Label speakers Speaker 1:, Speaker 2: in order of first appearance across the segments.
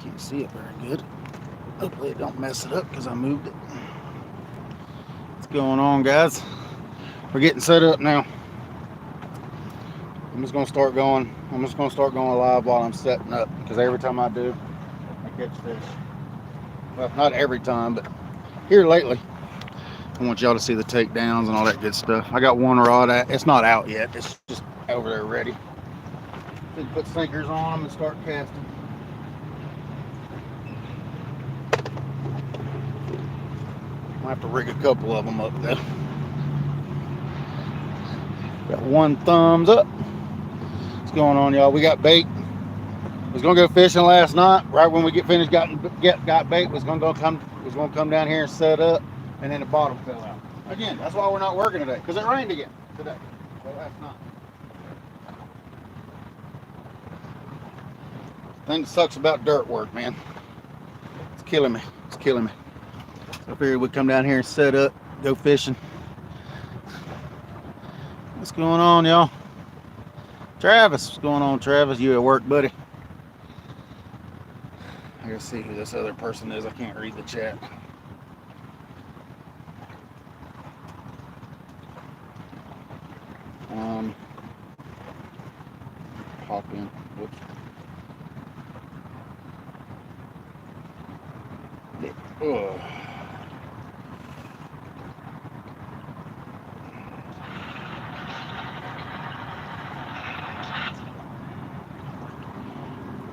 Speaker 1: Can't see it very good. Hopefully it don't mess it up because I moved it. What's going on, guys? We're getting set up now. I'm just gonna start going live while I'm setting up, because every time I do, I catch fish. Well, not every time, but here lately. I want y'all to see the takedowns and all that good stuff. I got one rod at, it's not out yet, it's just over there ready. Just put sinkers on them and start casting. I'll have to rig a couple of them up though. Got one thumbs up. What's going on, y'all? We got bait. Was gonna go fishing last night. Right when we get finished, got bait. Was gonna come down here and set up, and then the bottom fell out. Again, that's why we're not working today, because it rained again today. So last night. The thing that sucks about dirt work, man. It's killing me. It's killing me. So I figured we'd come down here and set up, go fishing. What's going on, y'all? Travis, what's going on, Travis? You at work, buddy? I gotta see who this other person is. I can't read the chat. Pop in. Whoops. Ugh.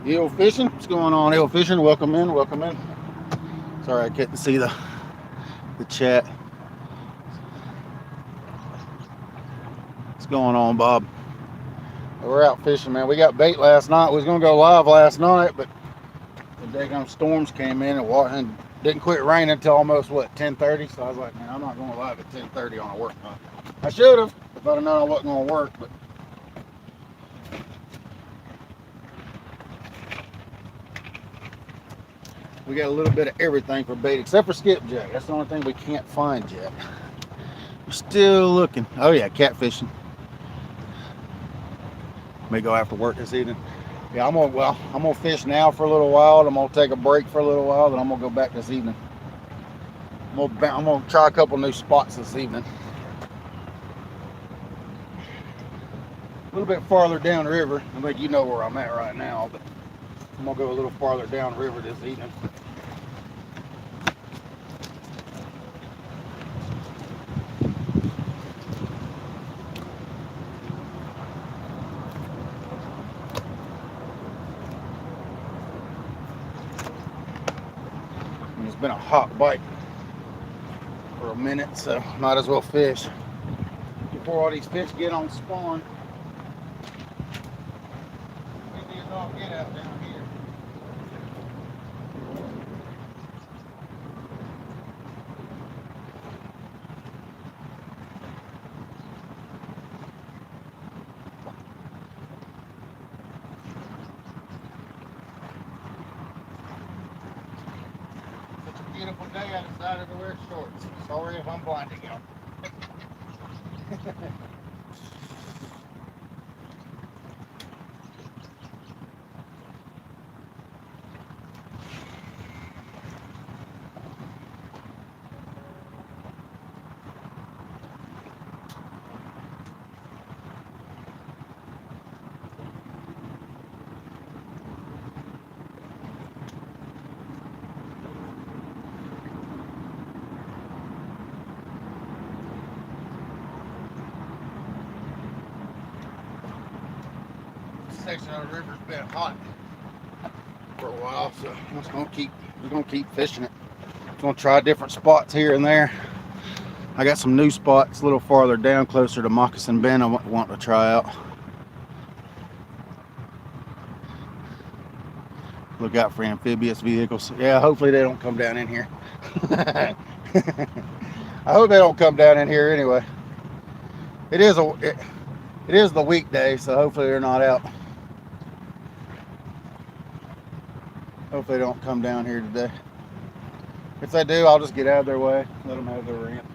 Speaker 1: Eel fishing? What's going on, eel fishing? Welcome in, welcome in. Sorry I couldn't see the chat. What's going on, Bob? We're out fishing, man. We got bait last night. We was gonna go live last night, but the daggone storms came in and didn't quit raining until almost, what, 10:30? So I was like, man, I'm not going live at 10:30 on a work night. I should have, if I'd have known I wasn't going to work, but we got a little bit of everything for bait, except for skipjack. That's the only thing we can't find yet. We're still looking. Oh yeah, catfishing. May go after work this evening. Yeah, I'm gonna fish now for a little while. I'm gonna take a break for a little while, then I'm gonna go back this evening. I'm gonna try a couple new spots this evening. A little bit farther downriver. I think you know where I'm at right now, but I'm gonna go a little farther downriver this evening. And it's been a hot bite for a minute, so might as well fish before all these fish get on spawn. Maybe a dog get out down here. Such a beautiful day, I decided to wear shorts. Sorry if I'm blinding you. Section of the river's been hot for a while, so I'm just gonna keep fishing it. I'm gonna try different spots here and there. I got some new spots a little farther down, closer to Moccasin Bend, I want to try out. Look out for amphibious vehicles. Yeah, hopefully they don't come down in here. I hope they don't come down in here anyway. It is the weekday, so hopefully they're not out. Hopefully they don't come down here today. If they do, I'll just get out of their way, let them have their ramp.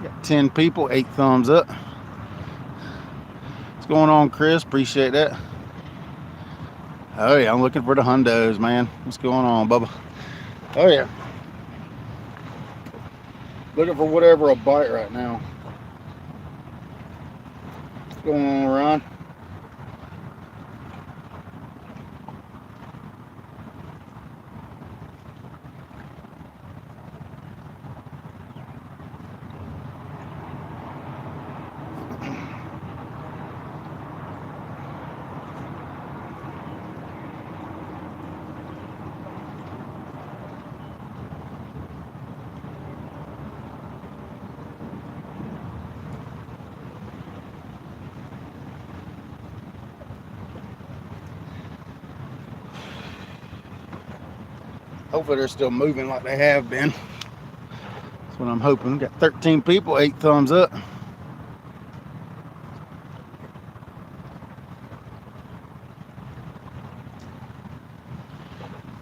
Speaker 1: Got 10 people, 8 thumbs up. What's going on, Chris? Appreciate that. Oh yeah, I'm looking for the hundos, man. What's going on, Bubba? Oh yeah. Looking for whatever a bite right now. What's going on, Ron? Hopefully they're still moving like they have been. That's what I'm hoping. Got 13 people, 8 thumbs up.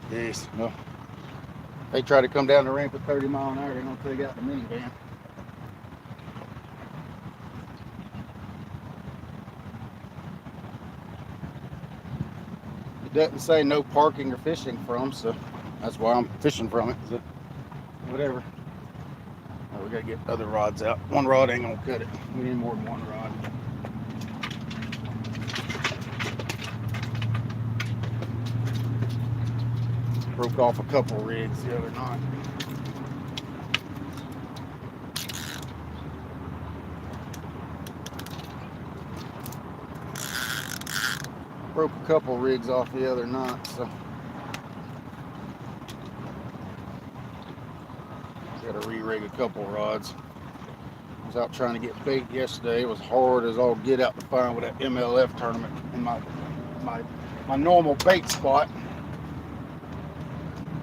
Speaker 1: Yes, no. They try to come down the ramp at 30 miles an hour, they're gonna take out the minivan. It doesn't say no parking or fishing from, so that's why I'm fishing from it. So whatever. Oh, we gotta get other rods out. One rod ain't gonna cut it. We need more than one rod. Broke off a couple rigs the other night. Broke a couple rigs off the other night, so gotta re-rig a couple rods. I was out trying to get bait yesterday. It was hard as all get out to find with that MLF tournament in my normal bait spot.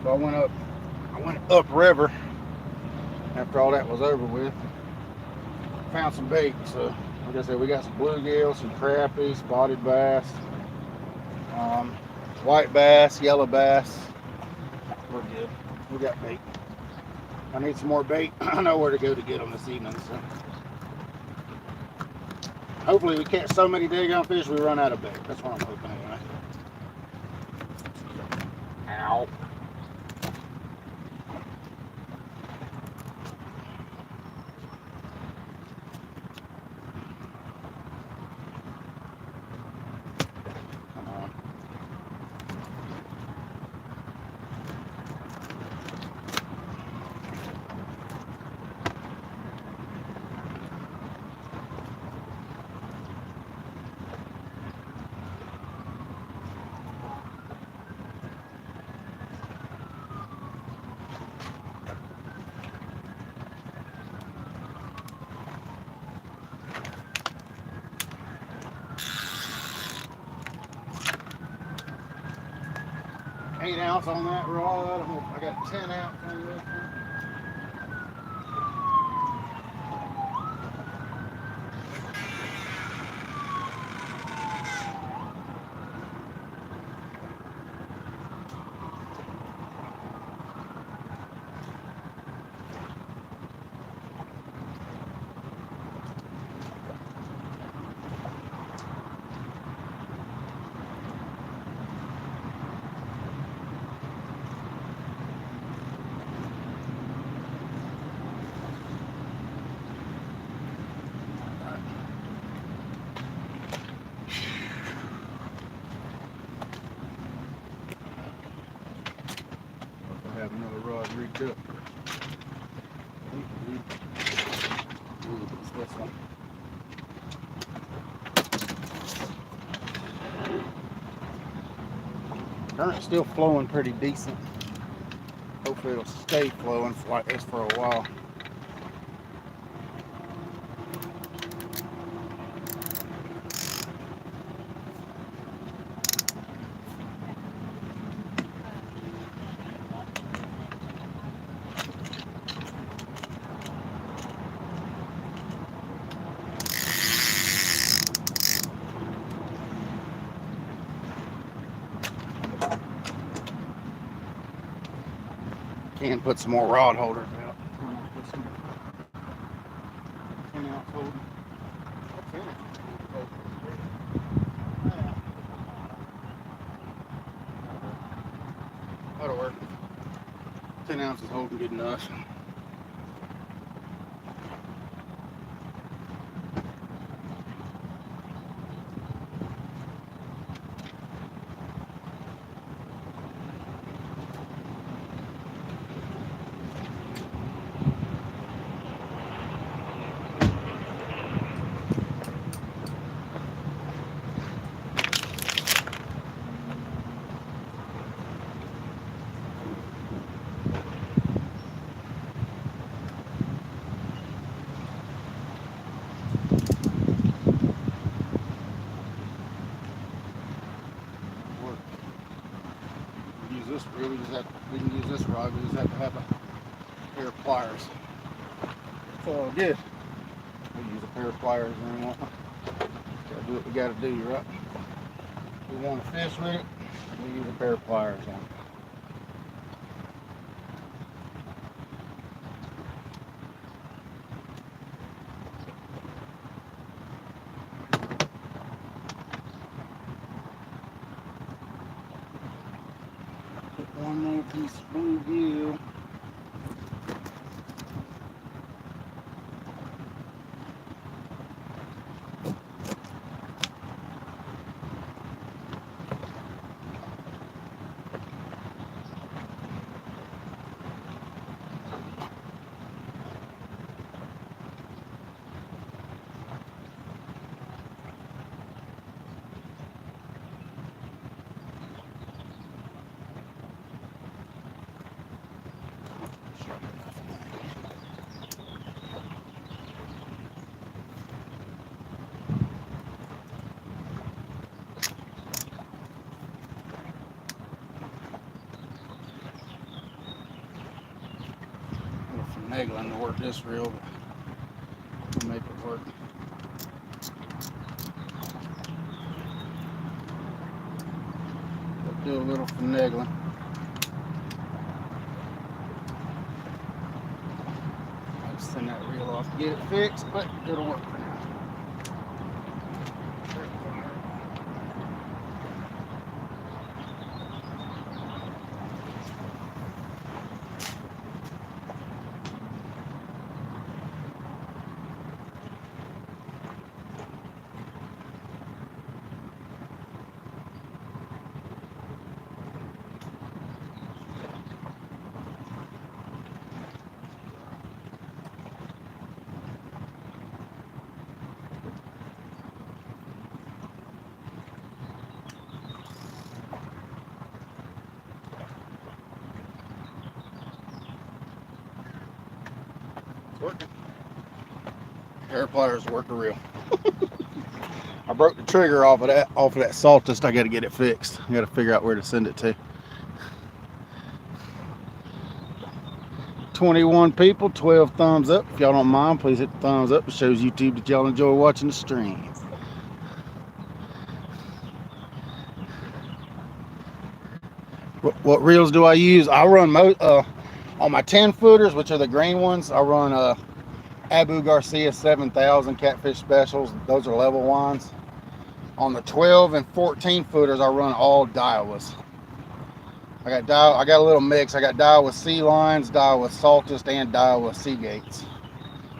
Speaker 1: So I went up river after all that was over with. Found some bait. So like I said, we got some bluegill, some crappie, spotted bass, white bass, yellow bass. We're good. We got bait. I need some more bait. I know where to go to get them this evening. So hopefully we catch so many daggone fish we run out of bait. That's what I'm hoping anyway. Ow. Eight ounce on that rod. I got 10 ounce on this one. Have another rod rigged up. It's this one. Current's still flowing pretty decent. Hopefully it'll stay flowing like this for a while. Can put some more rod holders out. holding. What's in it? That'll work. 10 ounces holding good enough. Use this reel, we can use this rod, we just have to have a pair of pliers. That's all I did. We use a pair of pliers and we won't. Gotta do what we gotta do, right? If we want to fish with it, we use a pair of pliers on it. One more piece of bluegill. Finagling to work this reel, but we'll make it work. We'll do a little finagling. I'll send that reel off to get it fixed, but it'll work for now. Working. Air pliers work a reel. I broke the trigger off of that saltist. I got to get it fixed. I got to figure out where to send it to. 21 people, 12 thumbs up. If y'all don't mind, please hit the thumbs up. It shows YouTube that y'all enjoy watching the stream. What reels do I use? I run on my 10 footers, which are the green ones. I run Abu Garcia 7000 catfish specials. Those are level ones. On the 12 and 14 footers, I run all Daiwas. I got a little mix. I got Daiwa Sea Lines, Daiwa Saltist, and Daiwa Seagates.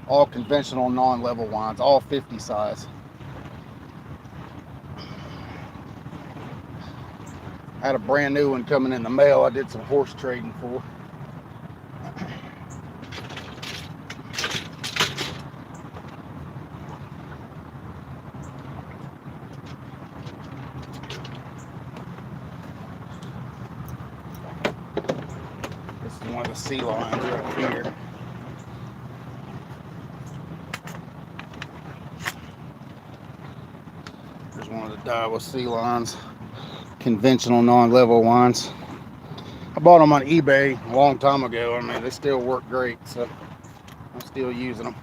Speaker 1: All conventional non-level ones, all 50 size. I had a brand new one coming in the mail. I did some horse trading for. This is one of the Sea Lines right here. There's one of the Daiwa Sea Lines. Conventional non-level ones. I bought them on eBay a long time ago. I mean, they still work great, so I'm still using them.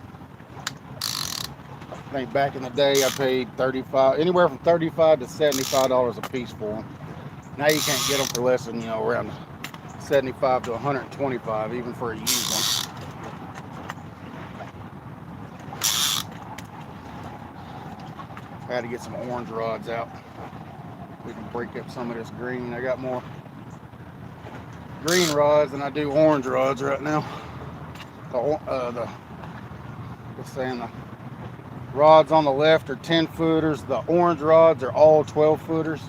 Speaker 1: I think back in the day I paid anywhere from $35 to $75 a piece for them. Now you can't get them for less than, around 75 to 125, even for a used one. I had to get some orange rods out. We can break up some of this green. I got more green rods than I do orange rods right now. The rods on the left are 10 footers. The orange rods are all 12 footers.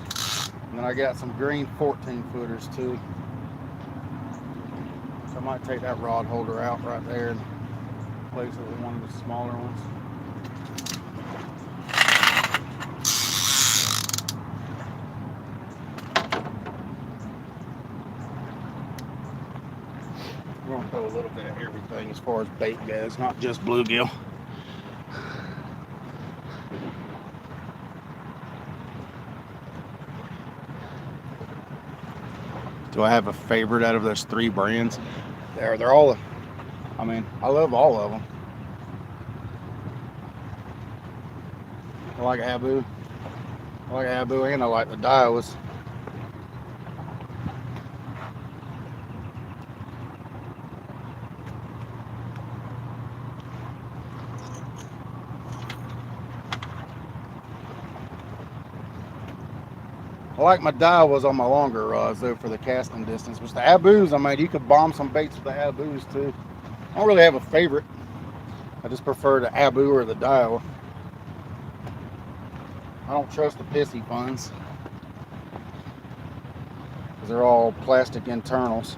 Speaker 1: And then I got some green 14 footers too. So I might take that rod holder out right there and place it with one of the smaller ones. We're gonna throw a little bit of everything as far as bait goes, not just bluegill. Do I have a favorite out of those 3 brands? They're all, I mean, I love all of them. I like Abu. And I like the Daiwas. I like my Daiwas on my longer rods though for the casting distance. But the Abus, I mean, you could bomb some baits with the Abus too. I don't really have a favorite. I just prefer the Abu or the Daiwa. I don't trust the pissy funds because they're all plastic internals.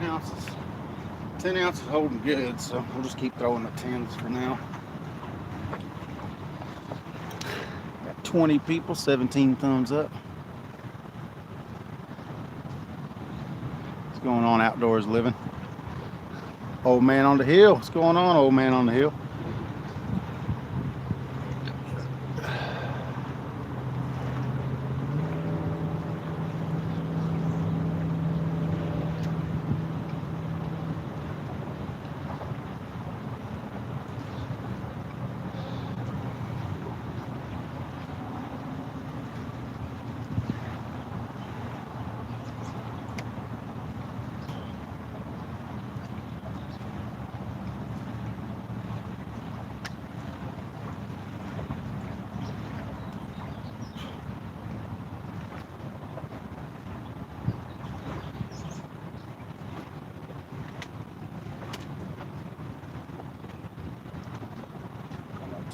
Speaker 1: Ounces. 10 ounces holding good, so we'll just keep throwing the 10s for now. Got 20 people, 17 thumbs up. What's going on, outdoors living? Old man on the hill. What's going on, old man on the hill?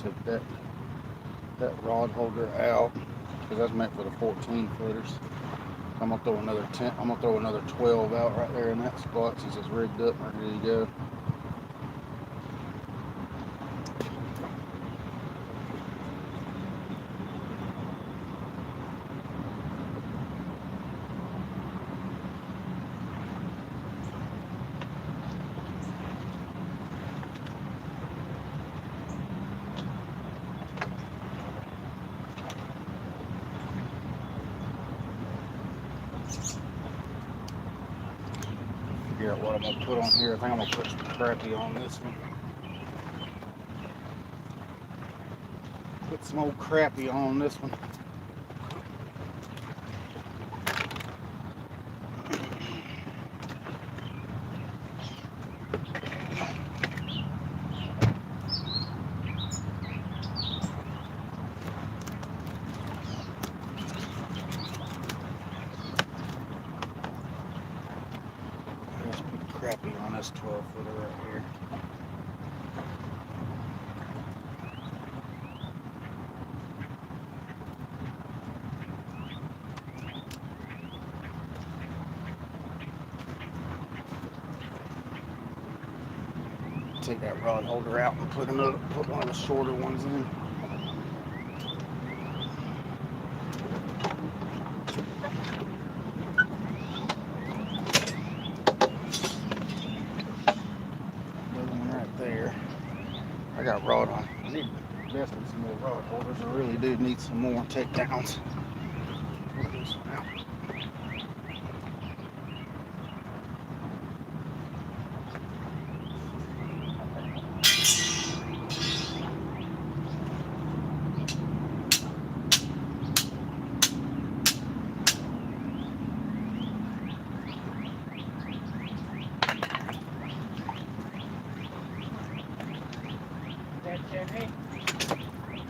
Speaker 1: Took that rod holder out because that's meant for the 14 footers. I'm gonna throw another 10. I'm gonna throw another 12 out right there in that spot since it's rigged up and ready to go. Figure out what I'm gonna put on here. I think I'm gonna put some crappie on this one. Put some old crappie on this one. crappie on this 12-footer right here. Take that rod holder out and put one of the shorter ones in. Another one right there. I got rod on. I need definitely some more rod holders. I really do need some more takedowns. Pull this one out.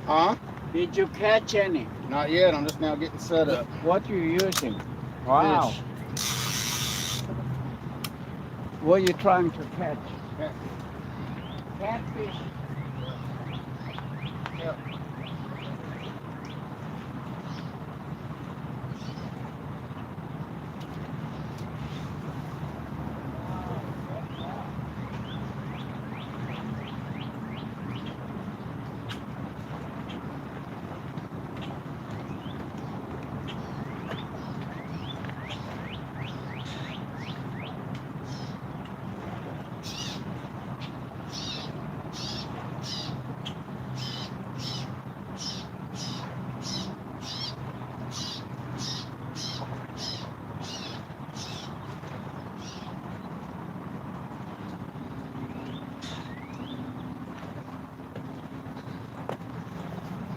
Speaker 1: Huh?
Speaker 2: Did you catch any?
Speaker 1: Not yet. I'm just now getting set up.
Speaker 2: What are you using? Wow.
Speaker 1: Fish.
Speaker 2: What are you trying to catch?
Speaker 1: Catfish.
Speaker 2: Catfish.
Speaker 1: Yep.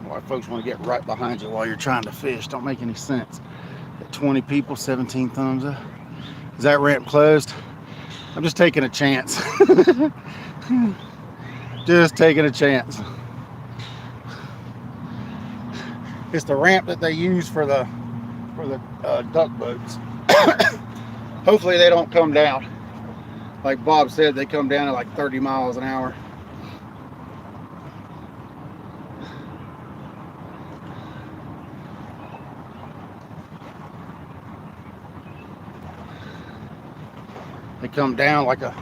Speaker 1: Why folks want to get right behind you while you're trying to fish? Don't make any sense. Got 20 people, 17 thumbs up. Is that ramp closed? I'm just taking a chance. Just taking a chance. It's the ramp that they use for the duck boats. Hopefully they don't come down. Like Bob said, they come down at like 30 miles an hour. They come down like a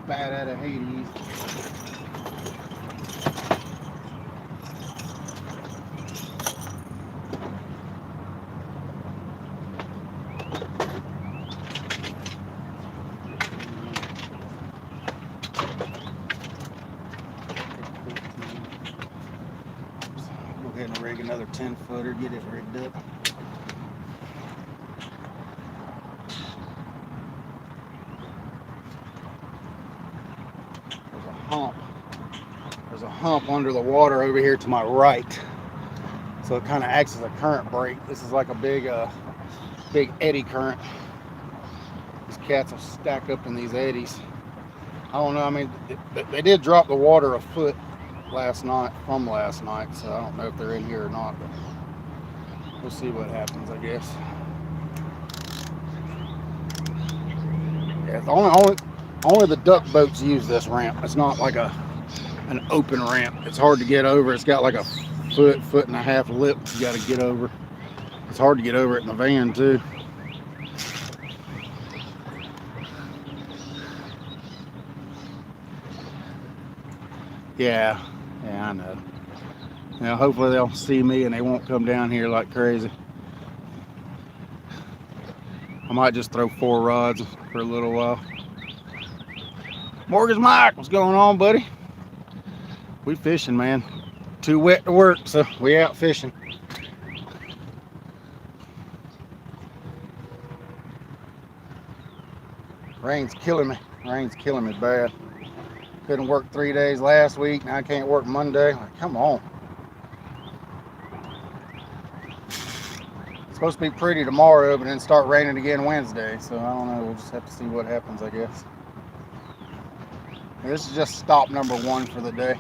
Speaker 1: bat out of Hades. Go ahead and rig another 10-footer, get it rigged up. There's a hump under the water over here to my right, so it kind of acts as a current break. This is like a big eddy current. These cats will stack up in these eddies. I don't know, I mean, they did drop the water a foot last night, so I don't know if they're in here or not, but we'll see what happens, I guess. Yeah, only the duck boats use this ramp. It's not like an open ramp. It's hard to get over. It's got like a foot and a half lip you got to get over. It's hard to get over it in the van too. Yeah, I know. Now hopefully they'll see me and they won't come down here like crazy. I might just throw 4 rods for a little while. Morgan's Mike, what's going on, buddy? We fishing, man. Too wet to work, so we out fishing. Rain's killing me. Rain's killing me bad. Couldn't work 3 days last week. Now I can't work Monday. Like, come on. It's supposed to be pretty tomorrow, but then start raining again Wednesday. So I don't know. We'll just have to see what happens, I guess. This is just stop number 1 for the day.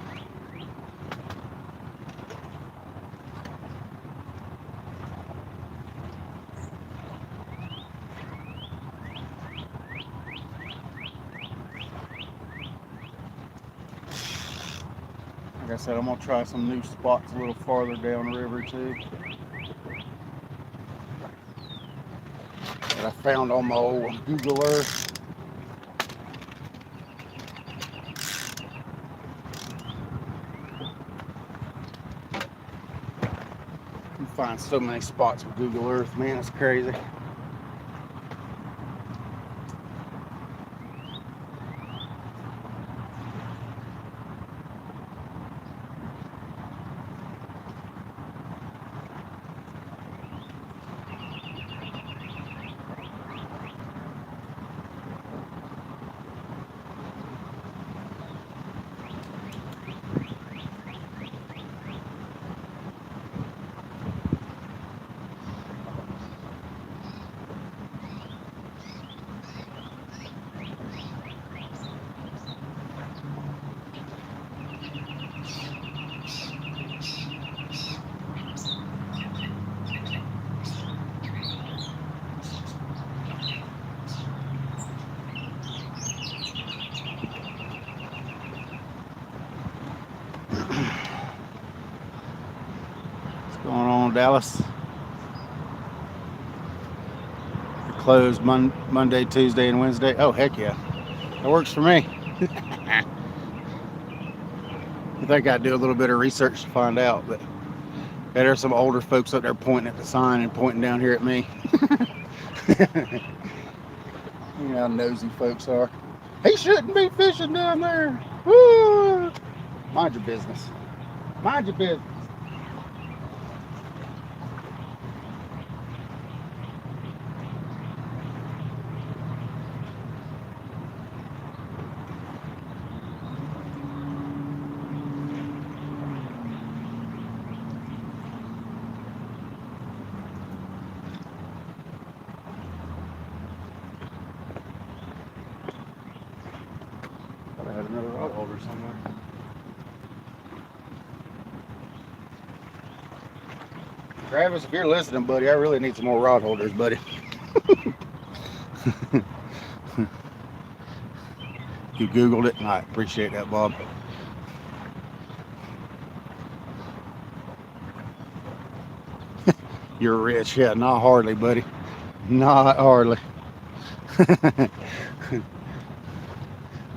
Speaker 1: I said, I'm gonna try some new spots a little farther down the river too. That I found on my old Google Earth. You find so many spots with Google Earth, man, it's crazy. What's going on, Dallas? They're closed Monday, Tuesday, and Wednesday. Oh, heck yeah. That works for me. I think I'd do a little bit of research to find out, but there's some older folks up there pointing at the sign and pointing down here at me. You know how nosy folks are. He shouldn't be fishing down there. Woo! Mind your business. Mind your business. I had another rod holder somewhere. Travis, if you're listening, buddy, I really need some more rod holders, buddy. You Googled it? I appreciate that, Bob. You're rich. Yeah, not hardly, buddy. Not hardly.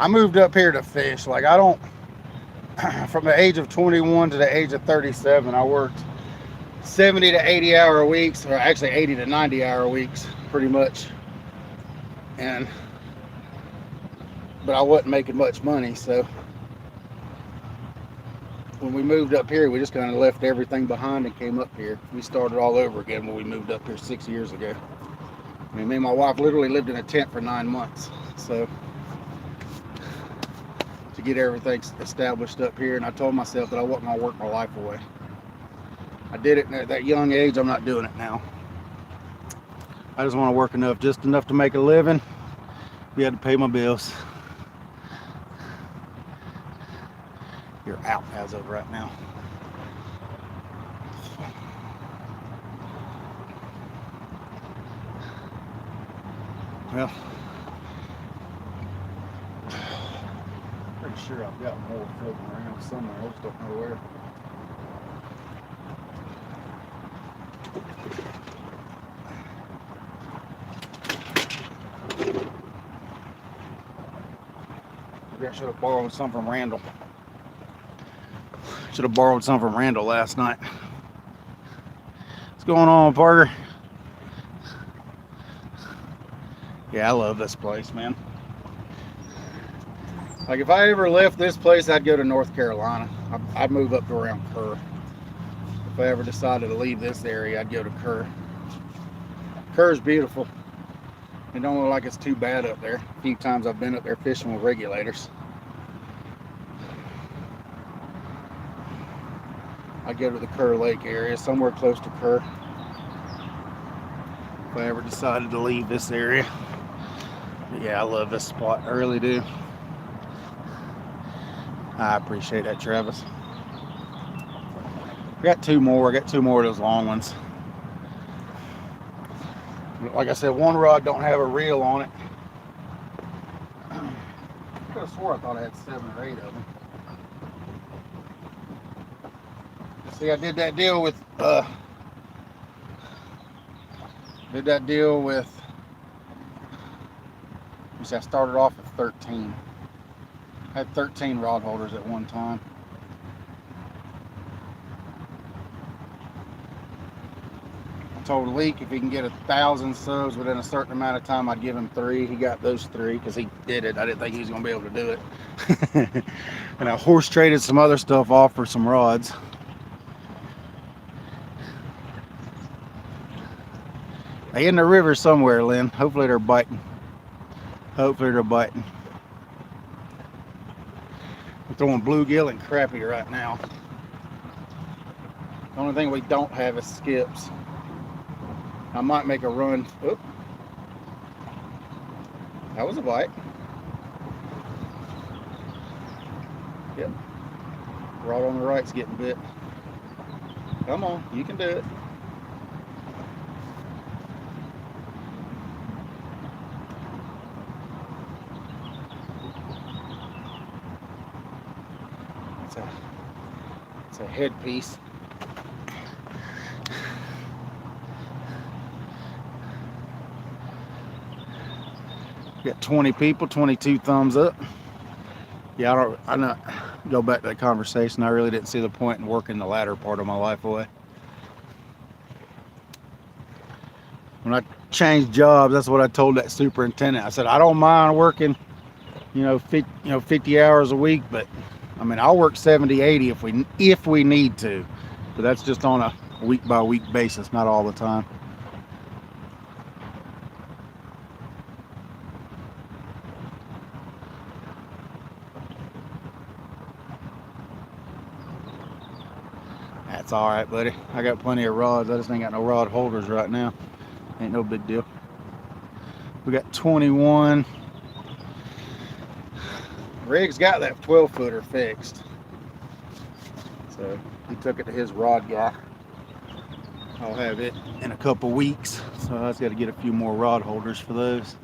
Speaker 1: I moved up here to fish. Like, I don't, from the age of 21 to the age of 37, I worked 70 to 80 hour weeks, or actually 80 to 90 hour weeks, pretty much. But I wasn't making much money, so when we moved up here, we just kind of left everything behind and came up here. We started all over again when we moved up here 6 years ago. I mean, me and my wife literally lived in a tent for 9 months, so to get everything established up here, and I told myself that I wasn't gonna work my life away. I did it at that young age. I'm not doing it now. I just want to work just enough to make a living, be able to pay my bills. You're out as of right now. Well, pretty sure I've got more floating around somewhere. I just don't know where. Maybe I should have borrowed some from Randall. Should have borrowed some from Randall last night. What's going on, Parker? Yeah, I love this place, man. Like, if I ever left this place, I'd go to North Carolina. I'd move up to around Kerr. If I ever decided to leave this area, I'd go to Kerr. Kerr's beautiful. It don't look like it's too bad up there. A few times I've been up there fishing with regulators. I go to the Kerr Lake area, somewhere close to Kerr. If I ever decided to leave this area. But yeah, I love this spot. I really do. I appreciate that, Travis. I got two more. I got two more of those long ones. Like I said, one rod don't have a reel on it. I could have swore I thought I had 7 or 8 of them. See, I did that deal with you see, I started off with 13. I had 13 rod holders at one time. I told Leak if he can get 1,000 subs within a certain amount of time, I'd give him 3. He got those 3 because he did it. I didn't think he was going to be able to do it. And I horse traded some other stuff off for some rods. They in the river somewhere, Lynn. Hopefully they're biting. Hopefully they're biting. I'm throwing bluegill and crappie right now. The only thing we don't have is skips. I might make a run. Oop. That was a bite. Yep. Rod on the right's getting bit. Come on, you can do it. It's a headpiece. Got 20 people, 22 thumbs up. Yeah, I'm not go back to that conversation. I really didn't see the point in working the latter part of my life away. When I changed jobs, that's what I told that superintendent. I said, I don't mind working, 50 hours a week, but I mean, I'll work 70, 80 if we need to. But that's just on a week by week basis, not all the time. That's all right, buddy. I got plenty of rods. I just ain't got no rod holders right now. Ain't no big deal. We got 21. Riggs got that 12-footer fixed. So he took it to his rod guy. I'll have it in a couple weeks. So I just got to get a few more rod holders for those.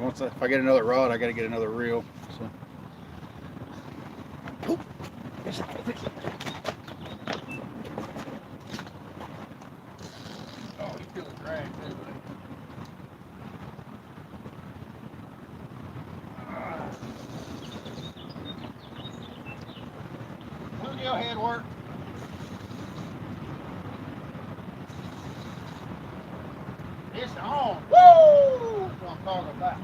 Speaker 1: If I get another rod, I got to get another reel. So. Oh, you feel a drag too, buddy. Bluegill head work. It's on. Woo! That's what I'm talking about.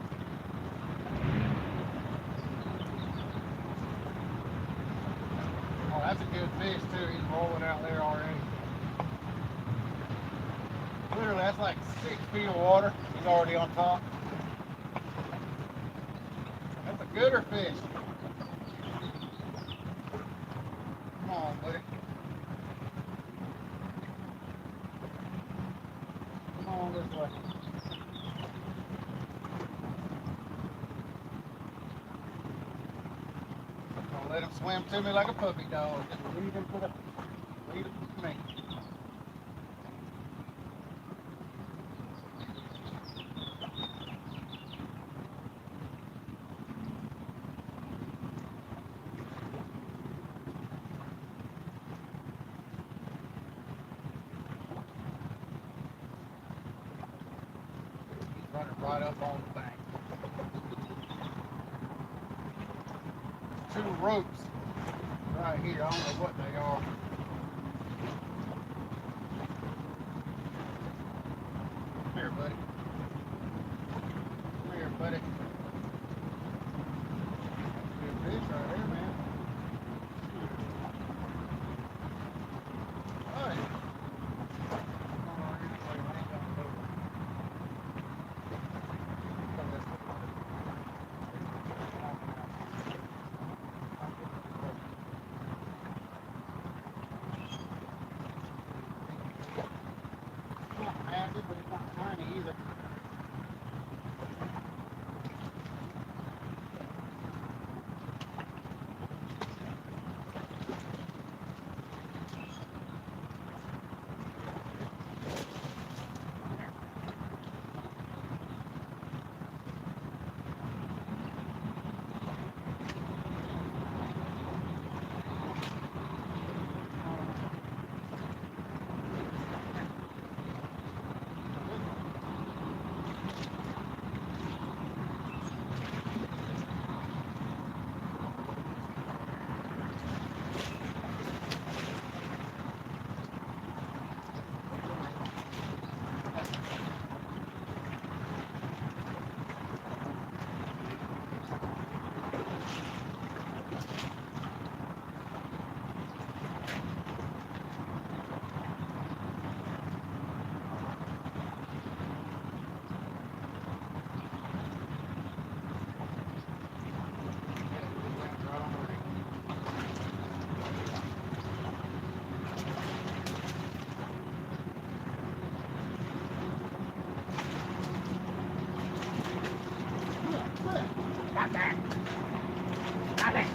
Speaker 1: Oh, that's a good fish too. He's rolling out there already. Literally, that's like 6 feet of water. He's already on top. That's a gooder fish. Come on, buddy. Come on this way. Don't let him swim to me like a puppy dog. Just leave him for me. Running right up on the bank. 2 ropes right here. I don't know what they are. Come here, buddy. Come here, buddy. Good fish right there, man. Hey. But it's not tiny either. Got that. Got it.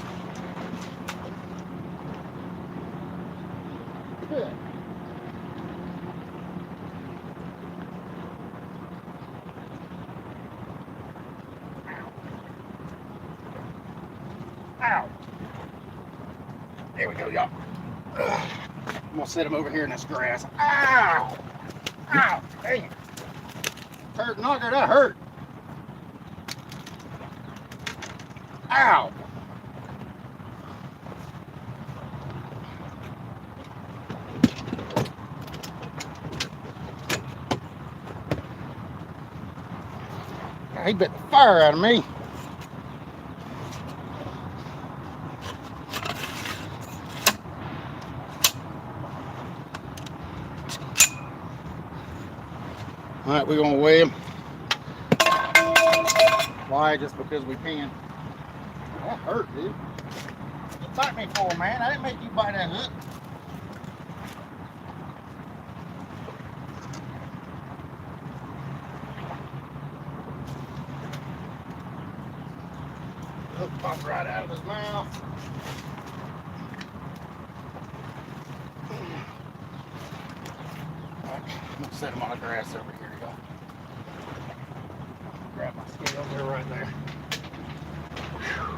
Speaker 1: Good. Ow. There we go, y'all. I'm gonna set him over here in this grass. Ow! Ow! Dang it. Hurt knocker, that hurt. Ow! He bit the fire out of me. All right, we're gonna weigh him. Why? Just because we can. That hurt, dude. You bite me for, man. I didn't make you bite that hook. Hook popped right out of his mouth. All right, I'm gonna set him on the grass over here, y'all. Grab my scales there, right there. Whew.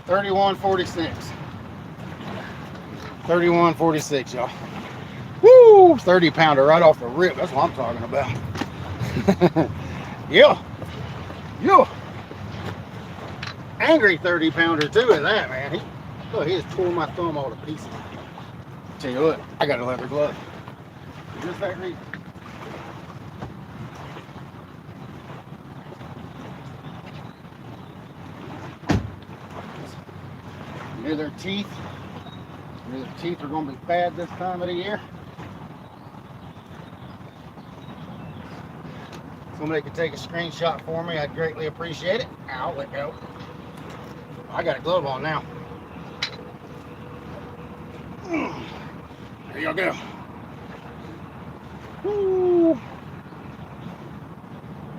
Speaker 1: $31.46. $31.46, y'all. Woo! 30-pounder right off the rip. That's what I'm talking about. Yeah. Yeah. Angry 30-pounder too at that, man. He just tore my thumb all to pieces. Tell you what, I got a leather glove. Just that reason. Near their teeth. Near their teeth are going to be bad this time of the year. Somebody could take a screenshot for me, I'd greatly appreciate it. Ow, let go. I got a glove on now. There y'all go. Woo.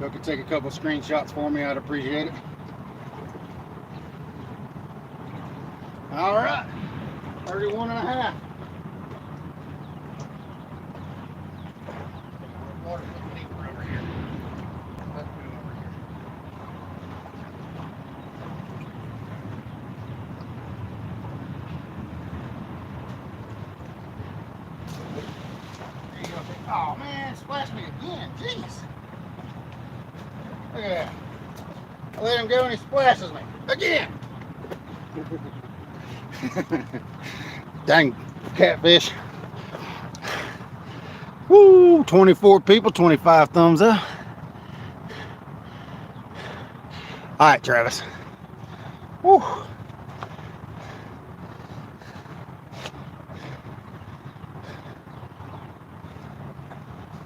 Speaker 1: Y'all could take a couple screenshots for me, I'd appreciate it. All right, 31 and a half. Water deeper over here. Let's put it over here. There you go. Oh man, it splashed me again. Jeez. Look at that. I let him go and he splashes me again. Dang catfish. Woo, 24 people, 25 thumbs up. All right, Travis. Woo.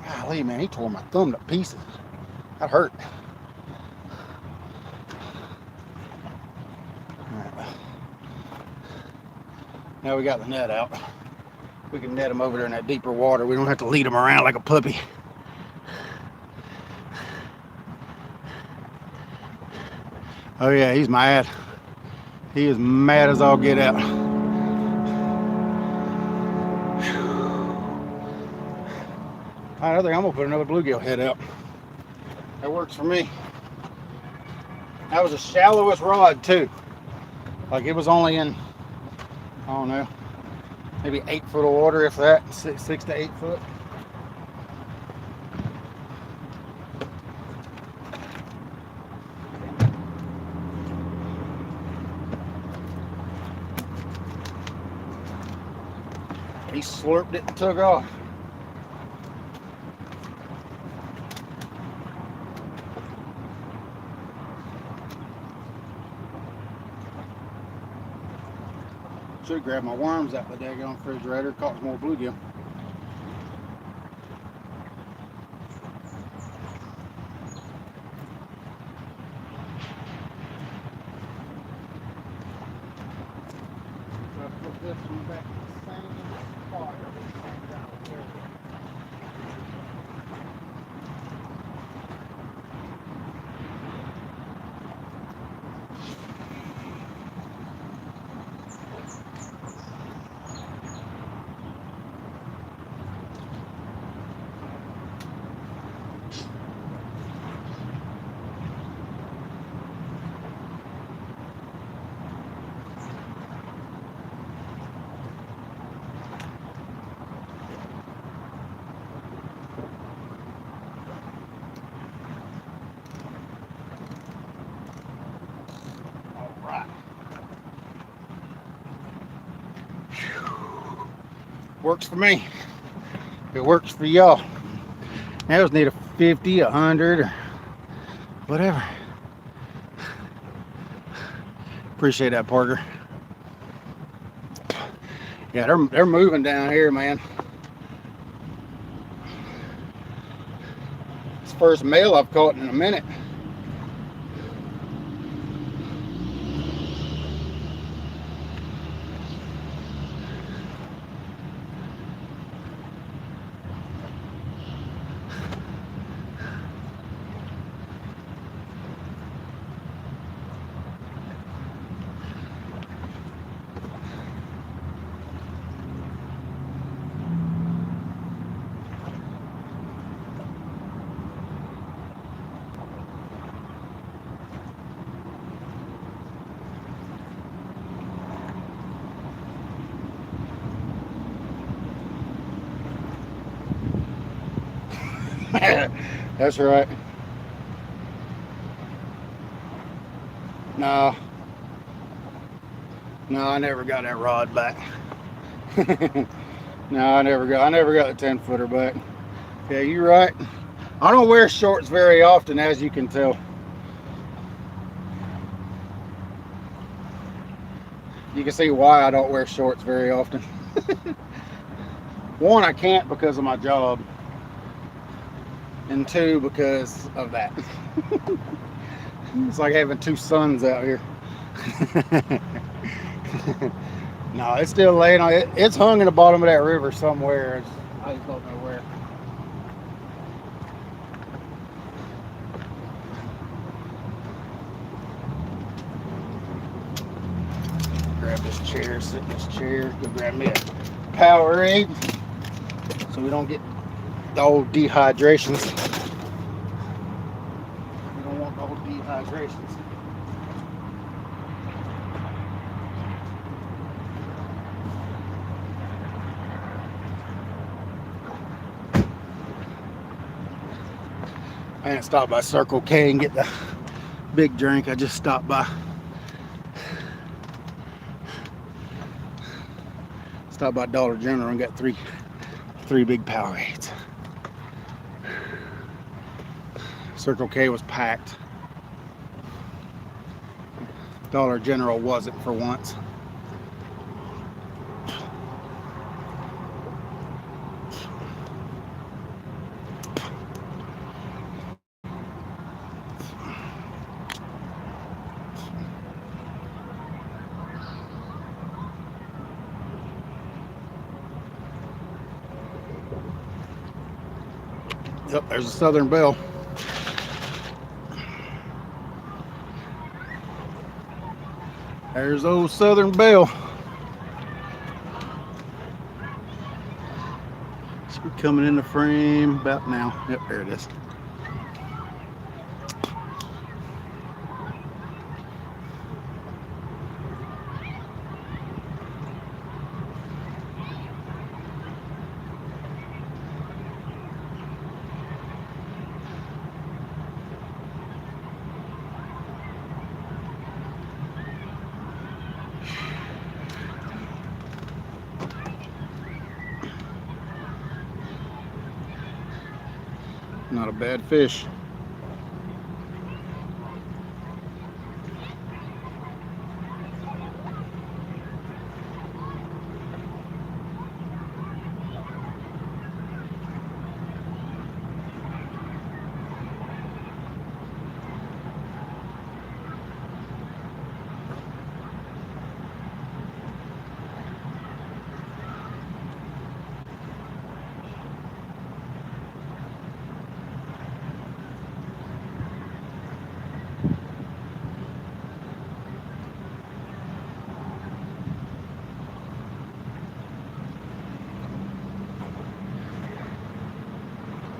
Speaker 1: Golly, man, he tore my thumb to pieces. That hurt. Now we got the net out. We can net him over there in that deeper water. We don't have to lead him around like a puppy. Oh yeah, he's mad. He is mad as all get out. All right, I think I'm gonna put another bluegill head out. That works for me. That was the shallowest rod too. Like it was only in, I don't know, maybe 8 foot of water, if that, 6 to 8 foot. He slurped it and took off. Should grab my worms out the daggone refrigerator, caught some more bluegill. So I put this one back in the same spot. Works for me. It works for y'all. Now just need a 50, 100, or whatever. Appreciate that, Parker. Yeah, they're moving down here, man. It's the first male I've caught in a minute. That's right. No, I never got that rod back. No, I never got the 10-footer back. Yeah, you're right. I don't wear shorts very often, as you can tell. You can see why I don't wear shorts very often. One, I can't because of my job. And two, because of that. It's like having two sons out here. No, it's still laying on it. It's hung in the bottom of that river somewhere. I just don't know where. Grab this chair, sit in this chair, go grab me a Powerade so we don't get the old dehydrations. We don't want the old dehydrations. I didn't stop by Circle K and get the big drink. I just stopped by. Stopped by Dollar General and got three big Powerades. Circle K was packed. Dollar General wasn't for once. Yep, there's a Southern Belle. There's old Southern Belle. Should be coming in the frame about now. Yep, there it is. Not a bad fish.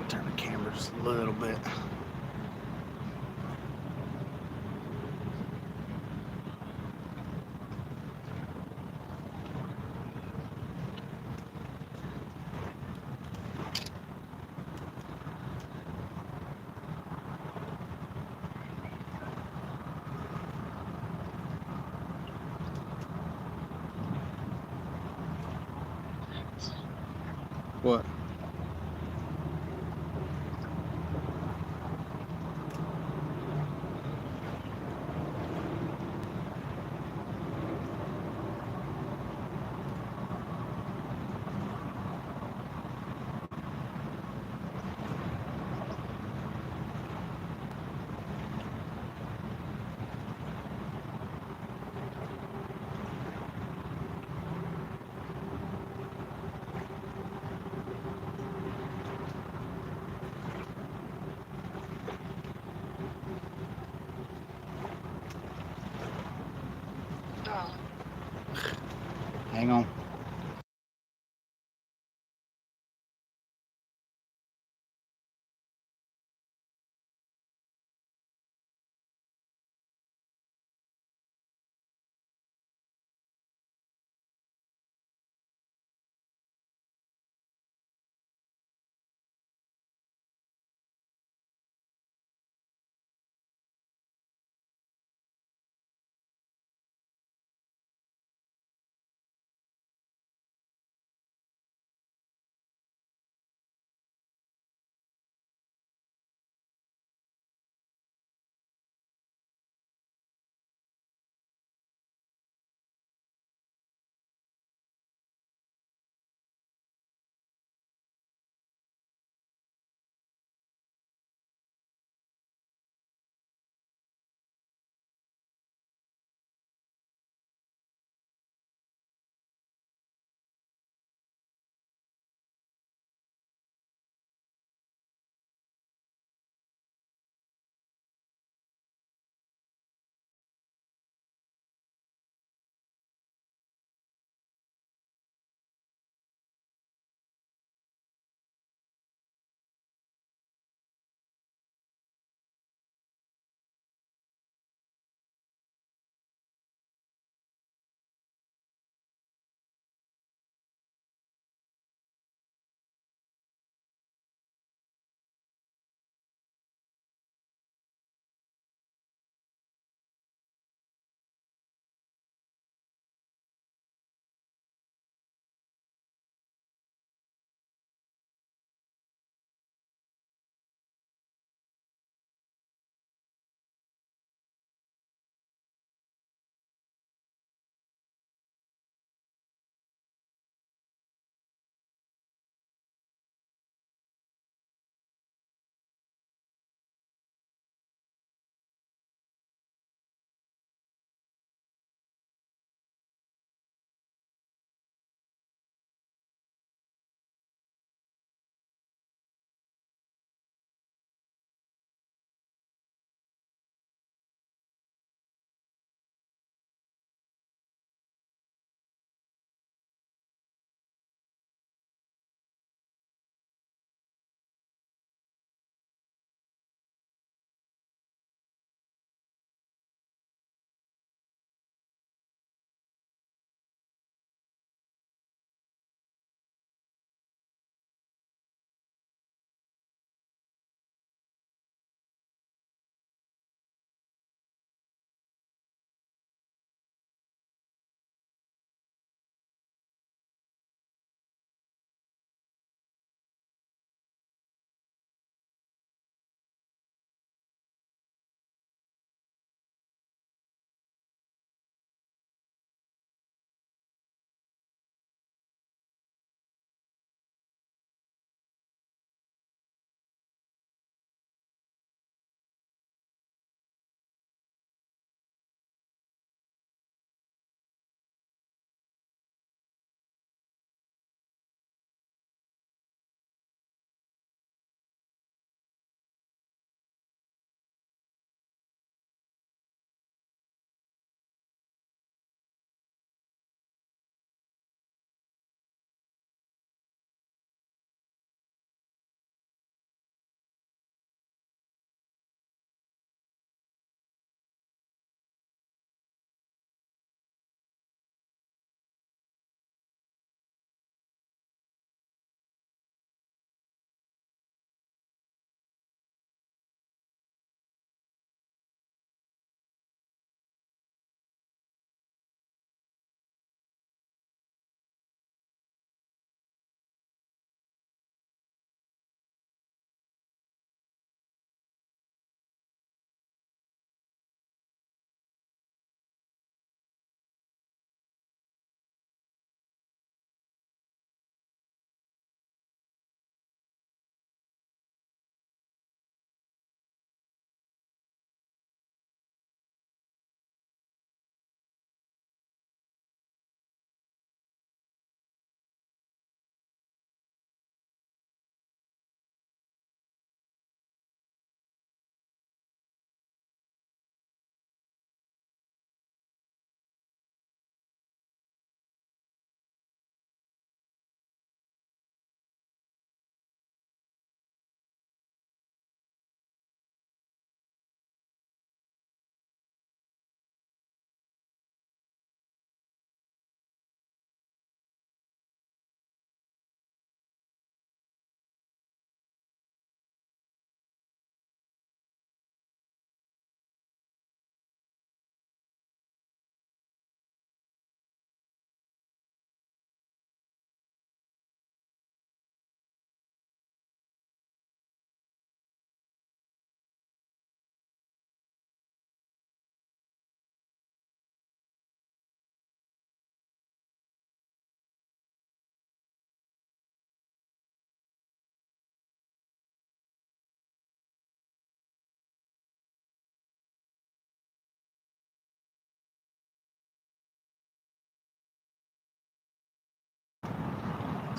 Speaker 1: Turn the camera just a little bit. What? Hang on.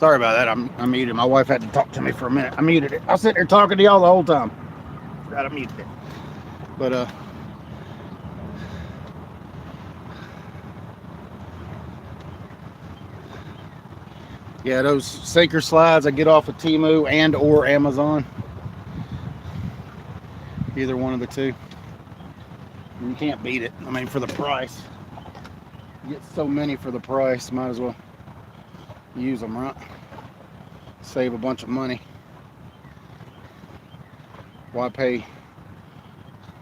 Speaker 1: Sorry about that. I muted. My wife had to talk to me for a minute. I muted it. I was sitting there talking to y'all the whole time. Forgot I muted it. But yeah, those sinker slides I get off of Temu and or Amazon. Either one of the two. And you can't beat it. I mean, for the price. You get so many for the price, might as well use them, right? Save a bunch of money. Why pay?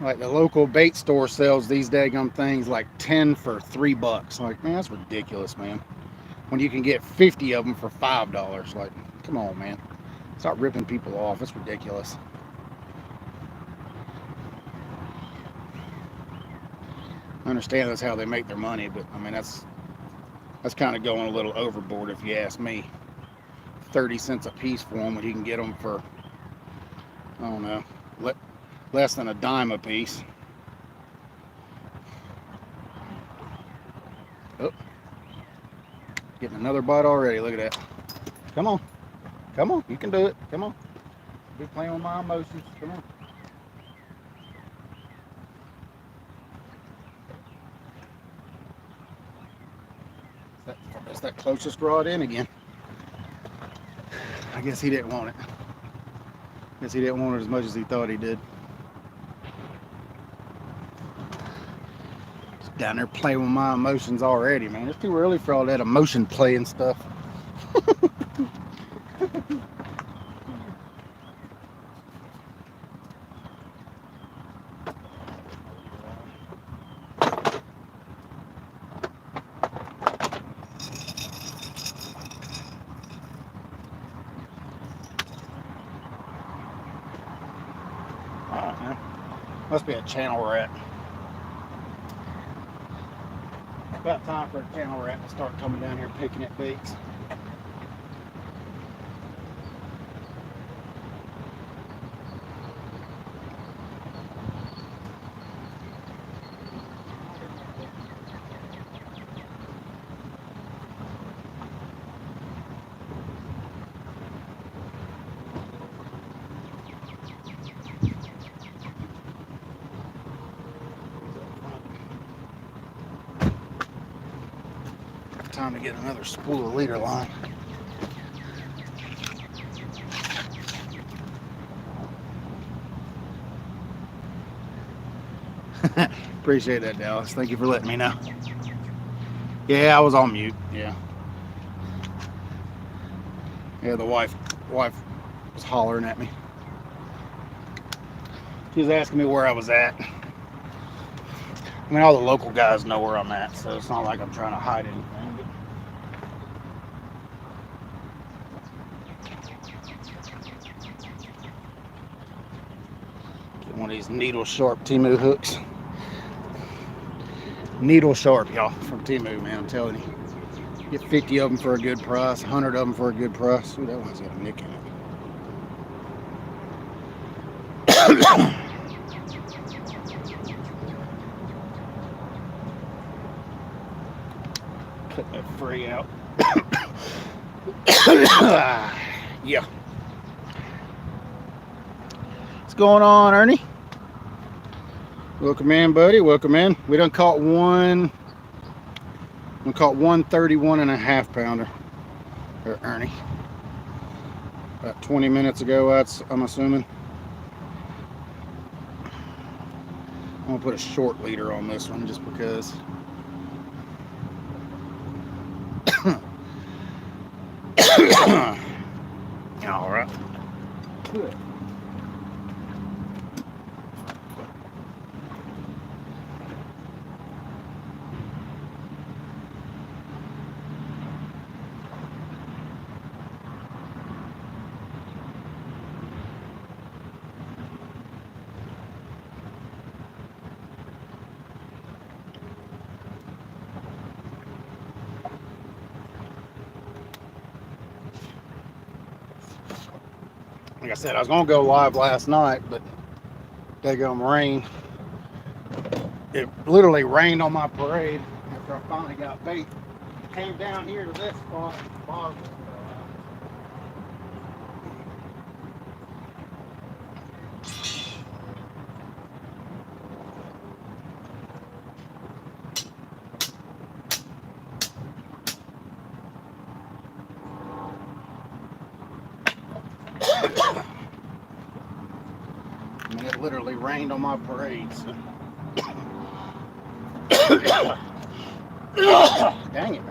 Speaker 1: Like the local bait store sells these daggum things like 10 for $3. Like, man, that's ridiculous, man. When you can get 50 of them for $5. Like, come on, man. Stop ripping people off. It's ridiculous. I understand that's how they make their money, but I mean, that's kind of going a little overboard if you ask me. 30 cents a piece for them when you can get them for, I don't know, less than a dime a piece. Oh, getting another bite already. Look at that. Come on. Come on. You can do it. Come on. Be playing with my emotions. Come on. That's that closest rod in again. I guess he didn't want it. I guess he didn't want it as much as he thought he did. Just down there playing with my emotions already, man. It's too early for all that emotion play and stuff. Must be a channel rat. About time for a channel rat to start coming down here picking at baits. Time to get another spool of leader line. Appreciate that, Dallas. Thank you for letting me know. Yeah, I was on mute. Yeah. Yeah, the wife was hollering at me. She was asking me where I was at. I mean, all the local guys know where I'm at, so it's not like I'm trying to hide anything. Get one of these needle sharp Temu hooks. Needle sharp, y'all, from Temu, man. I'm telling you. Get 50 of them for a good price, 100 of them for a good price. Ooh, that one's got a nick in it. Cut that fray out. Yeah. What's going on, Ernie? Welcome in, buddy. Welcome in. We done caught one. We caught 131 and a half pounder. There, Ernie. About 20 minutes ago, I'm assuming. I'm gonna put a short leader on this one just because. All right. Good. Like I said, I was gonna go live last night, but daggum rain. It literally rained on my parade after I finally got bait. Came down here to this spot. literally rained on my parades. Dang it.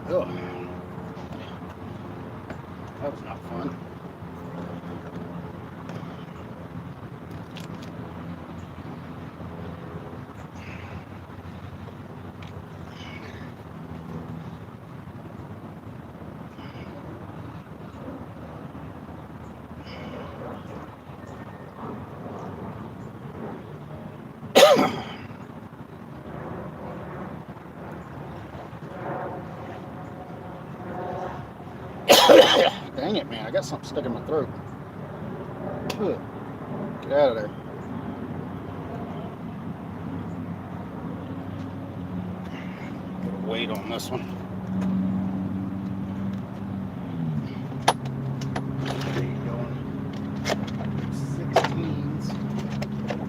Speaker 1: Ugh. That was not fun. Dang it, man. I got something stuck in my throat. Ugh. Get out of there. Put a weight on this one. There you go. 16s.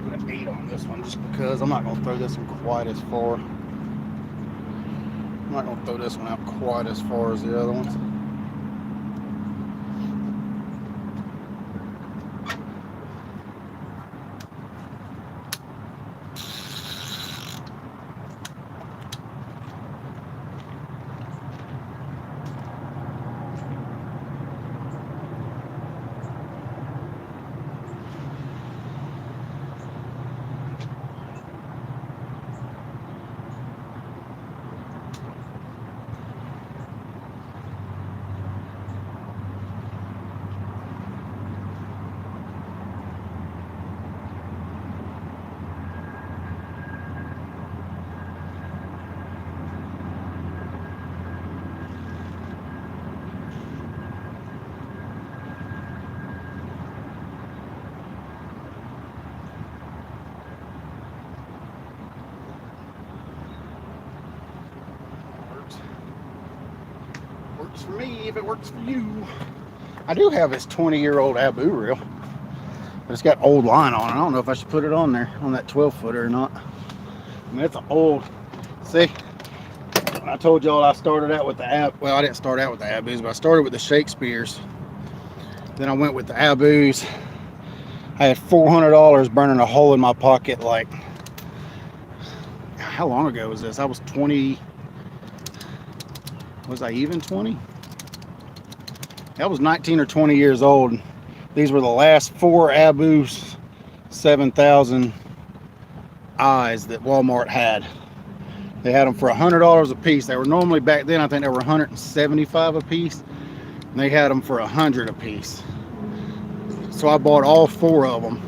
Speaker 1: Put an 8 on this one just because I'm not going to throw this one quite as far. I'm not going to throw this one out quite as far as the other ones. Works for me if it works for you. I do have this 20-year-old Abu reel, but it's got old line on it. I don't know if I should put it on there on that 12-footer or not. I mean, it's an old. See, when I told y'all I started out with the well, I didn't start out with the Abus, but I started with the Shakespeares. Then I went with the Abus. I had $400 burning a hole in my pocket. Like, how long ago was this? I was 20. Was I even 20? I was 19 or 20 years old. These were the last 4 Abus 7000 eyes that Walmart had. They had them for $100 a piece. They were normally, back then, I think they were $175 a piece. And they had them for $100 a piece. So I bought all 4 of them.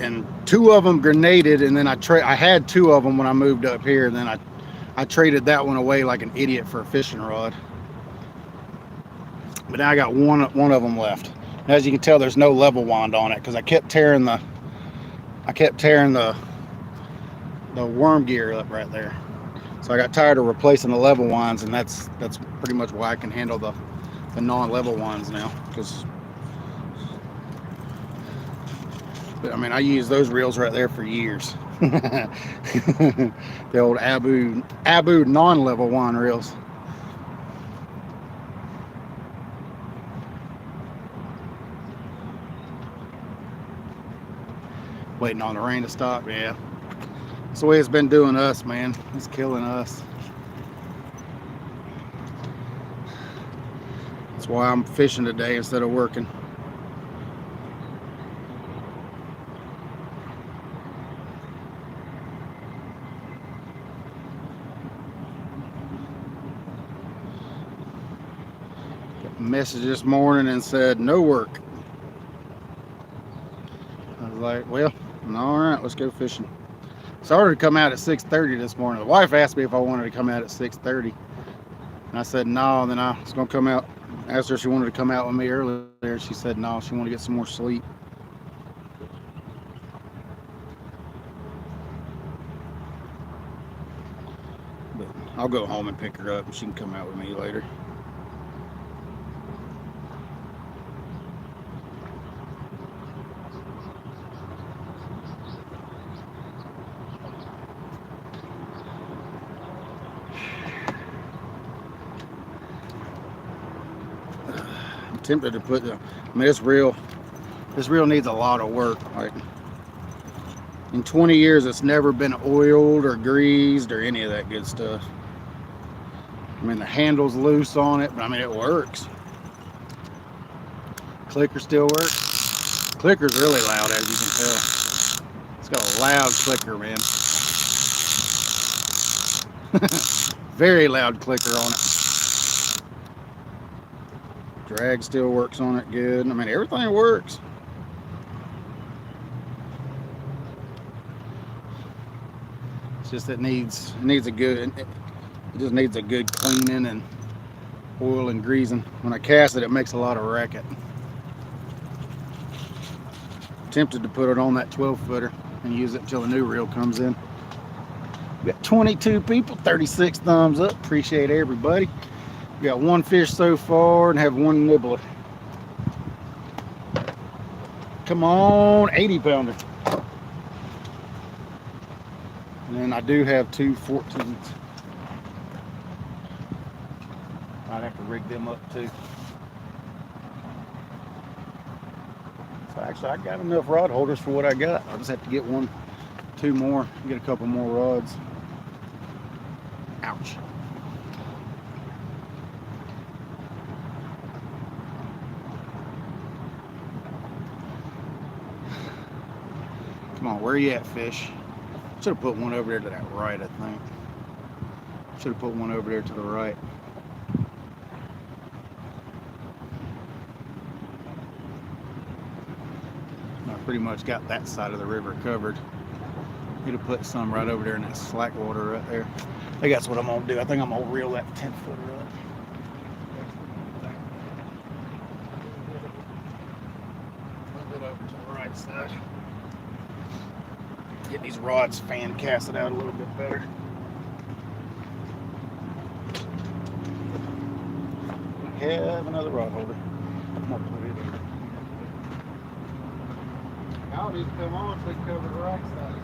Speaker 1: And 2 of them grenaded, and then I had 2 of them when I moved up here, and then I traded that one away like an idiot for a fishing rod. But now I got one of them left. As you can tell, there's no level wind on it because I kept tearing the worm gear up right there. So I got tired of replacing the level winds, and that's pretty much why I can handle the non-level winds now. But I mean, I use those reels right there for years. The old Abu non-level wind reels. Waiting on the rain to stop. Yeah, that's the way it's been doing us, man. It's killing us. That's why I'm fishing today instead of working. Message this morning and said no work. I was like, well, all right, let's go fishing. Started to come out at 6:30 this morning. The wife asked me if I wanted to come out at 6:30, and I said no. And then I was gonna come out. Asked her if she wanted to come out with me earlier. She said no, she wanted to get some more sleep. But I'll go home and pick her up, and she can come out with me later. tempted to put the, I mean, this reel needs a lot of work. Like, in 20 years, it's never been oiled or greased or any of that good stuff. I mean, the handle's loose on it, but I mean, it works. Clicker still works. Clicker's really loud, as you can tell. It's got a loud clicker, man. Very loud clicker on it. Drag still works on it good. I mean, everything works. It's just it needs a good, it just needs a good cleaning and oil and greasing. When I cast it, it makes a lot of racket. Tempted to put it on that 12-footer and use it until the new reel comes in. We got 22 people, 36 thumbs up. Appreciate everybody. We got one fish so far and have one nibbler. Come on, 80-pounder. And then I do have two 14s. I'd have to rig them up too. So actually, I got enough rod holders for what I got. I'll just have to get two more, get a couple more rods. Ouch. Come on, where you at, fish? Should have put one over there to that right, I think. Should have put one over there to the right. I pretty much got that side of the river covered. Need to put some right over there in that slack water right there. I think that's what I'm gonna do. I think I'm gonna reel that 10-footer up. A little bit over to the right side. Get these rods fan casted out a little bit better. We have another rod holder. I'm gonna put it in. Y'all need to come on so we can cover the right side.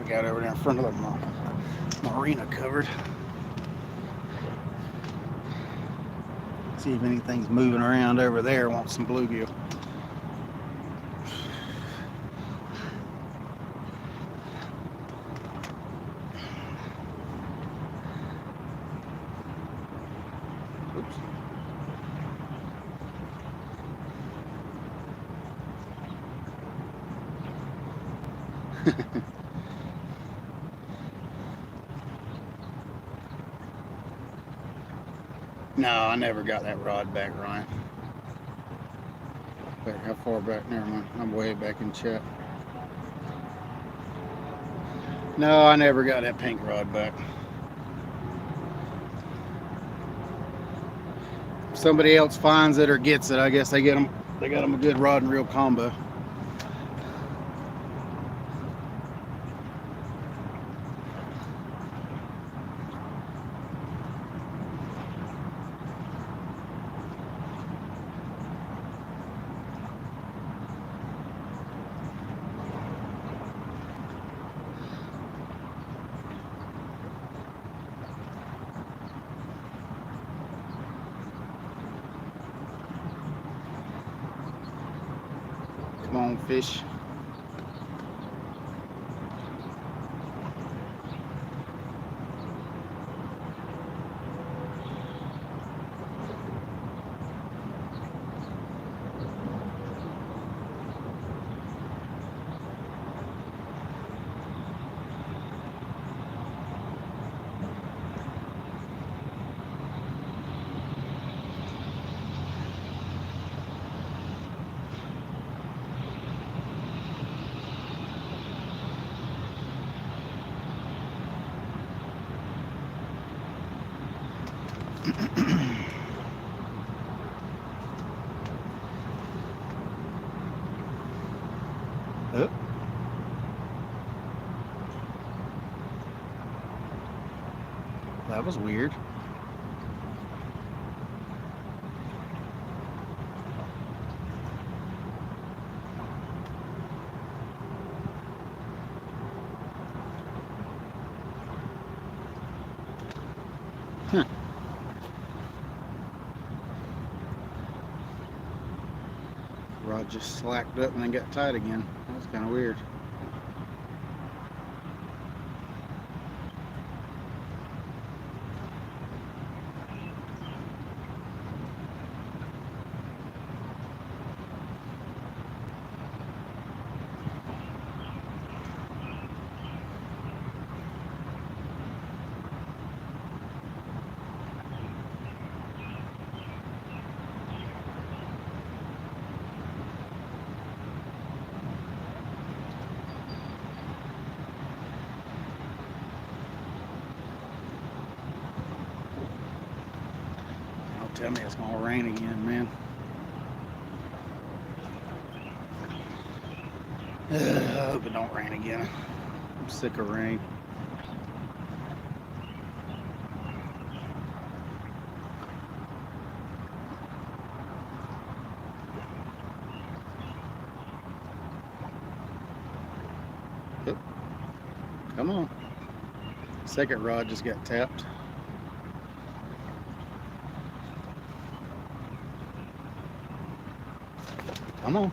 Speaker 1: Got over there in front of the marina covered. See if anything's moving around over there. Want some bluegill. Oops. No, I never got that rod back, Ryan. Back, how far back? Never mind. I'm way back in chat. No, I never got that pink rod back. If somebody else finds it or gets it, I guess they got them a good rod and reel combo. Come on, fish. Oh. That was weird. Huh. Rod just slacked up and then got tight again. That was kind of weird. Don't tell me it's gonna rain again, man. I hope it don't rain again. I'm sick of rain. Yep. Come on. Second rod just got tapped. Come on.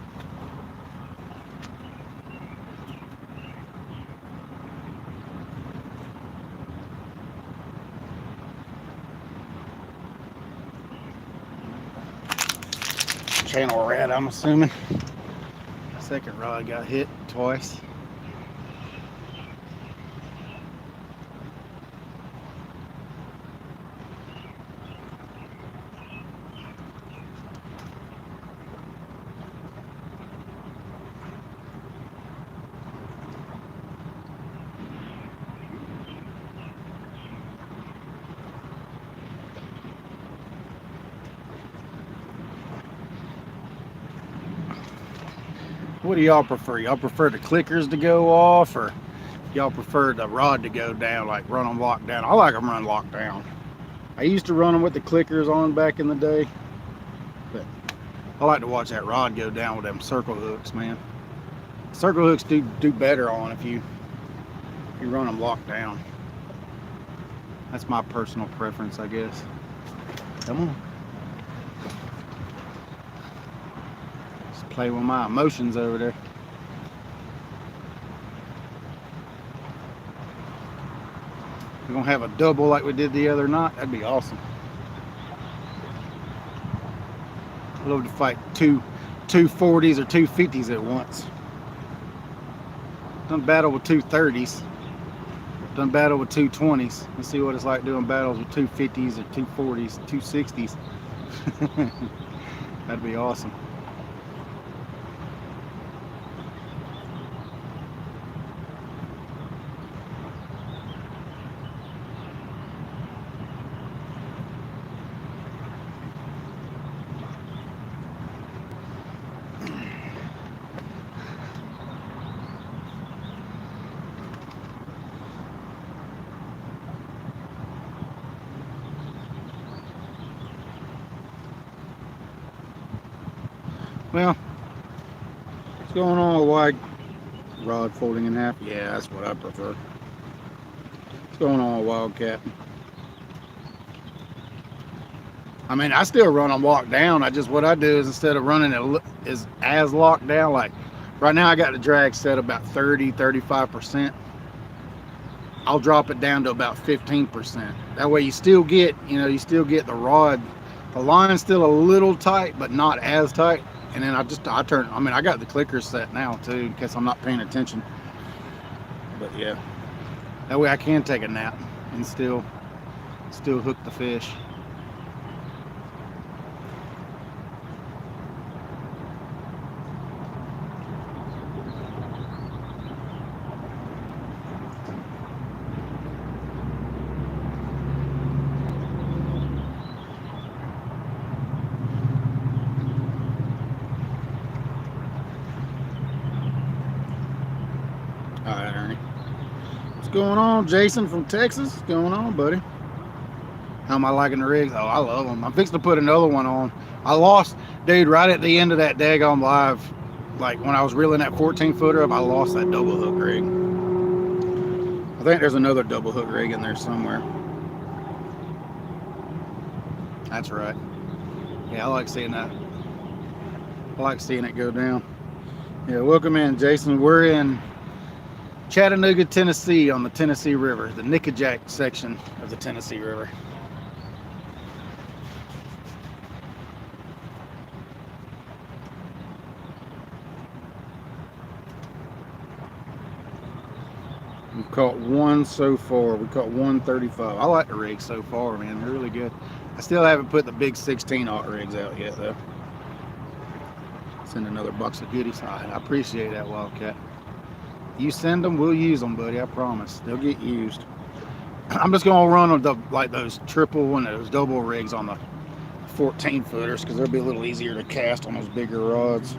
Speaker 1: Channel rat, I'm assuming. Second rod got hit twice. What do y'all prefer? Y'all prefer the clickers to go off, or y'all prefer the rod to go down, like run them locked down? I like them run locked down. I used to run them with the clickers on back in the day, but I like to watch that rod go down with them circle hooks, man. Circle hooks do better on if you run them locked down. That's my personal preference, I guess. Come on. Play with my emotions over there. We're gonna have a double like we did the other night. That'd be awesome. I'd love to fight two 40s or two 50s at once. Done battle with two 30s. Done battle with two 20s. Let's see what it's like doing battles with two 50s or two 40s, two 60s. That'd be awesome. Well, what's going on with wide rod folding in half? Yeah, that's what I prefer. What's going on with Wildcat? I mean, I still run them locked down. What I do is instead of running it is as locked down, like right now I got the drag set about 35%. I'll drop it down to about 15%. That way you still get, the rod. The line's still a little tight, but not as tight. And then I got the clickers set now too, in case I'm not paying attention. But yeah, that way I can take a nap and still hook the fish. All right, Ernie. What's going on, Jason from Texas? What's going on, buddy? How am I liking the rigs? Oh, I love them. I'm fixing to put another one on. I lost, dude, right at the end of that daggone live, like when I was reeling that 14-footer up, I lost that double hook rig. I think there's another double hook rig in there somewhere. That's right. Yeah, I like seeing that. I like seeing it go down. Yeah, welcome in, Jason. We're in Chattanooga, Tennessee, on the Tennessee River, the Nickajack section of the Tennessee River. We've caught one so far. We caught 135. I like the rigs so far, man. They're really good. I still haven't put the big 16-aught rigs out yet, though. Send another box of goodies. I appreciate that, Wildcat. You send them, we'll use them, buddy. I promise. They'll get used. I'm just gonna run like those triple and those double rigs on the 14-footers because they'll be a little easier to cast on those bigger rods.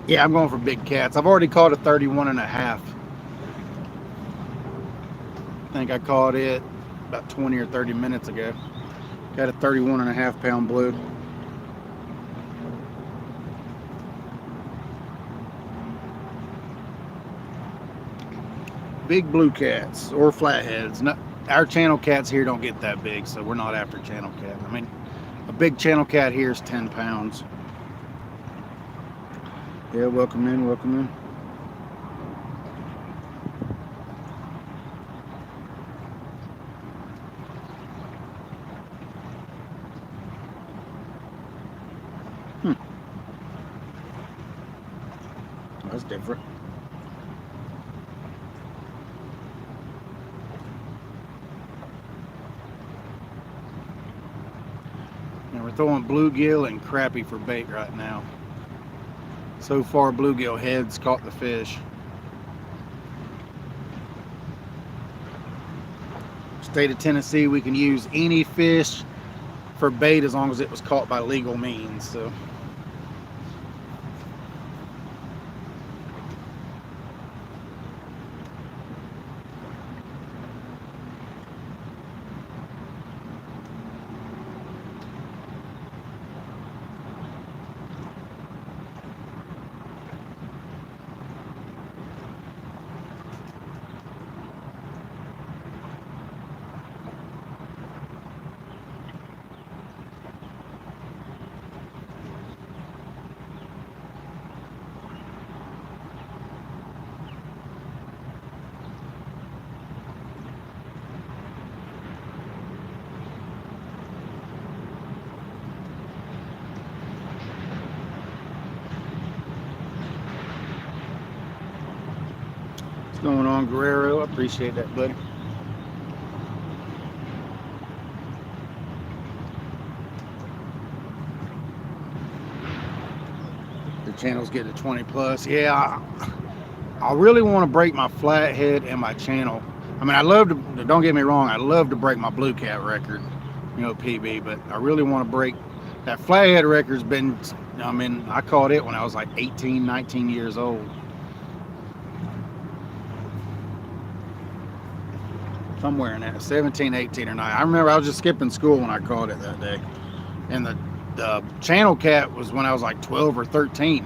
Speaker 1: Yeah, I'm going for big cats. I've already caught a 31.5. I think I caught it about 20 or 30 minutes ago. Got a 31.5 pound blue. Big blue cats or flatheads. Our channel cats here don't get that big, so we're not after channel cat. I mean, a big channel cat here is 10 pounds. Yeah, welcome in, welcome in. That's different. And we're throwing bluegill and crappie for bait right now. So far, bluegill heads caught the fish. State of Tennessee, we can use any fish for bait as long as it was caught by legal means. So. What's going on, Guerrero? I appreciate that, buddy. The channel's getting to 20 plus. Yeah, I really want to break my flathead and my channel. I mean, I love to, don't get me wrong, I love to break my blue cat record. PB, but I really want to break that flathead record's been, I mean, I caught it when I was like 18, 19 years old. Somewhere in that, 17, 18 or 9. I remember I was just skipping school when I caught it that day. And the channel cat was when I was like 12 or 13.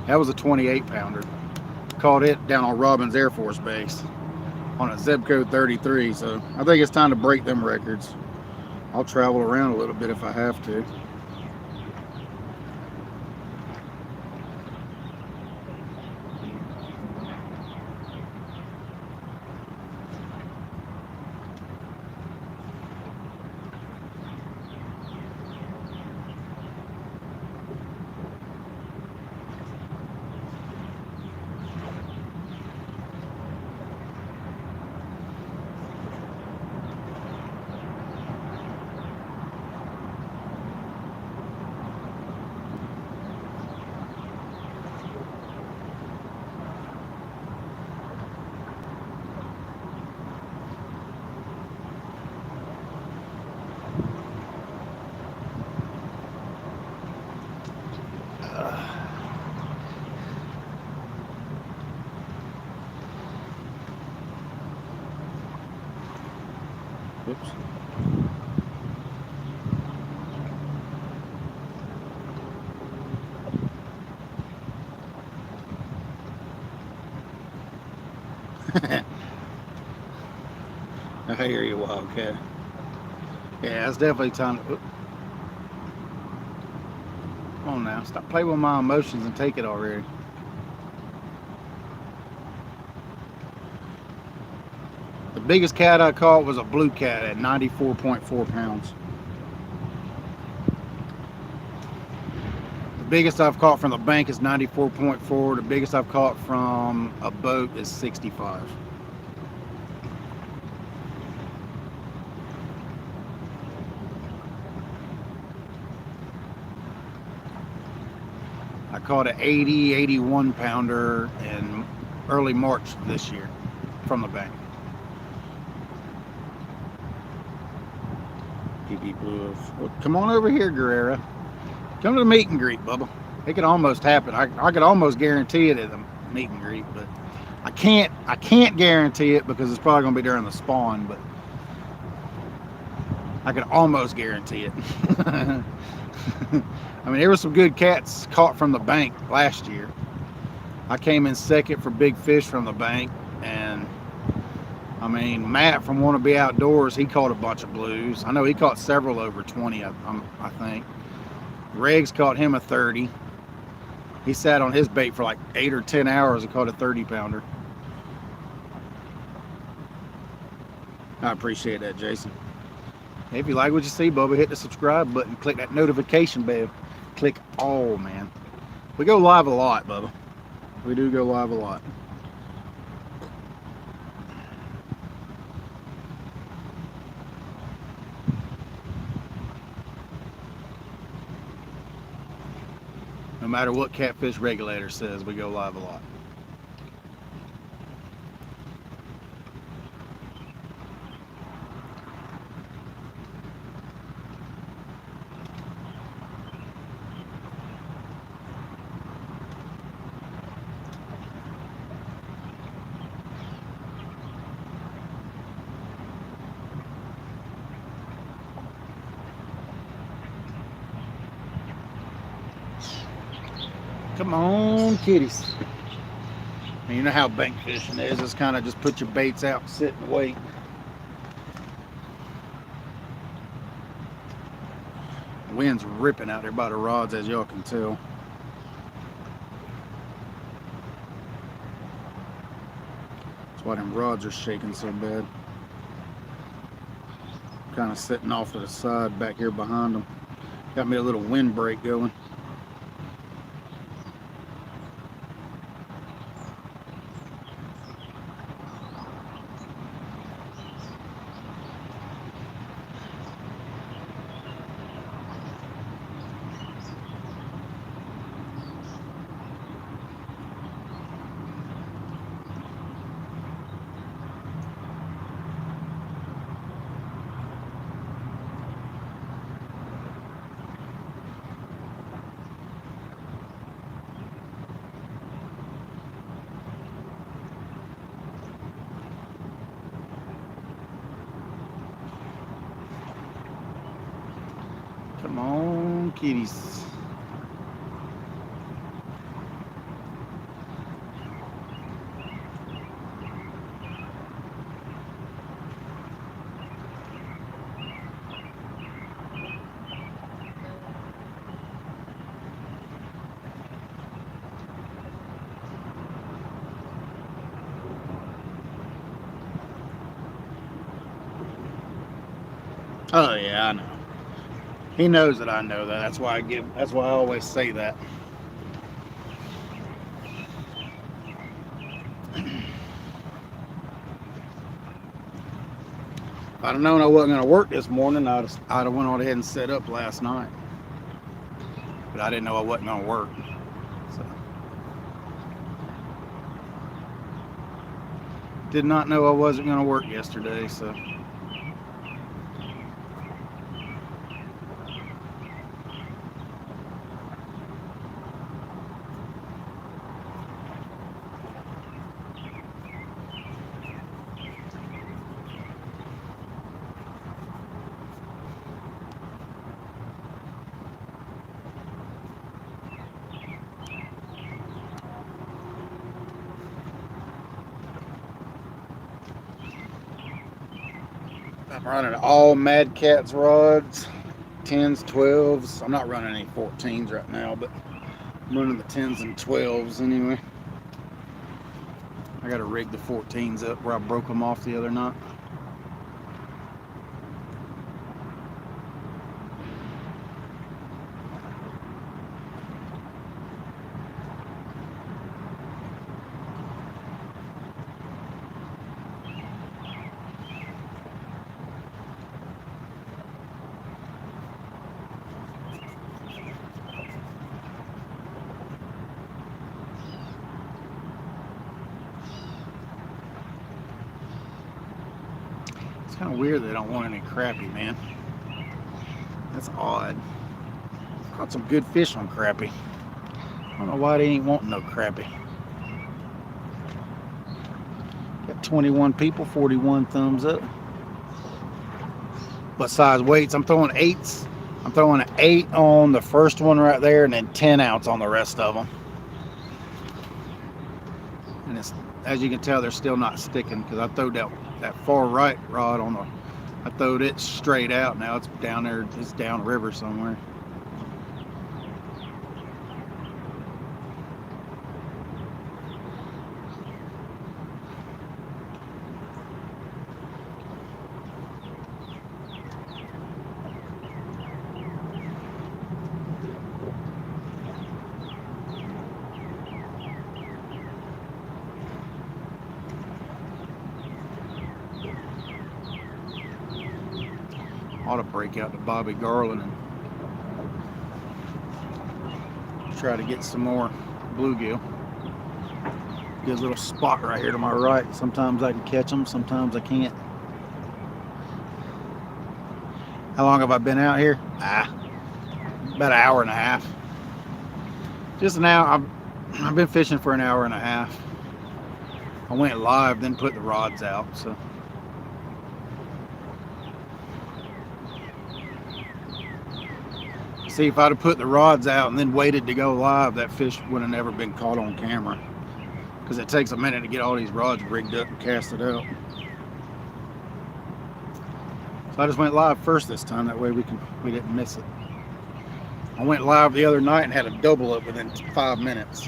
Speaker 1: That was a 28 pounder. Caught it down on Robbins Air Force Base on a zip code 33. So I think it's time to break them records. I'll travel around a little bit if I have to. Oops. I hear you, Wildcat. Yeah, it's definitely time to... Come on now, stop playing with my emotions and take it already. The biggest cat I caught was a blue cat at 94.4 pounds. The biggest I've caught from the bank is 94.4. The biggest I've caught from a boat is 65. I caught an 80, 81 pounder in early March this year from the bank. PB Blue. Well, come on over here, Guerrera. Come to the meet and greet, Bubba. It could almost happen. I could almost guarantee it at the meet and greet, but I can't guarantee it because it's probably gonna be during the spawn, but I could almost guarantee it. I mean, there were some good cats caught from the bank last year. I came in second for big fish from the bank, and I mean, Matt from Want to Be Outdoors, he caught a bunch of blues. I know he caught several over 20, I think. Regs caught him a 30. He sat on his bait for like 8 or 10 hours and caught a 30 pounder. I appreciate that, Jason. If you like what you see, Bubba, hit the subscribe button, click that notification bell. Click all, man. We go live a lot, Bubba. We do go live a lot. No matter what Catfish Regulator says, we go live a lot. Come on, kitties. And you know how bank fishing is. It's kind of just put your baits out and sit and wait. The wind's ripping out there by the rods, as y'all can tell. That's why them rods are shaking so bad. Kind of sitting off to the side back here behind them. Got me a little windbreak going. Come on, kitties. Oh yeah, I know. He knows that I know that. That's why I always say that. If I'd have known I wasn't going to work this morning, I'd have went on ahead and set up last night. But I didn't know I wasn't going to work. So. Did not know I wasn't going to work yesterday, so. I'm running all Mad Cat's rods, 10s, 12s. I'm not running any 14s right now, but I'm running the 10s and 12s anyway. I got to rig the 14s up where I broke them off the other night. It's kind of weird they don't want any crappie, man. That's odd. Caught some good fish on crappie. I don't know why they ain't wanting no crappie. Got 21 people, 41 thumbs up. What size weights? I'm throwing 8s. I'm throwing an 8 on the first one right there and then 10 ounce on the rest of them. And it's, as you can tell, they're still not sticking because I throwed that far right rod on I throwed it straight out. Now it's down there, it's down river somewhere. Ought to break out to Bobby Garland and try to get some more bluegill. Good little spot right here to my right. Sometimes I can catch them, sometimes I can't. How long have I been out here? About an hour and a half. Just an hour. I've been fishing for an hour and a half. I went live, then put the rods out. So. See, if I'd have put the rods out and then waited to go live, that fish would have never been caught on camera. Because it takes a minute to get all these rods rigged up and cast it out. So I just went live first this time, that way we didn't miss it. I went live the other night and had a double up within 5 minutes.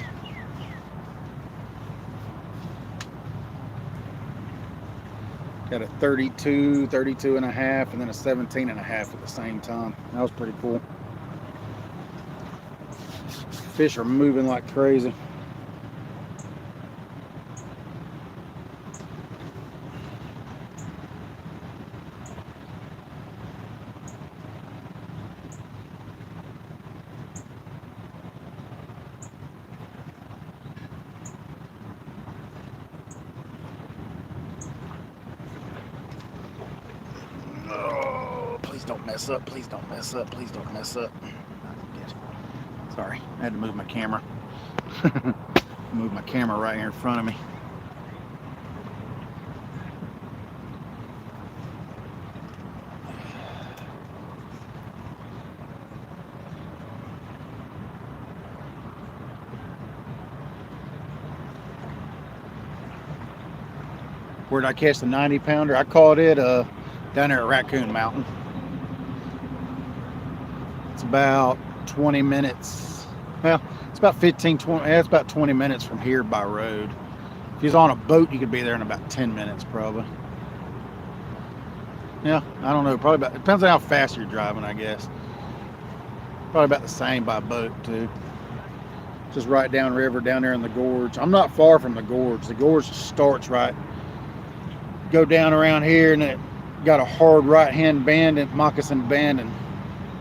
Speaker 1: Got a 32, 32 and a half, and then a 17 and a half at the same time. That was pretty cool. Fish are moving like crazy. Oh, please don't mess up, please don't mess up, please don't mess up. Sorry, I had to move my camera. Move my camera right here in front of me. Where'd I catch the 90 pounder? I caught it down there at Raccoon Mountain. It's about 20 minutes. Well, it's about 20, it's about 20 minutes from here by road. If he's on a boat, you could be there in about 10 minutes probably. Yeah, I don't know. Probably about, depends on how fast you're driving, I guess. Probably about the same by boat too. Just right down river, down there in the gorge. I'm not far from the gorge. The gorge starts right. Go down around here, and it got a hard right-hand bend and moccasin bend, and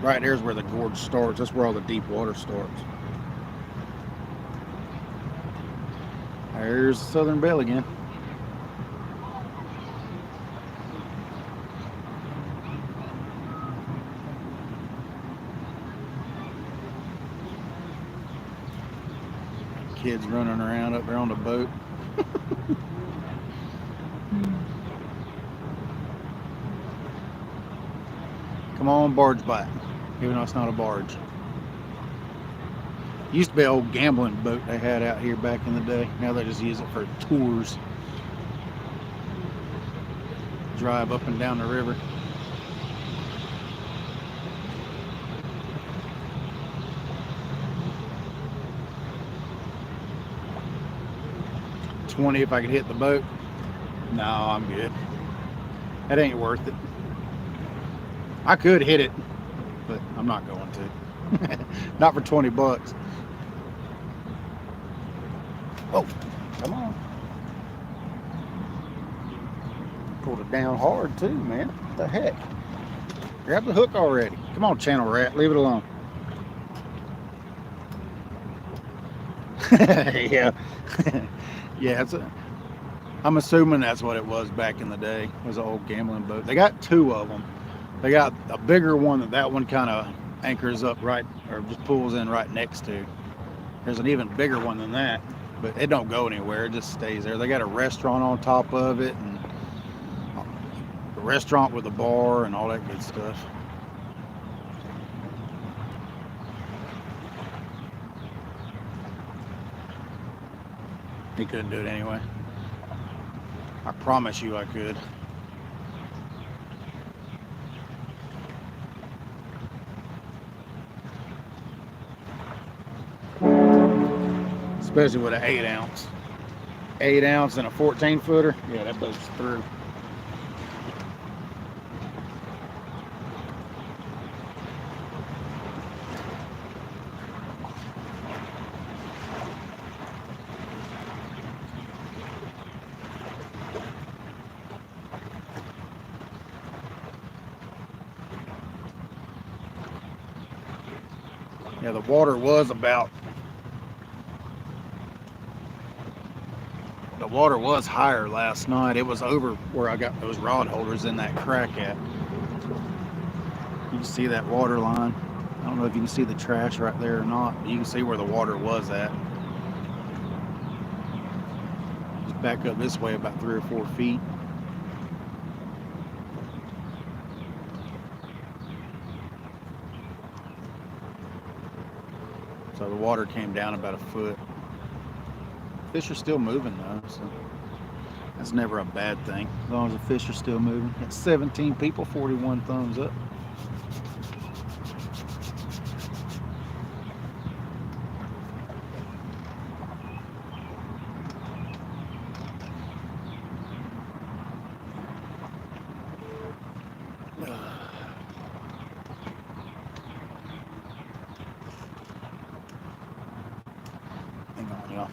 Speaker 1: right there's where the gorge starts. That's where all the deep water starts. There's the southern belle again. Kids running around up there on the boat. Come on, barge bite, even though it's not a barge. Used to be an old gambling boat they had out here back in the day. Now they just use it for tours. Drive up and down the river. $20 if I could hit the boat. No, I'm good. That ain't worth it. I could hit it, but I'm not going to. Not for 20 bucks. Oh, come on. Pulled it down hard too, man. What the heck? Grab the hook already. Come on, channel rat. Leave it alone. Yeah. Yeah, I'm assuming that's what it was back in the day. It was an old gambling boat. They got two of them. They got a bigger one that one kind of anchors up right, or just pulls in right next to. There's an even bigger one than that, but it don't go anywhere. It just stays there. They got a restaurant on top of it, and a restaurant with a bar and all that good stuff. He couldn't do it anyway. I promise you I could. Especially with an 8 ounce. 8 ounce and a 14 footer. Yeah, that boat's through. Yeah, the water was higher last night. It was over where I got those rod holders in that crack at. You can see that water line. I don't know if you can see the trash right there or not, but you can see where the water was at. Just back up this way about 3 or 4 feet. So the water came down about 1 foot. Fish are still moving though, so that's never a bad thing, as long as the fish are still moving. It's 17 people, 41 thumbs up. Hang on, y'all.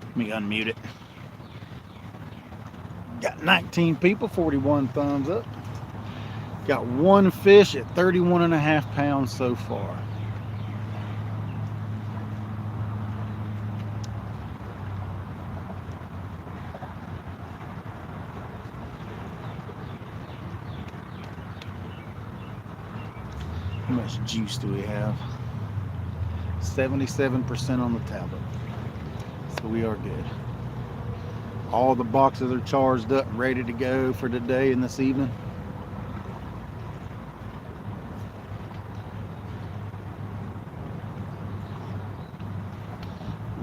Speaker 1: Let me unmute it. Got 19 people, 41 thumbs up. Got one fish at 31.5 pounds so far. How much juice do we have? 77% on the tablet. So we are good. All the boxes are charged up and ready to go for today and this evening.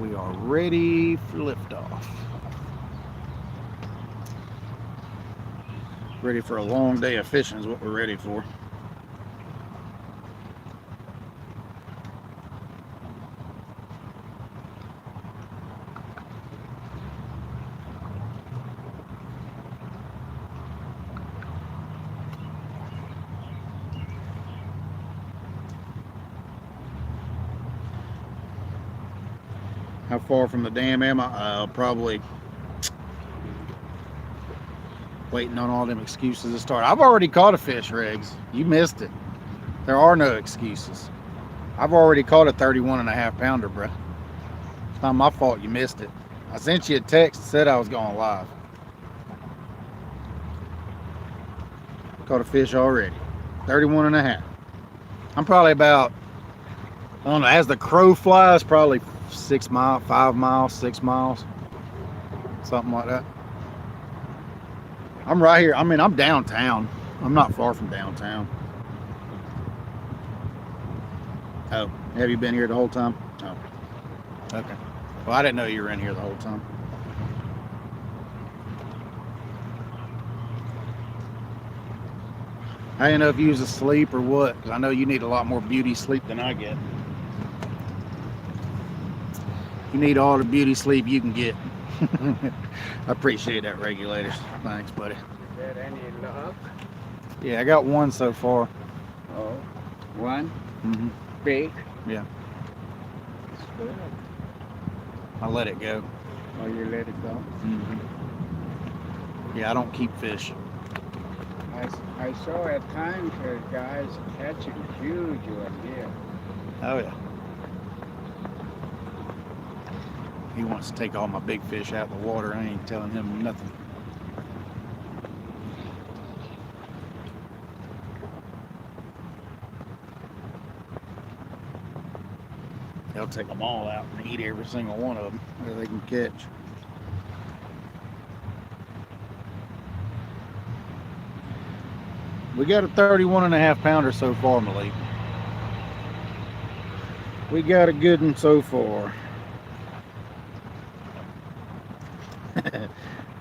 Speaker 1: We are ready for liftoff. Ready for a long day of fishing is what we're ready for. How far from the dam am I? Probably waiting on all them excuses to start. I've already caught a fish, Regs. You missed it. There are no excuses. I've already caught a 31.5 pounder, bro. It's not my fault you missed it. I sent you a text that said I was going live. Caught a fish already. 31.5. I'm probably about, I don't know, as the crow flies, probably 6 miles, 5 miles, 6 miles, something like that. I'm right here. I mean, I'm downtown. I'm not far from downtown. Oh, have you been here the whole time? Oh, okay. Well, I didn't know you were in here the whole time. I didn't know if you was asleep or what, because I know you need a lot more beauty sleep than I get. You need all the beauty sleep you can get. I appreciate that, regulators. Thanks, buddy.
Speaker 2: Is there any luck?
Speaker 1: Yeah, I got one so far.
Speaker 2: Oh, one?
Speaker 1: Mm-hmm.
Speaker 2: Big?
Speaker 1: Yeah.
Speaker 2: That's good.
Speaker 1: I let it go.
Speaker 2: Oh, you let it go?
Speaker 1: Mm-hmm. Yeah, I don't keep fish.
Speaker 2: I saw at times guys catching huge one here.
Speaker 1: Oh, yeah. He wants to take all my big fish out of the water. I ain't telling him nothing. They'll take them all out and eat every single one of them that they can catch. We got a 31.5 pounder so far, Malik. We got a good one so far.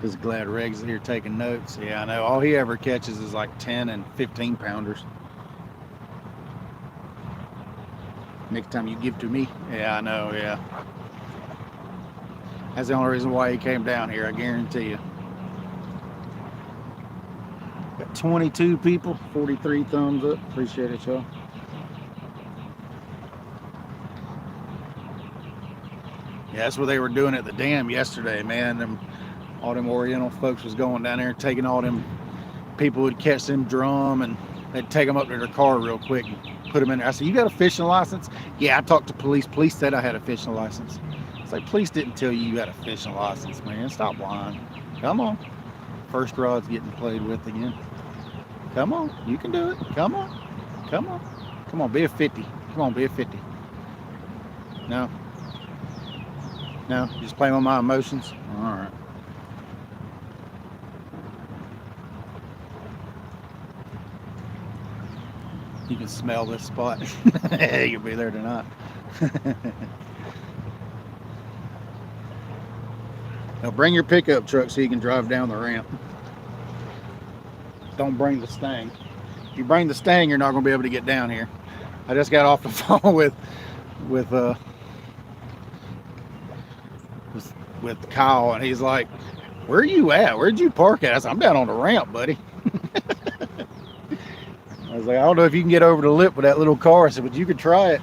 Speaker 1: Just glad Reg's here taking notes. Yeah, I know. All he ever catches is like 10 and 15 pounders. Next time you give to me. Yeah, I know, yeah. That's the only reason why he came down here, I guarantee you. Got 22 people, 43 thumbs up. Appreciate it, y'all. Yeah, that's what they were doing at the dam yesterday, man. All them Oriental folks was going down there and taking all them people would catch them drum and they'd take them up to their car real quick and put them in there. I said, you got a fishing license? Yeah, I talked to police. Police said I had a fishing license. It's like, police didn't tell you had a fishing license, man. Stop lying. Come on. First rod's getting played with again. Come on. You can do it. Come on. Come on. Come on, be a 50. Come on, be a 50. No. No, just playing with my emotions? All right. You can smell this spot. You'll be there tonight. Now bring your pickup truck so you can drive down the ramp. Don't bring the Stang. If you bring the Stang, you're not going to be able to get down here. I just got off the phone with Kyle, and he's like, "Where are you at? Where'd you park at?" I said, "I'm down on the ramp, buddy." I was like, "I don't know if you can get over the lip with that little car." I said, "But you could try it."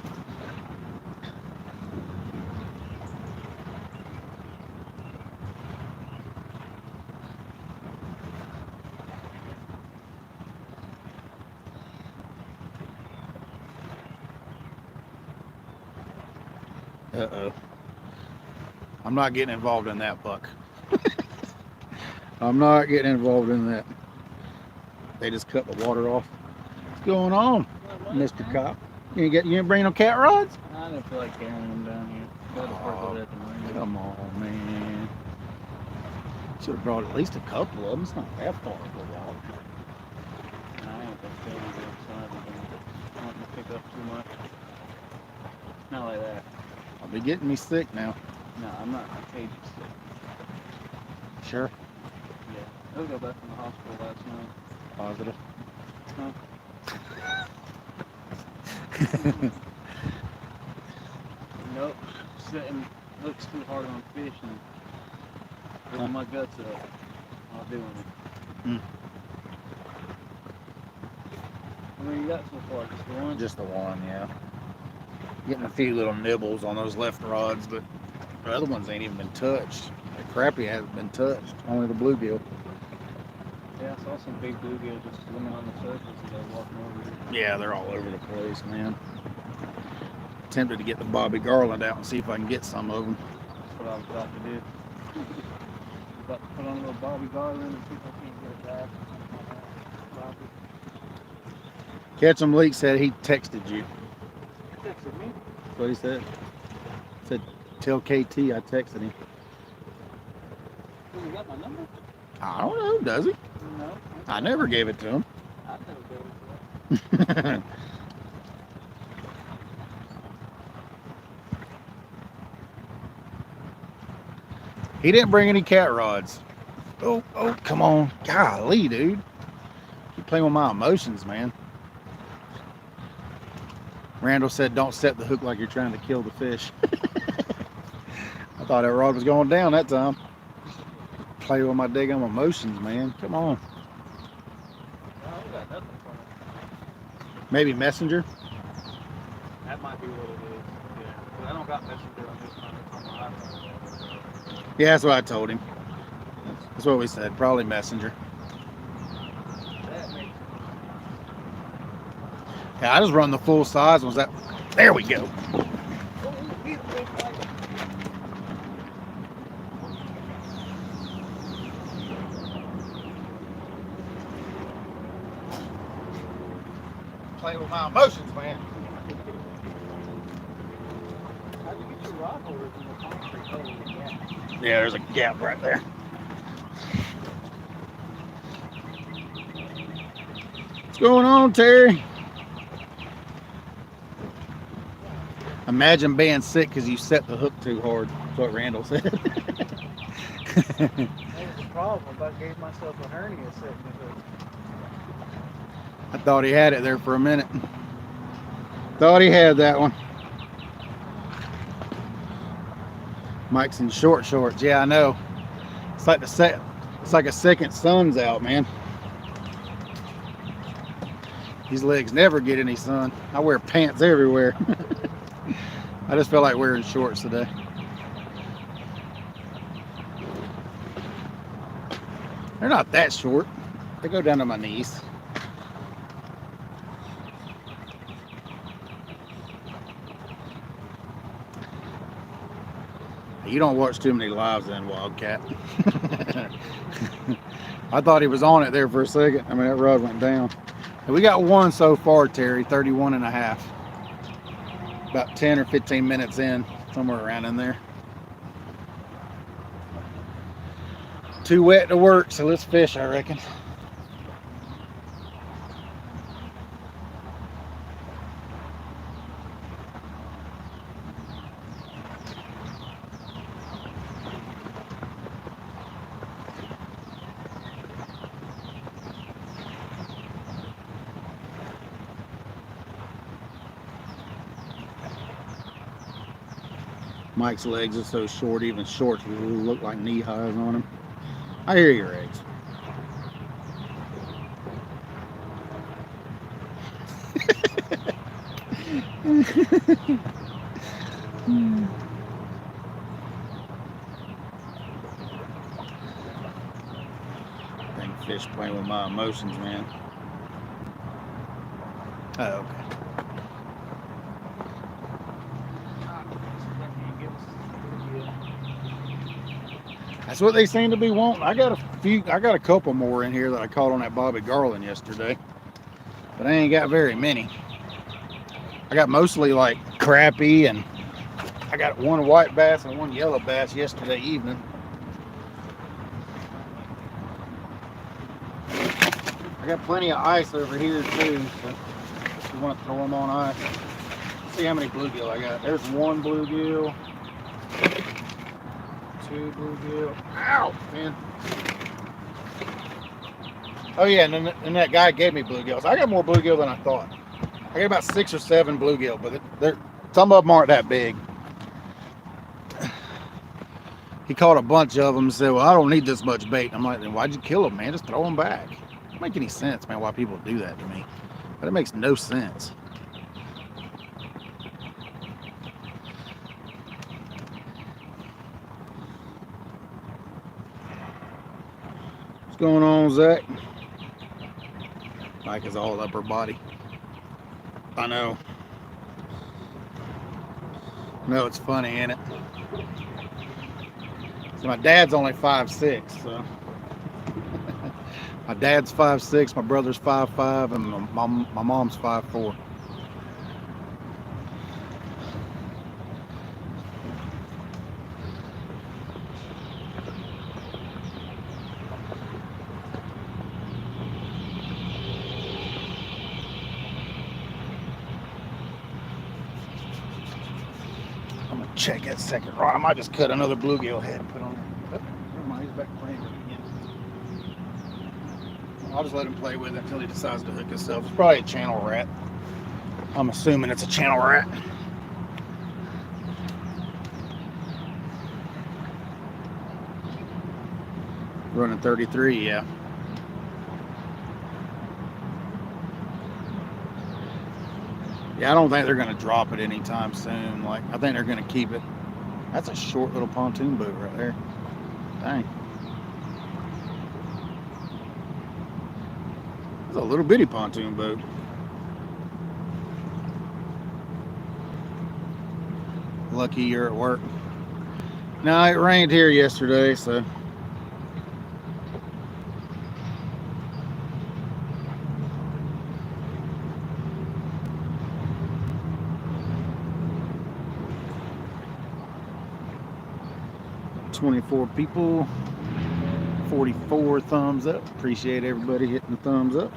Speaker 1: Uh-oh. I'm not getting involved in that, Buck. I'm not getting involved in that. They just cut the water off. What's going on, Mr. Cop? You ain't bring no cat rods?
Speaker 2: I didn't feel like carrying them down here. Got to purple at the marina.
Speaker 1: Come on, man. Should have brought at least a couple of them. It's not that far to go out.
Speaker 2: I ain't been feeling good, so I haven't been wanting to pick up too much. Not like that.
Speaker 1: I'll be getting me sick now.
Speaker 2: No, I'm not contagious sick.
Speaker 1: Sure.
Speaker 2: Yeah. I got back from the hospital last night.
Speaker 1: Positive.
Speaker 2: Huh? Nope. Sitting looks too hard on fish and putting my guts up while doing it.
Speaker 1: Mm.
Speaker 2: I mean, you got so far, just the one?
Speaker 1: Just the one, yeah. Getting a few little nibbles on those left rods, but the other ones ain't even been touched. The crappie hasn't been touched. Only the bluegill.
Speaker 2: Yeah, I saw some big bluegill just swimming on the surface as I was walking over here.
Speaker 1: Yeah, they're all over the place, man. Tempted to get the Bobby Garland out and see if I can get some of them.
Speaker 2: That's what I was about to do. About to put on a little Bobby Garland and see if I can get it back.
Speaker 1: Catch 'em Leak said he texted you.
Speaker 2: He texted me?
Speaker 1: That's what he said. Said, tell KT I texted him.
Speaker 2: You got my number?
Speaker 1: I don't know, does he?
Speaker 2: No.
Speaker 1: I never gave it to him.
Speaker 2: I never gave it to him.
Speaker 1: He didn't bring any cat rods. Oh, come on. Golly, dude. Keep playing with my emotions, man. Randall said, don't set the hook like you're trying to kill the fish. I thought that rod was going down that time. Play with my daggum emotions, man. Come on.
Speaker 2: I got nothing for it.
Speaker 1: Maybe Messenger?
Speaker 2: That might be what it is. Yeah. But I don't got Messenger on this time. It's on my iPhone.
Speaker 1: Yeah, that's what I told him. That's what we said. Probably Messenger.
Speaker 2: That makes sense.
Speaker 1: Yeah, I just run the full size ones. There we go. Playing with my emotions, man.
Speaker 2: How'd you get your rod holders in the concrete? Oh, yeah.
Speaker 1: Yeah, there's a gap right there. What's going on, Terry? Imagine being sick because you set the hook too hard. That's what Randall said.
Speaker 2: That's the problem. I about gave myself a hernia setting the hook.
Speaker 1: I thought he had it there for a minute. Thought he had that one. Mike's in shorts. Yeah, I know. It's like a second sun's out, man. These legs never get any sun. I wear pants everywhere. I just feel like wearing shorts today. They're not that short. They go down to my knees. You don't watch too many lives then, Wildcat. I thought he was on it there for a second. I mean, that rod went down. And we got one so far, Terry, 31 and a half. About 10 or 15 minutes in, somewhere around in there. Too wet to work, so let's fish, I reckon. Mike's legs are so short, even shorts will look like knee highs on him. I hear your eggs. Dang fish playing with my emotions, man. Oh, okay. That's what they seem to be wanting. I got a couple more in here that I caught on that Bobby Garland yesterday, but I ain't got very many. I got mostly like crappie, and I got one white bass and one yellow bass yesterday evening. I got plenty of ice over here too, so if you want to throw them on ice. Let's see how many bluegill I got. There's one bluegill, two bluegill. Ow, man. Oh yeah, and that guy gave me bluegills. I got more bluegill than I thought. I got about 6 or 7 bluegill, but some of them aren't that big. He caught a bunch of them and said, well, I don't need this much bait. I'm like, then why'd you kill them, man? Just throw them back. It doesn't make any sense, man, why people do that to me. But it makes no sense. What's going on, Zach? Mike is all upper body. I know. No, it's funny, ain't it? So my dad's only 5'6", so my dad's 5'6", my brother's 5'5", and my mom's 5'4". Check that second rod. I might just cut another bluegill head and put on. Oh, never mind, he's back playing with it again. I'll just let him play with it until he decides to hook himself. It's probably a channel rat. I'm assuming it's a channel rat. Running 33, yeah. Yeah, I don't think they're going to drop it anytime soon. Like, I think they're going to keep it. That's a short little pontoon boat right there. Dang. It's a little bitty pontoon boat. Lucky you're at work. No, it rained here yesterday, so. "24 people, 44 thumbs up." Appreciate everybody hitting the thumbs up.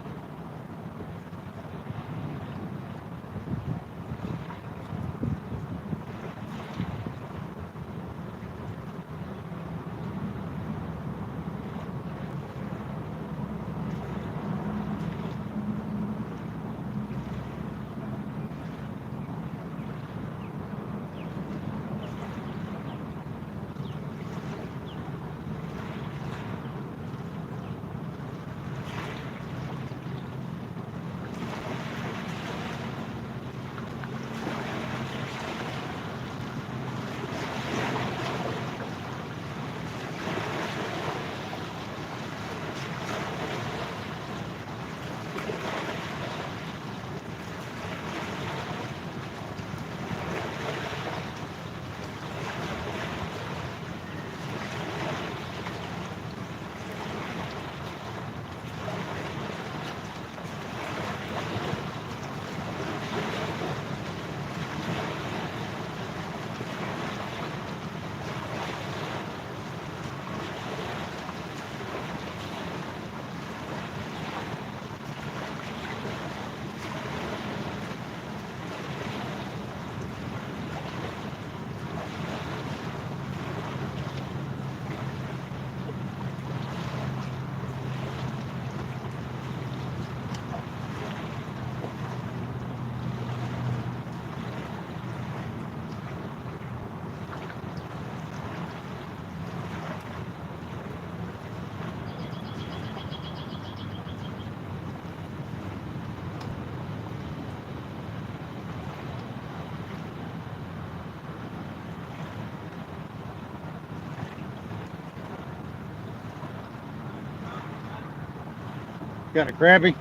Speaker 1: Got a crappie?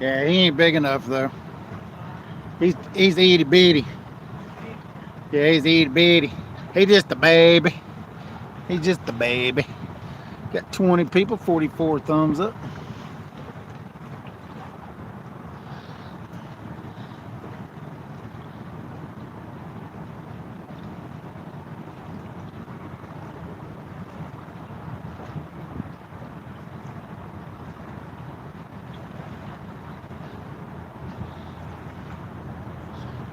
Speaker 1: Yeah, he ain't big enough though. He's itty bitty. Yeah, he's itty bitty. He just a baby. He's just a baby. Got 20 people, 44 thumbs up.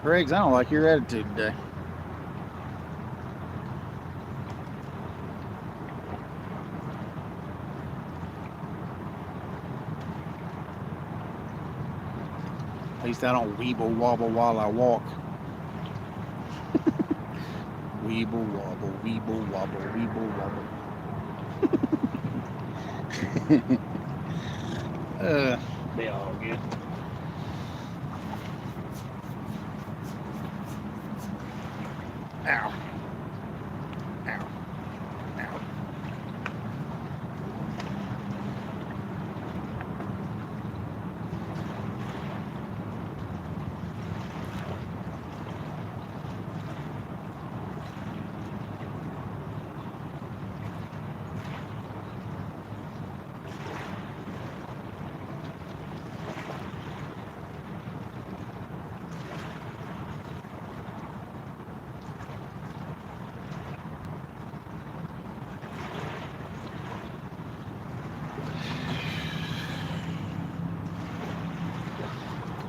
Speaker 1: Griggs, I don't like your attitude today. At least I don't weeble wobble while I walk. Weeble wobble, weeble wobble, weeble wobble.
Speaker 2: They all good.
Speaker 1: Ow. Ow. Ow.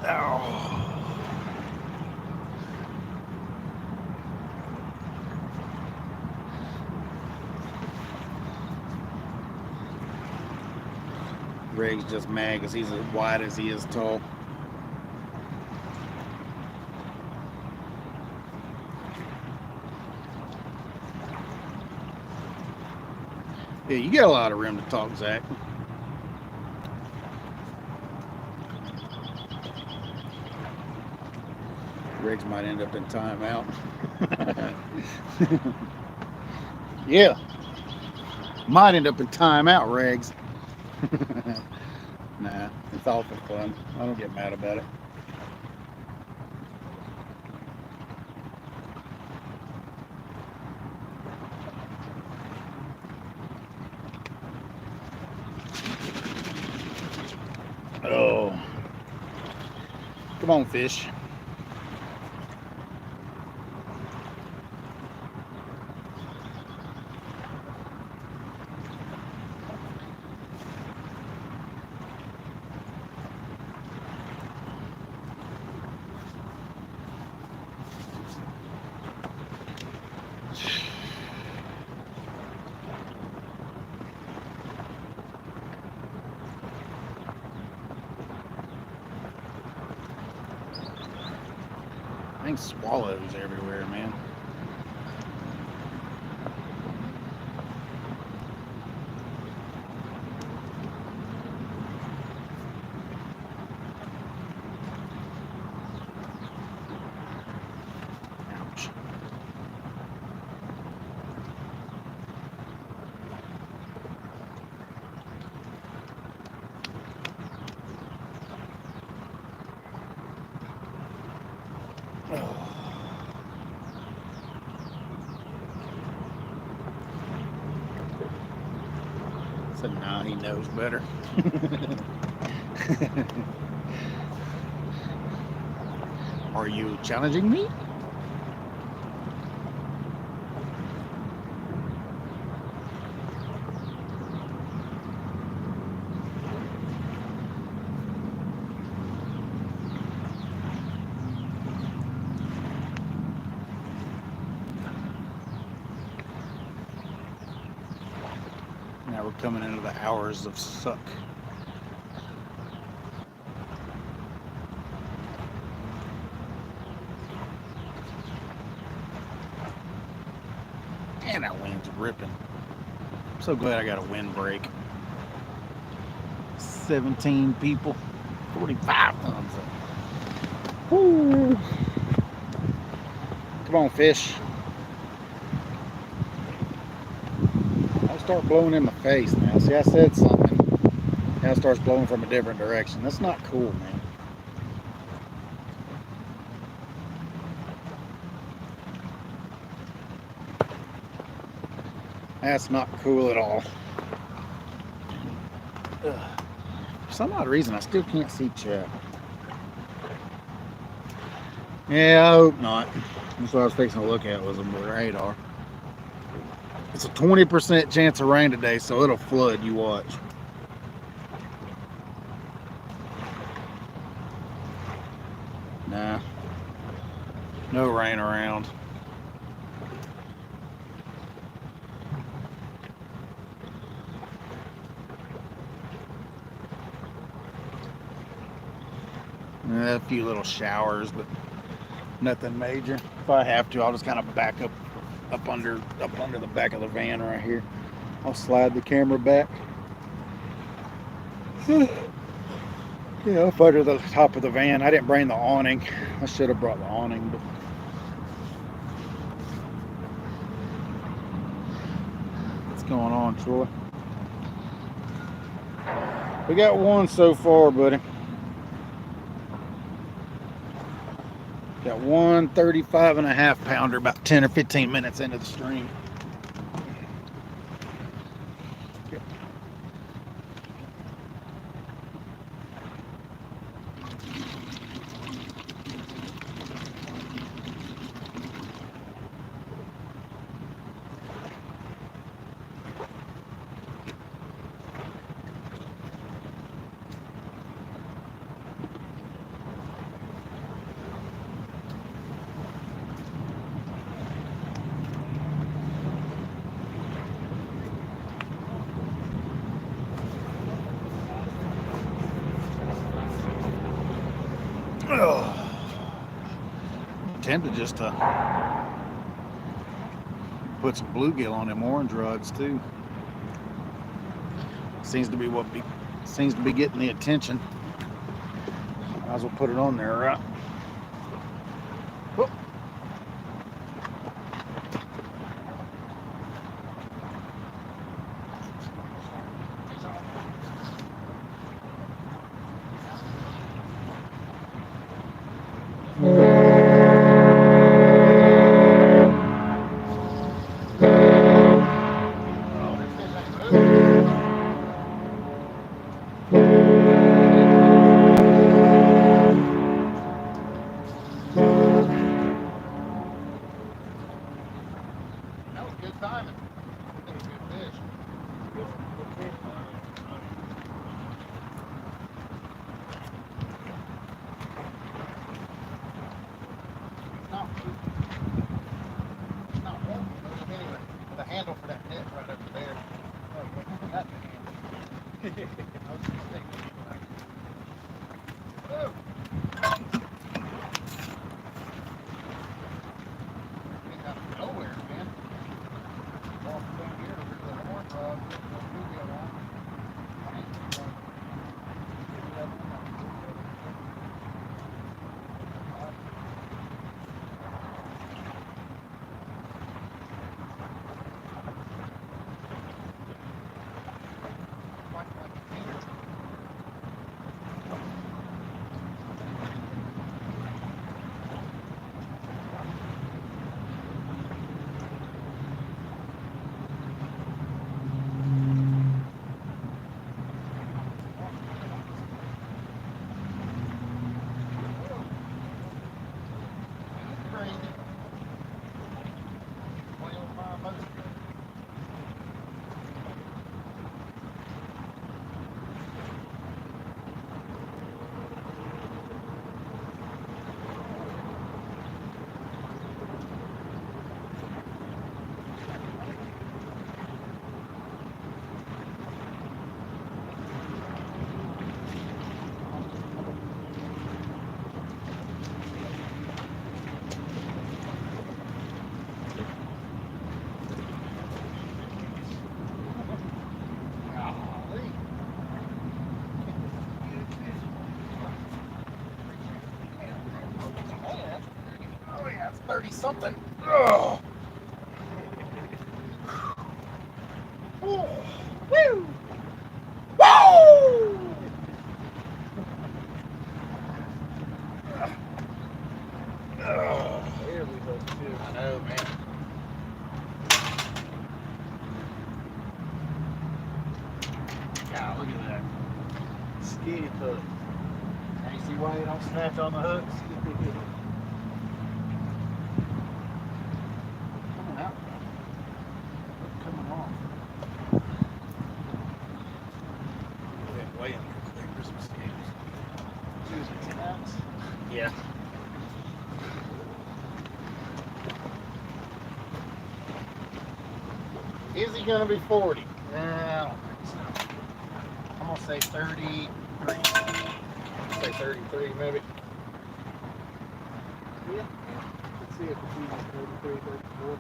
Speaker 1: Ow. Greg's just mad because he's as wide as he is tall. Yeah, you got a lot of room to talk, Zach. Riggs might end up in timeout. Yeah. Might end up in timeout, Riggs. Nah, it's all for fun. I don't get mad about it. Oh. Come on, fish. I think swallows everywhere, man. Ouch. So nah, he knows better. Are you challenging me? Now we're coming into the hours of suck. And that wind's ripping. I'm so glad I got a windbreak. 17 people, 45 thumbs up. Woo. Come on, fish. Don't start blowing in my face now. See, I said something. Now it starts blowing from a different direction. That's not cool, man. That's not cool at all. For some odd reason, I still can't see Chad. Yeah, I hope not. That's what I was fixing to look at was a radar. It's a 20% chance of rain today, so it'll flood. You watch. Nah, no rain around. A few little showers, but nothing major. If I have to, I'll just kind of back up under the back of the van right here. I'll slide the camera back. Yeah, up under the top of the van. I didn't bring the awning. I should have brought the awning, but what's going on, Troy? We got one so far, buddy. Got one 35.5 pounder about 10 or 15 minutes into the stream. Tempted just to put some bluegill on them orange rods too. Seems to be getting the attention. Might as well put it on there, right? Whoop. Timing. Good fish. Not one, but anyway, the handle for that net right over there. Oh, got the handle. I was just thinking. Whoa. Ain't out of nowhere, man. Walking down here over to the horn rod, no bluegill on. Oh yeah, it's 30 something. Oh. Woo! Woo! Woo! There we go, too. I know, man. God, look at that.
Speaker 2: Skinny hook.
Speaker 1: Now you see why you don't snatch on the hooks? Coming out. Coming off. Way in here quick. There's some scales.
Speaker 2: 10 ounce.
Speaker 1: Yeah. Is he gonna be 40? Nah, I don't think so. I'm gonna say 33. Say 33 maybe.
Speaker 2: Yeah. Let's see if it's even 33, 34.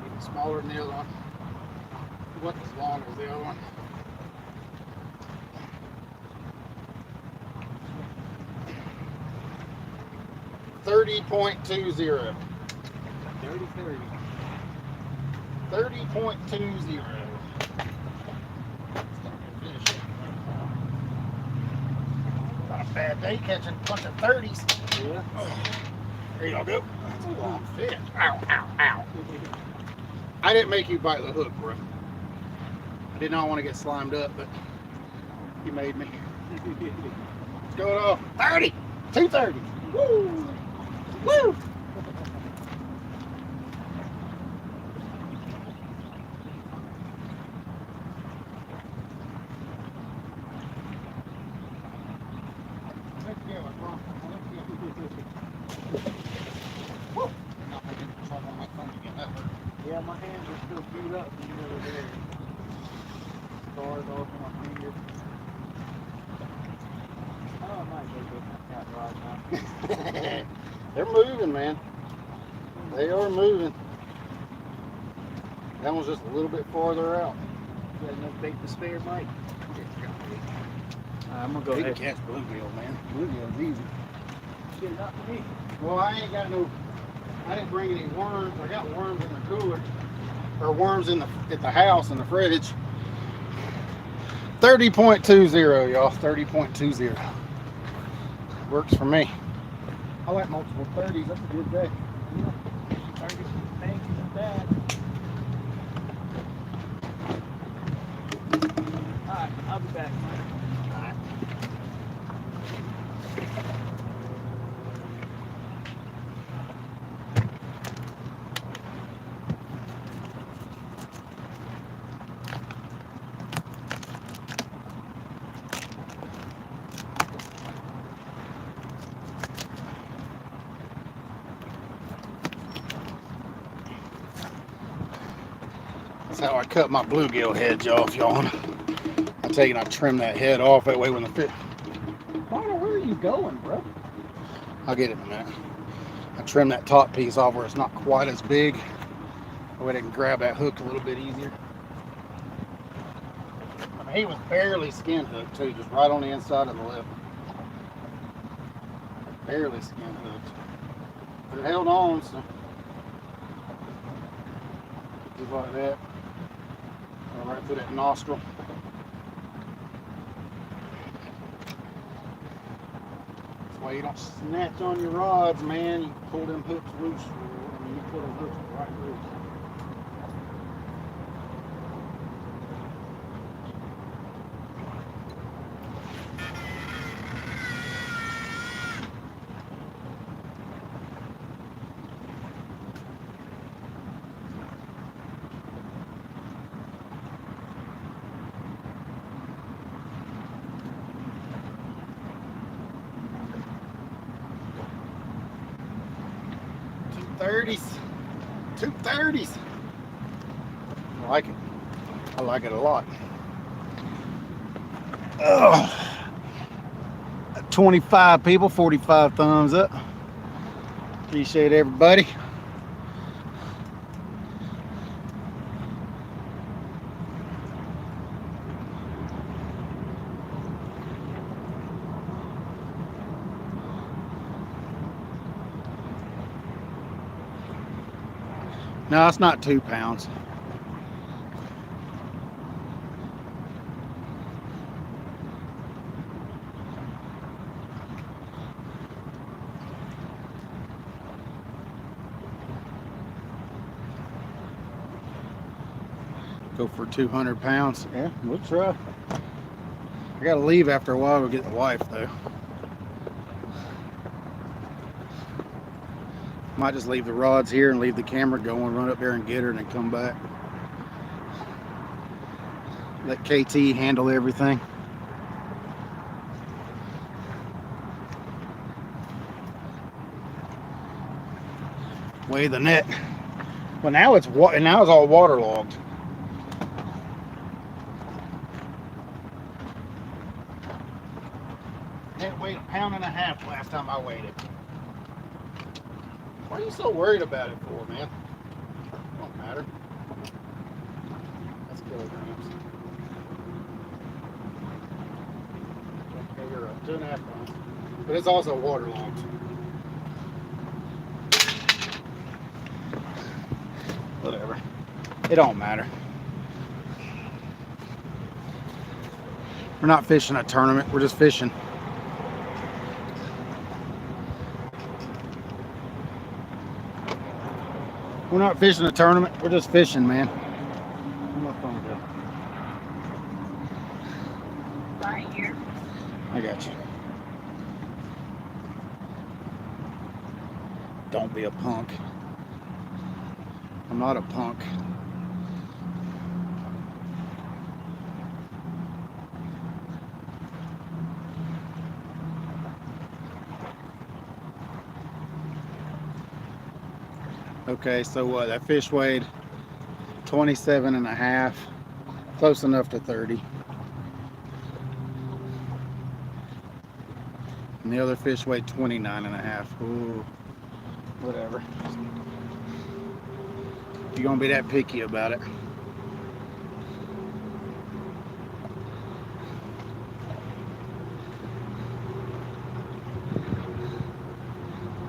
Speaker 1: Even smaller than the other one. It wasn't as long as the other one. .20. 30.20. Not a bad day catching a bunch of 30s.
Speaker 2: Yeah.
Speaker 1: There you go. That's a long fish. Ow, ow, ow. I didn't make you bite the hook, bro. I did not want to get slimed up, but you made me. Let's go off. 30. 230. Woo! Woo!
Speaker 2: Yeah, my hands are still beat up from the other day. Scars all over my fingers. Oh, I might go get my cat rod now.
Speaker 1: They're moving, man. They are moving. That one's just a little bit farther out.
Speaker 2: You got enough bait to spare, Mike? I'm gonna go
Speaker 1: He can
Speaker 2: ahead.
Speaker 1: catch bluegill, man. Bluegill's easy.
Speaker 2: Shit, not for me.
Speaker 1: Well, I ain't got no. I didn't bring any worms. I got worms in the cooler, or worms in the at the house in the fridge. 30.20, y'all. 30.20 works for me. I like multiple 30s. That's a good day.
Speaker 2: Yeah. 30 things isn't bad. Alright, I'll be back, Mike.
Speaker 1: Alright. That's how I cut my bluegill heads, y'all. If y'all want, I take and I trim that head off. That way, when the fish,
Speaker 2: Connor, where are you going, bro?
Speaker 1: I'll get it in a minute. I trim that top piece off where it's not quite as big. That way they can grab that hook a little bit easier. I mean, he was barely skin hooked too, just right on the inside of the lip. Barely skin hooked. But it held on, so just like that. Go right through that nostril. That's why you don't snatch on your rods, man. You pull them hooks loose. I mean, you pull them hooks right loose. Two 30s. I like it. I like it a lot. Oh, 25 people, 45 thumbs up. Appreciate everybody. No, it's not 2 pounds. Go for 200 pounds. Yeah, we'll try. I gotta leave after a while to get the wife though. Might just leave the rods here and leave the camera going, run up there and get her, and then come back. Let KT handle everything. Weigh the net. Well, now it's all waterlogged. It weighed 1.5 pounds last time I weighed it. What are you so worried about it for, man? Don't matter. That's kilograms. Okay, you're right. 2.5 pounds. But it's also waterlogged. Whatever. It don't matter. We're not fishing a tournament. We're just fishing. We're not fishing a tournament. We're just fishing, man. Where's my phone go?
Speaker 3: Right here.
Speaker 1: I got you. Don't be a punk. I'm not a punk. Okay, so what? That fish weighed 27.5, close enough to 30. And the other fish weighed 29.5. Ooh, whatever. You're gonna be that picky about it.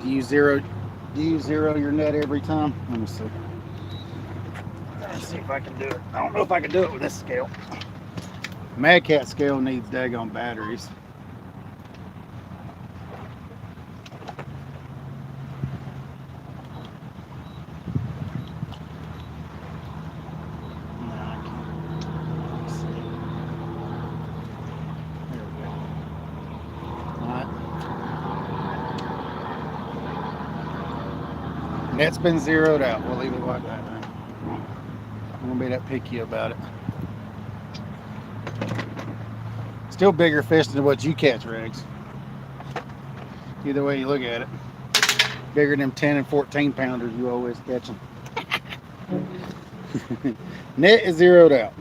Speaker 1: Do you zero your net every time? Let me see. Let's see if I can do it. I don't know if I can do it with this scale. Mad Cat scale needs daggone batteries. Net's been zeroed out. We'll leave it like that then. I'm gonna be that picky about it. Still bigger fish than what you catch, Regs. Either way you look at it. Bigger than them 10 and 14 pounders you always catch them. Net is zeroed out.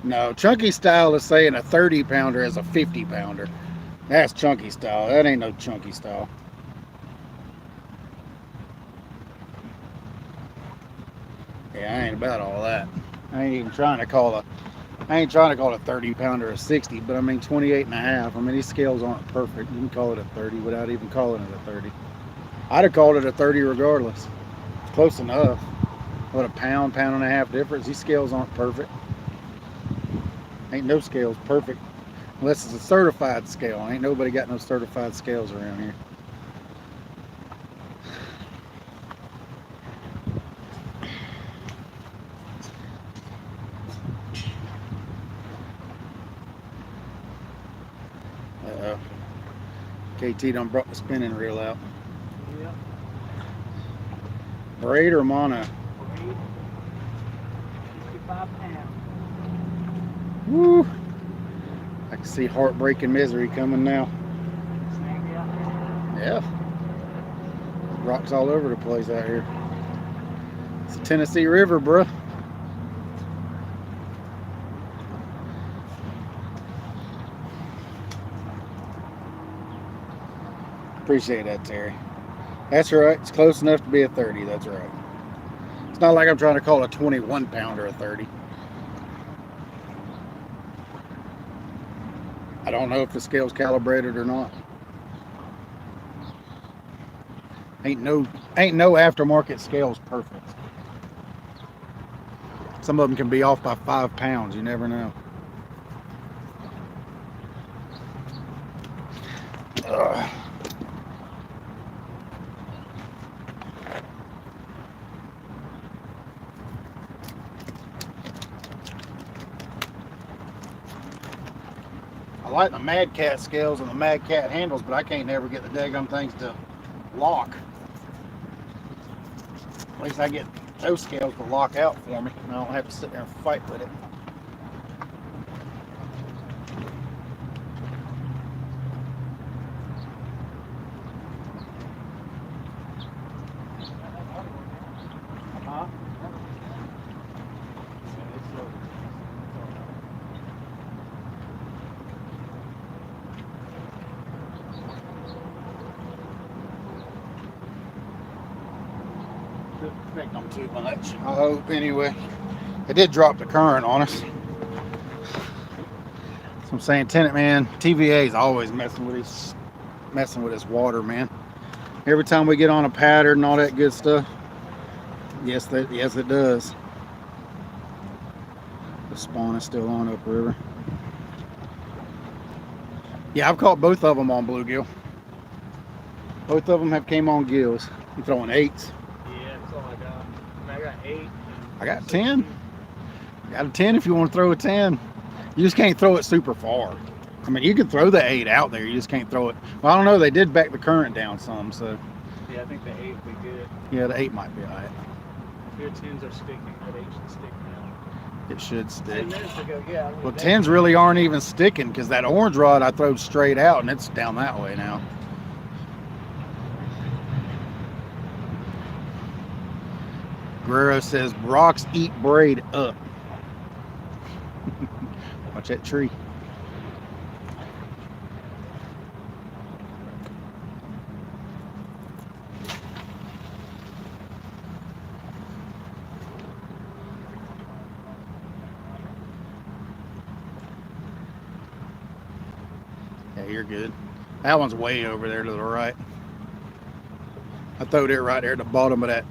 Speaker 1: No, chunky style is saying a 30 pounder is a 50 pounder. That's chunky style. That ain't no chunky style. Yeah, I ain't about all that. I ain't even trying to call a 30 pounder a 60, but I mean 28.5. I mean, these scales aren't perfect. You can call it a 30 without even calling it a 30. I'd have called it a 30 regardless. It's close enough. What, a pound and a half difference? These scales aren't perfect. Ain't no scales perfect unless it's a certified scale. Ain't nobody got no certified scales around here. Uh-oh. KT done brought the spinning reel out.
Speaker 2: Yep.
Speaker 1: Braid or mono?
Speaker 3: 65 pounds.
Speaker 1: Woo! I can see heartbreaking misery coming now.
Speaker 3: Snag out there.
Speaker 1: Yeah. Rocks all over the place out here. It's the Tennessee River, bruh. Appreciate that, Terry. That's right. It's close enough to be a 30. That's right. It's not like I'm trying to call a 21 pounder a 30. I don't know if the scale's calibrated or not. Ain't no aftermarket scale's perfect. Some of them can be off by 5 pounds. You never know. Ugh. I like the Mad Cat scales and the Mad Cat handles, but I can't never get the daggum things to lock. At least I get those scales to lock out for me, and I don't have to sit there and fight with it. Huh? Shouldn't affect them too much, I hope, anyway. It did drop the current on us. So I'm saying, tenant man, TVA is always messing with his water, man. Every time we get on a pattern and all that good stuff, yes, it does. The spawn is still on upriver. Yeah, I've caught both of them on bluegill. Both of them have came on gills. You throwing 8s?
Speaker 2: Yeah, that's all I got. I got 8.
Speaker 1: I got 10. I got a 10 if you want to throw a 10. You just can't throw it super far. I mean, you can throw the 8 out there. You just can't throw it. Well, I don't know. They did back the current down some, so.
Speaker 2: Yeah, I think the 8 would be good.
Speaker 1: Yeah, the 8 might be all right.
Speaker 2: Your 10s are sticking. That 8 should stick now.
Speaker 1: It should stick.
Speaker 2: 10 minutes ago, yeah.
Speaker 1: Well, 10s really aren't even sticking because that orange rod I throw straight out and it's down that way now. Guerrero says, rocks eat braid up. Watch that tree. Yeah, you're good. That one's way over there to the right. I throwed it right there at the bottom of that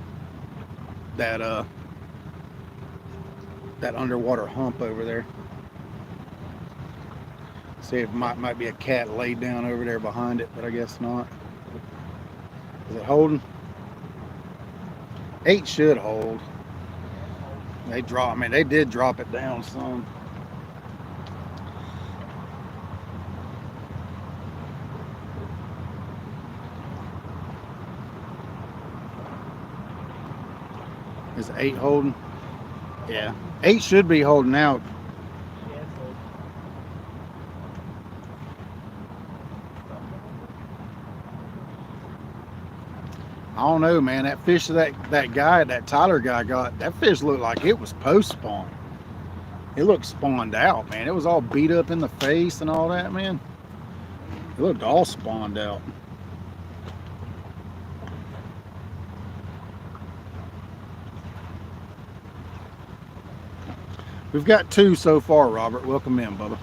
Speaker 1: underwater hump over there. See if it might be a cat laid down over there behind it, but I guess not. Is it holding? 8 should hold. They drop. I mean, they did drop it down some. Is 8 holding? Yeah. 8 should be holding out.
Speaker 2: Yeah, it's old.
Speaker 1: I don't know, man. That fish that Tyler guy got, that fish looked like it was post spawn. It looked spawned out, man. It was all beat up in the face and all that, man. It looked all spawned out. We've got 2 so far, Robert. Welcome in, Bubba.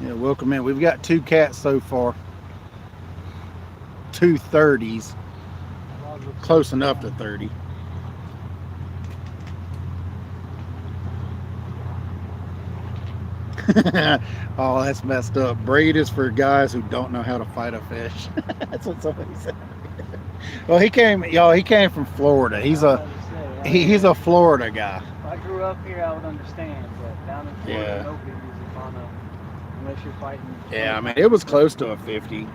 Speaker 1: Yeah, welcome in. We've got 2 cats so far. 2 30s. Close enough to 30. Oh, that's messed up. Braid is for guys who don't know how to fight a fish. That's what somebody said. Well, he came from Florida. He's a Florida guy.
Speaker 2: If I grew up here, I would understand, but down in Florida,
Speaker 1: Yeah.
Speaker 2: nobody uses mono unless you're fighting.
Speaker 1: Yeah, I mean, it was close to a 50.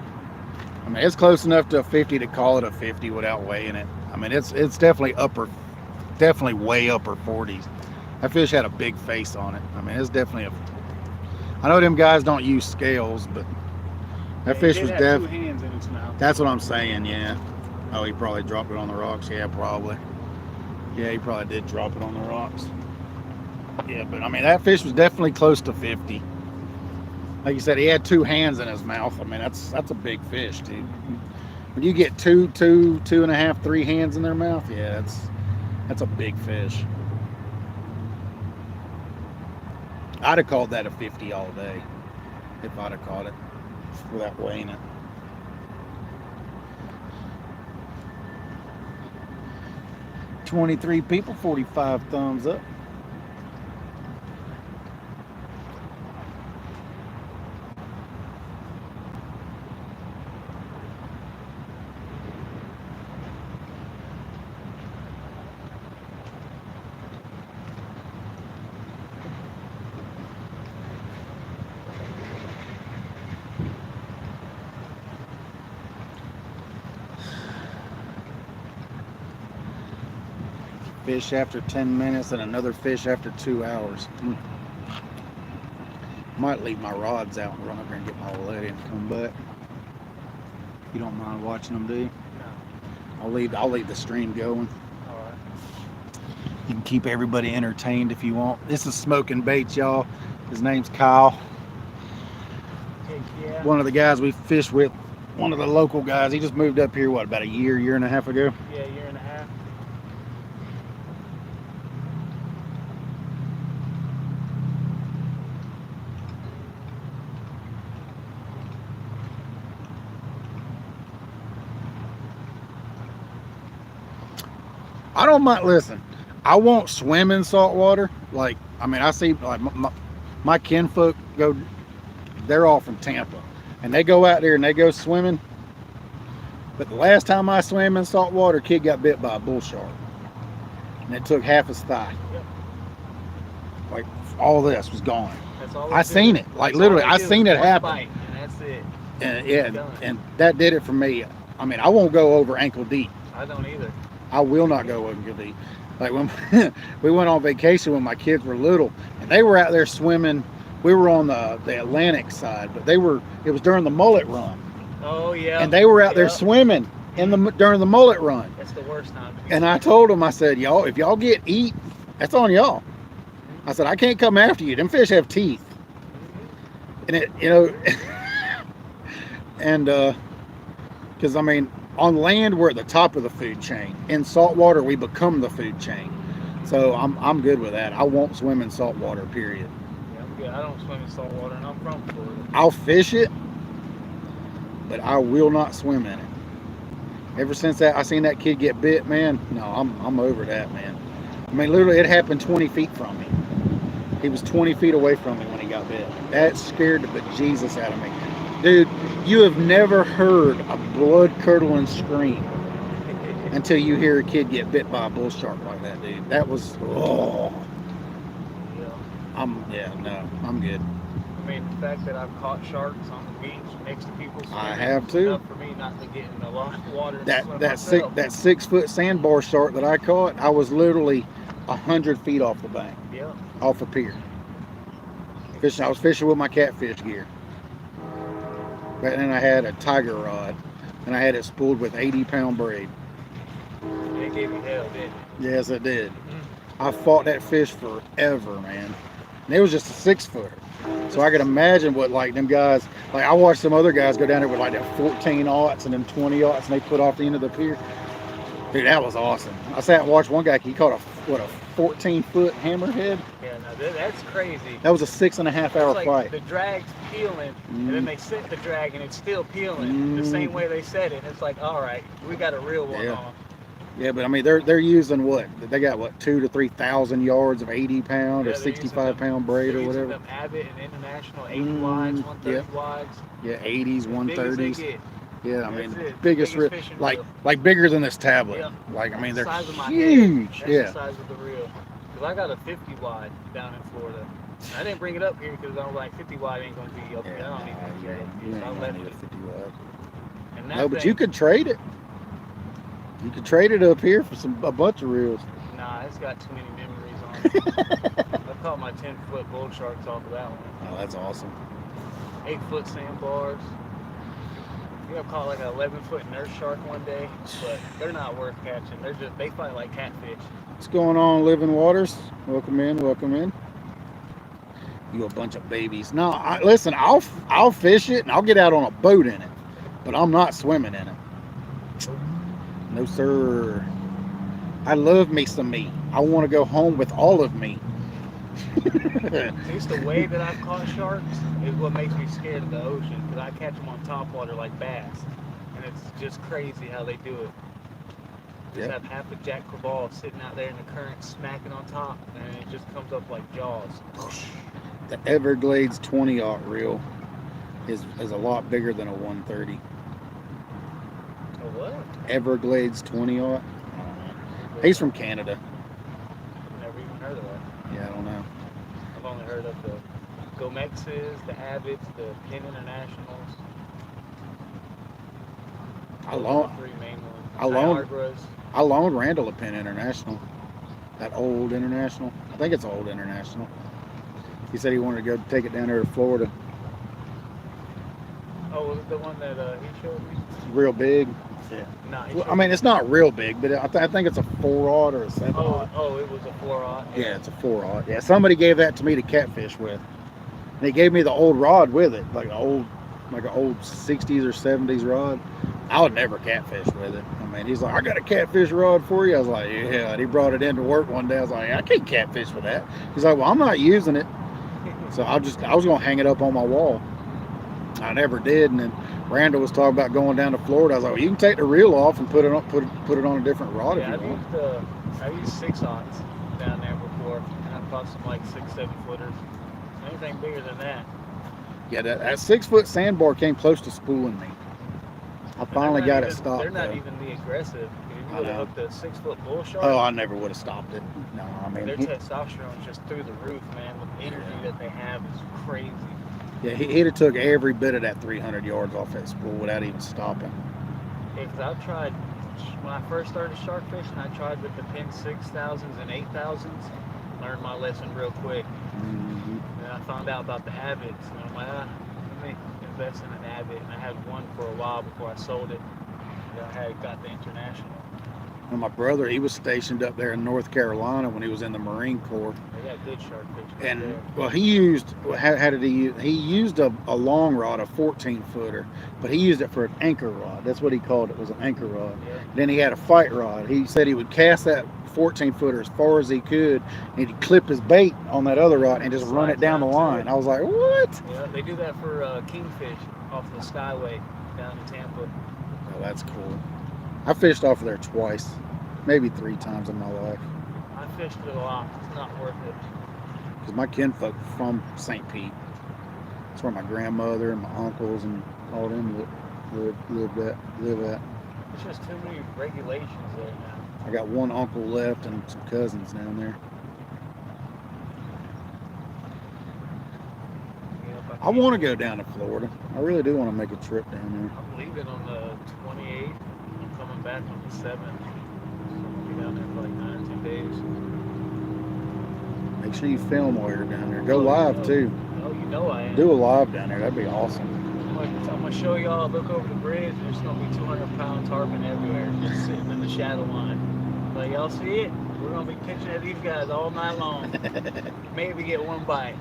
Speaker 1: I mean, it's close enough to a 50 to call it a 50 without weighing it. I mean, it's definitely way upper 40s. That fish had a big face on it. I mean, it's definitely I know them guys don't use scales, but that fish was
Speaker 2: definitely 2 hands in its mouth.
Speaker 1: That's what I'm saying, yeah. Oh, he probably dropped it on the rocks. Yeah, probably. Yeah, he probably did drop it on the rocks. Yeah, but I mean, that fish was definitely close to 50. Like you said, he had 2 hands in his mouth. I mean, that's a big fish, dude. When you get 2.5, 3 hands in their mouth, yeah, that's a big fish. I'd have called that a 50 all day if I'd have caught it without weighing it. $23 people, 45 thumbs up. fish after 10 minutes and another fish after 2 hours. Might leave my rods out and run up there and get my lead and come back. You don't mind watching them, do you?
Speaker 2: No.
Speaker 1: I'll leave the stream going.
Speaker 2: All right.
Speaker 1: You can keep everybody entertained if you want. This is Smoking Baits, y'all. His name's Kyle.
Speaker 3: Heck yeah.
Speaker 1: One of the guys we fish with, one of the local guys. He just moved up here, what, about a year and a half ago?
Speaker 3: Yeah, a year and a half.
Speaker 1: I don't mind. Listen, I won't swim in salt water. Like, I mean, I see like my kinfolk go. They're all from Tampa, and they go out there and they go swimming. But the last time I swam in salt water, kid got bit by a bull shark, and it took half his thigh.
Speaker 3: Yep.
Speaker 1: Like all this was gone.
Speaker 3: That's all.
Speaker 1: I seen it. Like literally, I seen it happen.
Speaker 3: Bite, and that's it.
Speaker 1: And yeah, and that did it for me. I mean, I won't go over ankle deep.
Speaker 3: I don't either.
Speaker 1: I will not go ankle deep. Like when we went on vacation when my kids were little, and they were out there swimming. We were on the Atlantic side, but it was during the mullet run.
Speaker 3: Oh yeah.
Speaker 1: And they were out there swimming during the mullet run.
Speaker 3: That's the worst time.
Speaker 1: And I told them, I said, y'all, if y'all get eat, that's on y'all. I said, I can't come after you. Them fish have teeth. And it, you know, and because I mean, on land we're at the top of the food chain. In saltwater we become the food chain. So I'm good with that. I won't swim in saltwater, period.
Speaker 3: Yeah, I'm good. I don't swim in salt water, and I'm from Florida.
Speaker 1: I'll fish it, but I will not swim in it. Ever since I seen that kid get bit, man, no, I'm over that, man. I mean, literally, it happened 20 feet from me. He was 20 feet away from me when he got bit. That scared the bejesus out of me. Dude, you have never heard a blood-curdling scream until you hear a kid get bit by a bull shark like that, dude. That was, oh.
Speaker 3: Yeah.
Speaker 1: I'm good.
Speaker 3: I mean, the fact that I've caught sharks on the beach next to people swimming,
Speaker 1: I have too.
Speaker 3: enough for me not to get in a lot of water. And swim
Speaker 1: That
Speaker 3: myself.
Speaker 1: 6 foot sandbar shark that I caught, I was literally 100 feet off the bank,
Speaker 3: Yeah.
Speaker 1: off a pier. Fishing, I was fishing with my catfish gear. But then I had a tiger rod, and I had it spooled with 80-pound braid.
Speaker 3: It gave me hell, didn't it?
Speaker 1: Yes, it did. I fought that fish forever, man. And it was just a 6-footer. So I could imagine what like them guys, like I watched some other guys go down there with like that 14-aughts and them 20-aughts, and they put off the end of the pier. Dude, that was awesome. I sat and watched one guy, he caught a 14-foot hammerhead.
Speaker 3: Yeah, no, that's crazy.
Speaker 1: That was a 6.5-hour
Speaker 3: It's like
Speaker 1: fight.
Speaker 3: the drag's peeling, and then they set the drag, and it's still peeling the same way they set it. And it's like, all right, we got a real one on.
Speaker 1: Yeah, but I mean, they're using what? They got what, 2,000 to 3,000 yards of 80-pound or 65-pound braid or whatever.
Speaker 3: Them Abbott and International 80 wides, 130 wides.
Speaker 1: Yeah, 80s, 130s. Yeah, I mean,
Speaker 3: That's
Speaker 1: biggest
Speaker 3: fishing reel.
Speaker 1: like bigger than this tablet.
Speaker 3: Yeah.
Speaker 1: Like, I mean, they're
Speaker 3: Size of my
Speaker 1: huge.
Speaker 3: head. That's the size of the reel. Because I got a 50 wide down in Florida. I didn't bring it up here because I'm like 50 wide ain't going to be up here. I don't need that
Speaker 1: you
Speaker 3: carry.
Speaker 1: ain't
Speaker 3: I
Speaker 1: gonna
Speaker 3: left
Speaker 1: need a
Speaker 3: it.
Speaker 1: 50 wide.
Speaker 3: And that
Speaker 1: No, but
Speaker 3: thing,
Speaker 1: you could trade it. You could trade it up here for a bunch of reels.
Speaker 3: Nah, it's got too many memories on it. I caught my 10-foot bull sharks off of that one.
Speaker 1: Oh, that's awesome.
Speaker 3: 8-foot sandbars. I caught like an 11-foot nurse shark one day, but they're not worth catching. They fight like catfish.
Speaker 1: What's going on, Living Waters? Welcome in, welcome in. You a bunch of babies. No, listen, I'll fish it and I'll get out on a boat in it, but I'm not swimming in it. No, sir. I love me some meat. I want to go home with all of me.
Speaker 3: Just the way that I've caught sharks is what makes me scared of the ocean, because I catch them on top water like bass, and it's just crazy how they do it. Just have half a Jack Crevalle sitting out there in the current smacking on top, and it just comes up like Jaws.
Speaker 1: The Everglades 20-aught reel is a lot bigger than a 130.
Speaker 3: A what?
Speaker 1: Everglades 20-aught. He's from Canada.
Speaker 3: Never even heard of that.
Speaker 1: Yeah, I don't know.
Speaker 3: I've only heard of the Gomexes, the Abbotts, the Penn Internationals.
Speaker 1: I
Speaker 3: Those are
Speaker 1: loaned
Speaker 3: the three main ones.
Speaker 1: I loaned-
Speaker 3: Niagara's.
Speaker 1: I loaned Randall a Penn International. That Old International. I think it's Old International. He said he wanted to go take it down there to Florida.
Speaker 3: Oh, was it the one that he showed me?
Speaker 1: Real big.
Speaker 3: Nah, he
Speaker 1: Well,
Speaker 3: showed
Speaker 1: I mean, it's not real big, but I think it's a 4-aught or a 7-aught.
Speaker 3: Oh, it was a 4-aught.
Speaker 1: Yeah, it's a 4-aught. Yeah, somebody gave that to me to catfish with. And he gave me the old rod with it, like an old 60s or 70s rod. I would never catfish with it. I mean, he's like, I got a catfish rod for you. I was like, yeah. And he brought it into work one day. I was like, I can't catfish with that. He's like, well, I'm not using it. So I was going to hang it up on my wall. I never did. And then Randall was talking about going down to Florida. I was like, well, you can take the reel off and put it on a different rod
Speaker 3: Yeah,
Speaker 1: if you want.
Speaker 3: I've used 6-aughts down there before, and I've caught some like 6-7 footers. Anything bigger than that.
Speaker 1: Yeah, that 6-foot sandbar came close to spooling me. I finally got it stopped.
Speaker 3: They're not
Speaker 1: though.
Speaker 3: even the aggressive. If you
Speaker 1: I
Speaker 3: would have
Speaker 1: know.
Speaker 3: hooked a 6-foot bull shark,
Speaker 1: Oh, I never would have stopped it. No, I mean,
Speaker 3: their testosterone is just through the roof, man. The energy that they have is crazy.
Speaker 1: yeah, he'd have took every bit of that 300 yards off that spool without even stopping.
Speaker 3: Yeah, because I've tried, when I first started shark fishing, I tried with the Pin 6000s and 8000s. Learned my lesson real quick.
Speaker 1: Mm-hmm.
Speaker 3: And I found out about the Abbots, and I'm like, let me invest in an Abbott. And I had one for a while before I sold it. And I got the International.
Speaker 1: And my brother, he was stationed up there in North Carolina when he was in the Marine Corps.
Speaker 3: They got good shark fishing.
Speaker 1: And
Speaker 3: there.
Speaker 1: well, he used, how did he use? He used a long rod, a 14-footer, but he used it for an anchor rod. That's what he called it, was an anchor rod.
Speaker 3: Yeah.
Speaker 1: Then he had a fight rod. He said he would cast that 14-footer as far as he could, and he'd clip his bait on that other rod and just run it down the line. I was like, what?
Speaker 3: Yeah, they do that for kingfish off the Skyway down in Tampa.
Speaker 1: Oh, that's cool. I fished off of there twice, maybe 3 times in my life.
Speaker 3: I fished it a lot. It's not worth it.
Speaker 1: Because my kinfolk from St. Pete. That's where my grandmother and my uncles and all them live at.
Speaker 3: There's just too many regulations there now.
Speaker 1: I got one uncle left and some cousins down there.
Speaker 3: Yep,
Speaker 1: I want to go down to Florida. I really do want to make a trip down
Speaker 3: I'm leaving on the 28th. I'm coming back on the 7th. I'll be down there for like 9 or 10 days.
Speaker 1: there. Make sure you film while you're down there. Go live too.
Speaker 3: Oh, you know I am.
Speaker 1: Do a live down there. That'd be awesome.
Speaker 3: I'm going to show y'all, look over the bridge. There's going to be 200-pound tarpon everywhere, just sitting in the shadow line. Like, y'all see it? We're going to be pitching at these guys all night long. Maybe get one bite.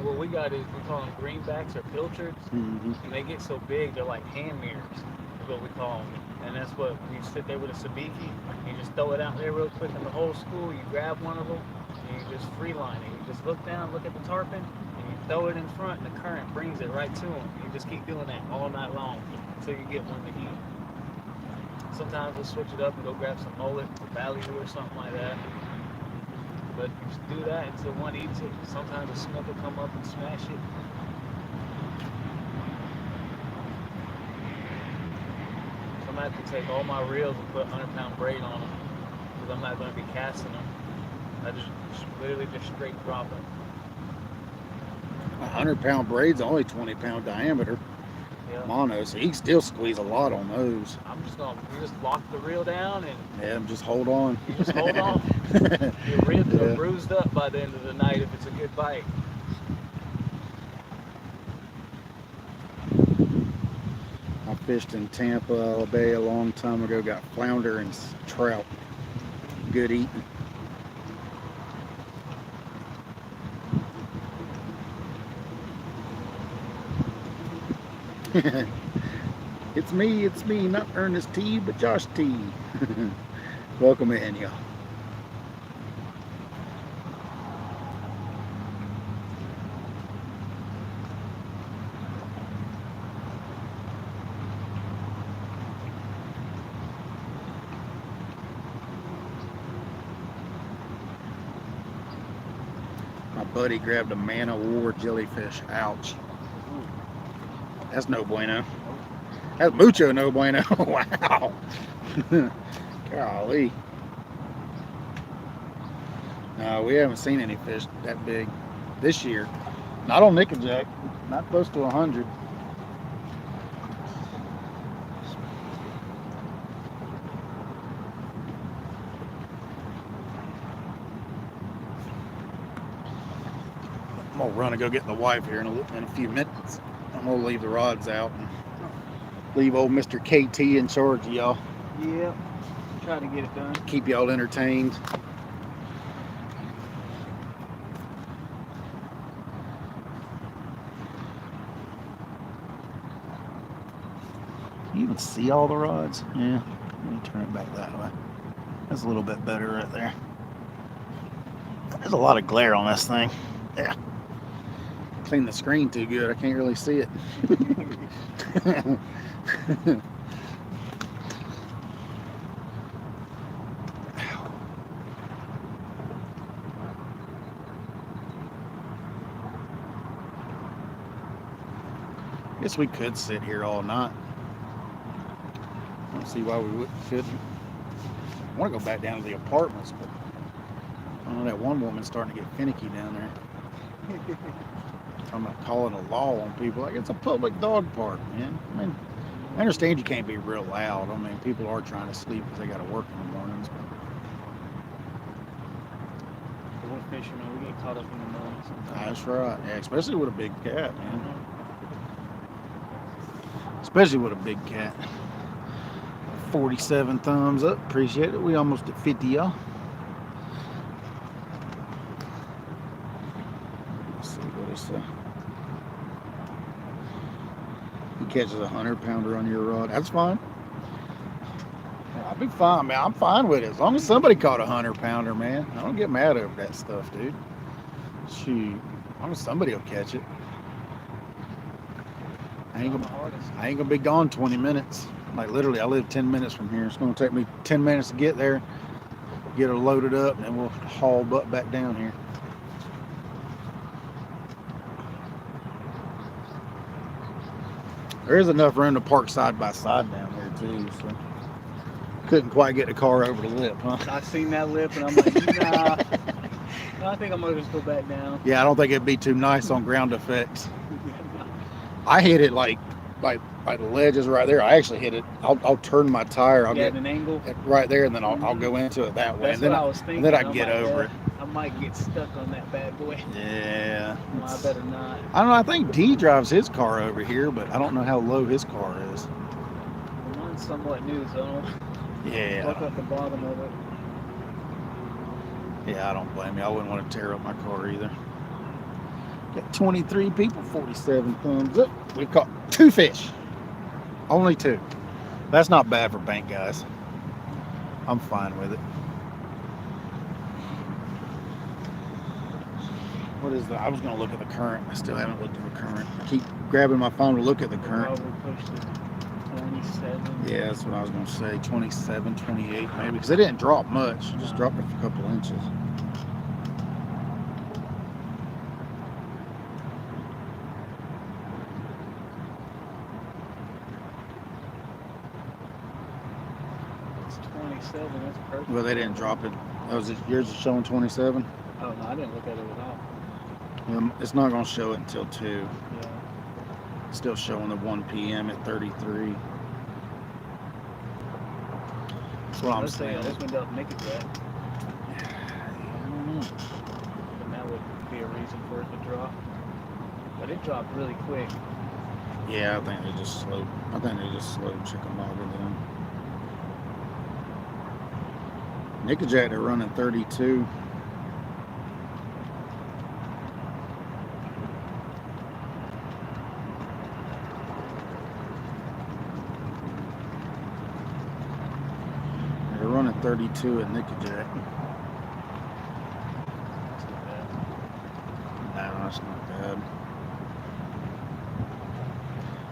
Speaker 3: What we got is, we call them greenbacks or pilchards.
Speaker 1: Mm-hmm.
Speaker 3: And they get so big, they're like hand mirrors, is what we call them. And that's what, you sit there with a sabiki, you just throw it out there real quick in the whole school, you grab one of them, and you just free line it. You just look down, look at the tarpon, and you throw it in front, and the current brings it right to them. You just keep doing that all night long until you get one to eat. Sometimes we'll switch it up and go grab some mullet or ballyhoo or something like that. But you just do that until one eats it. Sometimes a snook will come up and smash it. So I'm going to have to take all my reels and put 100-pound braid on them, because I'm not going to be casting them. I just literally just straight drop them.
Speaker 1: 100-pound braid's only 20-pound diameter.
Speaker 3: Yeah.
Speaker 1: Mono, so you can still squeeze a lot on those.
Speaker 3: I'm just going to, you just lock the reel down and
Speaker 1: Yeah, just hold on.
Speaker 3: you just hold on. Your ribs are bruised up by the end of the night if it's a good bite.
Speaker 1: I fished in Tampa Bay a long time ago, got flounder and trout. Good eating. It's me, not Ernest T, but Josh T. Welcome in, y'all. My buddy grabbed a man o' war jellyfish. Ouch. That's no bueno. That's mucho no bueno. Wow. Golly. No, we haven't seen any fish that big this year. Not on Nickajack. Not close to 100. I'll run and go get the wife here in a few minutes. I'm gonna leave the rods out and leave old Mr. KT in charge of y'all.
Speaker 3: Yep. Try to get it done.
Speaker 1: Keep y'all entertained. You even see all the rods? Yeah. Let me turn it back that way. That's a little bit better right there. There's a lot of glare on this thing. Yeah. Clean the screen too good. I can't really see it. Guess we could sit here all night. I don't see why we couldn't. I want to go back down to the apartments, but I know that one woman's starting to get finicky down there. I'm not calling a law on people. Like, it's a public dog park, man. I mean, I understand you can't be real loud. I mean, people are trying to sleep because they got to work in the mornings.
Speaker 3: But we're fishermen. We get caught up in the morning sometimes.
Speaker 1: That's right. Yeah, especially with a big cat, man. Especially with a big cat. 47 thumbs up. Appreciate it. We almost at 50, y'all. Let's see what it's He catches a 100-pounder on your rod. That's fine. I'll be fine, man. I'm fine with it. As long as somebody caught a 100-pounder, man. I don't get mad over that stuff, dude. Shoot. As long as somebody will catch it. I ain't gonna be gone 20 minutes. Like, literally, I live 10 minutes from here. It's gonna take me 10 minutes to get there, get her loaded up, and then we'll haul butt back down here. There is enough room to park side by side down there too, so couldn't quite get the car over the lip, huh?
Speaker 3: I seen that lip and I'm like, nah. No, I think I'm gonna just go back down.
Speaker 1: Yeah, I don't think it'd be too nice on ground effects. I hit it like the ledge is right there. I actually hit it. I'll turn my tire. I'll get
Speaker 3: an angle
Speaker 1: right there, and then I'll go into it that way.
Speaker 3: That's what I was thinking.
Speaker 1: And then I can get over it.
Speaker 3: I might get stuck on that bad boy.
Speaker 1: Yeah.
Speaker 3: No, I better not.
Speaker 1: I don't know. I think D drives his car over here, but I don't know how low his car is.
Speaker 3: The one's somewhat new, so I don't
Speaker 1: Yeah.
Speaker 3: look at the bottom of it.
Speaker 1: Yeah, I don't blame you. I wouldn't want to tear up my car either. Got 23 people, 47 thumbs up. We've caught 2 fish. Only 2. That's not bad for bank guys. I'm fine with it. What is the? I was going to look at the current. I still haven't looked at the current. I keep grabbing my phone to look at the current.
Speaker 3: Probably pushed it 27.
Speaker 1: Yeah, that's what I was going to say. 27, 28 maybe. Because it didn't drop much. It just dropped a couple inches.
Speaker 3: It's 27. That's perfect.
Speaker 1: Well, they didn't drop it. Oh, is it yours is showing 27?
Speaker 3: Oh, no, I didn't look at it at all.
Speaker 1: It's not going to show it until 2.
Speaker 3: Yeah.
Speaker 1: It's still showing the 1 p.m. at 33. That's what I'm
Speaker 3: Let's say
Speaker 1: saying.
Speaker 3: I opened up Naked Jet,
Speaker 1: I don't know.
Speaker 3: and that would be a reason for it to drop. But it dropped really quick.
Speaker 1: Yeah, I think they just slowed Chickamauga down. Nickajack, they're running 32. They're running 32 at Nickajack.
Speaker 3: That's not bad.
Speaker 1: No, that's not bad.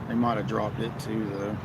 Speaker 1: They might have dropped it too, though.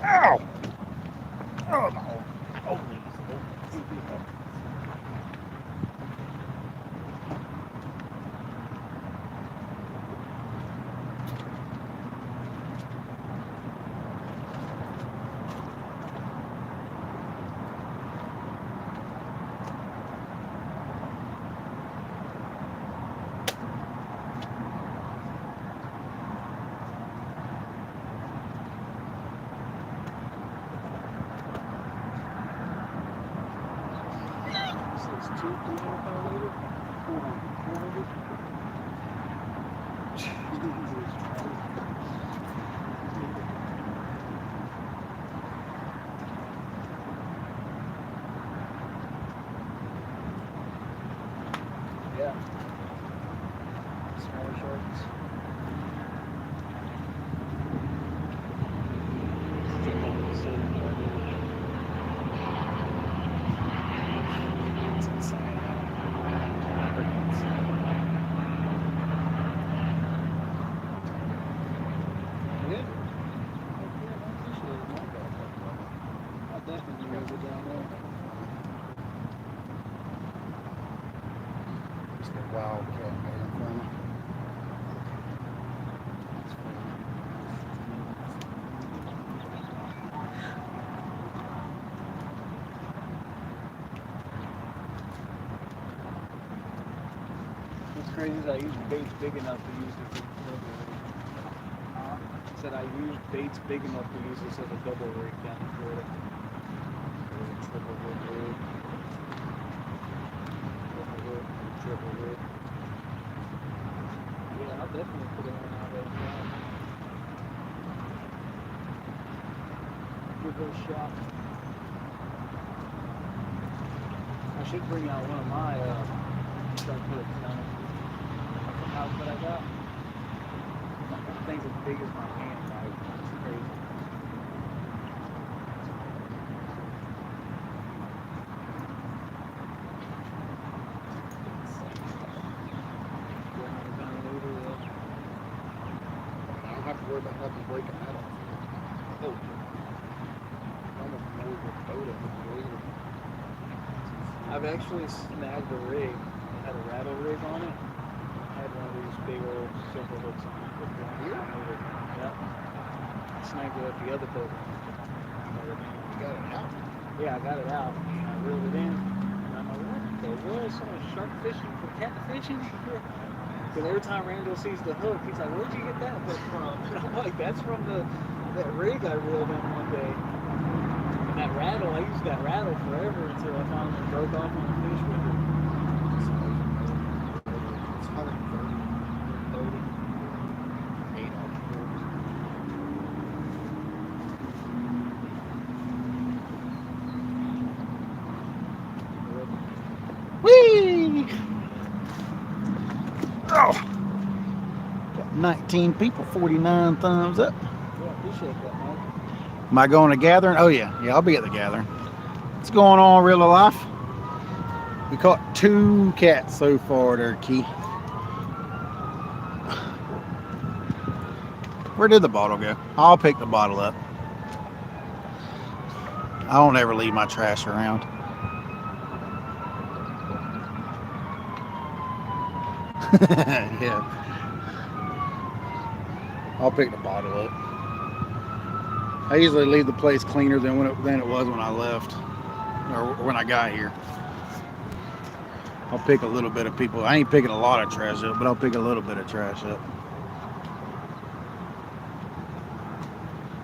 Speaker 1: Ow! Oh, my old knees.
Speaker 2: So it's 200-300 pound later? 400. Yeah. Smaller sharks. It's insane. Freaking insane. Yeah. I definitely moved it down there.
Speaker 1: Just a wildcat right in front of me.
Speaker 2: What's crazy is I use baits big enough to use this as a double rig. I said I use baits big enough to use this as a double rig down in Florida. Triple rig. Triple rig. Yeah, I'll definitely put it on out there. Give it a shot. I should bring out one of my shark hooks down the house that I got. That thing's as big as my hand, like, it's crazy.
Speaker 1: I don't have to worry about nothing breaking that off. Oh, almost moved the boat up with the leader.
Speaker 2: I've actually snagged a rig that had a rattle rig on it. I had one of these big old silver hooks on it. Yep. I snagged it at the other boat.
Speaker 1: You got it out.
Speaker 2: Yeah, I got it out. I reeled it in. And I'm like, what the world? Someone shark fishing for catfishing? Because every time Randall sees the hook, he's like, where'd you get that hook from? And I'm like, that's from that rig I reeled in one day. And that rattle, I used that rattle forever until I finally broke off on a fish with it.
Speaker 1: It's 130, 8 off the board. Whee! Oh! Got 19 people, 49 thumbs up.
Speaker 2: Yeah, appreciate that, Mike.
Speaker 1: Am I going to gathering? Oh yeah, I'll be at the gathering. What's going on, real life? We caught 2 cats so far there, Key. Where did the bottle go? I'll pick the bottle up. I don't ever leave my trash around. Yeah. I'll pick the bottle up. I usually leave the place cleaner than it was when I left, or when I got here. I'll pick a little bit of people. I ain't picking a lot of trash up, but I'll pick a little bit of trash up.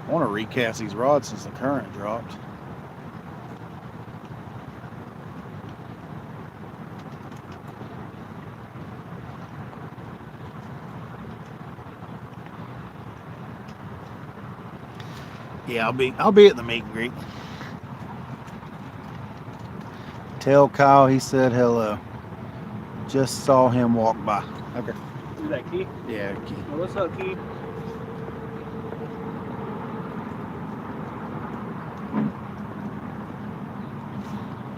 Speaker 1: I want to recast these rods since the current dropped. Yeah, I'll be at the meet and greet. Tell Kyle he said hello. Just saw him walk by. Okay.
Speaker 2: Is that Key?
Speaker 1: Yeah, Key.
Speaker 2: Well, what's up, Key?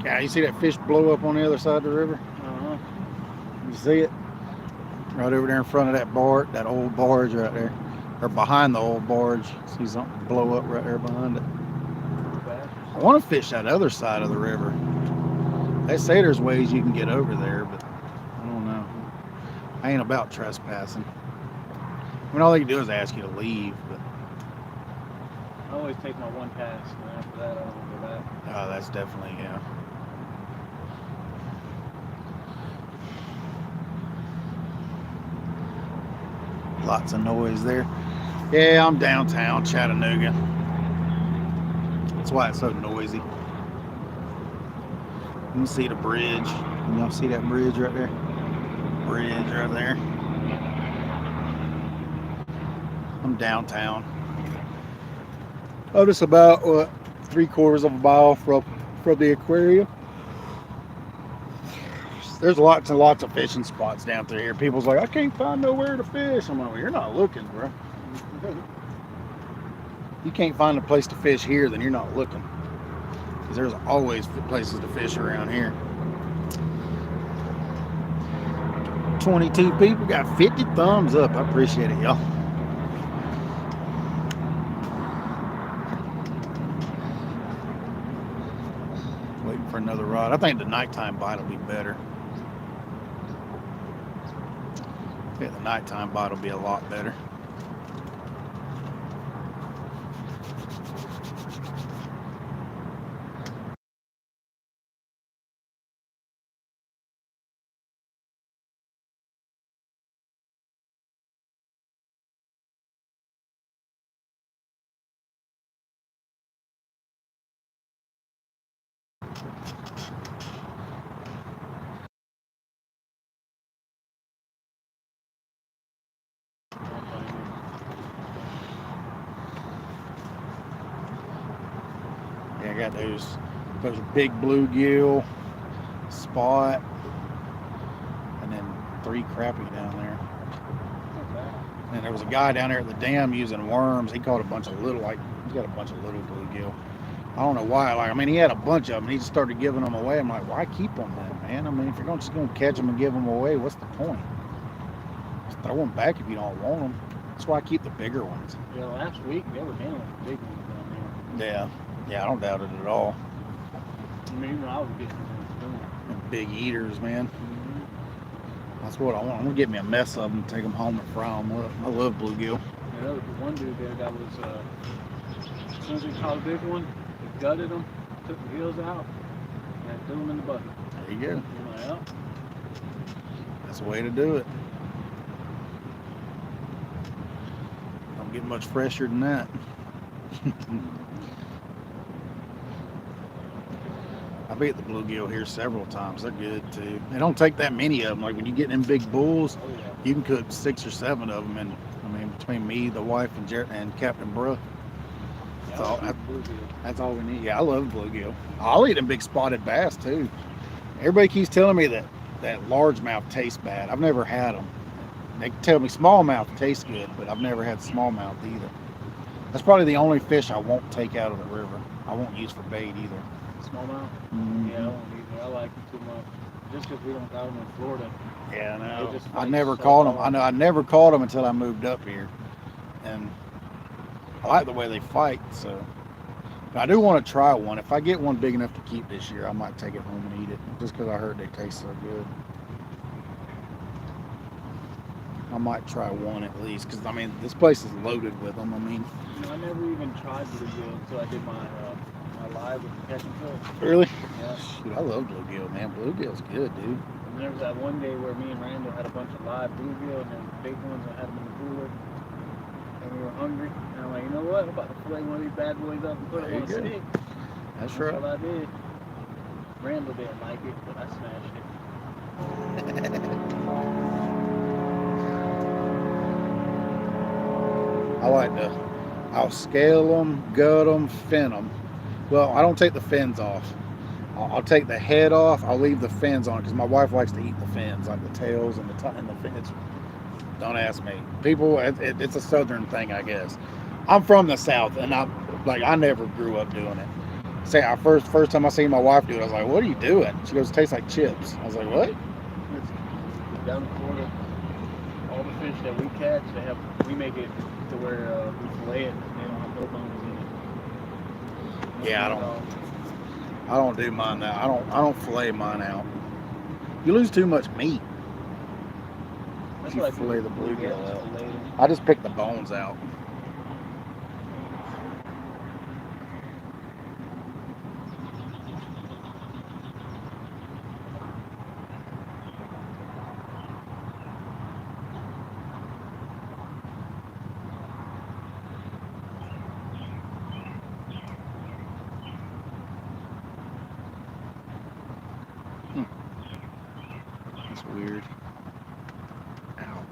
Speaker 1: Yeah, you see that fish blow up on the other side of the river?
Speaker 2: Uh-huh.
Speaker 1: You see it? Right over there in front of that that old barge right there. Or behind the old barge. See something blow up right there behind it. I want to fish that other side of the river. They say there's ways you can get over there, but I don't know. I ain't about trespassing. I mean, all they can do is ask you to leave, but
Speaker 3: I always take my one pass, and after that, I don't go back.
Speaker 1: oh, that's definitely, yeah. Lots of noise there. Yeah, I'm downtown Chattanooga. That's why it's so noisy. You can see the bridge. Can y'all see that bridge right there? Bridge right there. I'm downtown. Oh, just about what, 3/4 of a mile from the aquarium. There's lots and lots of fishing spots down through here. People's like, I can't find nowhere to fish. I'm like, well, you're not looking, bro. You can't find a place to fish here, then you're not looking. Because there's always places to fish around here. 22 people got 50 thumbs up. I appreciate it, y'all. Waiting for another rod. I think the nighttime bite will be better. Yeah, the nighttime bite will be a lot better. Yeah, I got those big bluegill, spot, and then 3 crappie down there. And there was a guy down there at the dam using worms. He caught a bunch of little, he's got a bunch of little bluegill. I don't know why. He had a bunch of them. And he just started giving them away. I'm like, why keep them then, man? I mean, if you're just going to catch them and give them away, what's the point? Just throw them back if you don't want them. That's why I keep the bigger ones.
Speaker 3: Yeah, last week they were down with the big ones down there.
Speaker 1: Yeah, I don't doubt it at all.
Speaker 3: I mean, even I was getting them.
Speaker 1: And big eaters, man.
Speaker 3: Mm-hmm.
Speaker 1: That's what I want. I'm going to get me a mess of them and take them home and fry them up. I love bluegill.
Speaker 3: Yeah, there was one dude there that was, as soon as he caught a big one, he gutted them, took the gills out, and threw them in the bucket.
Speaker 1: There you go.
Speaker 3: I'm like, oh.
Speaker 1: That's the way to do it. Don't get much fresher than that. I've ate the bluegill here several times. They're good too. They don't take that many of them. Like when you get in big bulls,
Speaker 3: Oh, yeah.
Speaker 1: you can cook 6 or 7 of them. And I mean, between me, the wife, and Captain Brooke, that's all we need. Yeah, I love bluegill. I'll eat them big spotted bass too. Everybody keeps telling me that largemouth tastes bad. I've never had them. They tell me smallmouth tastes good, but I've never had smallmouth either. That's probably the only fish I won't take out of the river. I won't use for bait either.
Speaker 3: Smallmouth?
Speaker 1: Mm-hmm.
Speaker 3: Yeah, I won't either. I like them too much. Just because we don't got them in Florida.
Speaker 1: Yeah, no.
Speaker 3: They just
Speaker 1: I
Speaker 3: fight
Speaker 1: never
Speaker 3: so
Speaker 1: caught them.
Speaker 3: hard.
Speaker 1: I know I never caught them until I moved up here, and I like the way they fight. So but I do want to try one. If I get one big enough to keep this year, I might take it home and eat it, just because I heard they taste so good. I might try one at least, because I mean this place is loaded with them. I mean,
Speaker 3: You know, I never even tried bluegill until I did my live with the catch and fill.
Speaker 1: really?
Speaker 3: Yeah.
Speaker 1: Shoot, I love bluegill, man. Bluegill's good, dude.
Speaker 3: And there was that one day where me and Randall had a bunch of live bluegill and then big ones I had them in the cooler. And we were hungry. And I'm like, you know what? I'm about to fillet one of these bad boys up and put
Speaker 1: There
Speaker 3: it on
Speaker 1: you
Speaker 3: a
Speaker 1: go.
Speaker 3: stick.
Speaker 1: That's
Speaker 3: That's
Speaker 1: right.
Speaker 3: what I did. Randall didn't like it, but I smashed it.
Speaker 1: I'll scale them, gut them, fin them. Well, I don't take the fins off. I'll take the head off. I'll leave the fins on because my wife likes to eat the fins, like the tails and the fins. Don't ask me. People, it's a southern thing, I guess. I'm from the south, and I never grew up doing it. Say, first time I seen my wife do it, I was like, "What are you doing?" She goes, "It tastes like chips." I was like, "What?"
Speaker 3: It's down in Florida, all the fish that we catch, we make it to where we fillet it and they don't have no bones in it.
Speaker 1: Yeah, I don't do mine now. I don't fillet mine out. You lose too much meat.
Speaker 2: That's
Speaker 1: You
Speaker 2: what I
Speaker 1: fillet
Speaker 2: do.
Speaker 1: the bluegill
Speaker 2: Yeah,
Speaker 1: out.
Speaker 2: just fillet them.
Speaker 1: I just pick the bones out. It's weird. Ow.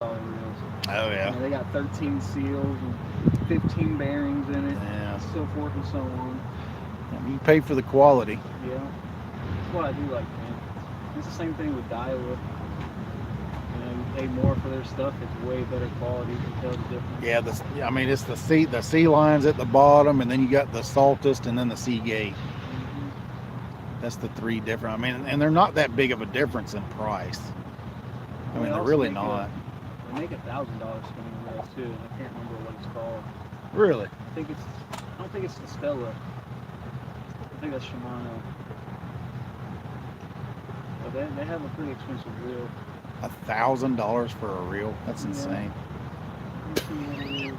Speaker 1: Oh yeah.
Speaker 2: They got 13 seals and 15 bearings in it.
Speaker 1: Yeah.
Speaker 2: So forth and so on.
Speaker 1: You pay for the quality.
Speaker 2: Yeah. That's what I do like, man. It's the same thing with Daiwa. You pay more for their stuff. It's way better quality. You can tell the difference.
Speaker 1: Yeah, I mean it's the sea lions at the bottom, and then you got the saltest, and then the sea gate. That's the three different. I mean, and they're not that big of a difference in price. I mean, they're really not.
Speaker 2: They make $1,000 spinning wheels too. And I can't remember what it's called.
Speaker 1: Really?
Speaker 2: I don't think it's the Stella. I think that's Shimano. But they have a pretty expensive reel.
Speaker 1: $1,000 for a reel? That's insane.
Speaker 2: Let's see what it is.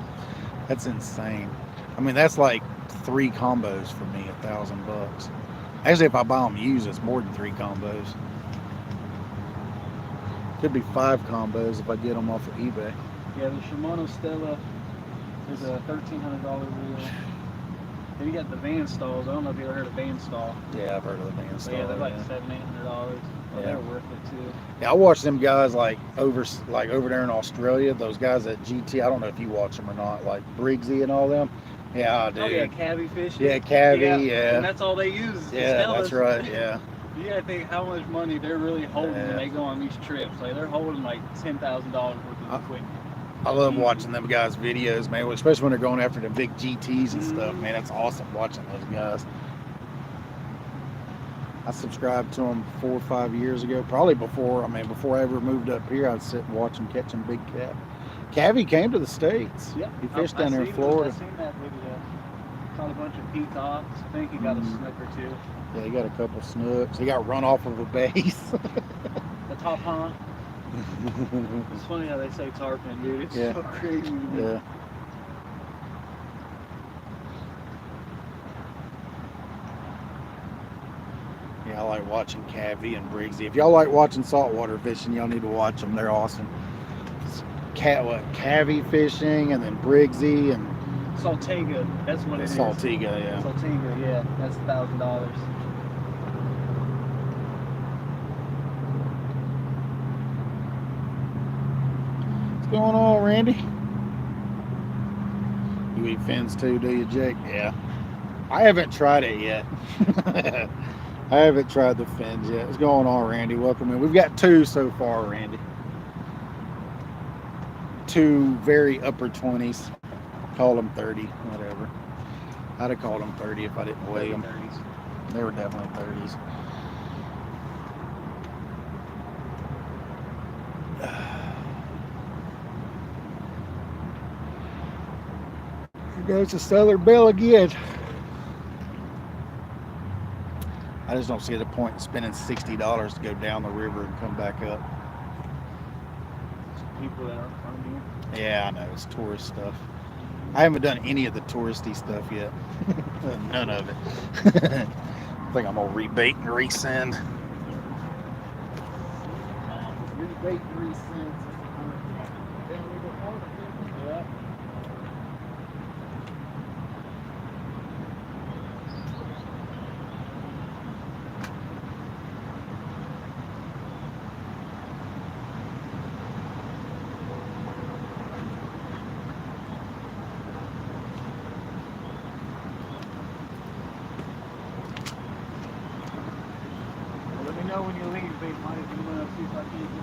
Speaker 1: That's insane. I mean, that's like 3 combos for me. $1,000. Actually, if I buy them used, it's more than 3 combos. Could be 5 combos if I get them off of eBay.
Speaker 2: Yeah, the Shimano Stella is a $1,300 reel. Then you got the van stalls. I don't know if you ever heard of van stall.
Speaker 1: Yeah, I've heard of the van
Speaker 2: But
Speaker 1: stall.
Speaker 2: yeah, they're like $700, $800. Well,
Speaker 1: Yeah.
Speaker 2: they're worth it too.
Speaker 1: Yeah, I watch them guys like over there in Australia. Those guys at GT. I don't know if you watch them or not. Like Briggsy and all them. Yeah, I do.
Speaker 2: Oh yeah, cabbie fishing.
Speaker 1: Yeah, cabbie. Yeah.
Speaker 2: And that's all they use. Is the
Speaker 1: Yeah,
Speaker 2: Stellas.
Speaker 1: that's right. Yeah.
Speaker 2: You gotta think how much money they're really holding
Speaker 1: Yeah.
Speaker 2: when they go on these trips. Like they're holding like $10,000 worth of equipment.
Speaker 1: I love watching them guys' videos, man. Especially when they're going after the big GTs and stuff,
Speaker 2: Mhm.
Speaker 1: man. It's awesome watching those guys. I subscribed to them 4 or 5 years ago, probably before I ever moved up here. I'd sit and watch them catching big cat. Cavy came to the States.
Speaker 2: Yeah,
Speaker 1: He fished down there in
Speaker 2: I
Speaker 1: Florida.
Speaker 2: seen that video. Caught a bunch of peacocks. I think he got a snook or two.
Speaker 1: Yeah, he got a couple snooks. He got run off of a base.
Speaker 2: The top pond. It's funny how they say tarpon, dude. It's
Speaker 1: Yeah.
Speaker 2: so crazy to me.
Speaker 1: Yeah. Yeah, I like watching Cavy and Briggsy. If y'all like watching saltwater fishing, y'all need to watch them. They're awesome. It's Cavy fishing, and then Briggsy and
Speaker 2: Saltiga, that's what it is.
Speaker 1: Saltiga, yeah.
Speaker 2: Saltiga, yeah, that's $1,000.
Speaker 1: What's going on, Randy? You eat fins too, do you, Jake? Yeah. I haven't tried it yet. I haven't tried the fins yet. What's going on, Randy? Welcome in. We've got 2 so far, Randy. 2 very upper 20s. Call them 30, whatever. I'd have called them 30 if I didn't weigh them.
Speaker 2: 30s.
Speaker 1: They were definitely 30s. There goes the southern bell again. I just don't see the point in spending $60 to go down the river and come back up.
Speaker 3: People that aren't from here.
Speaker 1: Yeah, I know, it's tourist stuff. I haven't done any of the touristy stuff yet. None of it. I think I'm gonna rebait and resend. Rebait and resend.
Speaker 3: Yeah. Let me know when you leave, big Mike. I'm gonna see if I can get you.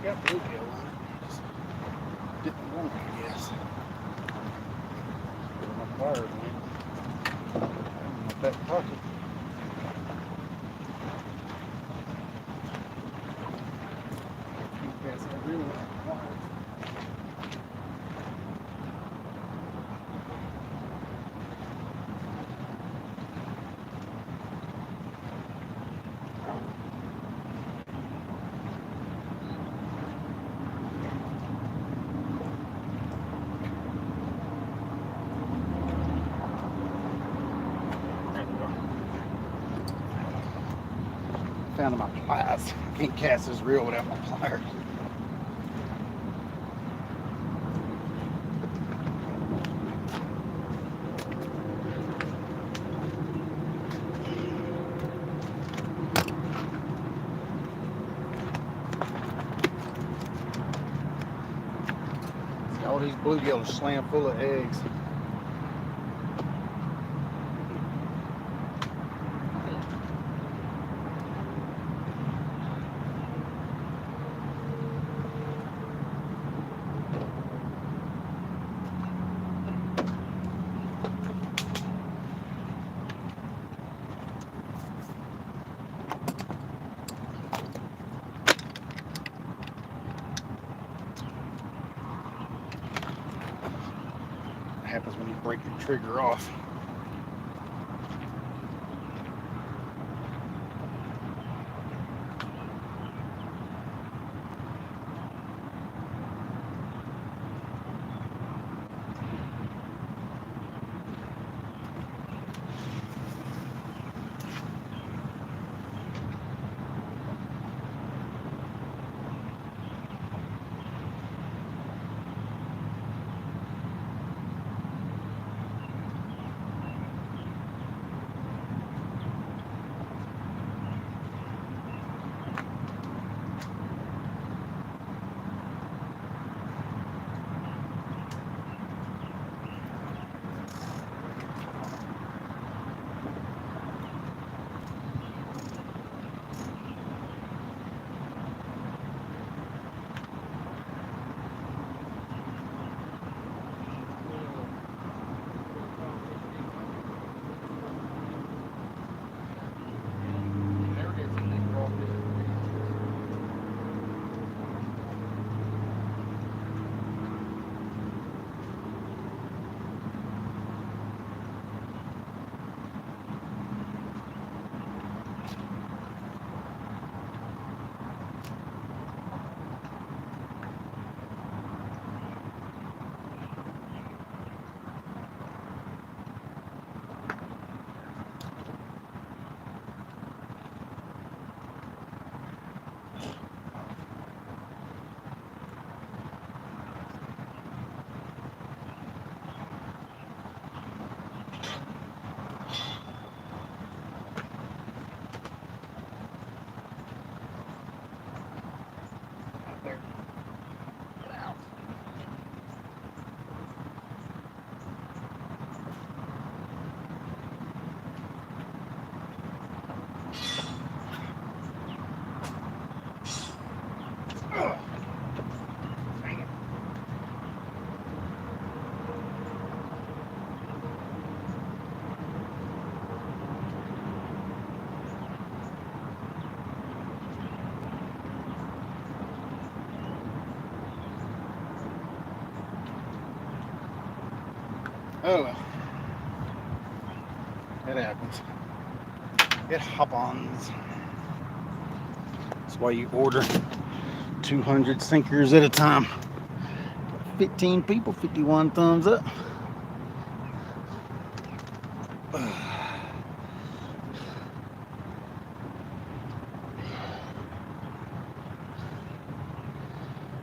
Speaker 1: Got bluegill on it. Just didn't want it, I guess. Put it in my fire, man. In my back pocket. Yes, I really want it. Found my pliers. Can't cast this reel without my pliers. See, all these bluegill are slam full of eggs. Happens when you break the trigger off. Oh well. It happens. It happens. That's why you order 200 sinkers at a time. 15 people, 51 thumbs up.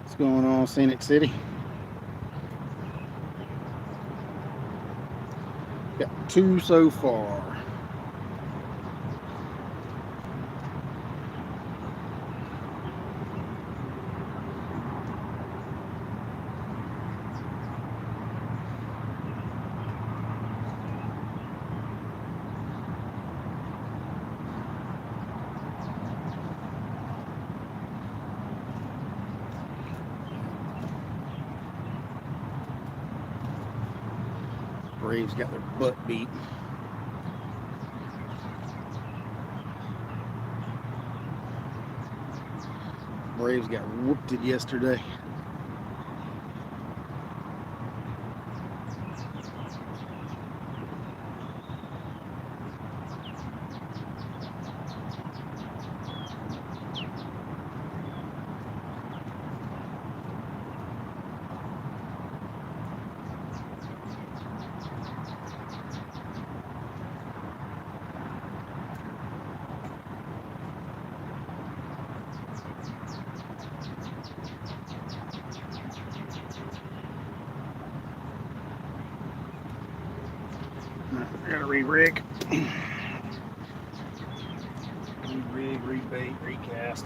Speaker 1: What's going on, Scenic City? Got 2 so far. Braves got their butt beat. Braves got whooped it yesterday. Gotta re-rig. Re-rig, rebait, recast.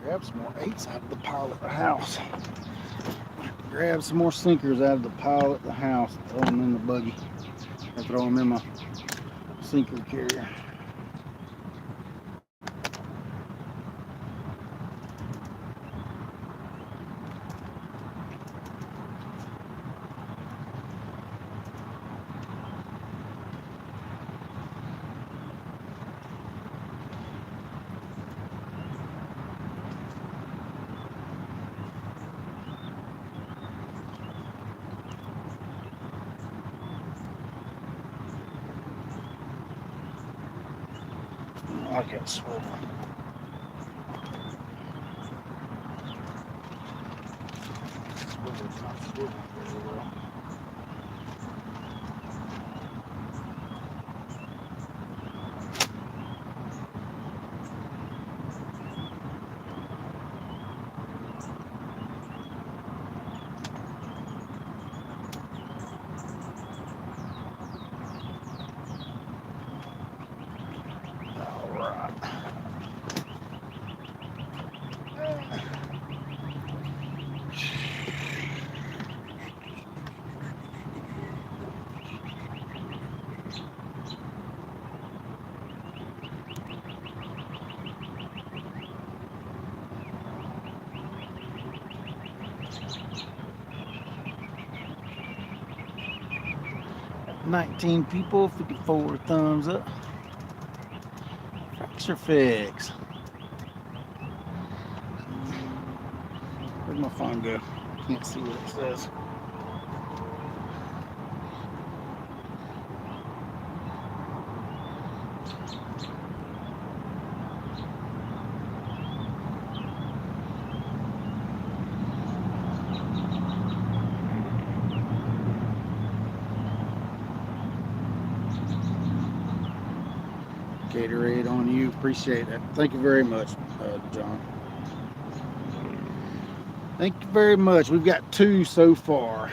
Speaker 1: Grab some more 8s out of the pile at the house. Grab some more sinkers out of the pile at the house. Throw them in the buggy. Or throw them in my sinker carrier. I got swivel. Swivel's not swivel very well. Alright. 19 people, 54 thumbs up. Fracture fix. Where'd my phone go? Can't see what it says. Gatorade on you. Appreciate that. Thank you very much, John. Thank you very much. We've got 2 so far.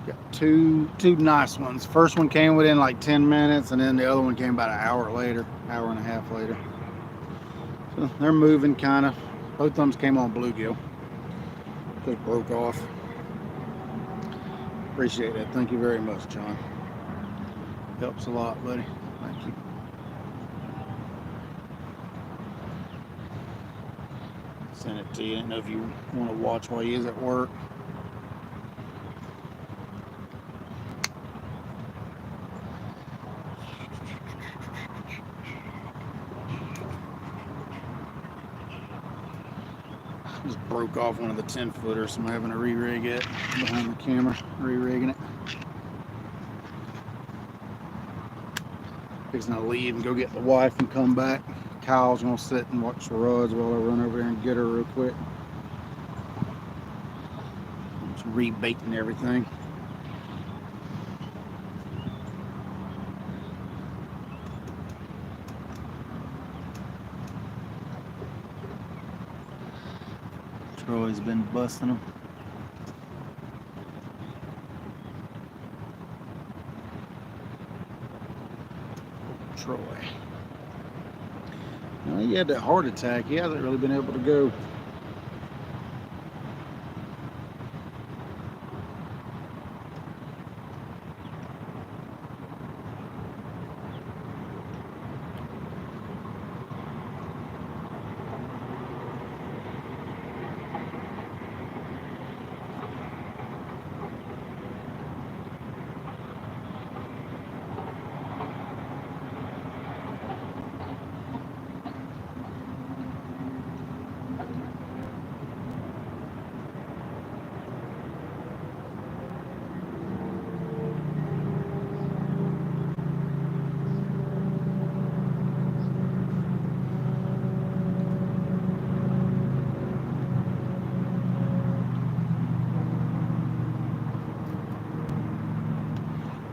Speaker 1: Got two nice ones. First one came within like 10 minutes, and then the other one came about an hour later, hour and a half later. So they're moving kind of. Both of them came on bluegill. Just broke off. Appreciate that. Thank you very much, John. Helps a lot, buddy. Thank you. Send it to you. I didn't know if you want to watch while he is at work. Just broke off one of the 10-footers, so I'm having to re-rig it behind the camera, re-rigging it. Fixing to leave and go get the wife and come back. Kyle's gonna sit and watch the rods while I run over there and get her real quick. Just rebaiting everything. Troy's been busting them. Troy. Well, he had that heart attack. He hasn't really been able to go.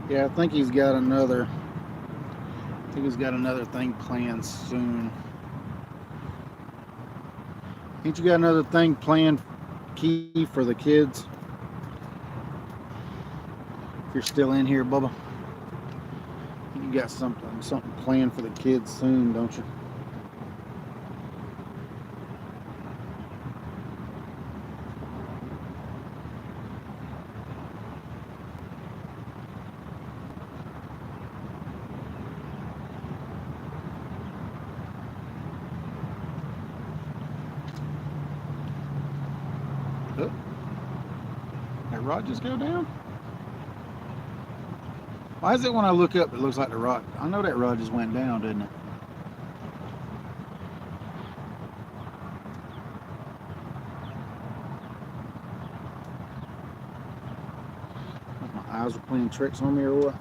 Speaker 1: Yeah, I think he's got another. I think he's got another thing planned soon. Ain't you got another thing planned, Key, for the kids? If you're still in here, Bubba, you got something planned for the kids soon, don't you? Oh, that rod just go down? Why is it when I look up, it looks like the rod? I know that rod just went down, didn't it? My eyes are playing tricks on me or what?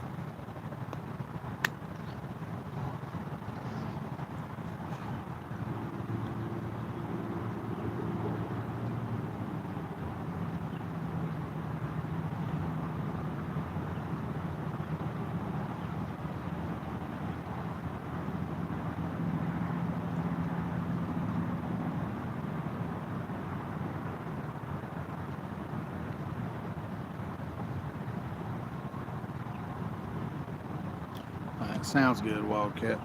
Speaker 1: Alright, sounds good, Wildcat.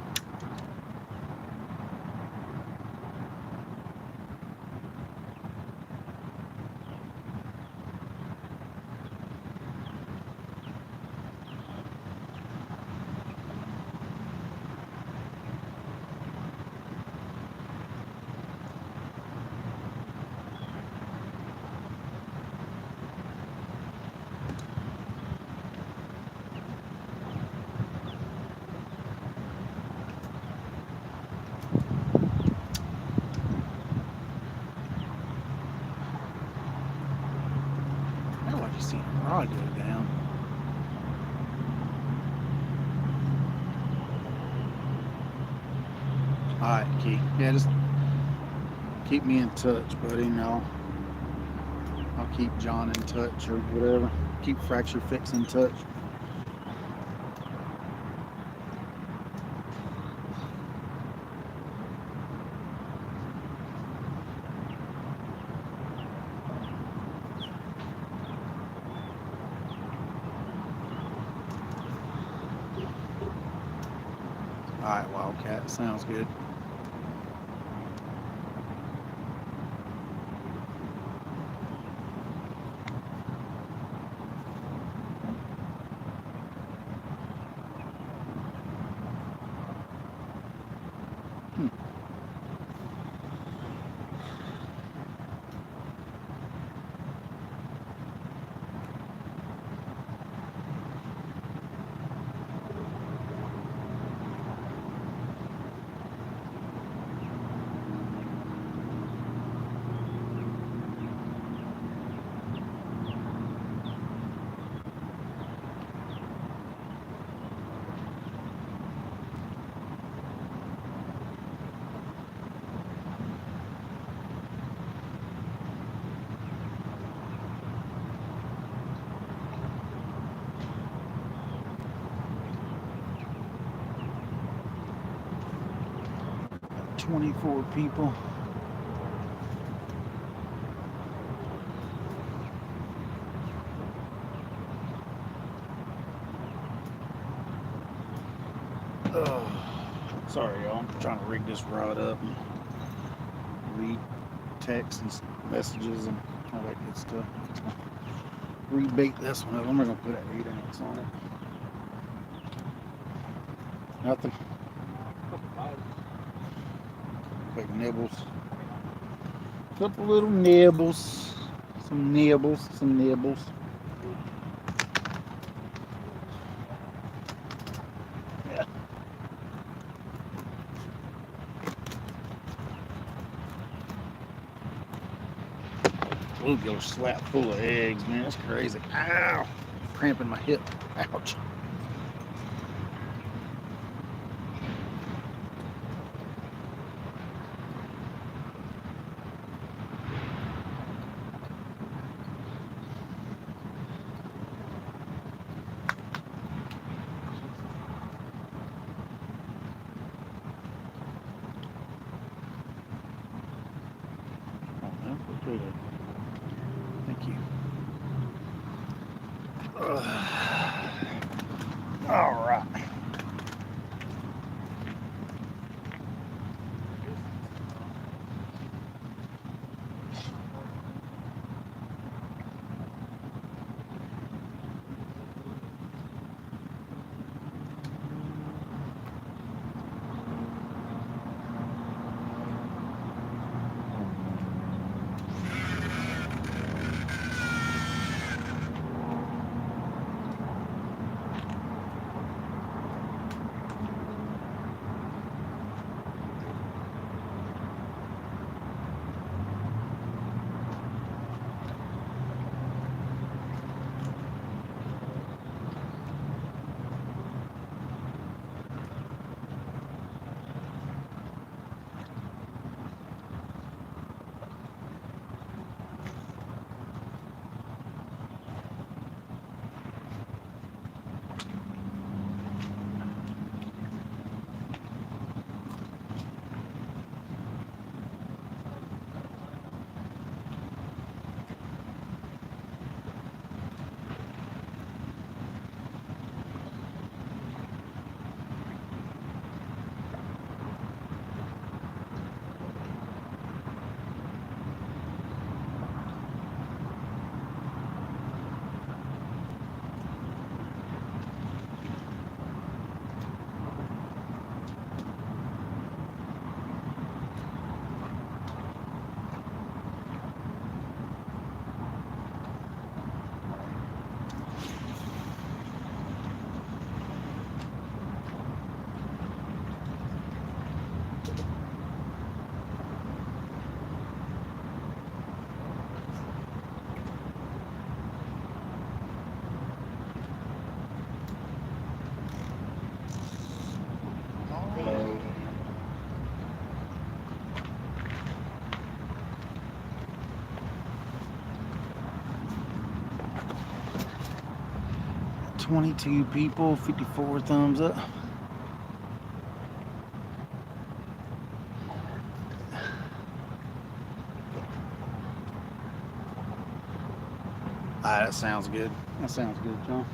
Speaker 1: Now I just seen a rod go down. Alright, Key. Yeah, just keep me in touch, buddy. Now I'll keep John in touch or whatever. Keep Fracture Fix in touch. Alright, Wildcat, sounds good. Got 24 people. Oh, sorry, y'all. I'm trying to rig this rod up and read texts and messages and all that good stuff. Rebait this one up. I'm going to put an 8 ounce on it. Nothing. Quick nibbles. Couple little nibbles. Some nibbles. Some nibbles. Bluegill slap full of eggs, man. That's crazy. Ow! Cramping my hip. Ouch. Oh, no, okay. Thank you. All right. $22 people, 54 thumbs up. That sounds good. That sounds good, John.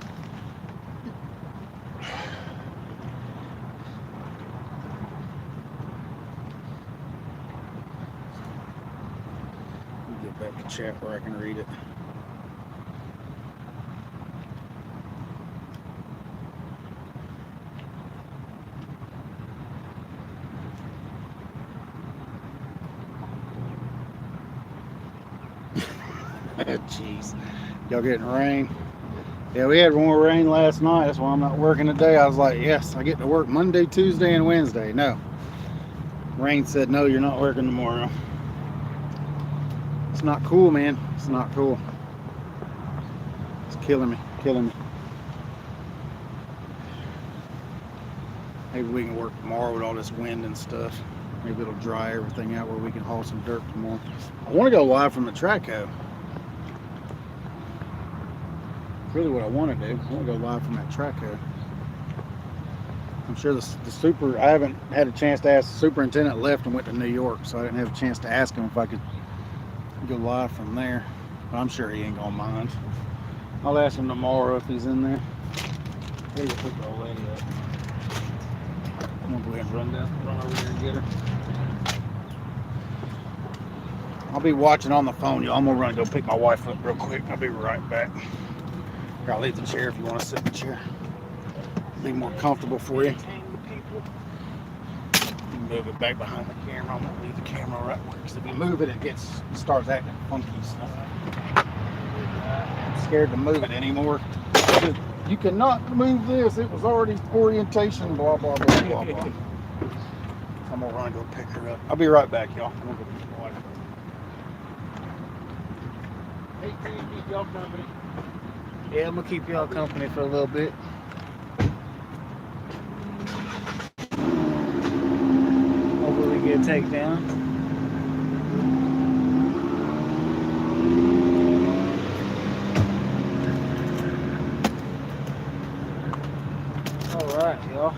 Speaker 1: up the chat where I can read it. Jeez. Y'all getting rain? Yeah, we had more rain last night. That's why I'm not working today. I was like, yes, I get to work Monday, Tuesday, and Wednesday. No. Rain said, no, you're not working tomorrow. It's not cool, man. It's not cool. It's killing me. Killing me. Maybe we can work tomorrow with all this wind and stuff. Maybe it'll dry everything out where we can haul some dirt tomorrow. I want to go live from the track hoe. Really what I want to do. I want to go live from that track hoe. I'm sure I haven't had a chance to ask the superintendent. Left and went to New York, so I didn't have a chance to ask him if I could go live from there. But I'm sure he ain't gonna mind. I'll ask him tomorrow if he's in there. Maybe we'll pick the old lady up. I'm gonna go ahead and run over there and get her. I'll be watching on the phone, y'all. I'm gonna run and go pick my wife up real quick. I'll be right back. Here, I'll leave the chair if you want to sit in the chair. Be more comfortable for you. Move it back behind the camera. I'm gonna leave the camera right where, because if you move it, it starts acting funky stuff. I'm scared to move it anymore. You cannot move this. It was already orientation. Blah blah blah blah blah. I'm gonna run and go pick her up. I'll be right back, y'all. I'm gonna go pick my wife up. Hey, keep y'all company.
Speaker 3: Yeah, I'm gonna keep y'all company for a little bit. Hopefully we get a takedown. All right, y'all.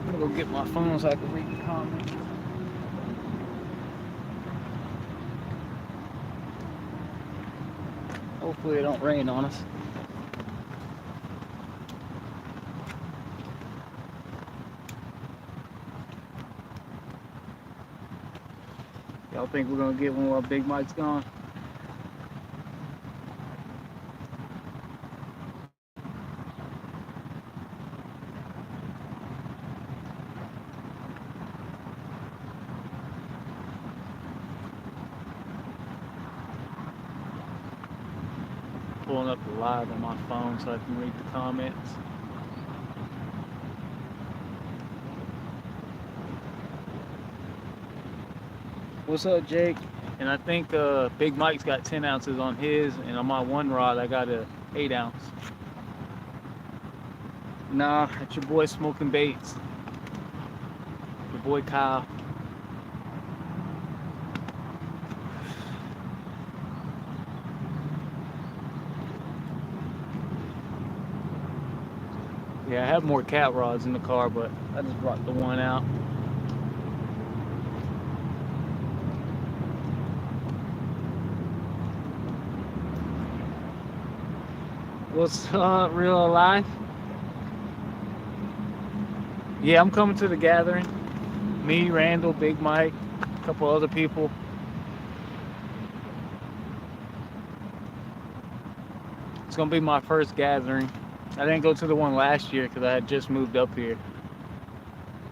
Speaker 3: I'm gonna go get my phone so I can read the comments. Hopefully it don't rain on us. Y'all think we're gonna get one while Big Mike's gone? Pulling up the live on my phone so I can read the comments. What's up, Jake? And I think Big Mike's got 10 ounces on his, and on my one rod I got a 8 ounce. Nah, it's your boy Smoking Baits. Your boy Kyle. Yeah, I have more cat rods in the car, but I just brought the one out. What's up, real life? Yeah, I'm coming to the gathering. Me, Randall, Big Mike, a couple other people. It's gonna be my first gathering. I didn't go to the one last year because I had just moved up here,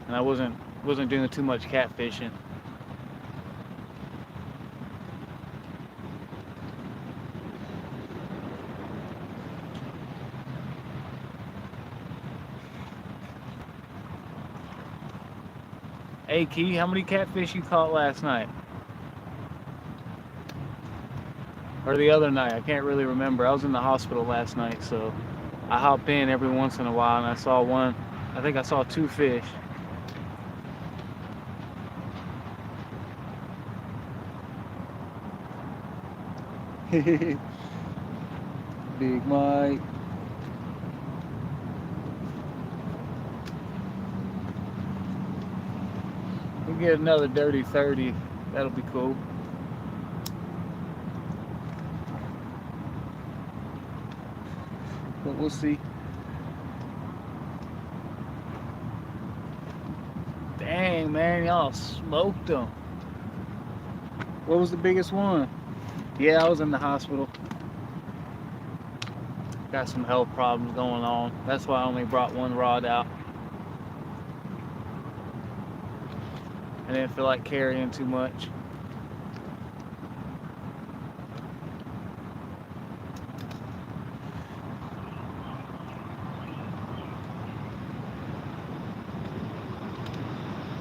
Speaker 3: and I wasn't doing too much catfishing. Hey Key, how many catfish you caught last night? Or the other night? I can't really remember. I was in the hospital last night, so I hop in every once in a while, and I saw one. I think I saw 2 fish. Big Mike. We get another dirty 30. That'll be cool. But we'll see.
Speaker 2: man. Y'all smoked them. What was the biggest one? Yeah, I was in the hospital. Got some health problems going on. That's why I only brought one rod out. I didn't feel like carrying too much.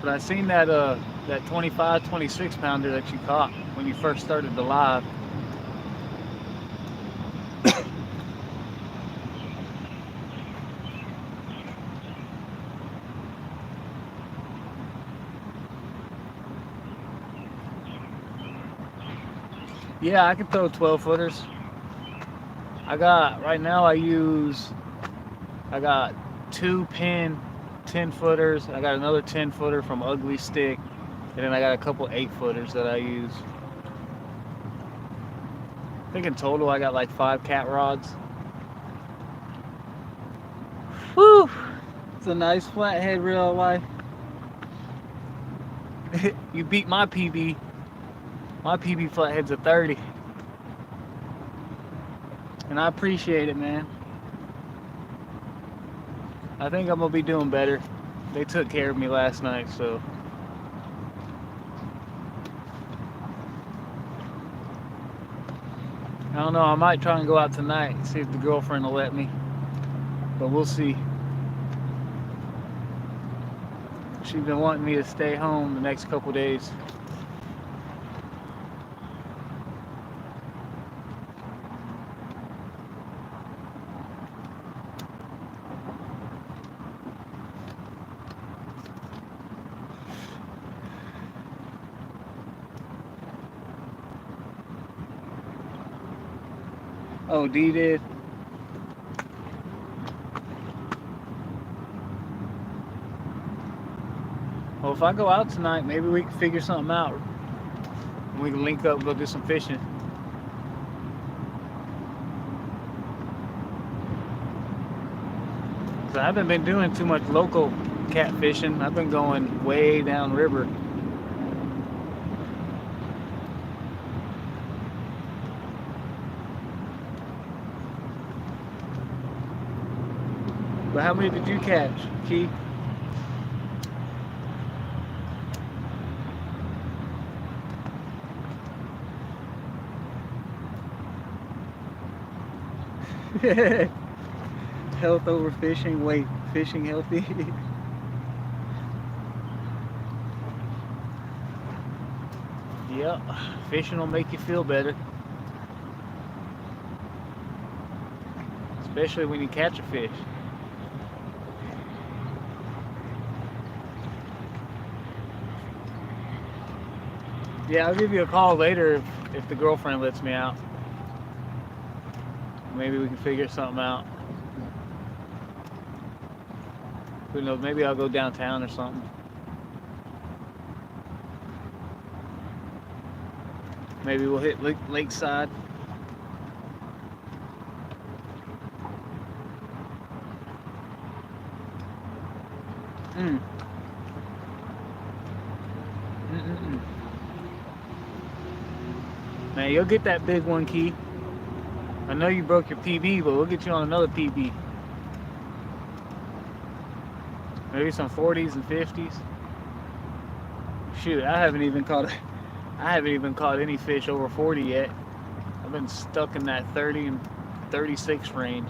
Speaker 2: But I seen that that 25, 26 pounder that you caught when you first started the live. Yeah, I can throw 12 footers. I got, right now I got 2 pin 10 footers. I got another 10 footer from Ugly Stick. And then I got a couple 8 footers that I use. I think in total I got like 5 cat rods. Whew! It's a nice flathead real life. You beat my PB. My PB flathead's a 30. And I appreciate it, man. I think I'm gonna be doing better. They took care of me last night, so. I don't know, I might try and go out tonight and see if the girlfriend will let me. But we'll see. She's been wanting me to stay home the next couple days. Oh, D did? Well, if I go out tonight, maybe we can figure something out. We can link up and go do some fishing. So I haven't been doing too much local catfishing. I've been going way down river. But how many did you catch, Key? Health over fishing, wait, fishing healthy. Yep, fishing will make you feel better. Especially when you catch a fish. Yeah, I'll give you a call later if the girlfriend lets me out. Maybe we can figure something out. Who knows, maybe I'll go downtown or something. Maybe we'll hit Lakeside. Man, you'll get that big one, Key. I know you broke your PB, but we'll get you on another PB. Maybe some 40s and 50s. Shoot, I haven't even caught any fish over 40 yet. I've been stuck in that 30 and 36 range.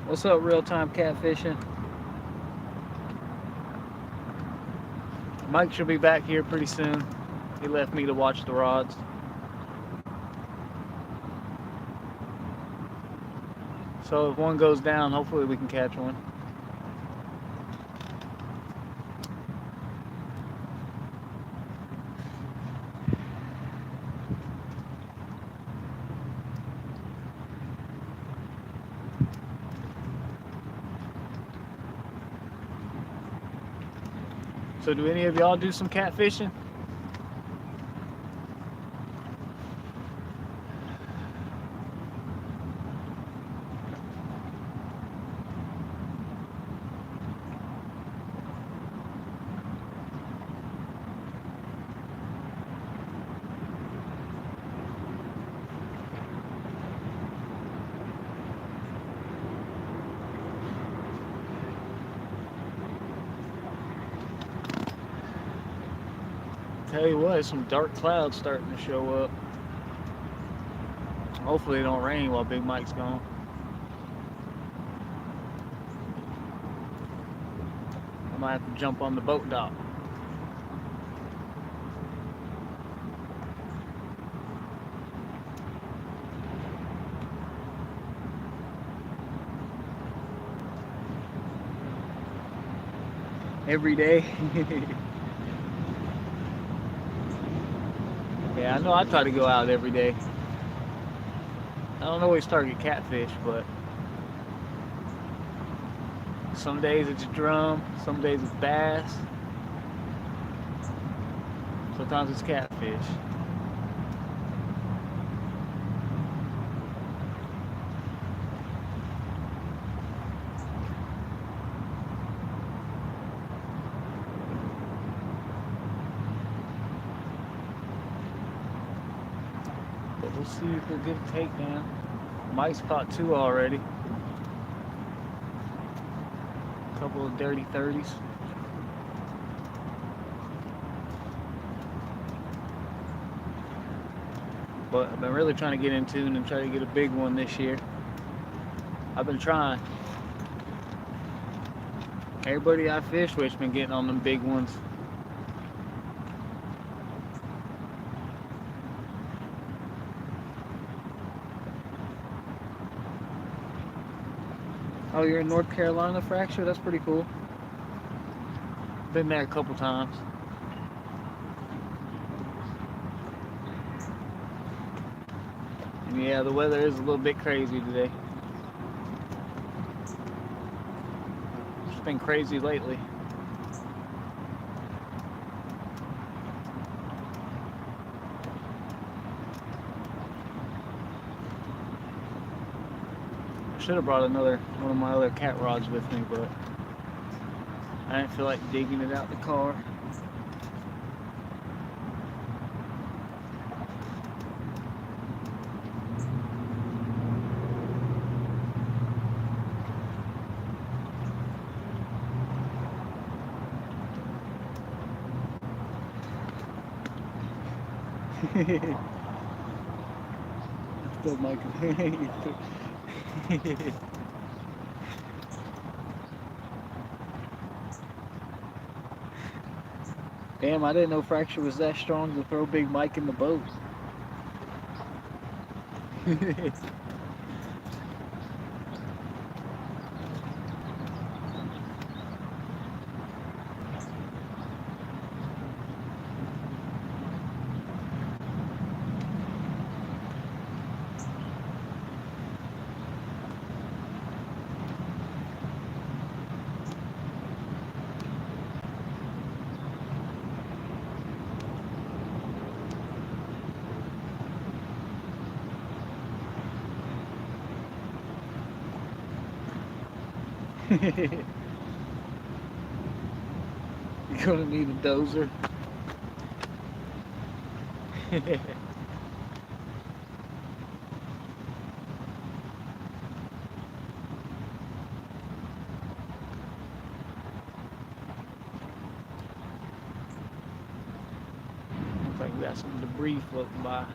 Speaker 2: What's up, real-time catfishing? Mike should be back here pretty soon. He left me to watch the rods. So if one goes down, hopefully we can catch one. So do any of y'all do some catfishing? Tell you what, some dark clouds starting to show up. Hopefully it don't rain while Big Mike's gone. I might have to jump on the boat dock. Every day. Yeah, I know I try to go out every day. I don't always target catfish, but some days it's drum, some days it's bass, sometimes it's catfish. But we'll see if we'll get a takedown. Mike's caught 2 already. A couple of dirty 30s. But I've been really trying to get in tune and try to get a big one this year. I've been trying. Everybody I fish with's been getting on them big ones. Oh, you're in North Carolina, Fracture? That's pretty cool. Been there a couple times. And yeah, the weather is a little bit crazy today. It's been crazy lately. Should have brought one of my other cat rods with me, but I didn't feel like digging it out the car. Still Michael. Damn, I didn't know Fracture was that strong to throw Big Mike in the boat. You're gonna need a dozer. Looks like we got some debris floating by.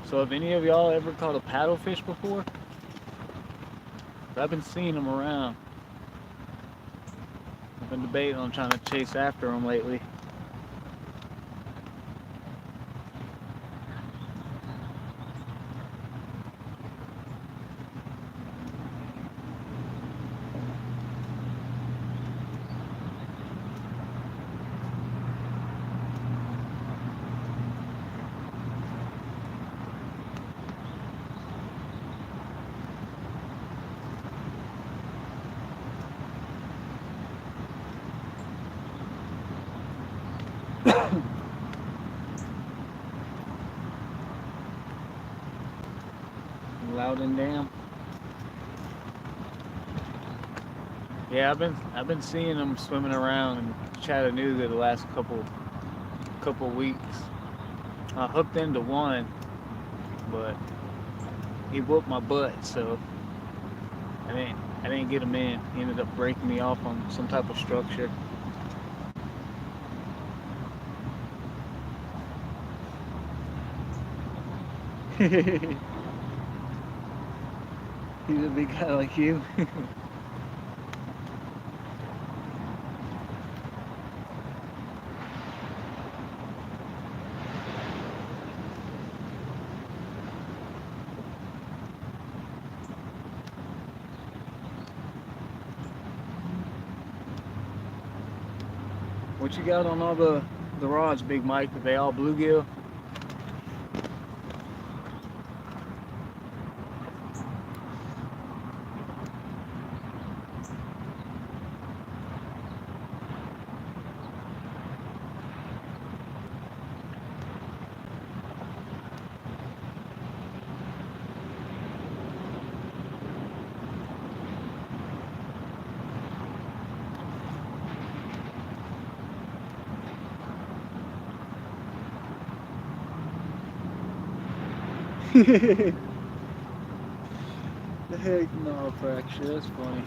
Speaker 2: So have any of y'all ever caught a paddlefish before? I've been seeing them around. I've been debating on trying to chase after them lately. Loud and damn. Yeah, I've been seeing them swimming around in Chattanooga the last couple weeks. I hooked into one, but he whooped my butt, so I didn't get him in. He ended up breaking me off on some type of structure. He's a big guy like you. What you got on all the rods, Big Mike? Are they all bluegill? The heck no, fracture. That's funny.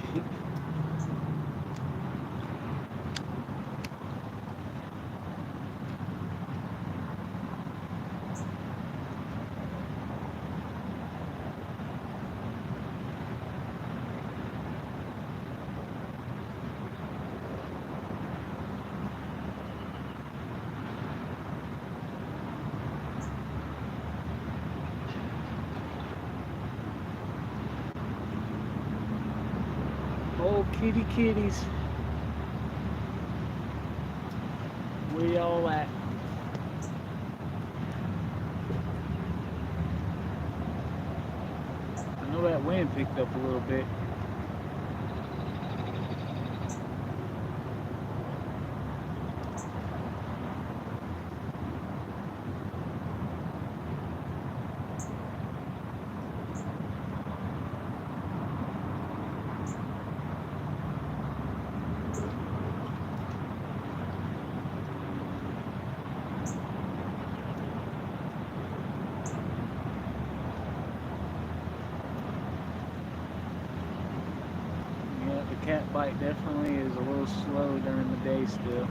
Speaker 2: Oh, kitties. Where y'all at? I know that wind picked up a little bit. Yeah, the cat bite definitely is a little slow during the day still.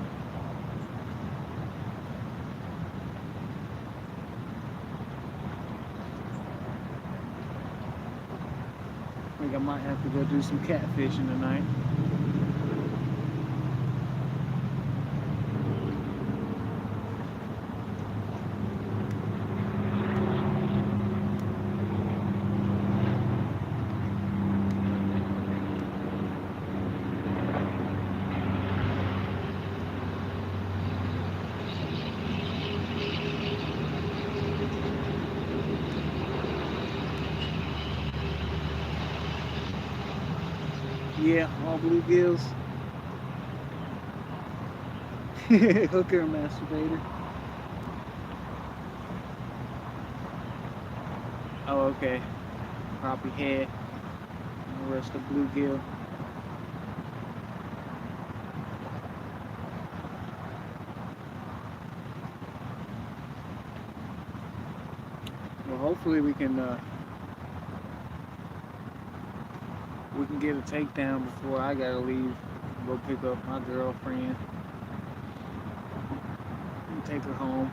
Speaker 2: I think I might have to go do some catfishing tonight. Yeah, all bluegills. Hooker and masturbator. Oh, okay. Crappie head. And the rest of bluegill. Well, hopefully we can get a takedown before I gotta leave. Go pick up my girlfriend and take her home.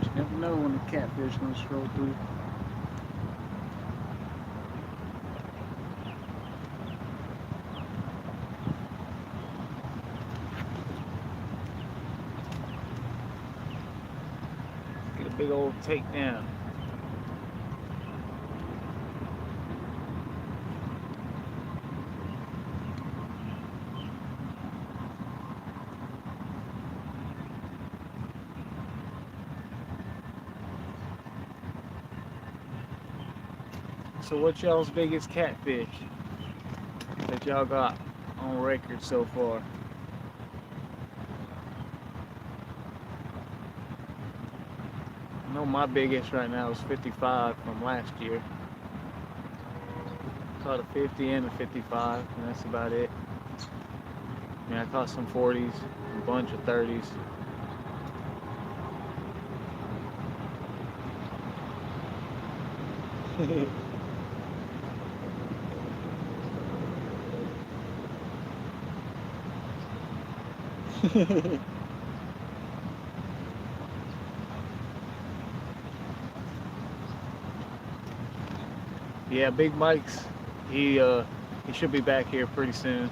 Speaker 2: You never know when the catfish gonna stroll through. Get a big old takedown. So what's y'all's biggest catfish that y'all got on record so far? I know my biggest right now is 55 from last year. Caught a 50 and a 55, and that's about it. I mean, I caught some 40s, a bunch of 30s. Yeah, Big Mike's, he should be back here pretty soon.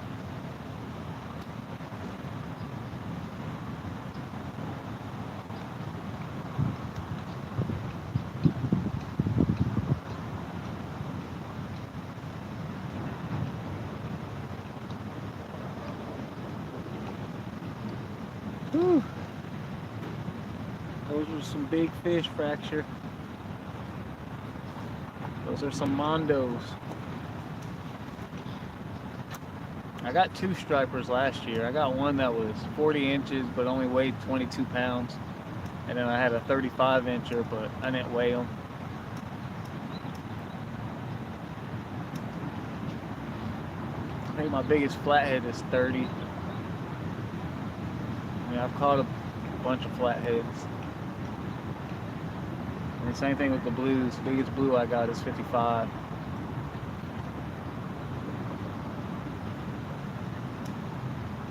Speaker 2: Whew. Those are some big fish, Fracture. Those are some Mondos. I got 2 stripers last year. I got one that was 40 inches but only weighed 22 pounds. And then I had a 35 incher but I didn't weigh them. I think my biggest flathead is 30. I mean, I've caught a bunch of flatheads. And the same thing with the blues. The biggest blue I got is 55.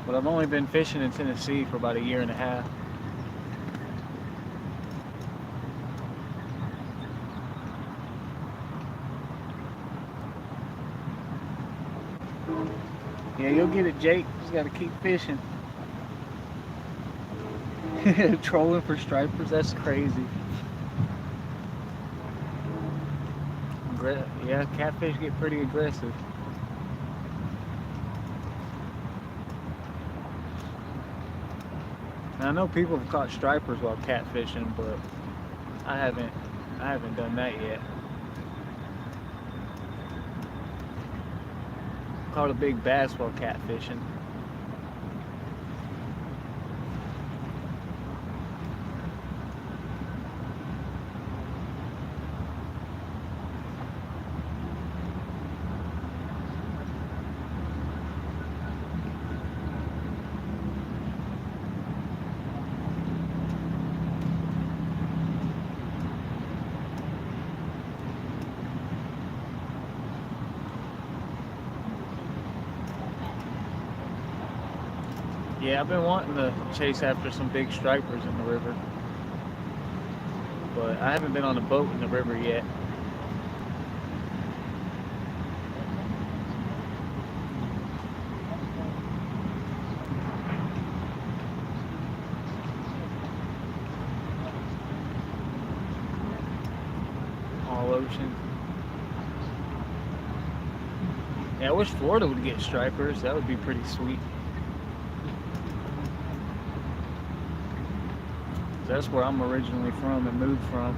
Speaker 2: But I've only been fishing in Tennessee for about a year and a half. Yeah, you'll get it, Jake. Just gotta keep fishing. Trolling for stripers, that's crazy. Yeah, catfish get pretty aggressive. Now, I know people have caught stripers while catfishing, but I haven't done that yet. Caught a big bass while catfishing. Yeah, I've been wanting to chase after some big stripers in the river, but I haven't been on a boat in the river yet. All ocean. Yeah, I wish Florida would get stripers. That would be pretty sweet. That's where I'm originally from and moved from.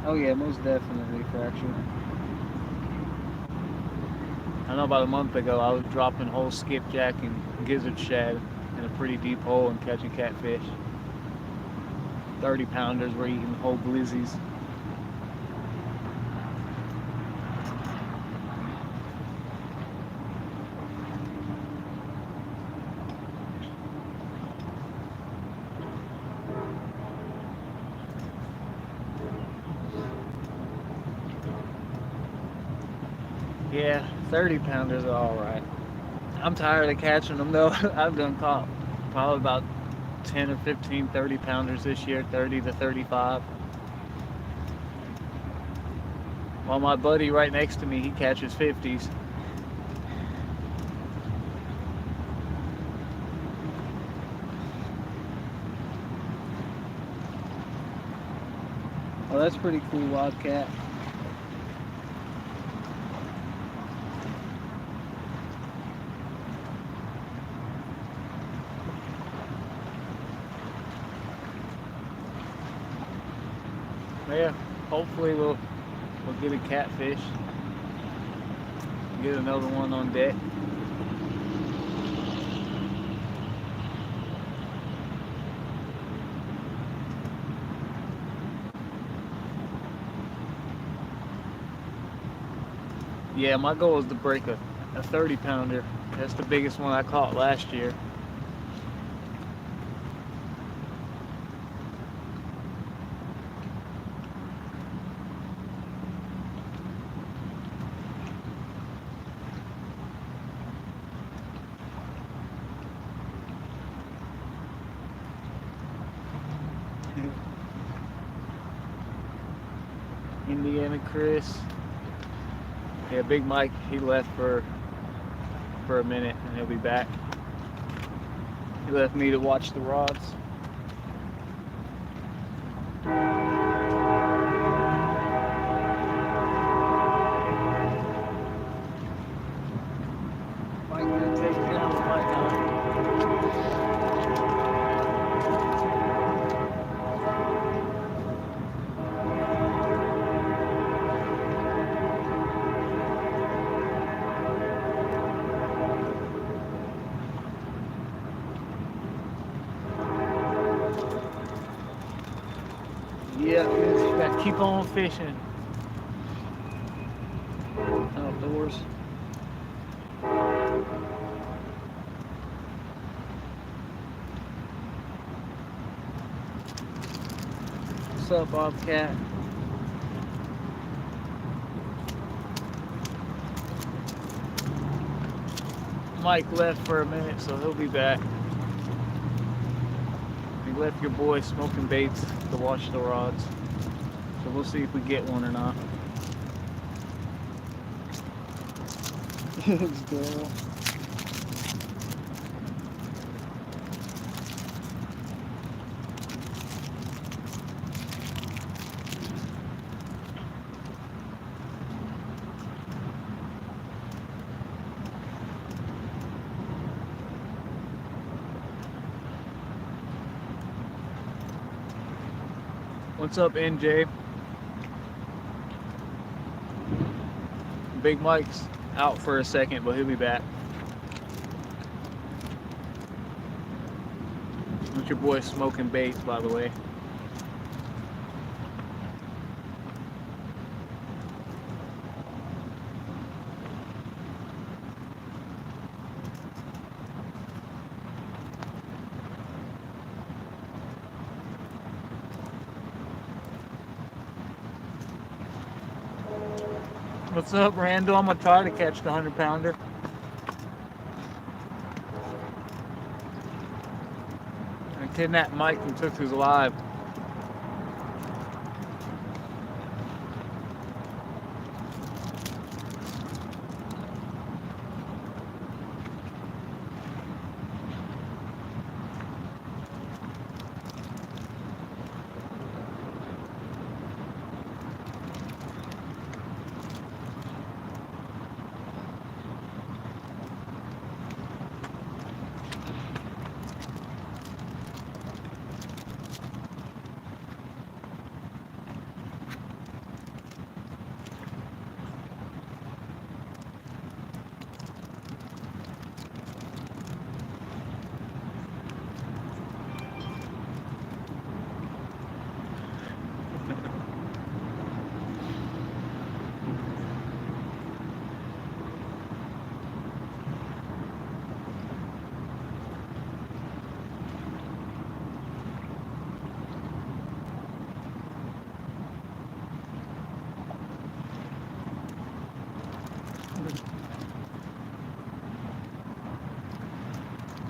Speaker 2: Oh yeah, most definitely, Fracture. I know about a month ago I was dropping whole skipjack and gizzard shad in a pretty deep hole and catching catfish. 30 pounders were eating whole glizzies. Yeah, 30 pounders are alright. I'm tired of catching them though. I've done caught probably about 10 or 15 30 pounders this year, 30 to 35. While my buddy right next to me, he catches 50s. Oh, that's pretty cool, Wildcat. Yeah, hopefully we'll get a catfish. Get another one on deck. Yeah, my goal is to break a 30 pounder. That's the biggest one I caught last year. Indiana Chris. Yeah, Big Mike, he left for a minute and he'll be back. He left me to watch the rods. Mike gonna take it down, Mike not. Yeah, you gotta keep on fishing. Outdoors. What's up, Bobcat? Mike left for a minute, so he'll be back. He left your boy smoking baits to watch the rods. So we'll see if we get one or not. It's terrible. What's up, NJ? Big Mike's out for a second, but he'll be back. With your boy smoking baits, by the way. What's up, Randall? I'm gonna try to catch the 100-pounder. I kidnapped Mike and took his alive.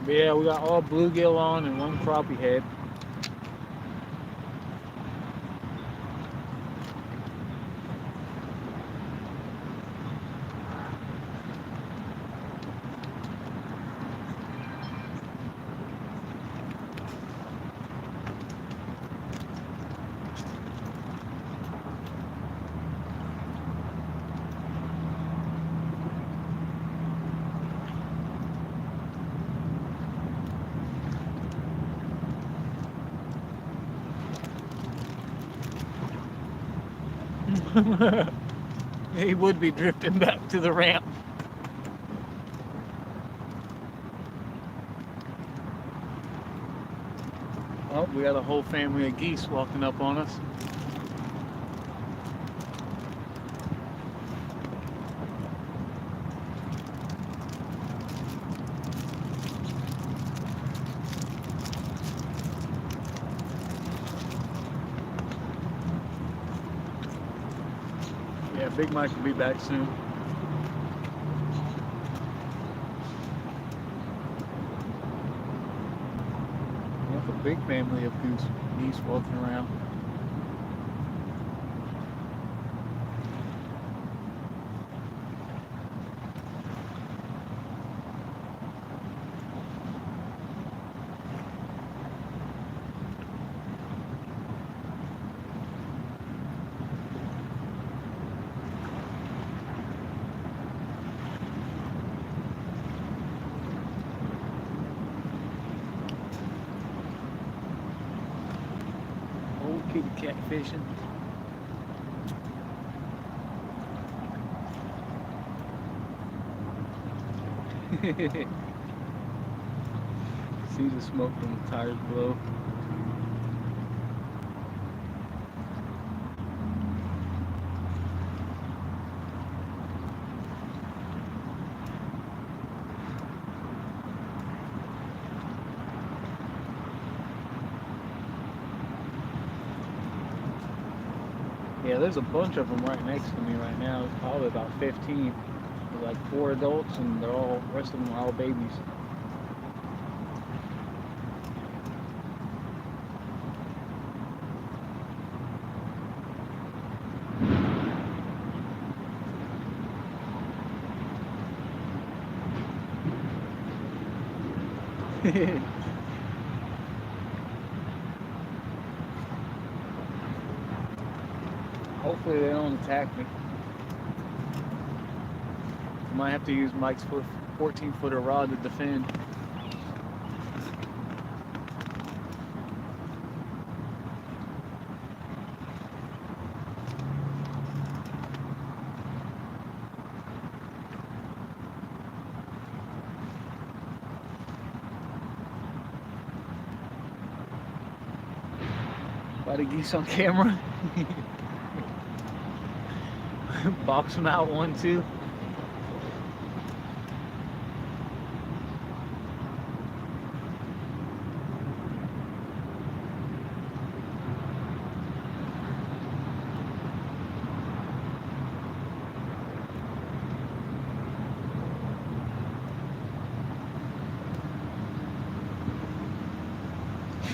Speaker 2: But yeah, we got all bluegill on and one crappie head. He would be drifting back to the ramp. Oh, we got a whole family of geese walking up on us. Yeah, Big Mike will be back soon. We have a big family of geese walking around. Old kitty cat fishing. See the smoke from the tires below. Yeah, there's a bunch of them right next to me right now. It's probably about 15. There's like 4 adults, and the rest of them are all babies. Hopefully they don't attack me. I might have to use Mike's 14-footer rod to defend. By the geese on camera. Box them out 1, 2.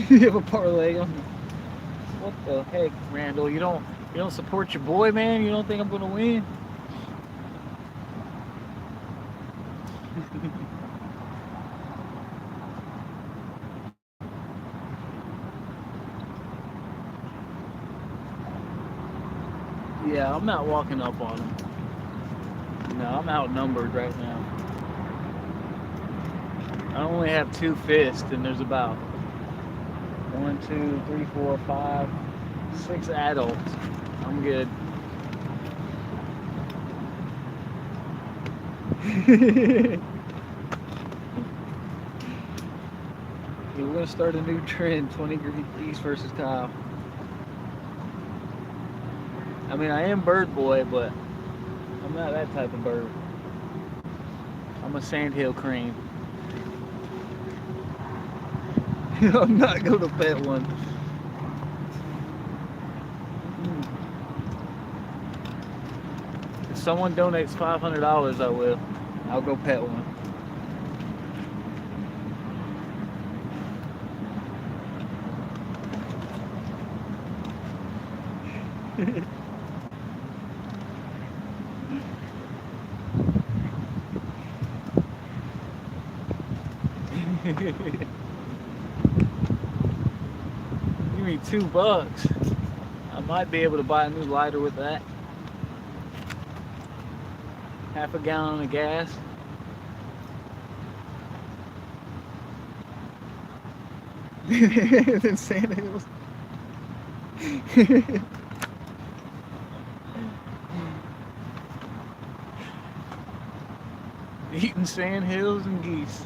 Speaker 2: You have a parlay on. What the heck, Randall? You don't support your boy, man? You don't think I'm gonna win? Yeah, I'm not walking up on him. No, I'm outnumbered right now. I only have 2 fists, and there's about 1, 2, 3, 4, 5, 6 adults. I'm good. We're gonna start a new trend: 20 geese versus Kyle. I mean, I am bird boy, but I'm not that type of bird. I'm a sandhill crane. I'm not gonna pet one. If someone donates $500, I will. I'll go pet one. Give me $2. I might be able to buy a new lighter with that. Half a gallon of gas. Then sand hills. Eating sand hills and geese.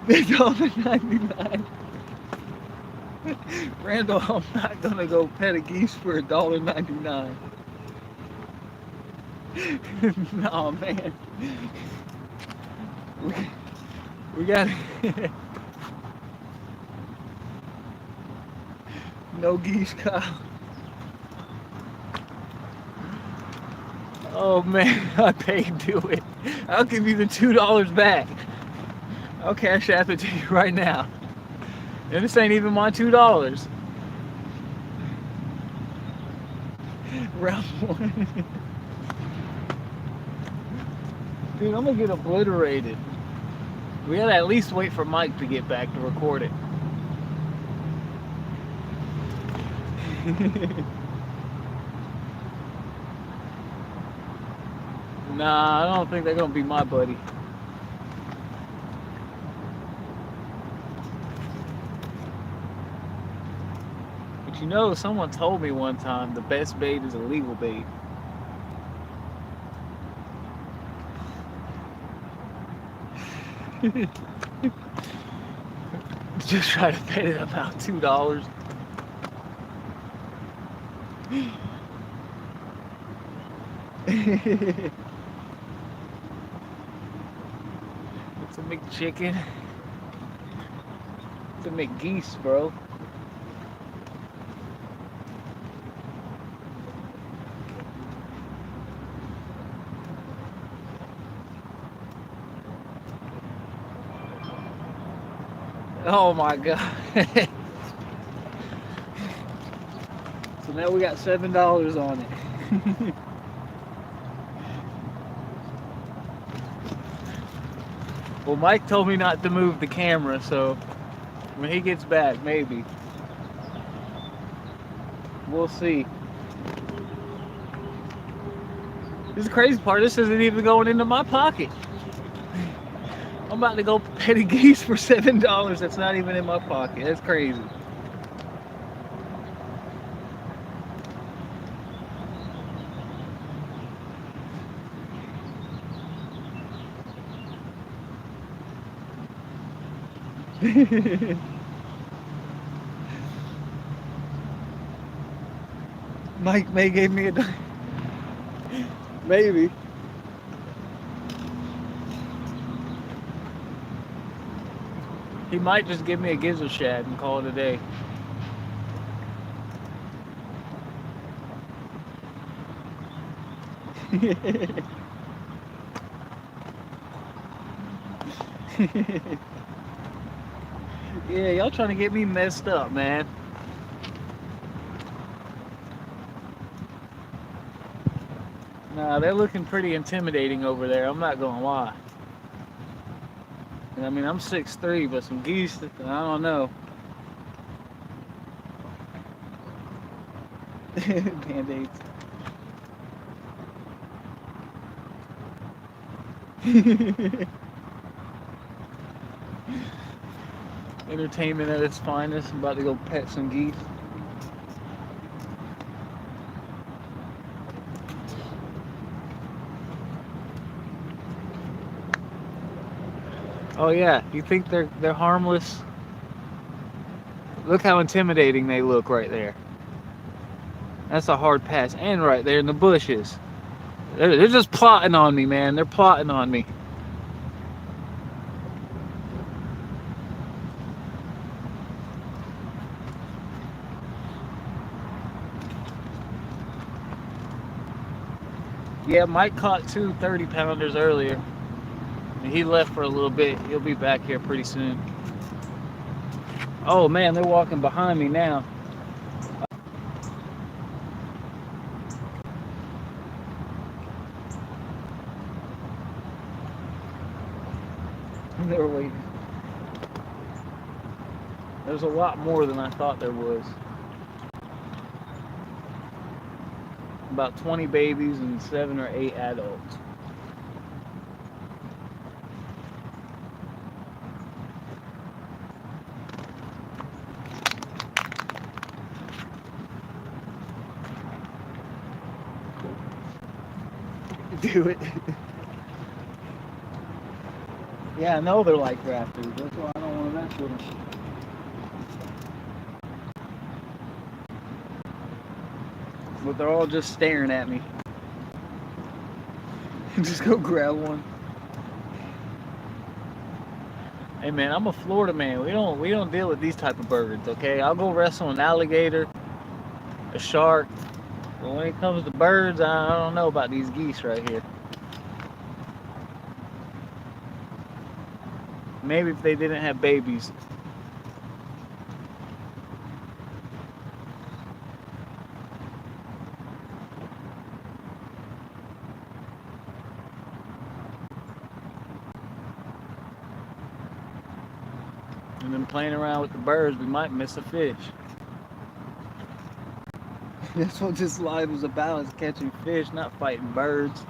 Speaker 2: $1.99. Randall, I'm not gonna go pet a geese for $1.99. No, man. We got no geese, Kyle. Oh man, I paid to it. I'll give you the $2 back. I'll cash app it to you right now. And this ain't even my $2. Round one. Dude, I'm gonna get obliterated. We gotta at least wait for Mike to get back to record it. Nah, I don't think they're gonna be my buddy. But you know, someone told me one time the best bait is illegal bait. Just try to pay it about $2. It's a McChicken. It's a McGeese, bro. Oh my god. So now we got $7 on it. Well, Mike told me not to move the camera, so when he gets back, maybe. We'll see. This is the crazy part, this isn't even going into my pocket. I'm about to go pet a geese for $7 that's not even in my pocket. That's crazy. Mike may gave me a maybe. He might just give me a gizzle shad and call it a day. Yeah, y'all trying to get me messed up, man. Nah, they're looking pretty intimidating over there, I'm not gonna lie. I mean, I'm 6'3", but some geese, I don't know. Band-aids. Entertainment at its finest. I'm about to go pet some geese. Oh yeah, you think they're harmless? Look how intimidating they look right there. That's a hard pass. And right there in the bushes. They're just plotting on me, man. They're plotting on me. Yeah, Mike caught two 30-pounders earlier. He left for a little bit. He'll be back here pretty soon. Oh man, they're walking behind me now. They were waiting. There's a lot more than I thought there was. About 20 babies and 7 or 8 adults. do it. Yeah, I know they're like raptors. That's why I don't want to mess with them. But they're all just staring at me. Just go grab one. Hey man, I'm a Florida man. We don't deal with these type of birds, okay? I'll go wrestle an alligator, a shark. But when it comes to birds, I don't know about these geese right here. Maybe if they didn't have babies. And then playing around with the birds, we might miss a fish. That's what this life is about, is catching fish, not fighting birds.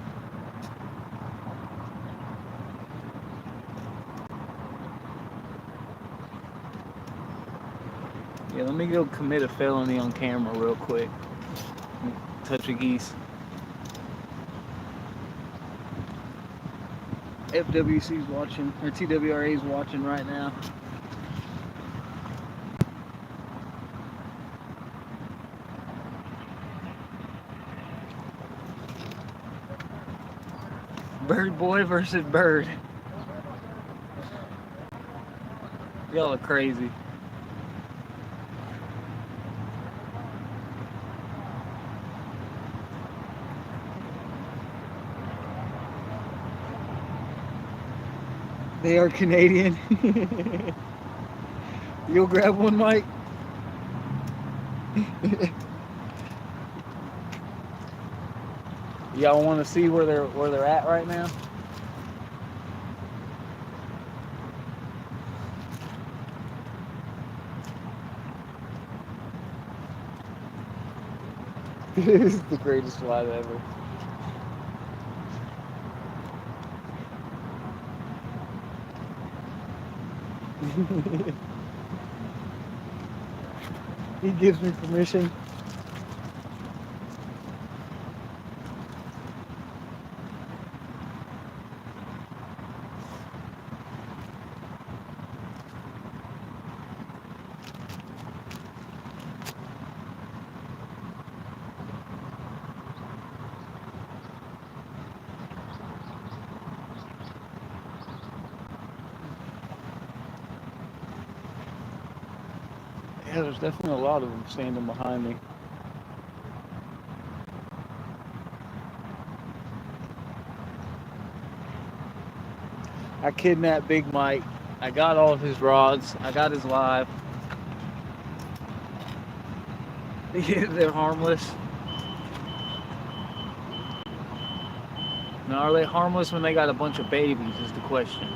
Speaker 2: Yeah, let me go commit a felony on camera real quick. Touch a geese. FWC's watching, or TWRA's watching right now. Bird boy versus bird. Y'all are crazy. They are Canadian. You'll grab one, Mike? Y'all want to see where they're at right now? This is the greatest flight ever. He gives me permission. Yeah, there's definitely a lot of them standing behind me. I kidnapped Big Mike. I got all of his rods. I got his live. They're harmless. Now, are they harmless when they got a bunch of babies is the question.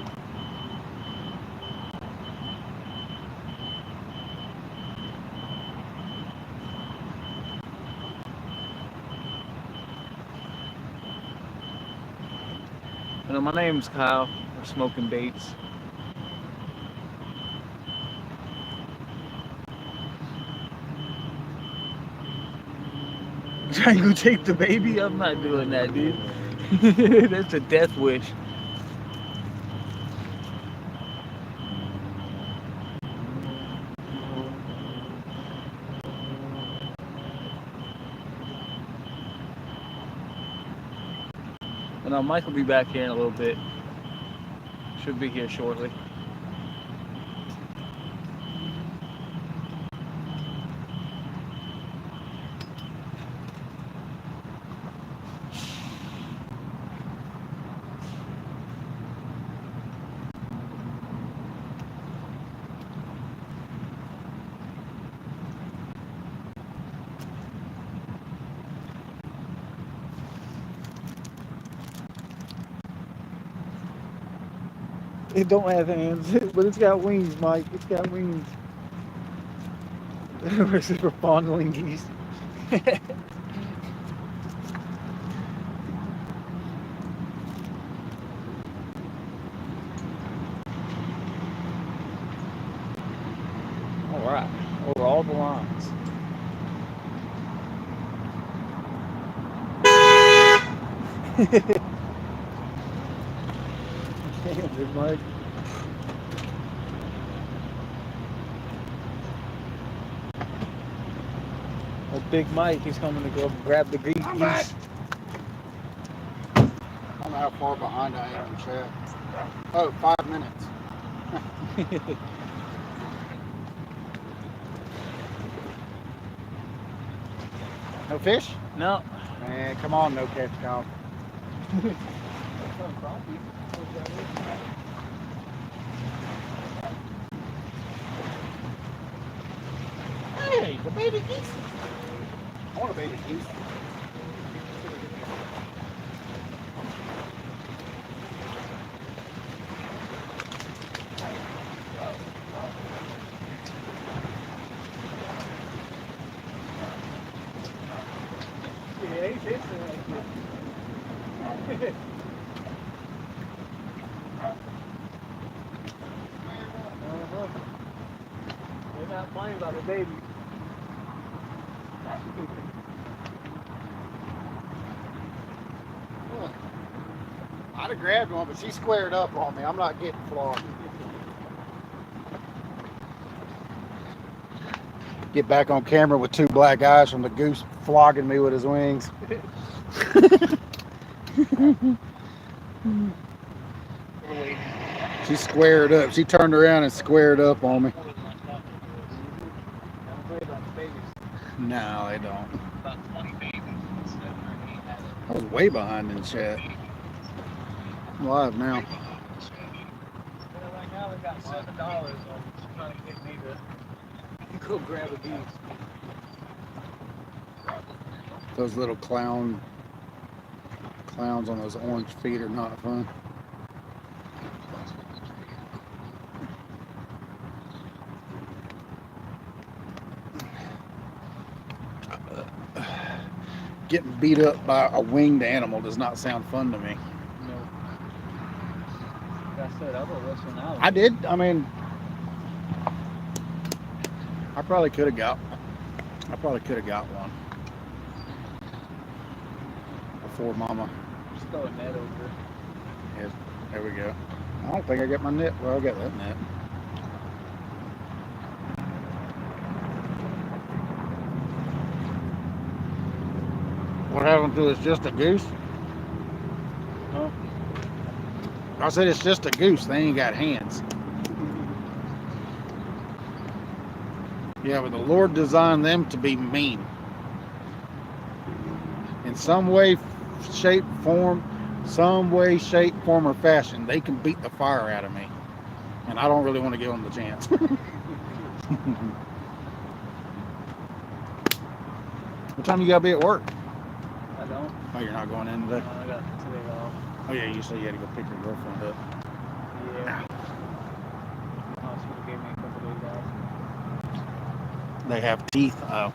Speaker 2: You know, my name's Kyle. We're smoking baits. Trying to take the baby? I'm not doing that, dude. That's a death wish. And now Mike will be back here in a little bit. Should be here shortly. It don't have hands, but it's got wings, Mike. It's got wings. This is for fondling geese. All right, over all the lines. Damn, Big Mike. Oh, Big Mike, he's coming to go grab the geese.
Speaker 1: I'm back. I don't know how far behind I am in chat. Oh, 5 minutes. No fish?
Speaker 2: No.
Speaker 1: Man, come on, no catch count. Hey, the baby geese. I want a baby geese.
Speaker 2: Yeah, he's fishing like this. They're not playing about the baby.
Speaker 1: I'd have grabbed one, but she squared up on me. I'm not getting flogged. Get back on camera with 2 black eyes from the goose flogging me with his wings. She squared up. She turned around and squared up on me. No, they don't. I was way behind in chat. I'm live now.
Speaker 2: Right now we got $7 on trying to get me to go grab a geese.
Speaker 1: Those little clowns on those orange feet are not fun. Getting beat up by a winged animal does not sound fun to me.
Speaker 2: No. Like I said, I will listen out.
Speaker 1: I did. I mean, I probably could have got one before Mama.
Speaker 2: Just throw a net over.
Speaker 1: Yeah, there we go. I don't think I got my net. Well, I got that net. What happened to it's just a goose?
Speaker 2: Huh?
Speaker 1: I said it's just a goose. They ain't got hands. Yeah, but the Lord designed them to be mean. In some way, shape, form, or fashion, they can beat the fire out of me. And I don't really want to give them the chance. What time you gotta be at work?
Speaker 2: I don't.
Speaker 1: Oh, you're not going in today?
Speaker 2: I got today off.
Speaker 1: Oh yeah, you said you had to go pick your girlfriend up.
Speaker 2: Yeah. Oh, she would've gave me a couple days off.
Speaker 1: They have teeth. Oh.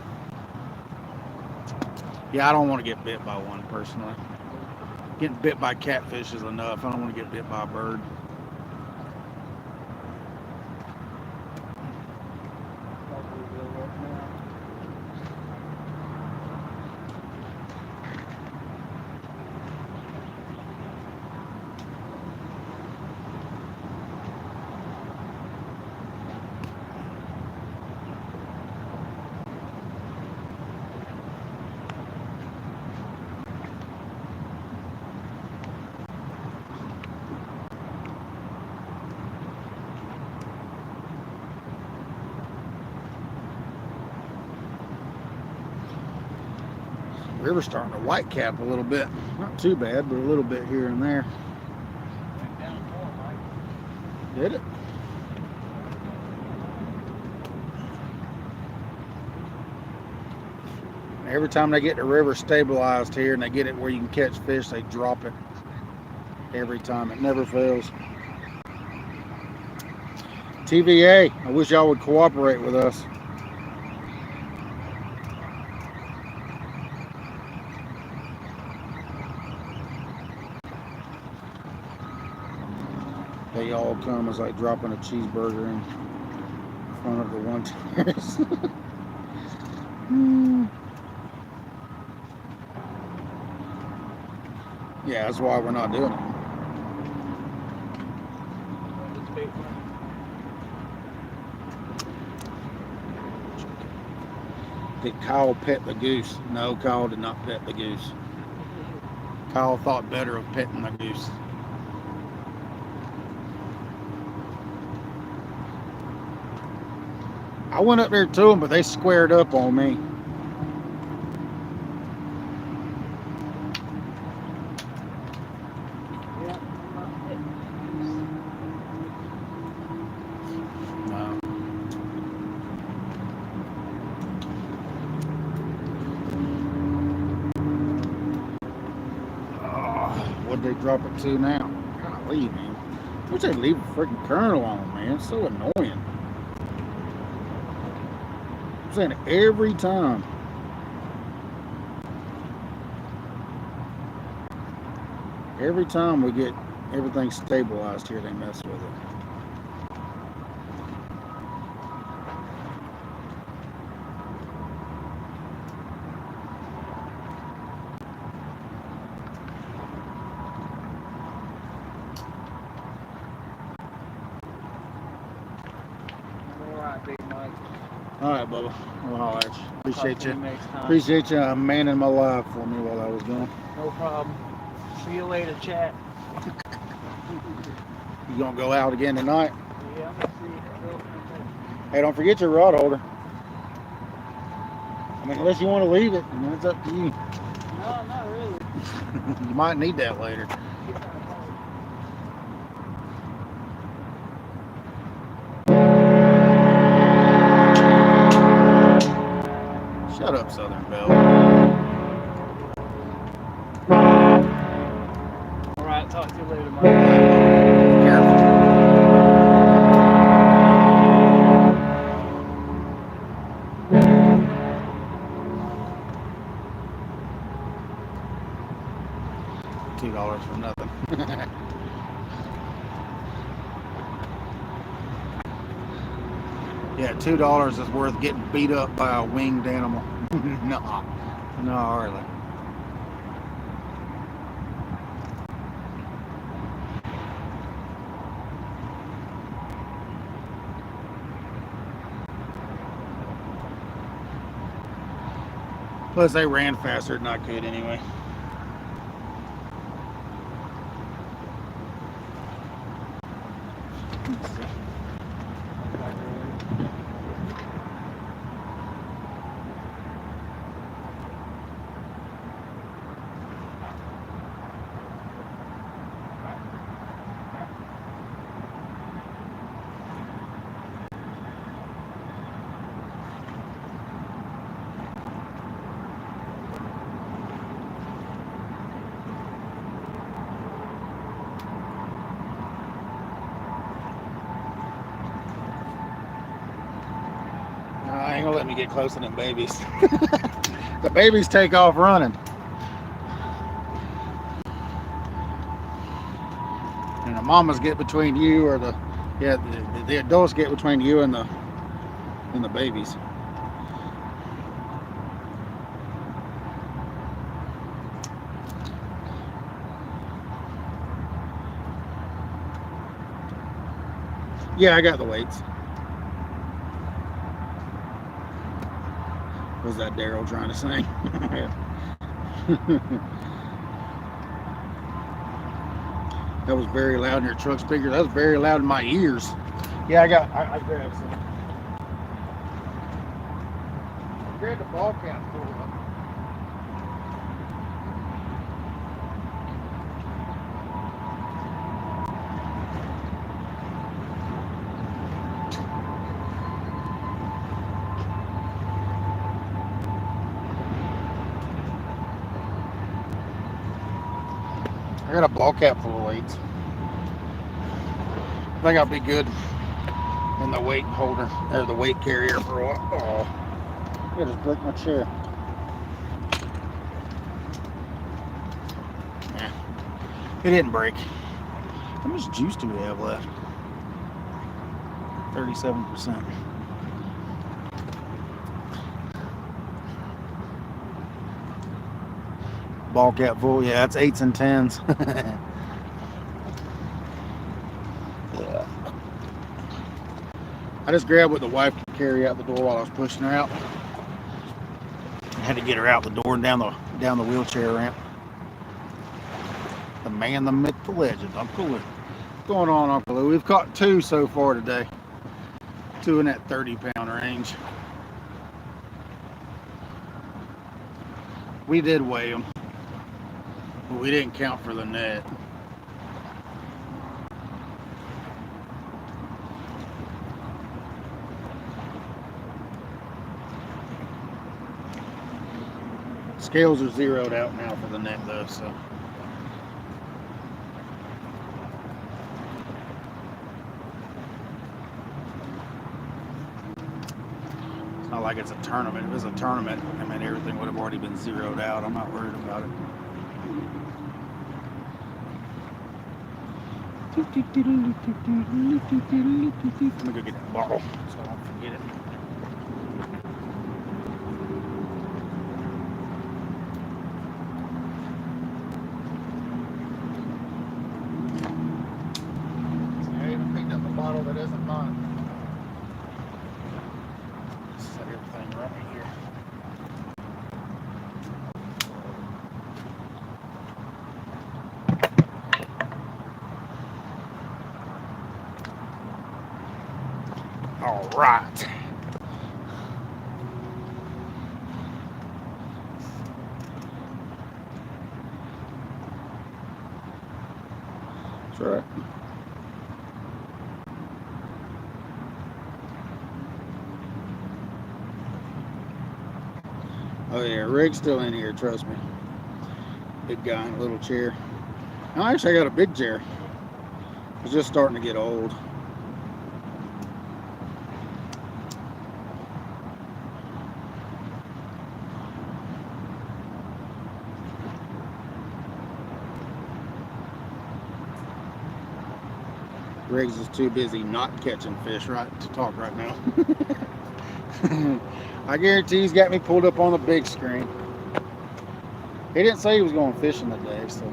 Speaker 1: Yeah, I don't want to get bit by one personally. Getting bit by catfish is enough. I don't want to get bit by a bird.
Speaker 2: Probably will work now.
Speaker 1: River's starting to white cap a little bit. Not too bad, but a little bit here and there.
Speaker 2: Went down more, Mike.
Speaker 1: Did it? Every time they get the river stabilized here and they get it where you can catch fish, they drop it. Every time. It never fails. TVA, I wish y'all would cooperate with us. They all come as like dropping a cheeseburger in front of the one terrace. Yeah, that's why we're not doing it. Did Kyle pet the goose? No, Kyle did not pet the goose. Kyle thought better of petting the goose. I went up there to them, but they squared up on me.
Speaker 2: Yeah, I'm not petting
Speaker 1: No. What'd they drop it to now? Golly, man. Wish they'd leave a freaking kernel on, man. It's so annoying. I'm saying every time. Every time we get everything stabilized here, they mess with it.
Speaker 2: Alright, Big Mike.
Speaker 1: All right, Bubba. I'll holler at you.
Speaker 2: Talk
Speaker 1: Appreciate
Speaker 2: to
Speaker 1: you.
Speaker 2: next time.
Speaker 1: Appreciate you manning my life for me while I was gone.
Speaker 2: No problem. See you later, chat.
Speaker 1: You gonna go out again tonight?
Speaker 2: Yeah, I'm gonna see you.
Speaker 1: Hey, don't forget your rod holder. I mean, unless you want to leave it, it's up to you.
Speaker 2: No, not really.
Speaker 1: You might need that later. Shut up, Southern Belle.
Speaker 2: Alright, talk to you later, Mike.
Speaker 1: Be careful. $2 for nothing. Yeah, $2 is worth getting beat up by a winged animal. No, hardly. Plus, they ran faster than I could anyway. I ain't gonna let me get close to them babies. The babies take off running. And the mamas get between you, or the adults get between you and the babies. Yeah, I got the weights. Was that Daryl trying to sing? That was very loud in your truck speaker. That was very loud in my ears. Yeah, I grabbed some. I grabbed the ball cap for it. I got a ball cap full of weights. I think I'll be good in the weight holder, or the weight carrier for a while. Oh, I just broke my chair. Yeah, it didn't break. How much juice do we have left? 37%. Ball cap full, yeah, that's 8s and 10s. Yeah. I just grabbed what the wife could carry out the door while I was pushing her out. Had to get her out the door and down the wheelchair ramp. The man, the myth, the legend, Uncle Lou. What's going on, Uncle Lou? We've caught 2 so far today. 2 in that 30-pound range. We did weigh them, but we didn't count for the net. Scales are zeroed out now for the net though, so. It's not like it's a tournament. If it was a tournament, I mean, everything would have already been zeroed out. I'm not worried about it. Let me go get that bottle so I don't forget it. Bottle that isn't mine. Set everything right here. All right. That's right. Oh yeah, Rig's still in here, trust me. Big guy in a little chair. No, actually I got a big chair. It's just starting to get old. Riggs is too busy not catching fish to talk right now. I guarantee he's got me pulled up on the big screen. He didn't say he was going fishing today, so.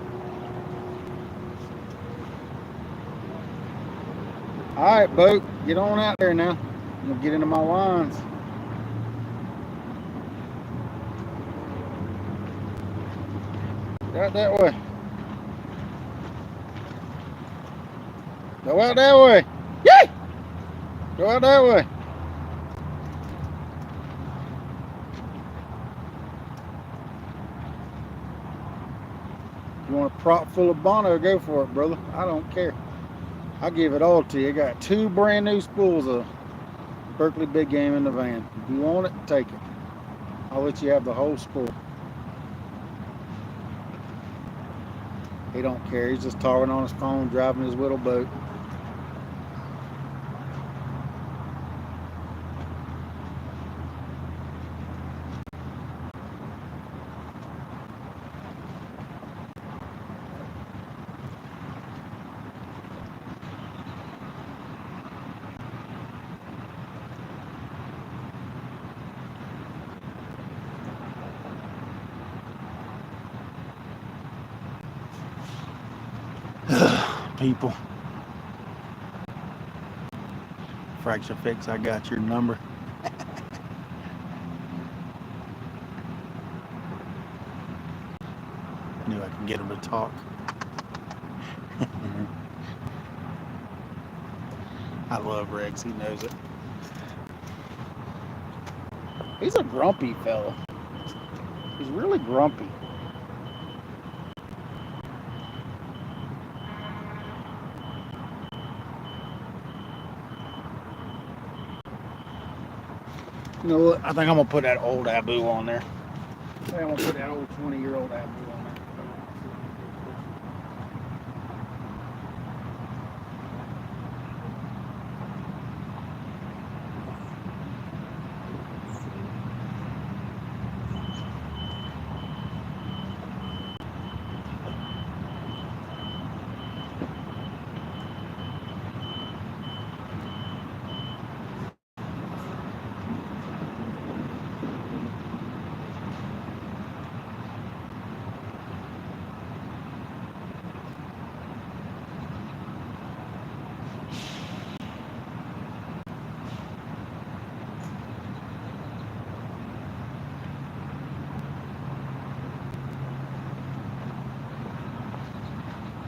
Speaker 1: All right, boat, get on out there now. I'm gonna get into my lines. Go out that way. Go out that way. Yay! Go out that way. You want a prop full of Bono, go for it, brother. I don't care. I'll give it all to you. I got 2 brand new spools of Berkeley Big Game in the van. If you want it, take it. I'll let you have the whole spool. He don't care. He's just talking on his phone, driving his little boat. People. Fracture Fix, I got your number. Knew I could get him to talk. I love Rex, he knows it. He's a grumpy fella. He's really grumpy. You know what? I think I'm gonna put that old Abu on there. I think I'm gonna put that old 20-year-old Abu on there.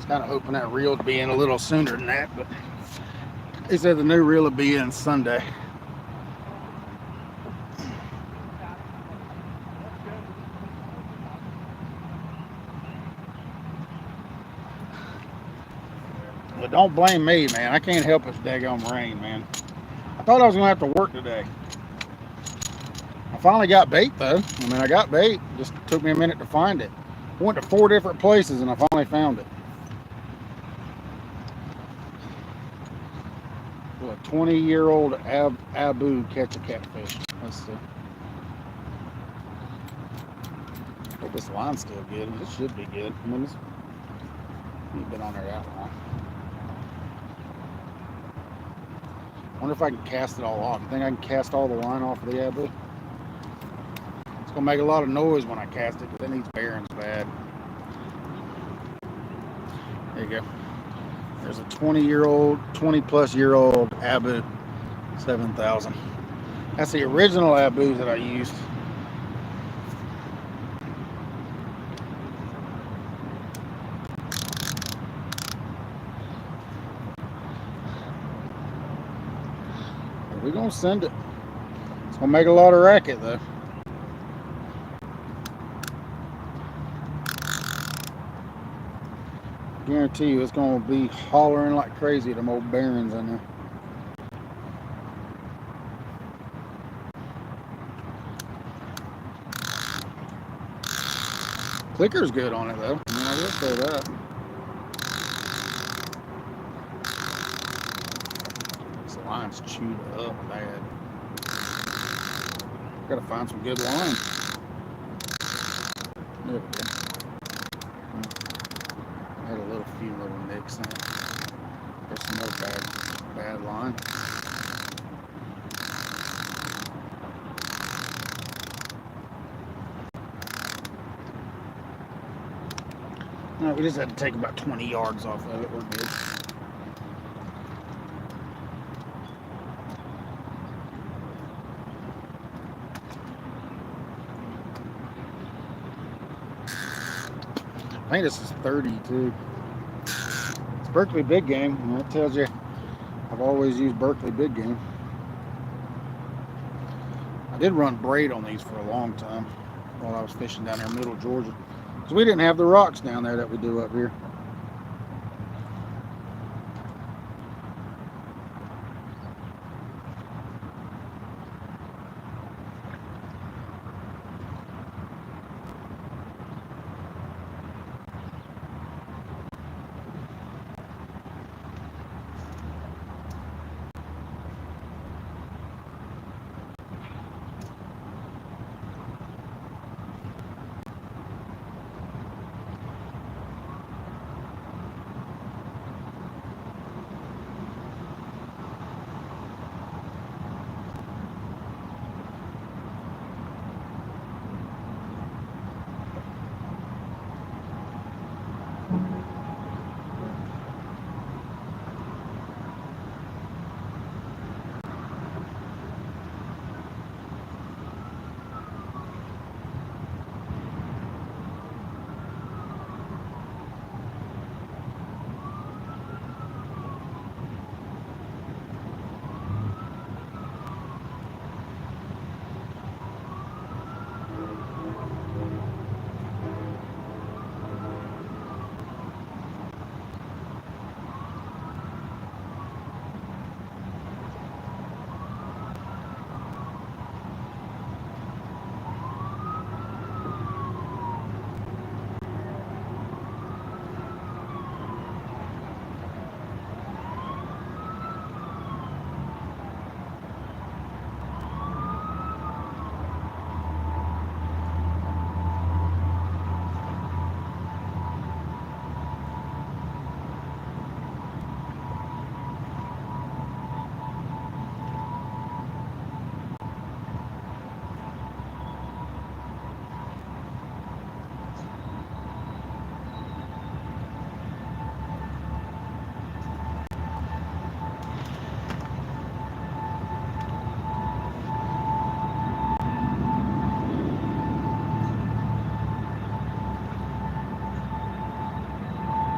Speaker 1: was kind of hoping that reel would be in a little sooner than that, but he said the new reel would be in Sunday. But don't blame me, man. I can't help it's daggone rain, man. I thought I was going to have to work today. I finally got bait, though. I mean, I got bait. It just took me a minute to find it. I went to 4 different places, and I finally found it. Will a 20-year-old Abu catch a catfish? Let's see. I think this line's still good. This should be good. I mean, you've been on there that long. I wonder if I can cast it all off. You think I can cast all the line off of the Abu? It's gonna make a lot of noise when I cast it, because it needs bearings bad. There you go. There's a 20-plus-year-old Abu 7000. That's the original Abu that I used. We're gonna send it. It's gonna make a lot of racket though. Guarantee you it's gonna be hollering like crazy, them old bearings in there. Clicker's good on it though. I mean, I will say that. This line's chewed up bad. Gotta find some good line. There we go. Had a few little nicks in it. There's some more bad line. Alright, we just had to take about 20 yards off of it. We're good. I think this is 32. It's Berkeley Big Game, and that tells you I've always used Berkeley Big Game. I did run braid on these for a long time while I was fishing down there in middle Georgia. So we didn't have the rocks down there that we do up here.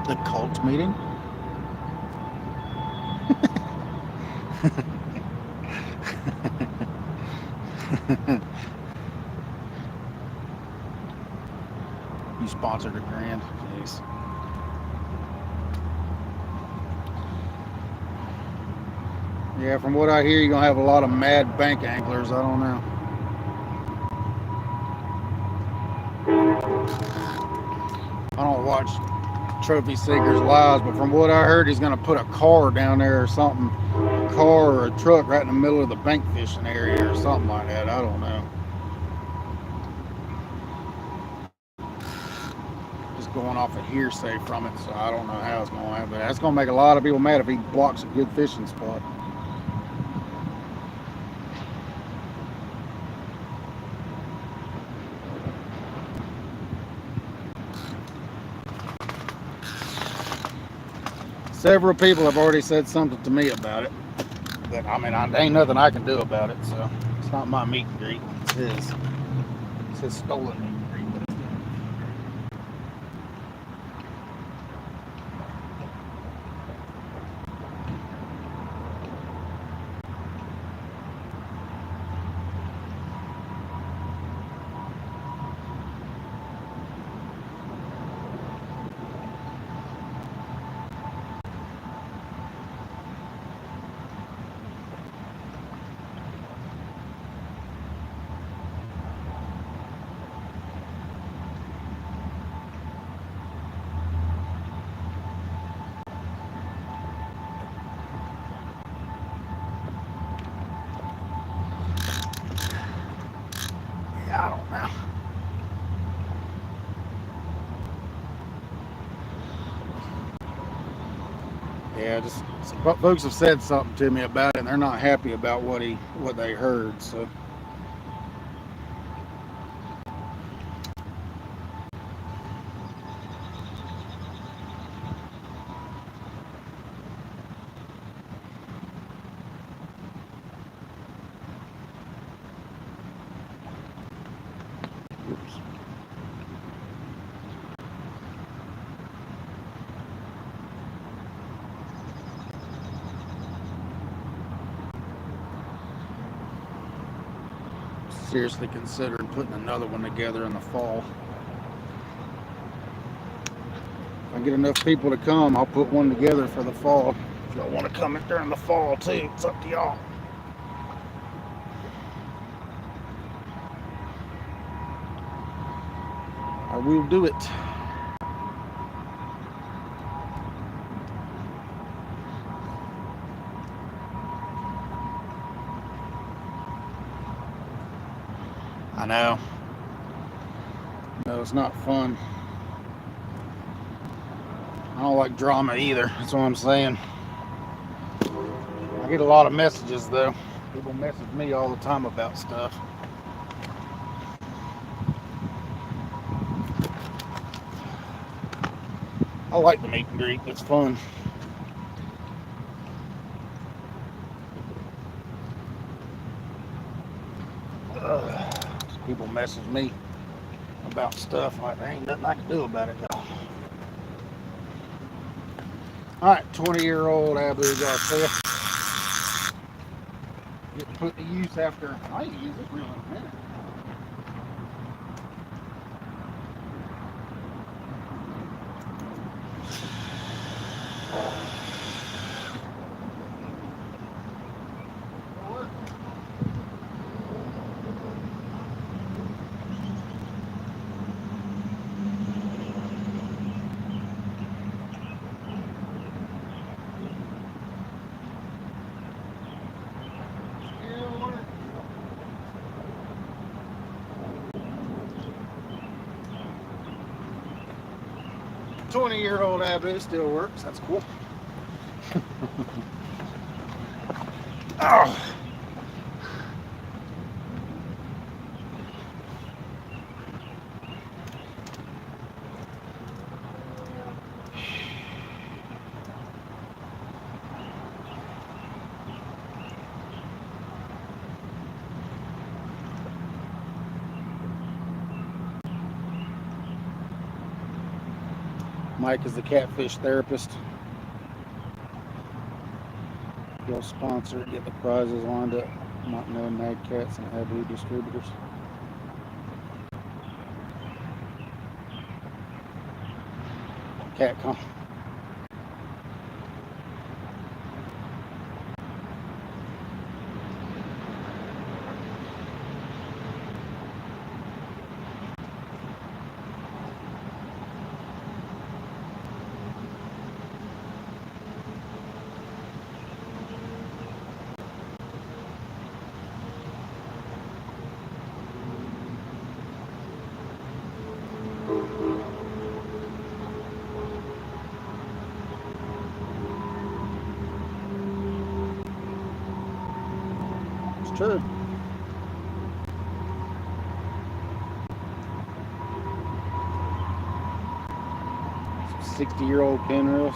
Speaker 1: The cult meeting? You sponsored a grand. Jeez. Yeah, from what I hear, you're gonna have a lot of mad bank anglers. I don't know. I don't watch Trophy Seekers live, but from what I heard, he's gonna put a car down there or something, a car or a truck right in the middle of the bank fishing area or something like that. I don't know. Just going off of hearsay from it, so I don't know how it's gonna happen. But that's gonna make a lot of people mad if he blocks a good fishing spot. Several people have already said something to me about it. But I mean, there ain't nothing I can do about it, so it's not my meet and greet. It's his. It's his stolen meet and greet. But it's I don't know. Yeah, just some folks have said something to me about it, and they're not happy about what they heard. So oops. Seriously considering putting another one together in the fall. If I get enough people to come, I'll put one together for the fall. If y'all want to come in during the fall too, it's up to y'all. I will do it. I know. No, it's not fun. I don't like drama either. That's what I'm saying. I get a lot of messages though. People message me all the time about stuff. I like the meet and greet. It's fun. People message me about stuff like there ain't nothing I can do about it though. Alright, 20-year-old Abu Garcia. Get put to use after I ain't used it really in a minute. $20-year-old Abu still works. That's cool. Oh. Mike is the catfish therapist. He'll sponsor it, get the prizes lined up. Might know Mad Cats and Abu distributors. Catcom. It's true. Some 60-year-old pinreels.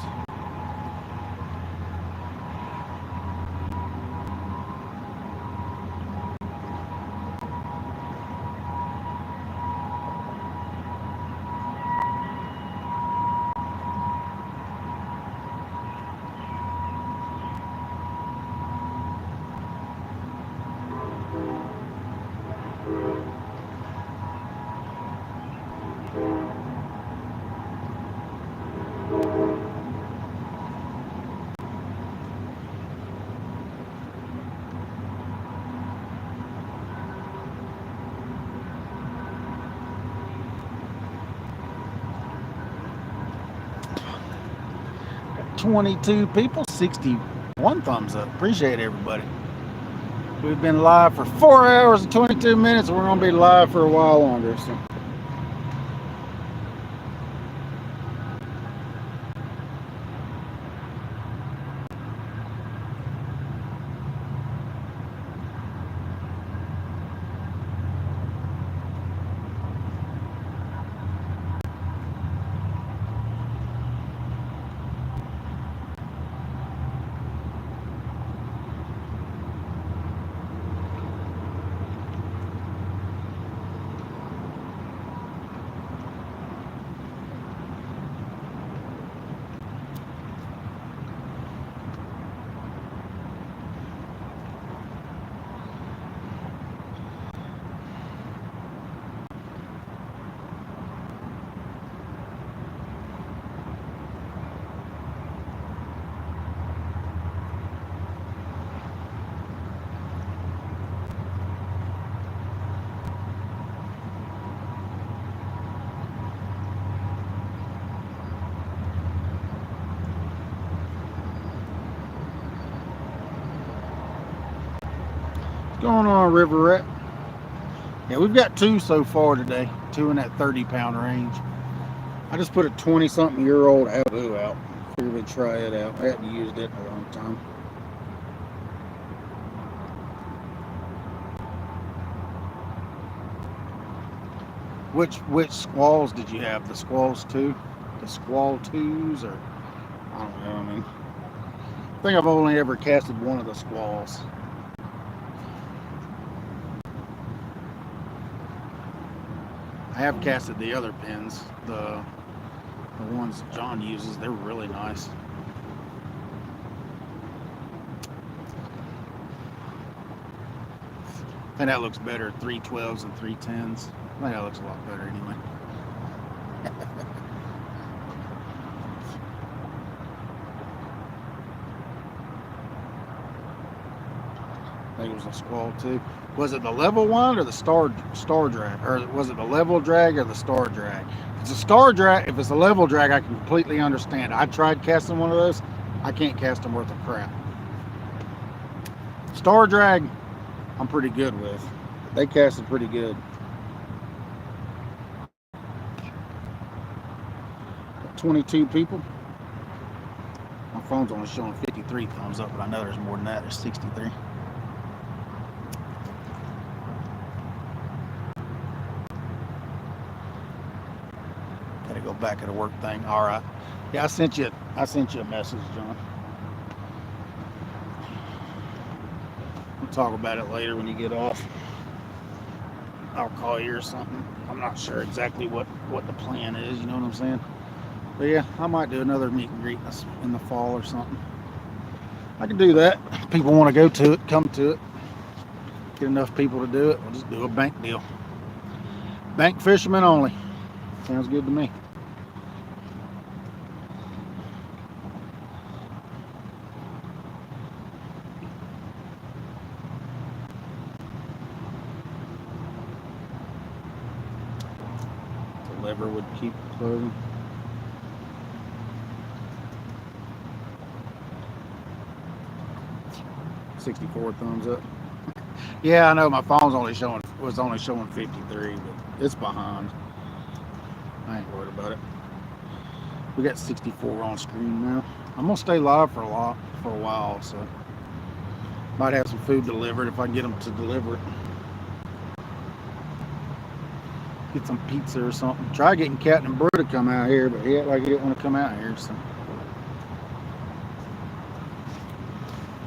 Speaker 1: Got 22 people, 61 thumbs up. Appreciate everybody. We've been live for 4 hours and 22 minutes. We're going to be live for a while longer. So. Going on, Riverette? Yeah, we've got 2 so far today. 2 in that 30-pound range. I just put a 20-something-year-old Abu out. Figured we'd try it out. I hadn't used it in a long time. Which squalls did you have? The squalls 2? The squall 2s? Or I don't know. I mean, I think I've only ever casted one of the squalls. I have casted the other pins, the ones John uses. They're really nice. I think that looks better, 312s and 310s. I think that looks a lot better anyway. I think it was a squall too. Was it the level one or the star drag? Or was it the level drag or the star drag? If it's a star drag, if it's a level drag, I can completely understand. I tried casting one of those. I can't cast them worth of crap. Star drag, I'm pretty good with. They casted pretty good. Got 22 people. My phone's only showing 53 thumbs up, but I know there's more than that. There's 63. Gotta go back at a work thing. All right. Yeah, I sent you a message, John. We'll talk about it later when you get off. I'll call you or something. I'm not sure exactly what the plan is, you know what I'm saying? But yeah, I might do another meet and greet in the fall or something. I can do that. If people want to go to it, come to it. Get enough people to do it, we'll just do a bank deal. Bank fishermen only. Sounds good to me. The lever would keep closing. $64 thumbs up. Yeah, I know my phone's was only showing 53, but it's behind. I ain't worried about it. We got 64 on screen now. I'm gonna stay live for a while, so might have some food delivered if I can get them to deliver it. Get some pizza or something. Try getting Captain Brew to come out here, but he acted like he didn't want to come out here, so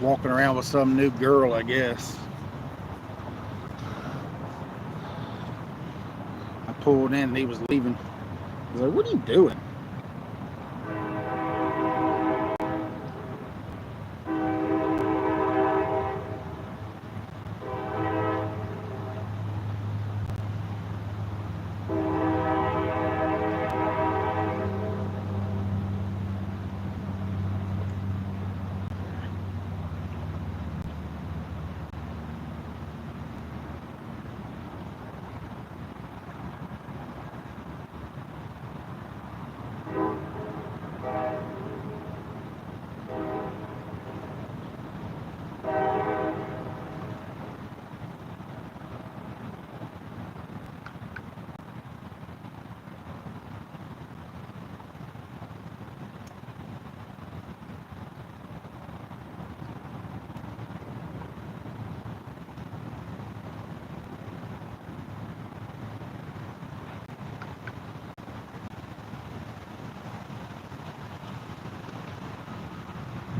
Speaker 1: walking around with some new girl, I guess. I pulled in and he was leaving. I was like, what are you doing?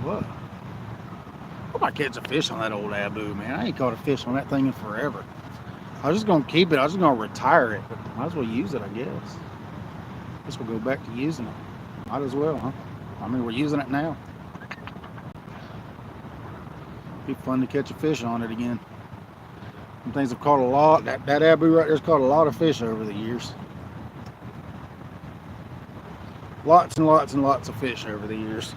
Speaker 1: What? I might catch a fish on that old Abu, man. I ain't caught a fish on that thing in forever. I was just gonna keep it. I was just gonna retire it, but might as well use it, I guess. Guess we'll go back to using it. Might as well, huh? I mean, we're using it now. Be fun to catch a fish on it again. Some things have caught a lot. That Abu right there's caught a lot of fish over the years. Lots and lots and lots of fish over the years.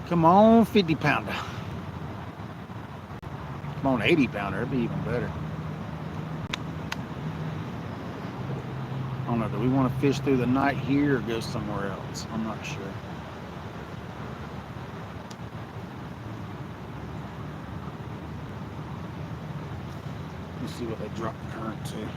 Speaker 1: Come on, 50 pounder. Come on, 80 pounder. It'd be even better. I don't know. Do we want to fish through the night here or go somewhere else? I'm not sure. Let's see what they drop the current to.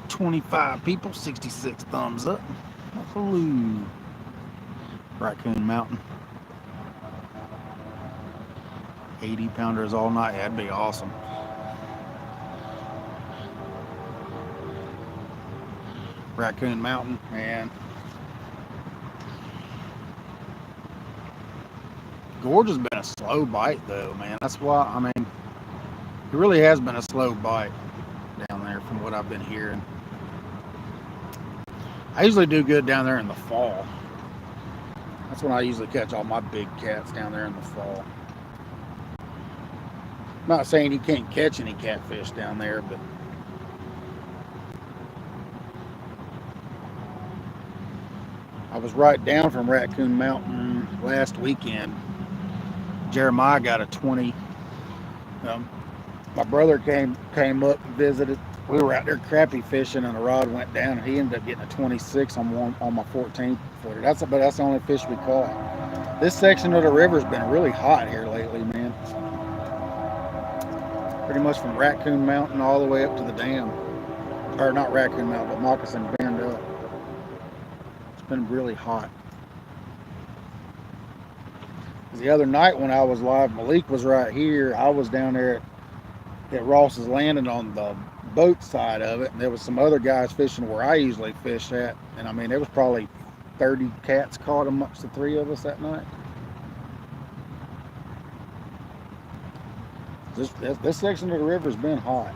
Speaker 1: 25 people, 66 thumbs up. Hello. Raccoon Mountain. 80 pounders all night. That'd be awesome. Raccoon Mountain, man. Gorge has been a slow bite though, man. That's why, I mean, it really has been a slow bite down there from what I've been hearing. I usually do good down there in the fall. That's when I usually catch all my big cats, down there in the fall. I'm not saying you can't catch any catfish down there, but I was right down from Raccoon Mountain last weekend. Jeremiah got a 20. My brother came up and visited. We were out there crappie fishing, and the rod went down, and he ended up getting a 26 on my 14 footer. But that's the only fish we caught. This section of the river's been really hot here lately, man. Pretty much from Raccoon Mountain all the way up to the dam. Or not Raccoon Mountain, but Moccasin Bend up. It's been really hot. The other night when I was live, Malik was right here. I was down there at Ross's Landing on the boat side of it, and there was some other guys fishing where I usually fish at, and I mean there was probably 30 cats caught amongst the three of us that night. This section of the river's been hot.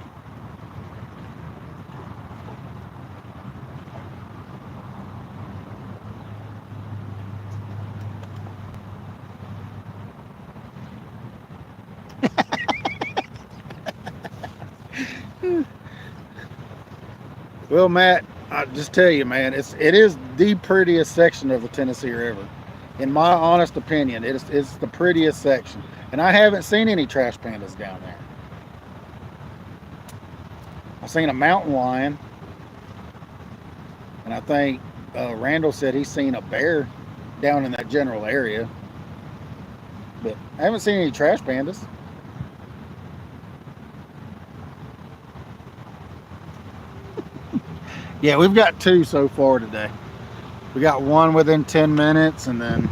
Speaker 1: Well, Matt, I just tell you, man, it is the prettiest section of the Tennessee River. In my honest opinion, it's the prettiest section. And I haven't seen any trash pandas down there. I've seen a mountain lion. And I think Randall said he's seen a bear down in that general area. But I haven't seen any trash pandas. Yeah, we've got two so far today. We got one within 10 minutes, and then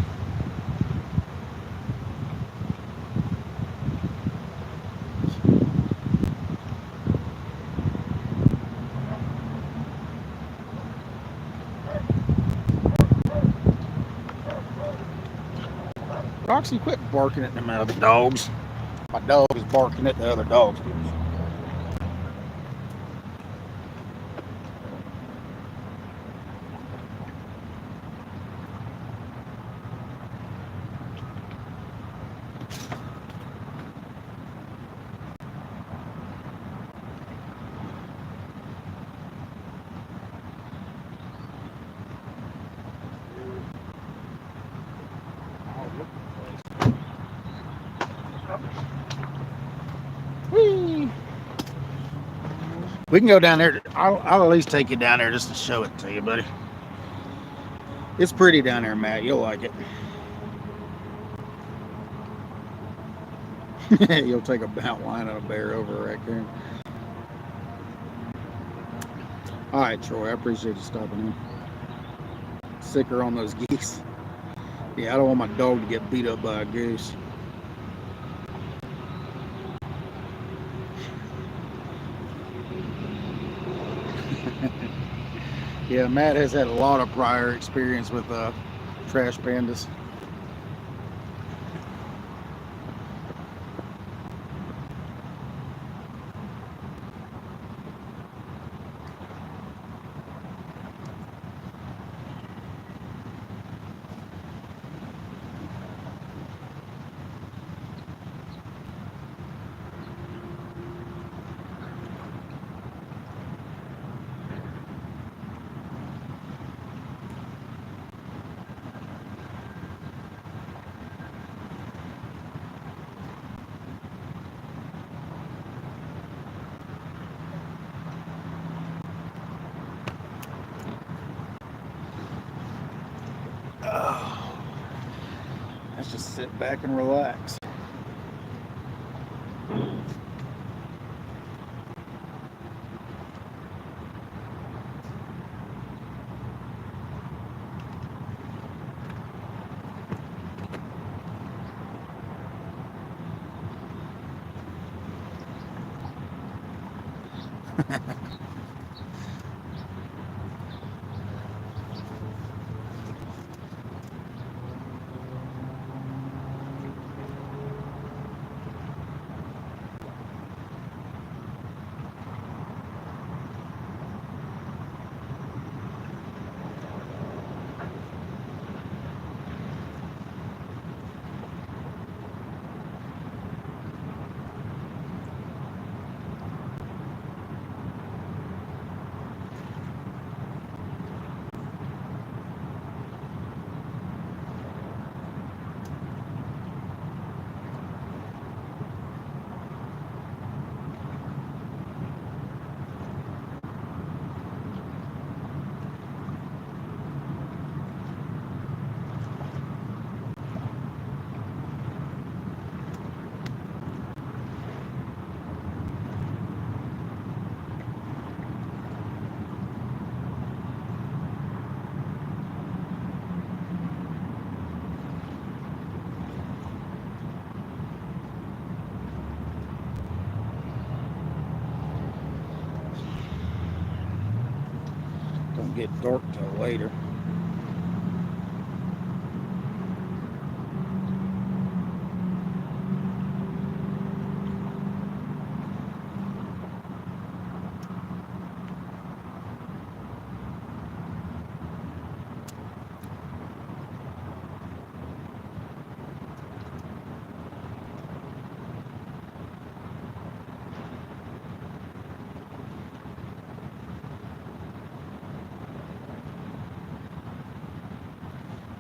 Speaker 1: Roxy, quit barking at them other dogs. My dog is barking at the other dogs. Whee! We can go down there. I'll at least take you down there just to show it to you, buddy. It's pretty down there, Matt. You'll like it. You'll take a mountain lion and a bear over a raccoon. All right, Troy. I appreciate you stopping in. Sicker on those geese. Yeah, I don't want my dog to get beat up by a goose. Yeah, Matt has had a lot of prior experience with trash pandas. Let's just sit back and relax. Don't get dark till later.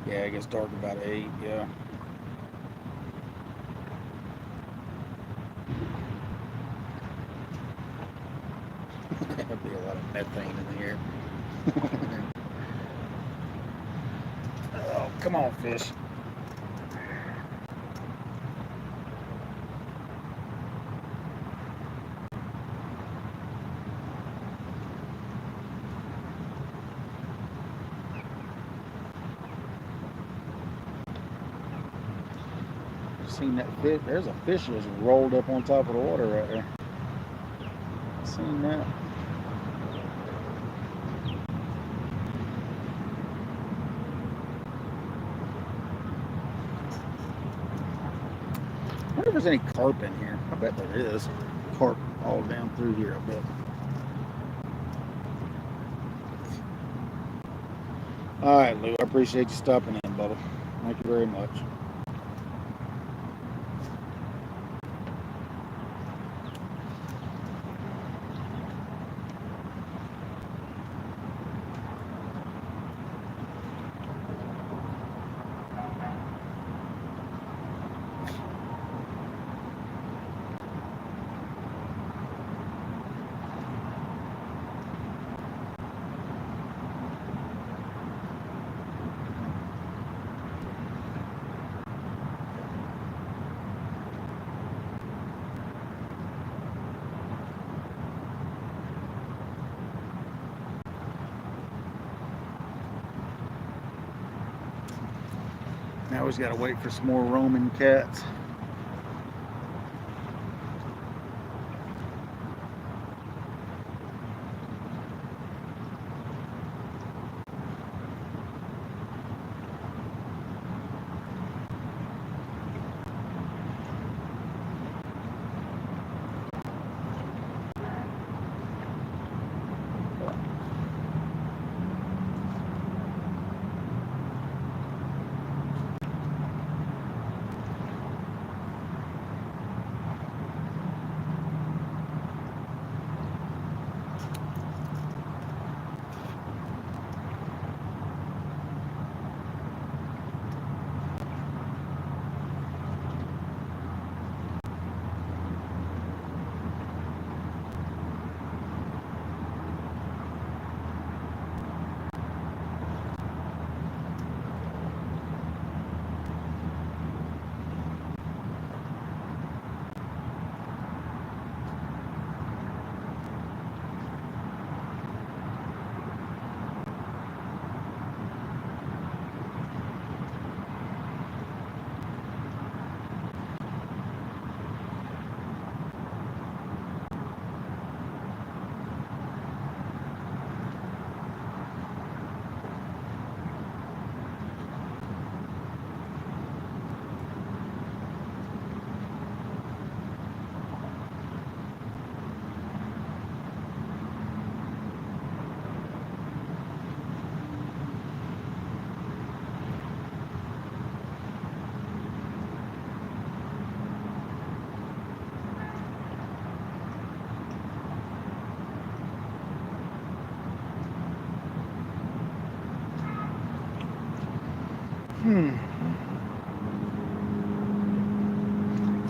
Speaker 1: Yeah, it gets dark about 8, yeah. There'll be a lot of methane in the air. Oh, come on, fish. Seen that fish? There's a fish just rolled up on top of the water right there. Seen that? I wonder if there's any carp in here. I bet there is. Carp all down through here, I bet. All right, Lou. I appreciate you stopping in, Bubba. Thank you very much. Now we just got to wait for some more roaming cats.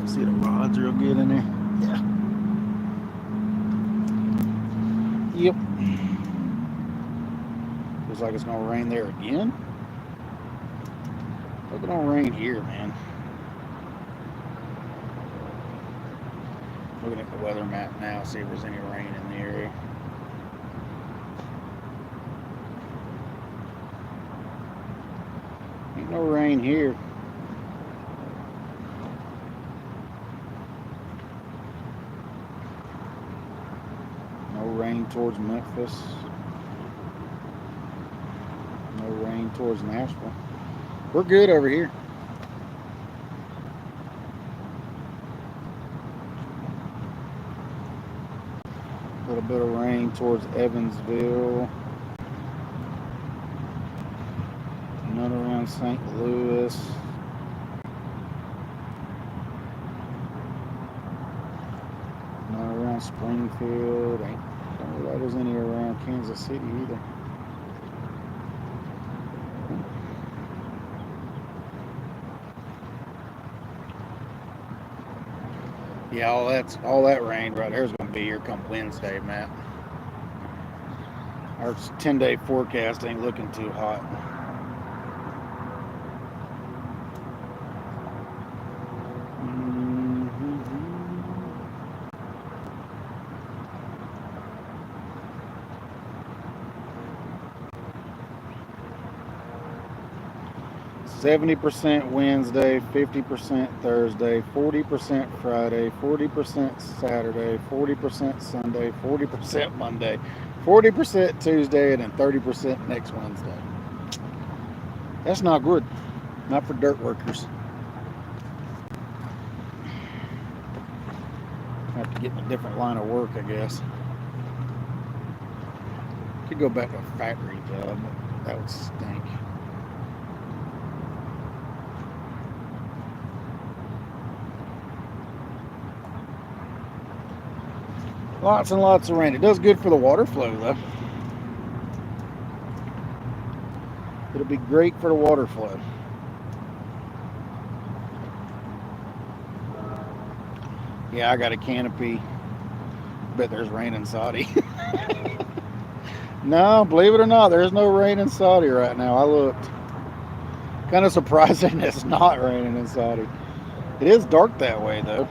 Speaker 1: See the rods real good in there. Yeah. Yep. Looks like it's gonna rain there again. Hope it don't rain here, man. Looking at the weather map now, see if there's any rain in the area. Ain't no rain here. No rain towards Memphis. No rain towards Nashville. We're good over here. A little bit of rain towards Evansville. None around St. Louis. None around Springfield. Don't look like there's any around Kansas City either. Yeah, all that rain right there is going to be here come Wednesday, Matt. Our 10-day forecast ain't looking too hot. Mm-hmm. 70% Wednesday, 50% Thursday, 40% Friday, 40% Saturday, 40% Sunday, 40% Monday, 40% Tuesday, and then 30% next Wednesday. That's not good. Not for dirt workers. Have to get in a different line of work, I guess. Could go back to a factory job, but that would stink. Lots and lots of rain. It does good for the water flow, though. It'll be great for the water flow. Yeah, I got a canopy. Bet there's rain in Saudi. No, believe it or not, there's no rain in Saudi right now. I looked. Kind of surprising it's not raining in Saudi. It is dark that way, though.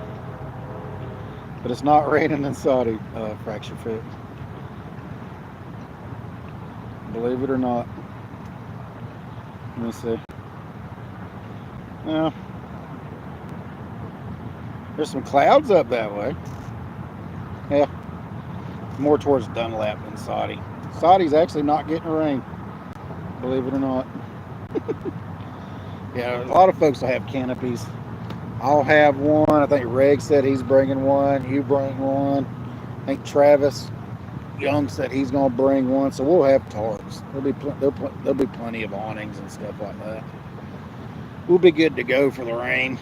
Speaker 1: But it's not raining in Saudi, fracture fit. Believe it or not. Let me see. Yeah. There's some clouds up that way. Yeah. More towards Dunlap than Saudi. Saudi's actually not getting rain. Believe it or not. Yeah, a lot of folks will have canopies. I'll have one. I think Reg said he's bringing one. You bring one. I think Travis Young said he's going to bring one. So we'll have tarps. There'll be plenty of awnings and stuff like that. We'll be good to go for the rain.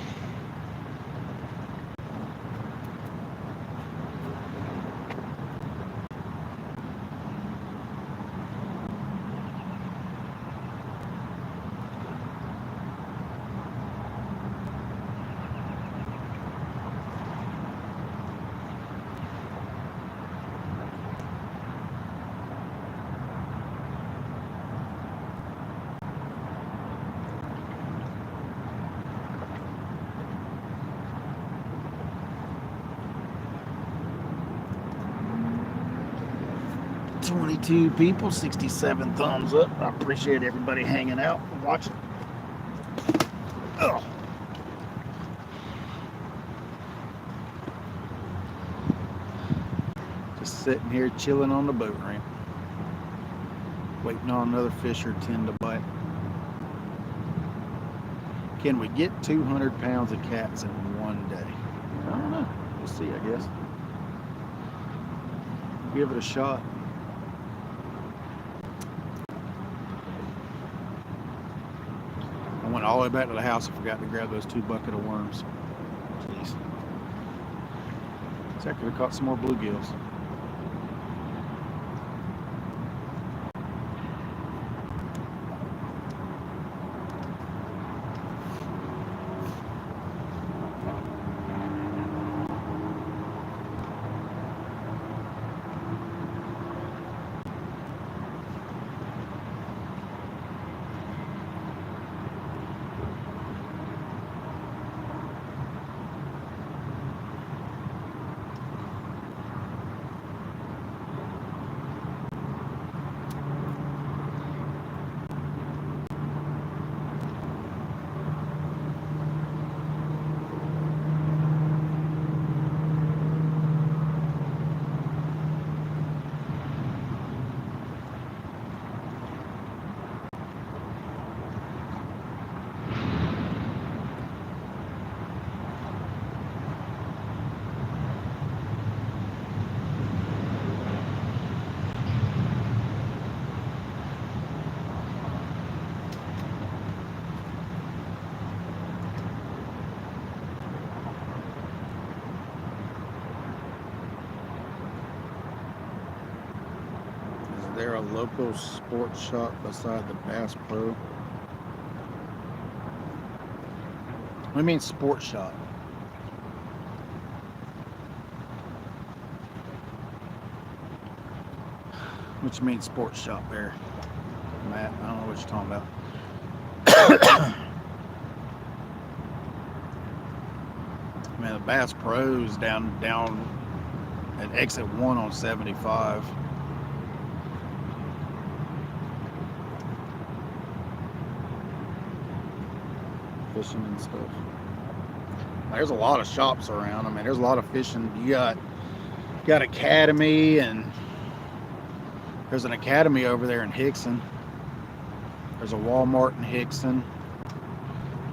Speaker 1: Two people, 67 thumbs up. I appreciate everybody hanging out and watching. Oh. Just sitting here chilling on the boat ramp, waiting on another fish or 10 to bite. Can we get 200 pounds of cats in one day? I don't know. We'll see, I guess. Give it a shot. I went all the way back to the house and forgot to grab those 2 buckets of worms. Jeez. So I could have caught some more bluegills. there a local sports shop beside the Bass Pro? What do you mean sports shop? What you mean sports shop there, Matt? I don't know what you're talking about. Man, the Bass Pro's down at exit 1 on 75. Fishing and stuff. There's a lot of shops around. I mean, there's a lot of fishing. You got Academy, and there's an Academy over there in Hickson. There's a Walmart in Hickson.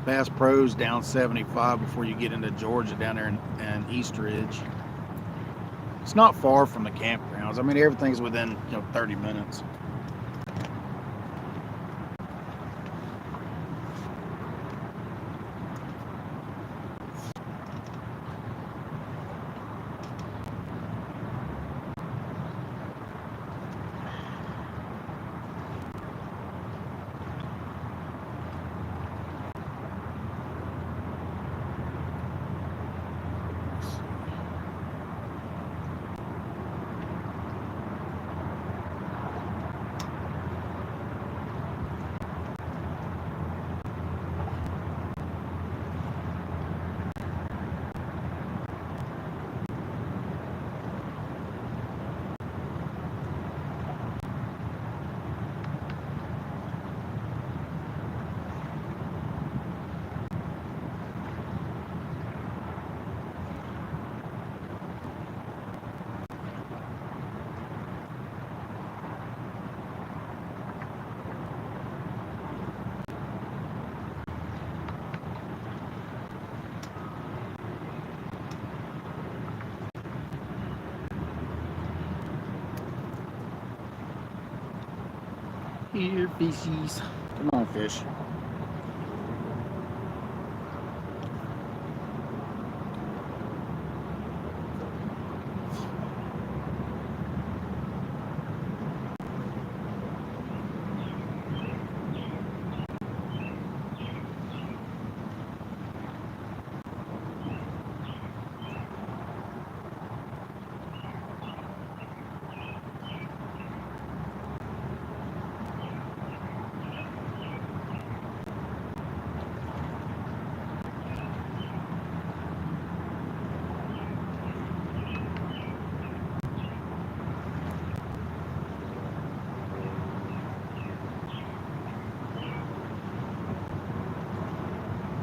Speaker 1: Bass Pro's down 75 before you get into Georgia, down there in East Ridge. It's not far from the campgrounds. I mean, everything's within 30 minutes. Here, fishies. Come on, fish.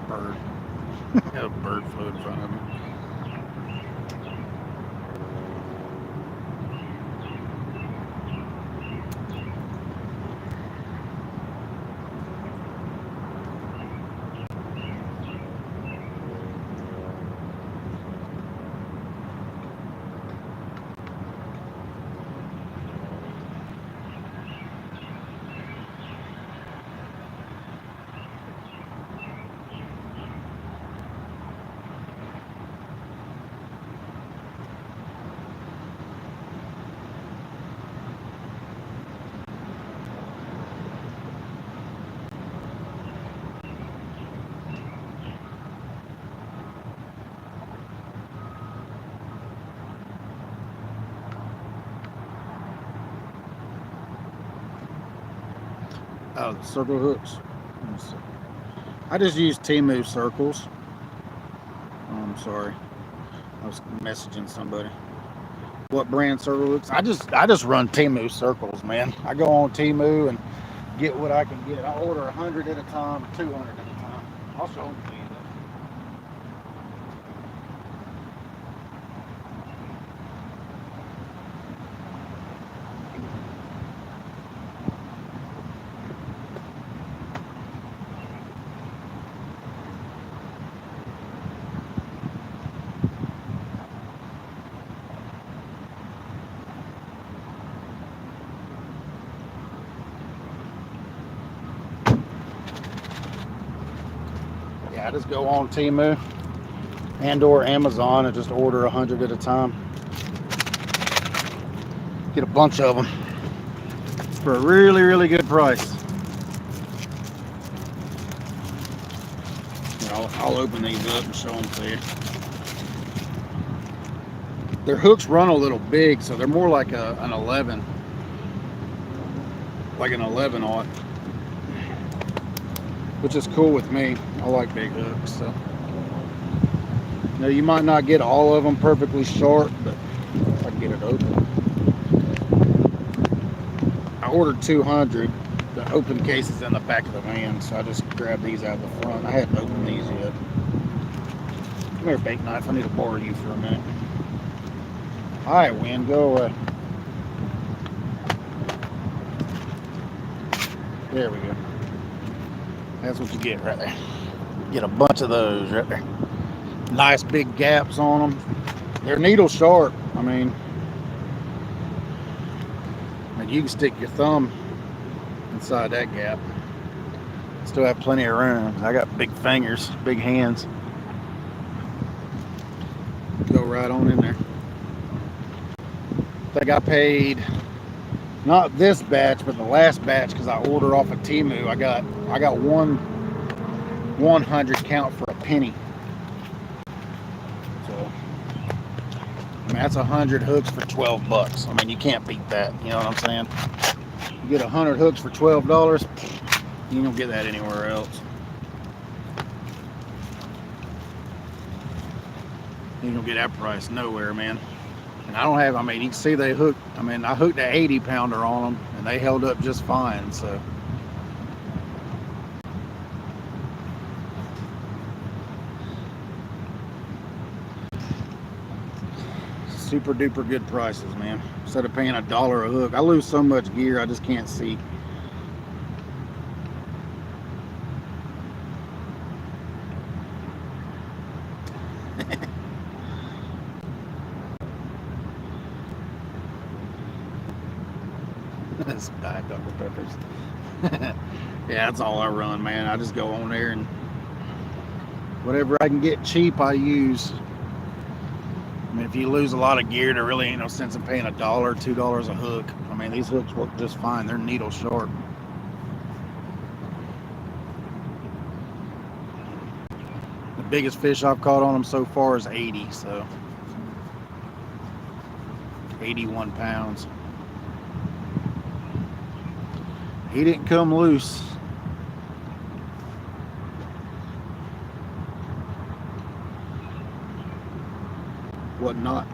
Speaker 1: Bird. Had a bird flew in front of me. Oh, the circle hooks. I just use Temu circles. Oh, I'm sorry. I was messaging somebody. What brand circle hooks? I just run Temu circles, man. I go on Temu and get what I can get. I order 100 at a time, 200 at a time. I'll show them to you. I just go on Temu and or Amazon and just order 100 at a time. Get a bunch of them. for a really, really good price. I'll open these up and show them to you. Their hooks run a little big, so they're more like an 11. Like an 11 aught. Which is cool with me. I like big hooks, so. Now you might not get all of them perfectly sharp, but if I can get it open. I ordered 200. The open case is in the back of the van, so I just grabbed these out of the front. I hadn't opened these yet. Come here, bait knife. I need to borrow you for a minute. Alright, Wind, go away. There we go. That's what you get right there. Get a bunch of those right there. Nice big gaps on them. They're needle sharp. I mean, you can stick your thumb inside that gap. Still have plenty of room. I got big fingers, big hands. Go right on in there. I think I paid, not this batch, but the last batch, because I ordered off of Temu. I got 100 count for a penny. So, I mean, that's 100 hooks for 12 bucks. I mean, you can't beat that. You know what I'm saying? You get 100 hooks for $12, you don't get that anywhere else. You don't get that price nowhere, man. And I don't have, I mean, you can see they hooked, I mean, I hooked an 80 pounder on them and they held up just fine, so. Super duper good prices, man. Instead of paying $1 a hook, I lose so much gear I just can't see. That's Diet Dr. Peppers. Yeah, that's all I run, man. I just go on there and whatever I can get cheap, I use. I mean, if you lose a lot of gear, there really ain't no sense in paying $1, $2 a hook. I mean, these hooks work just fine. They're needle sharp. The biggest fish I've caught on them so far is 80, so 81 pounds. He didn't come loose. What knot?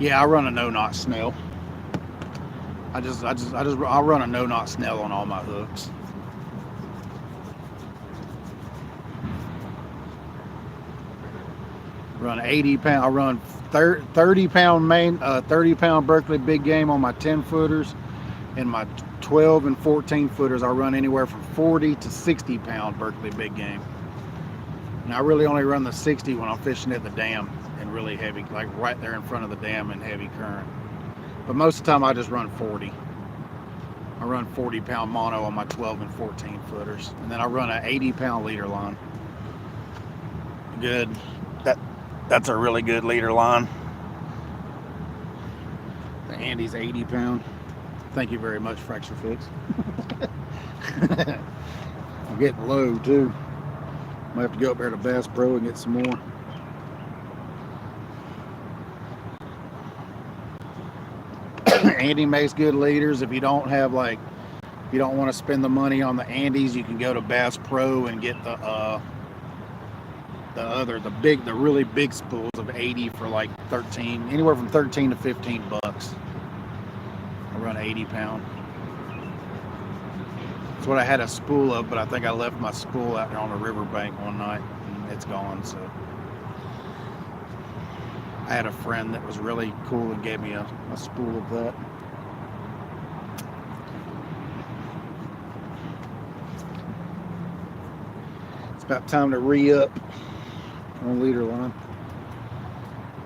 Speaker 1: Yeah, I run a no-knot snell. I run a no-knot snell on all my hooks. Run 80 pound. I run 30 pound main, 30 pound Berkeley big game on my 10 footers, and my 12 and 14 footers. I run anywhere from 40 to 60 pound Berkeley big game. And I really only run the 60 when I'm fishing at the dam and really heavy, like right there in front of the dam in heavy current. But most of the time I just run 40. I run 40 pound mono on my 12 and 14 footers. And then I run an 80 pound leader line. Good. That's a really good leader line. The Andy's 80 pound. Thank you very much, Fracture Fix. I'm getting low too. Might have to go up there to Bass Pro and get some more. Andy makes good leaders. If you don't have if you don't want to spend the money on the Andys, you can go to Bass Pro and get the really big spools of 80 for like 13, anywhere from 13 to 15 bucks. I run 80 pound. That's what I had a spool of, but I think I left my spool out there on the riverbank one night and it's gone. So I had a friend that was really cool and gave me a spool of that. It's about time to re-up on leader line.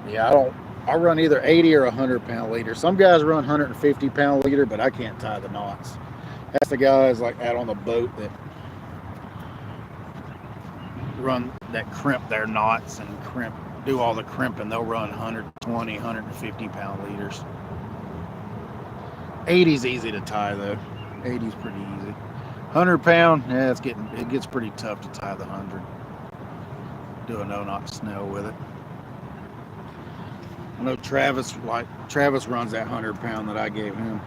Speaker 1: Yeah, I run either 80 or 100 pound leader. Some guys run 150 pound leader, but I can't tie the knots. That's the guys like out on the boat that crimp their knots and do all the crimping. They'll run 120, 150 pound leaders. 80's easy to tie though. 80's pretty easy. 100-pound, yeah, it gets pretty tough to tie the 100. Do a no-knot snell with it. I know Travis runs that 100-pound that I gave him.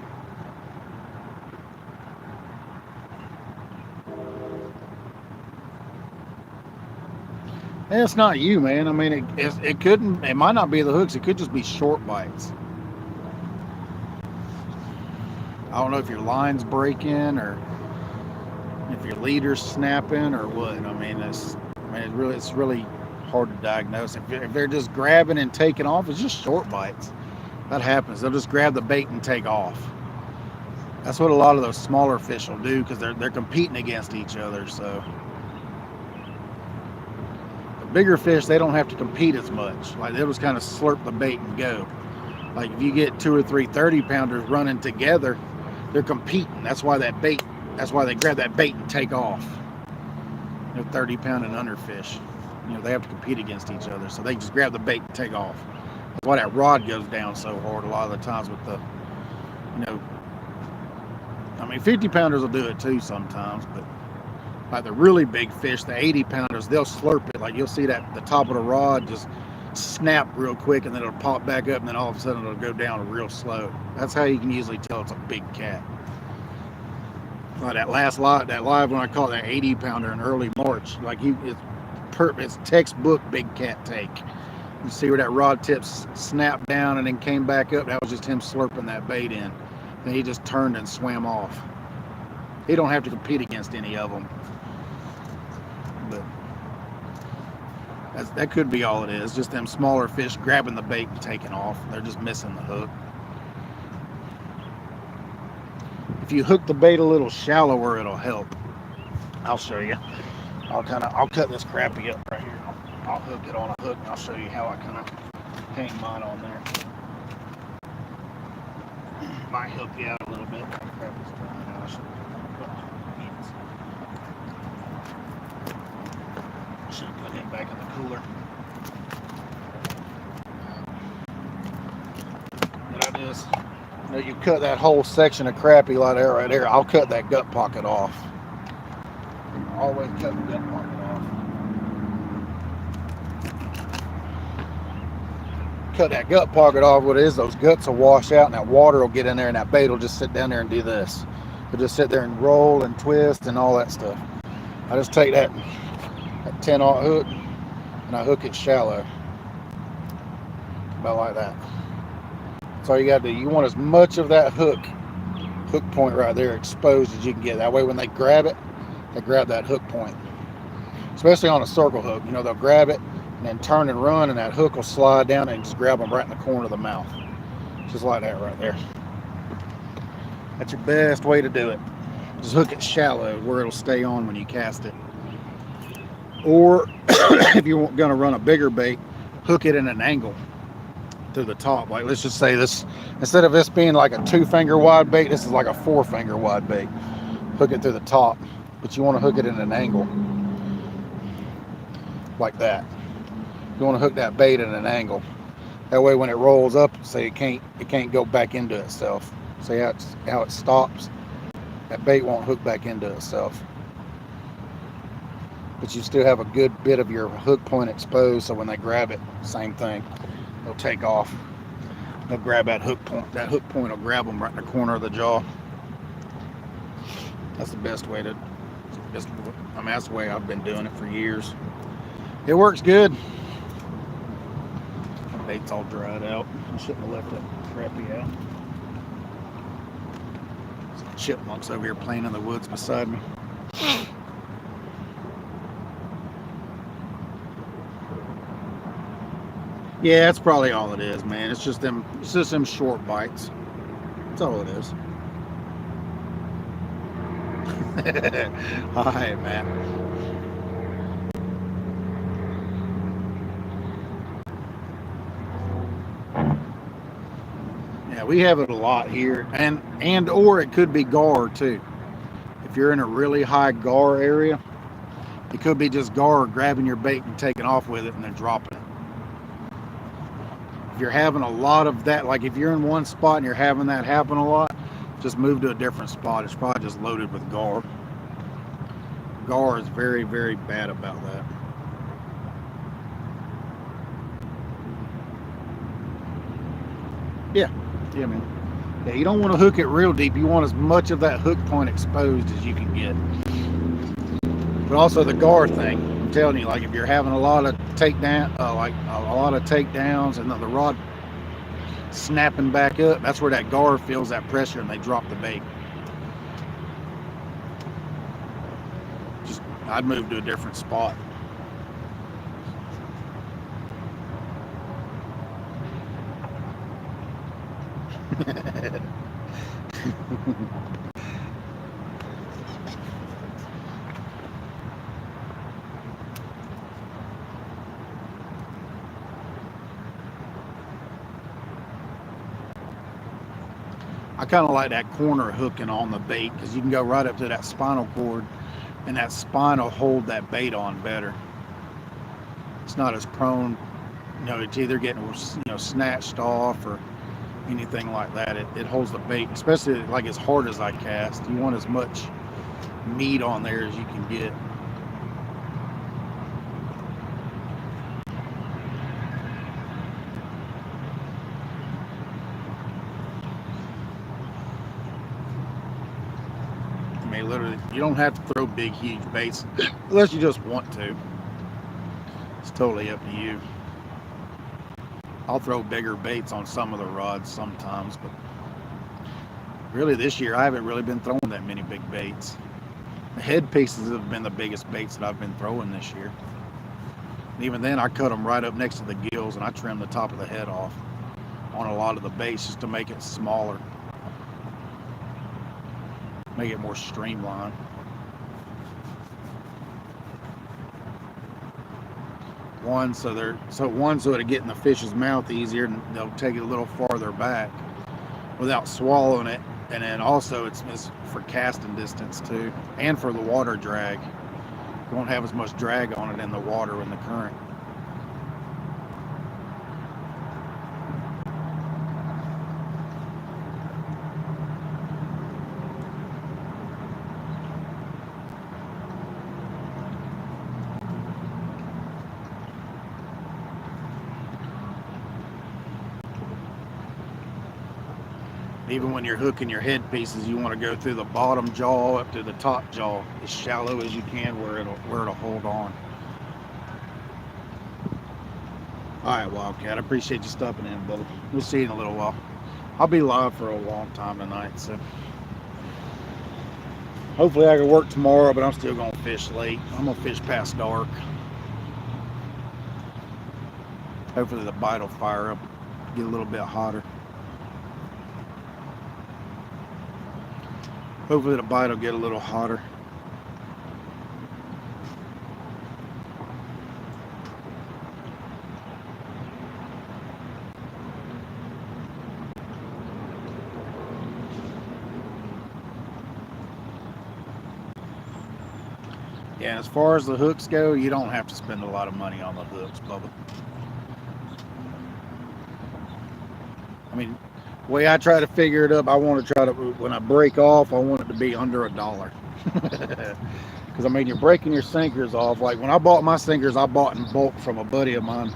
Speaker 1: And it's not you, man. I mean, it might not be the hooks. It could just be short bites. I don't know if your line's breaking or if your leader's snapping or what. I mean, it's really hard to diagnose. If they're just grabbing and taking off, it's just short bites. That happens. They'll just grab the bait and take off. That's what a lot of those smaller fish will do because they're competing against each other. So the bigger fish, they don't have to compete as much. Like they'll just kind of slurp the bait and go. Like if you get 2 or 3 30-pounders running together, they're competing. That's why they grab that bait and take off. 30-pound and under fish. They have to compete against each other, so they just grab the bait and take off. That's why that rod goes down so hard a lot of the times with the, I mean, 50-pounders will do it too sometimes, but like the really big fish, the 80-pounders, they'll slurp it. Like you'll see that the top of the rod just snap real quick, and then it'll pop back up, and then all of a sudden it'll go down real slow. That's how you can usually tell it's a big cat. Like that live when I caught that 80-pounder in early March, like it's textbook big cat take. You see where that rod tips snapped down and then came back up. That was just him slurping that bait in. Then he just turned and swam off. He don't have to compete against any of them. But that could be all it is. Just them smaller fish grabbing the bait and taking off. They're just missing the hook. If you hook the bait a little shallower, it'll help. I'll show you. I'll cut this crappie up right here. I'll hook it on a hook, and I'll show you how I kind of hang mine on there. Might help you out a little bit. Crappie's drying out. I should have put him back in the cooler. What I do is, you cut that whole section of crappie like that right there. I'll cut that gut pocket off. Always cut the gut pocket off. Cut that gut pocket off. What it is, those guts will wash out and that water will get in there and that bait will just sit down there and do this. It'll just sit there and roll and twist and all that stuff. I just take that 10-aught hook and I hook it shallow. About like that. That's all you gotta do. You want as much of that hook point right there exposed as you can get. That way when they grab it, they grab that hook point. Especially on a circle hook. They'll grab it and then turn and run, and that hook will slide down and just grab them right in the corner of the mouth. Just like that right there. That's your best way to do it. Just hook it shallow where it'll stay on when you cast it. Or if you're going to run a bigger bait, hook it in an angle through the top. Like let's just say this, instead of this being like a 2-finger wide bait, this is like a 4-finger wide bait. Hook it through the top, but you want to hook it in an angle like that. You want to hook that bait in an angle. That way when it rolls up, say it can't go back into itself. See how it stops? That bait won't hook back into itself. But you still have a good bit of your hook point exposed, so when they grab it, same thing. They'll take off. They'll grab that hook point. That hook point will grab them right in the corner of the jaw. That's the best way to. That's the way I've been doing it for years. It works good. The bait's all dried out. I shouldn't have left that crappie out. Some chipmunks over here playing in the woods beside me. Yeah, that's probably all it is, man. It's just them short bites. That's all it is. Alright, man. Yeah, we have it a lot here. And or it could be gar too. If you're in a really high gar area, it could be just gar grabbing your bait and taking off with it and then dropping it. If you're having a lot of that, like if you're in one spot and you're having that happen a lot, just move to a different spot. It's probably just loaded with gar. Gar is very, very bad about that. Yeah, man. Yeah, you don't want to hook it real deep. You want as much of that hook point exposed as you can get. But also the gar thing. I'm telling you, like if you're having a lot of takedowns and the rod snapping back up, that's where that gar feels that pressure and they drop the bait. I'd move to a different spot. I kind of like that corner hooking on the bait because you can go right up to that spinal cord and that spine will hold that bait on better. It's not as prone, it's either getting, snatched off or anything like that. It holds the bait, especially like as hard as I cast. You want as much meat on there as you can get. Literally, you don't have to throw big, huge baits unless you just want to. It's totally up to you. I'll throw bigger baits on some of the rods sometimes, but really this year I haven't really been throwing that many big baits. The head pieces have been the biggest baits that I've been throwing this year. And even then, I cut them right up next to the gills and I trim the top of the head off on a lot of the baits just to make it smaller. Make it more streamlined. So it'll get in the fish's mouth easier and they'll take it a little farther back without swallowing it. And then also it's for casting distance too, and for the water drag. You won't have as much drag on it in the water in the current. Even when you're hooking your head pieces, you want to go through the bottom jaw up to the top jaw as shallow as you can where it'll hold on. All right, Wildcat, I appreciate you stopping in, brother. We'll see you in a little while. I'll be live for a long time tonight, so hopefully I can work tomorrow, but I'm still gonna fish late. I'm gonna fish past dark. Hopefully the bite will fire up, get a little bit hotter. Hopefully the bite will get a little hotter. Yeah, as far as the hooks go, you don't have to spend a lot of money on the hooks, Bubba. I mean, the way I try to figure it up, I want to try to, when I break off, I want it to be under $1. Because I mean, you're breaking your sinkers off. Like when I bought my sinkers, I bought in bulk from a buddy of mine,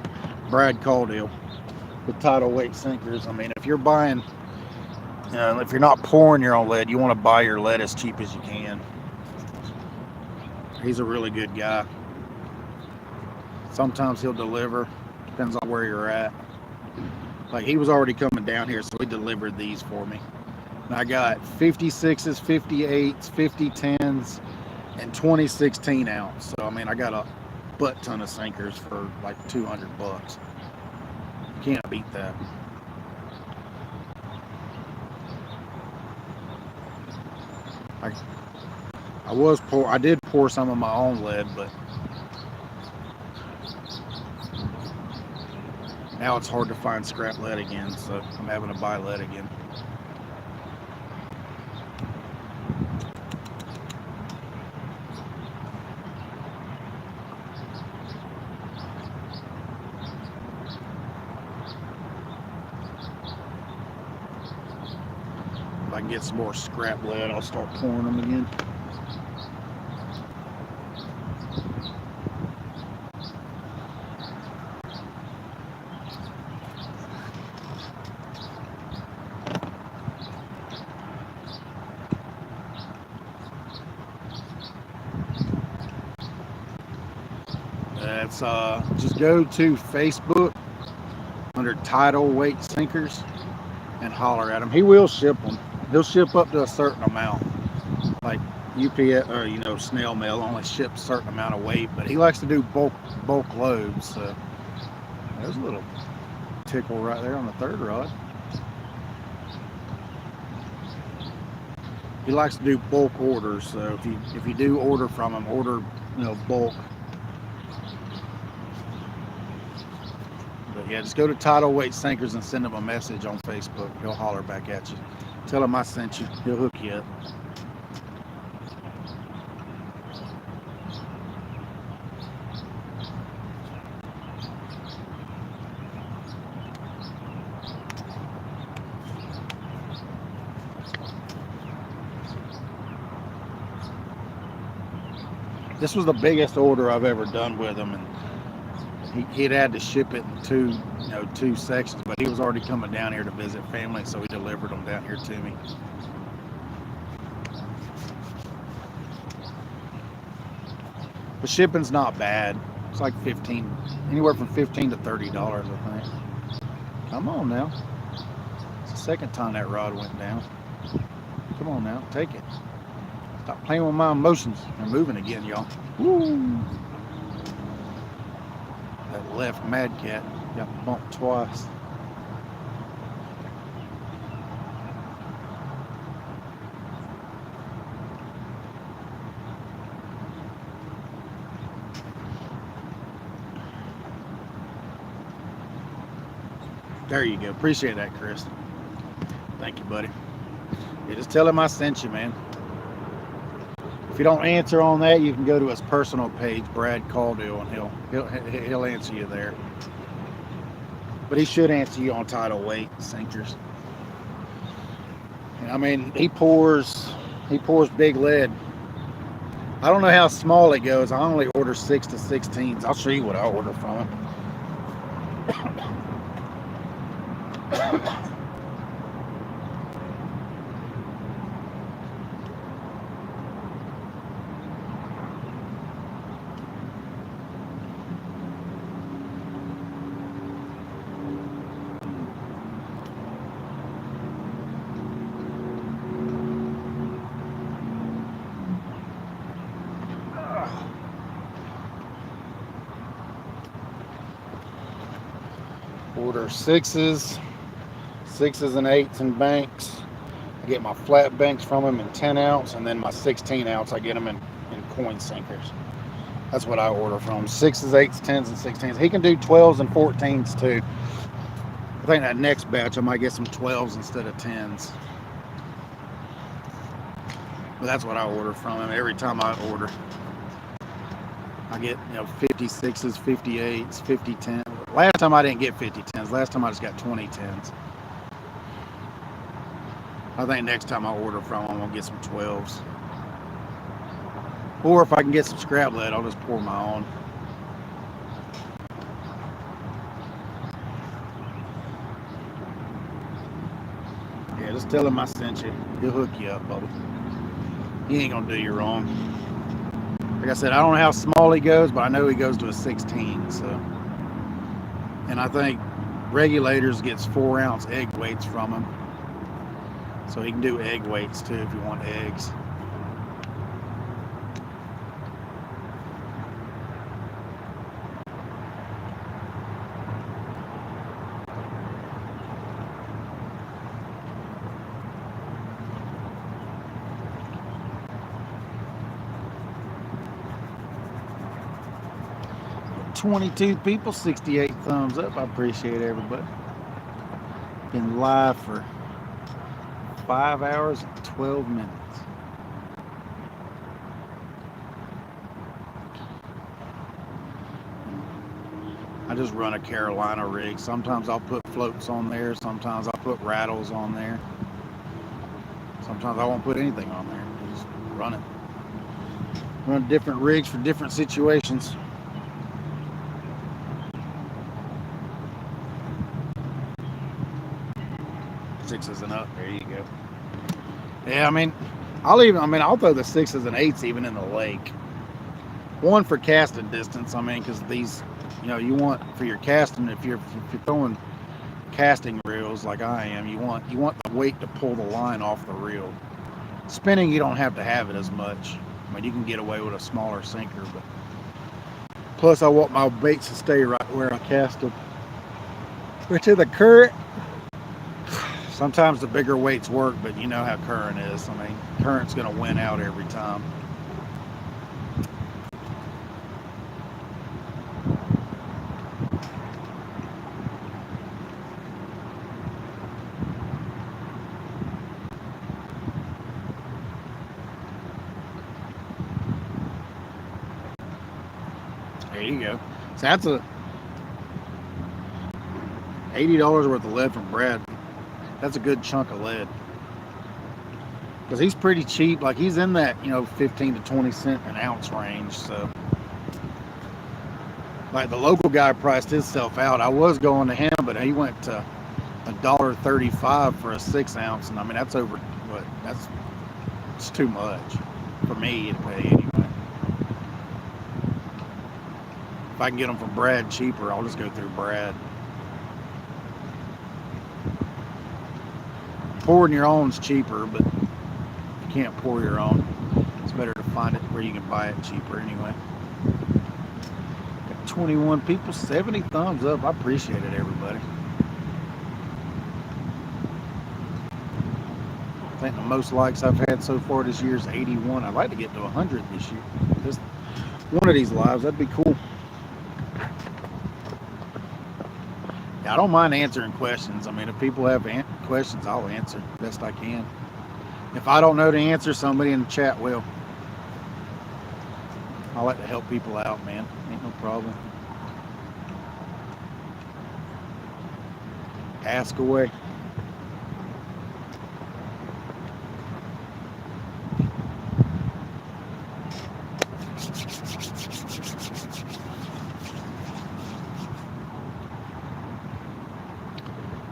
Speaker 1: Brad Caudill, with tidal weight sinkers. I mean, if you're buying, if you're not pouring your own lead, you want to buy your lead as cheap as you can. He's a really good guy. Sometimes he'll deliver, depends on where you're at. Like he was already coming down here, so he delivered these for me. And I got 56s, 58s, 5010s, and 2016 ounce. So I mean, I got a butt ton of sinkers for like $200. Can't beat that. I did pour some of my own lead, but now it's hard to find scrap lead again, so I'm having to buy lead again. I can get some more scrap lead, I'll start pouring them again. That's just go to Facebook under Tidal Weight Sinkers and holler at him. He will ship them. He'll ship up to a certain amount. Like UPS or snail mail only ships a certain amount of weight, but he likes to do bulk loads. So there's a little tickle right there on the third rod. He likes to do bulk orders. So if you do order from him, order bulk. But yeah, just go to Tidal Weight Sinkers and send him a message on Facebook. He'll holler back at you. Tell him I sent you. He'll hook you up. This was the biggest order I've ever done with him, and he'd had to ship it in two sections, but he was already coming down here to visit family, so he delivered them down here to me. The shipping's not bad. It's like anywhere from $15 to $30, I think. Come on now. It's the second time that rod went down. Come on now, take it. Stop playing with my emotions. They're moving again, y'all. Woo! That left Mad Cat got bumped twice. There you go. Appreciate that, Chris. Thank you, buddy. Yeah, just tell him I sent you, man. If you don't answer on that, you can go to his personal page, Brad Caldwell, and he'll answer you there. But he should answer you on Tidal Weight Sinkers. And I mean, he pours big lead. I don't know how small it goes. I only order 6 to 16s. I'll show you what I order from him. Order 6s and 8s in banks. I get my flat banks from him in 10 ounce, and then my 16 ounce I get them in coin sinkers. That's what I order from him. 6s, 8s, 10s, and 16s. He can do 12s and 14s too. I think that next batch I might get some 12s instead of 10s. But that's what I order from him every time I order. I get 56s, 58s, 50 10s. Last time I didn't get 50 10s. Last time I just got 20 10s. I think next time I order from him, I'm gonna get some 12s. Or if I can get some scrap lead, I'll just pour my own. Yeah, just tell him I sent you. He'll hook you up, Bubba. He ain't gonna do you wrong. Like I said, I don't know how small he goes, but I know he goes to a 16. So, and I think Regulators gets 4 ounce egg weights from him. So he can do egg weights too if you want eggs. $22 people, 68 thumbs up. I appreciate everybody. Been live for 5 hours and 12 minutes. I just run a Carolina rig. Sometimes I'll put floats on there. Sometimes I'll put rattles on there. Sometimes I won't put anything on there. I just run it. Run different rigs for different situations. Sixes and up. There you go. Yeah, I mean, I'll throw the 6s and 8s even in the lake. One for casting distance. I mean, because these, you want for your casting. If you're throwing casting reels like I am, you want the weight to pull the line off the reel. Spinning, you don't have to have it as much. I mean, you can get away with a smaller sinker, but plus I want my baits to stay right where I cast them. Which in the current, sometimes the bigger weights work, but you know how current is. I mean, current's going to win out every time. There you go. So that's a $80 worth of lead from Brad. That's a good chunk of lead. Because he's pretty cheap. Like, he's in that, 15 to 20 cent an ounce range. So, like, the local guy priced himself out. I was going to him, but he went to $1.35 for a 6 ounce. And I mean, that's over, what? It's too much for me to pay anyway. If I can get them from Brad cheaper, I'll just go through Brad. Pouring your own's cheaper, but if you can't pour your own, it's better to find it where you can buy it cheaper anyway. Got 21 people, 70 thumbs up. I appreciate it, everybody. I think the most likes I've had so far this year is 81. I'd like to get to 100 this year. Just one of these lives, that'd be cool. I don't mind answering questions. I mean, if people have questions, I'll answer best I can. If I don't know the answer, somebody in the chat will. I like to help people out, man. Ain't no problem. Ask away.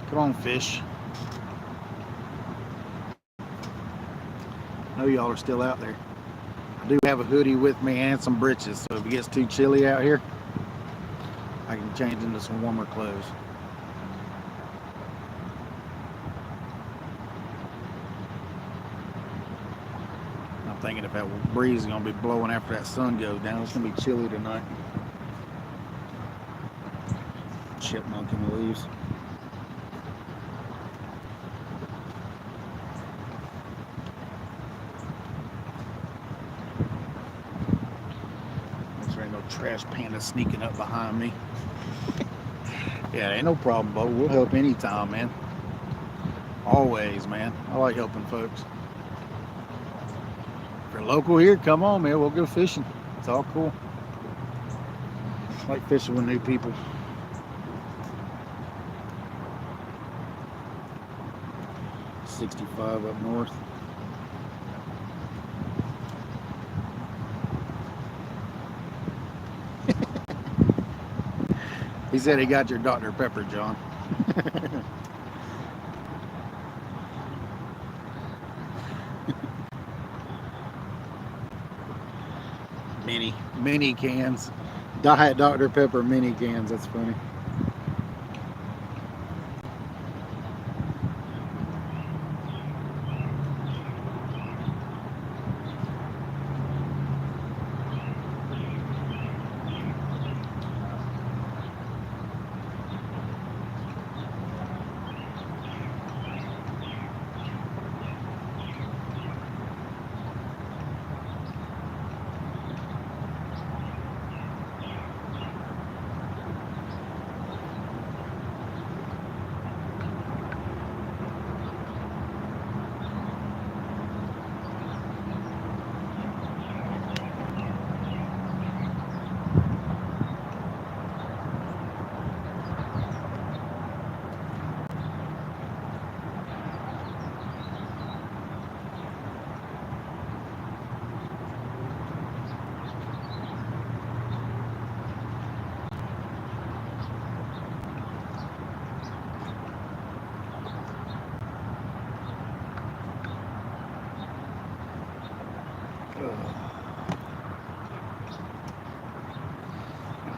Speaker 1: Come on, fish. I know y'all are still out there. I do have a hoodie with me and some breeches, so if it gets too chilly out here, I can change into some warmer clothes. I'm thinking if that breeze is going to be blowing after that sun goes down, it's going to be chilly tonight. Chipmunk in the leaves. Trash panda sneaking up behind me. Yeah, ain't no problem, Bo. We'll help anytime, man. Always, man. I like helping folks. If you're local here, come on, man. We'll go fishing. It's all cool. I like fishing with new people. $65 up north. He said he got your Dr. Pepper, John. Mini cans. Diet Dr. Pepper mini cans. That's funny.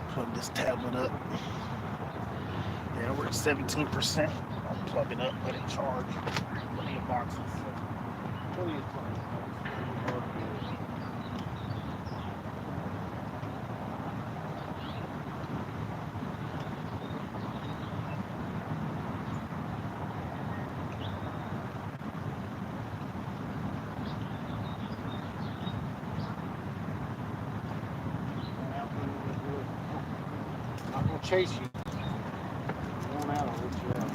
Speaker 1: Plug this tablet up. Yeah, we're at 17%. I'll plug it up, let it charge. Plenty of boxes. Plenty of boxes. I'm not gonna chase you. One out, I'll let you out.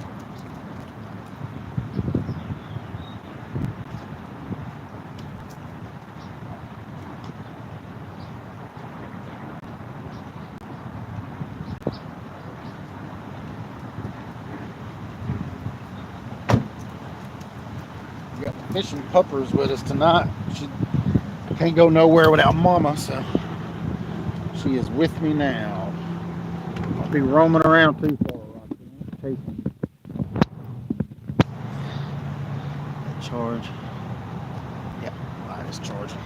Speaker 1: We got the fishing puppers with us tonight. She can't go nowhere without Mama, so she is with me now. I'll be roaming around too far, Rocky. Chasing. Charge. Yep, mine is charging.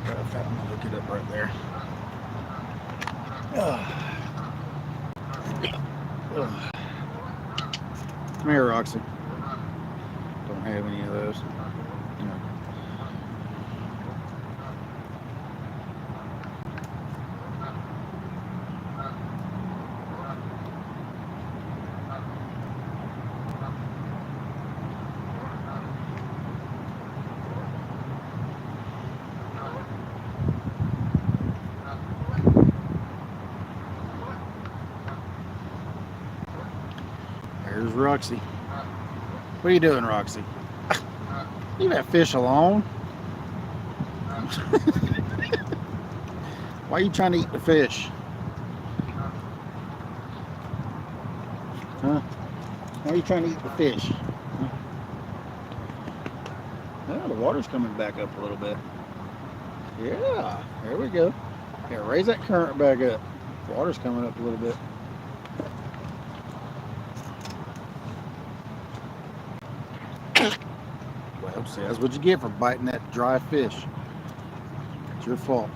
Speaker 1: Matter of fact, I'm gonna look it up right there. Come here, Roxy. Don't have any of those. No. There's Roxy. What are you doing, Roxy? Leave that fish alone. Why are you trying to eat the fish? Huh? Why are you trying to eat the fish? Huh? Oh, the water's coming back up a little bit. Yeah, there we go. Yeah, raise that current back up. Water's coming up a little bit. Well, see, that's what you get for biting that dry fish. It's your fault.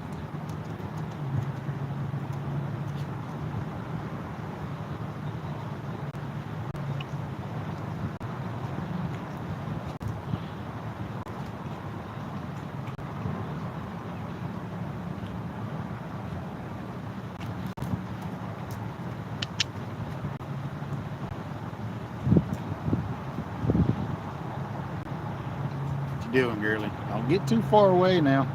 Speaker 1: What you doing, girly? Don't get too far away now.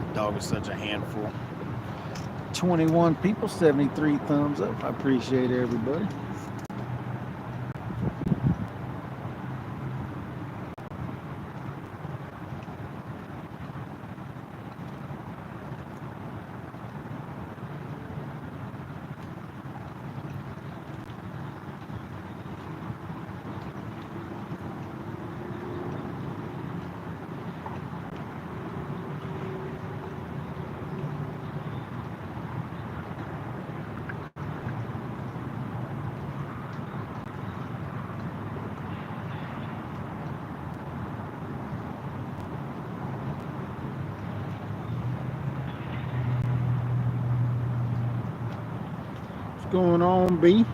Speaker 1: The dog is such a handful. 21 people, 73 thumbs up. I appreciate everybody. What's going on, B?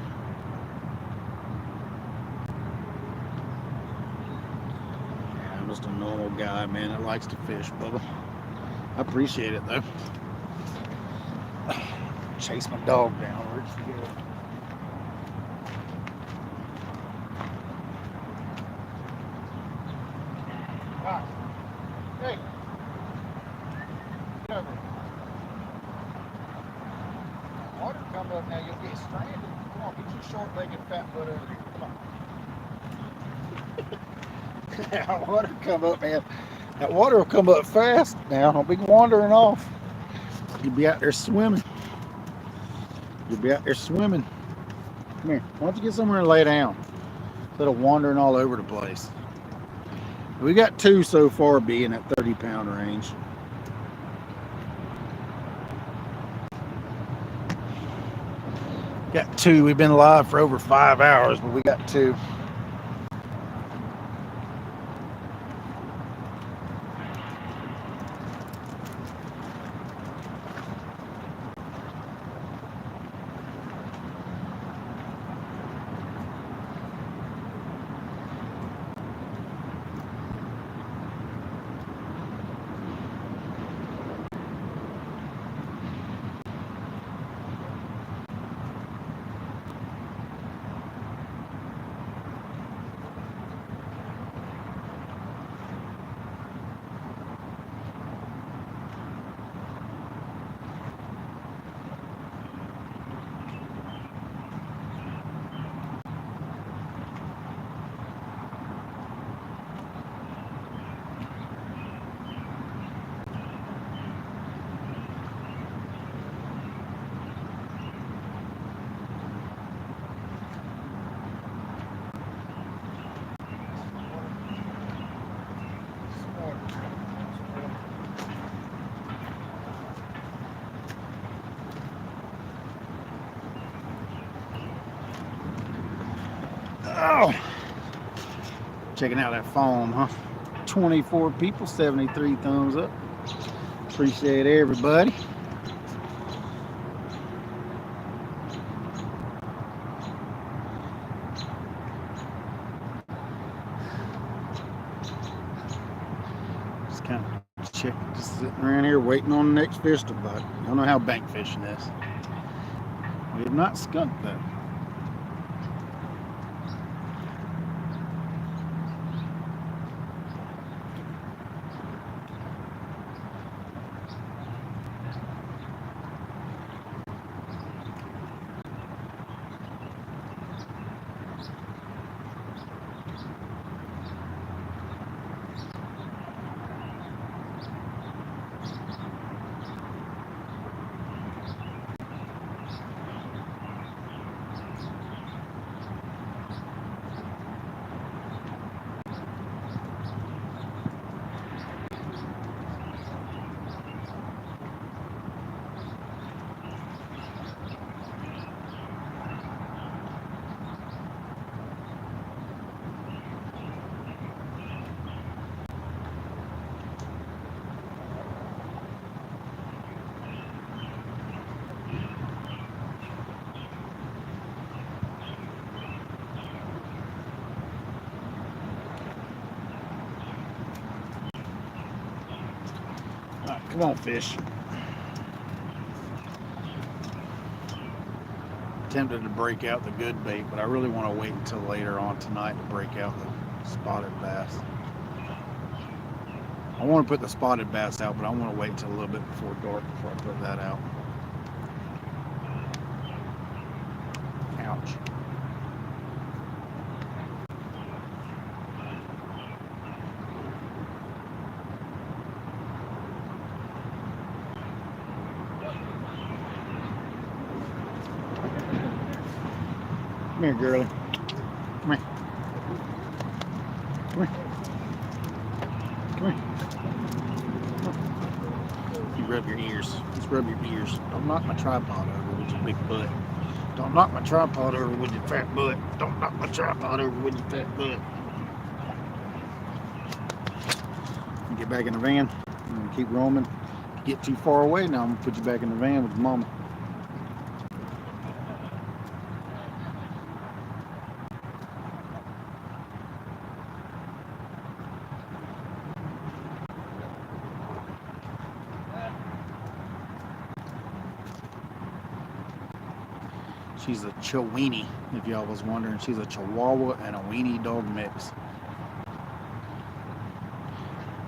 Speaker 1: Yeah, I'm just a normal guy, man, that likes to fish, Bubba. I appreciate it, though. Chase my dog down. Where'd she go? Ah. Hey. Get over here. Water come up now, you'll get stranded. Come on, get your short-legged fat butt over here. Come on. That water come up, man. That water will come up fast now. I'll be wandering off. You'll be out there swimming. You'll be out there swimming. Come here. Why don't you get somewhere and lay down instead of wandering all over the place? We got 2 so far, being at 30-pound range. Got 2. We've been live for over 5 hours, but we got 2. Oh, checking out that foam, huh? 24 people, 73 thumbs up. Appreciate everybody. Just kind of checking, just sitting around here waiting on the next fish to bite. I don't know how bank fishing is. We have not skunked though. Come on, fish. Tempted to break out the good bait, but I really want to wait until later on tonight to break out the spotted bass. I want to put the spotted bass out, but I want to wait until a little bit before dark before I put that out. Ouch. Come here, girlie. Come here. Come here. Come here. You rub your ears. Just rub your ears. Don't knock my tripod over with your big butt. Don't knock my tripod over with your fat butt. Don't knock my tripod over with your fat butt. You get back in the van. I'm gonna keep roaming. If you get too far away now, I'm gonna put you back in the van with your mama. She's a Chiweenie, if y'all was wondering. She's a Chihuahua and a weenie dog mix.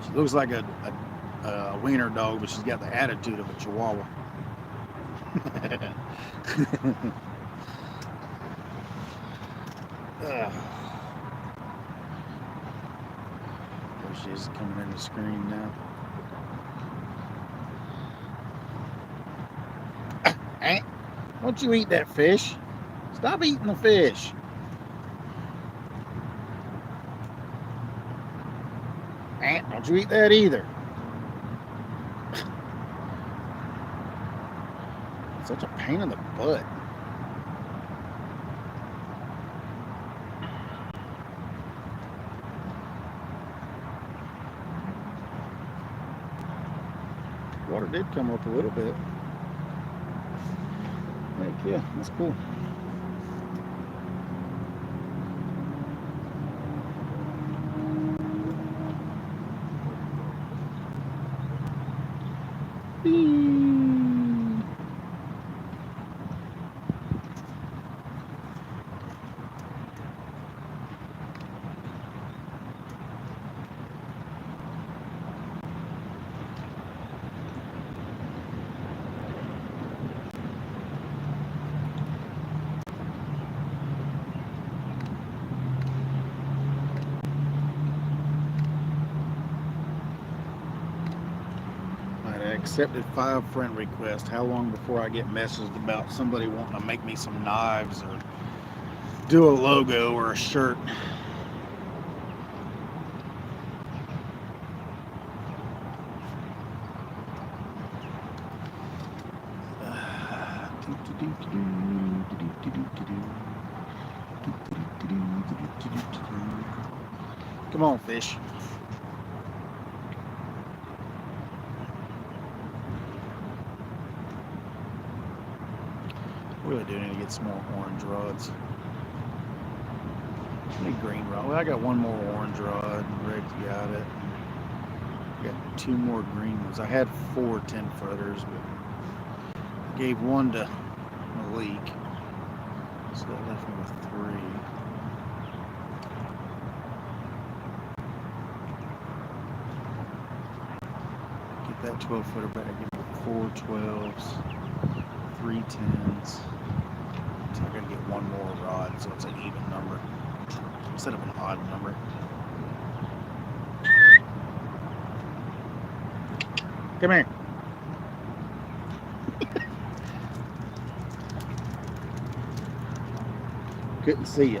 Speaker 1: She looks like a wiener dog, but she's got the attitude of a Chihuahua. There she is coming in the screen now. Don't you eat that fish? Stop eating the fish. Don't you eat that either. Such a pain in the butt. Water did come up a little bit. Heck yeah, that's cool. Accepted 5 friend requests. How long before I get messaged about somebody wanting to make me some knives or do a logo or a shirt? Come on, fish. Really do need to get some more orange rods. I need green rod. Well, I got one more orange rod. Rick got it. Got 2 more green ones. I had 4 10-footers, but I gave one to Malik. So that left me with 3. Get that 12-footer back. Give me 4 12s, 3 10s. So I gotta get one more rod so it's an even number instead of an odd number. Come here. Couldn't see you.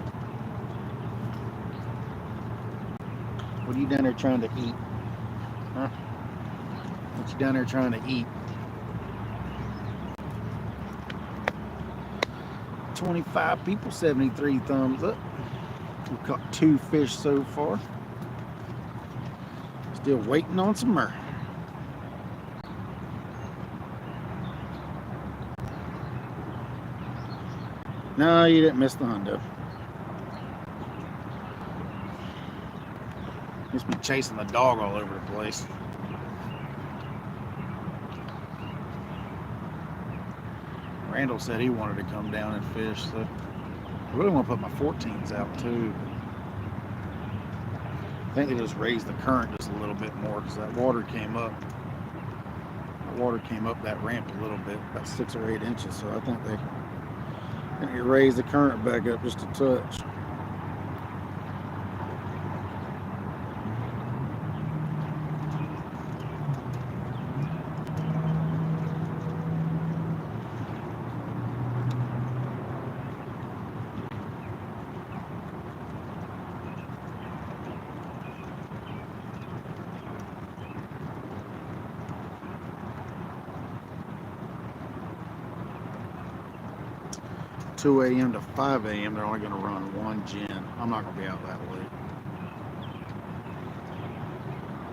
Speaker 1: What are you down there trying to eat? Huh? What you down there trying to eat? 25 people, 73 thumbs up. We've caught 2 fish so far. Still waiting on some more. No, you didn't miss the hundo. Just been chasing the dog all over the place. Randall said he wanted to come down and fish, so I really want to put my 14s out too. I think they just raised the current just a little bit more because that water came up. The water came up that ramp a little bit, about 6 or 8 inches. So I think they raised the current back up just a touch. $2 a.m. to 5 a.m. they're only going to run 1 gin. I'm not going to be out that late.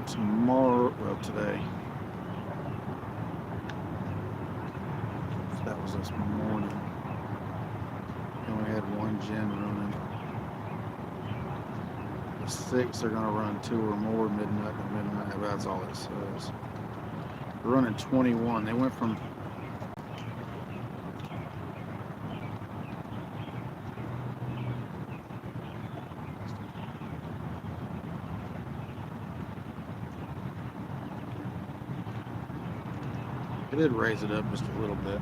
Speaker 1: Tomorrow, well, today. That was this morning. And we had 1 gin running. The 6 they're going to run 2 or more midnight to midnight. That's all it says. They're running 21. They went from It did raise it up just a little bit.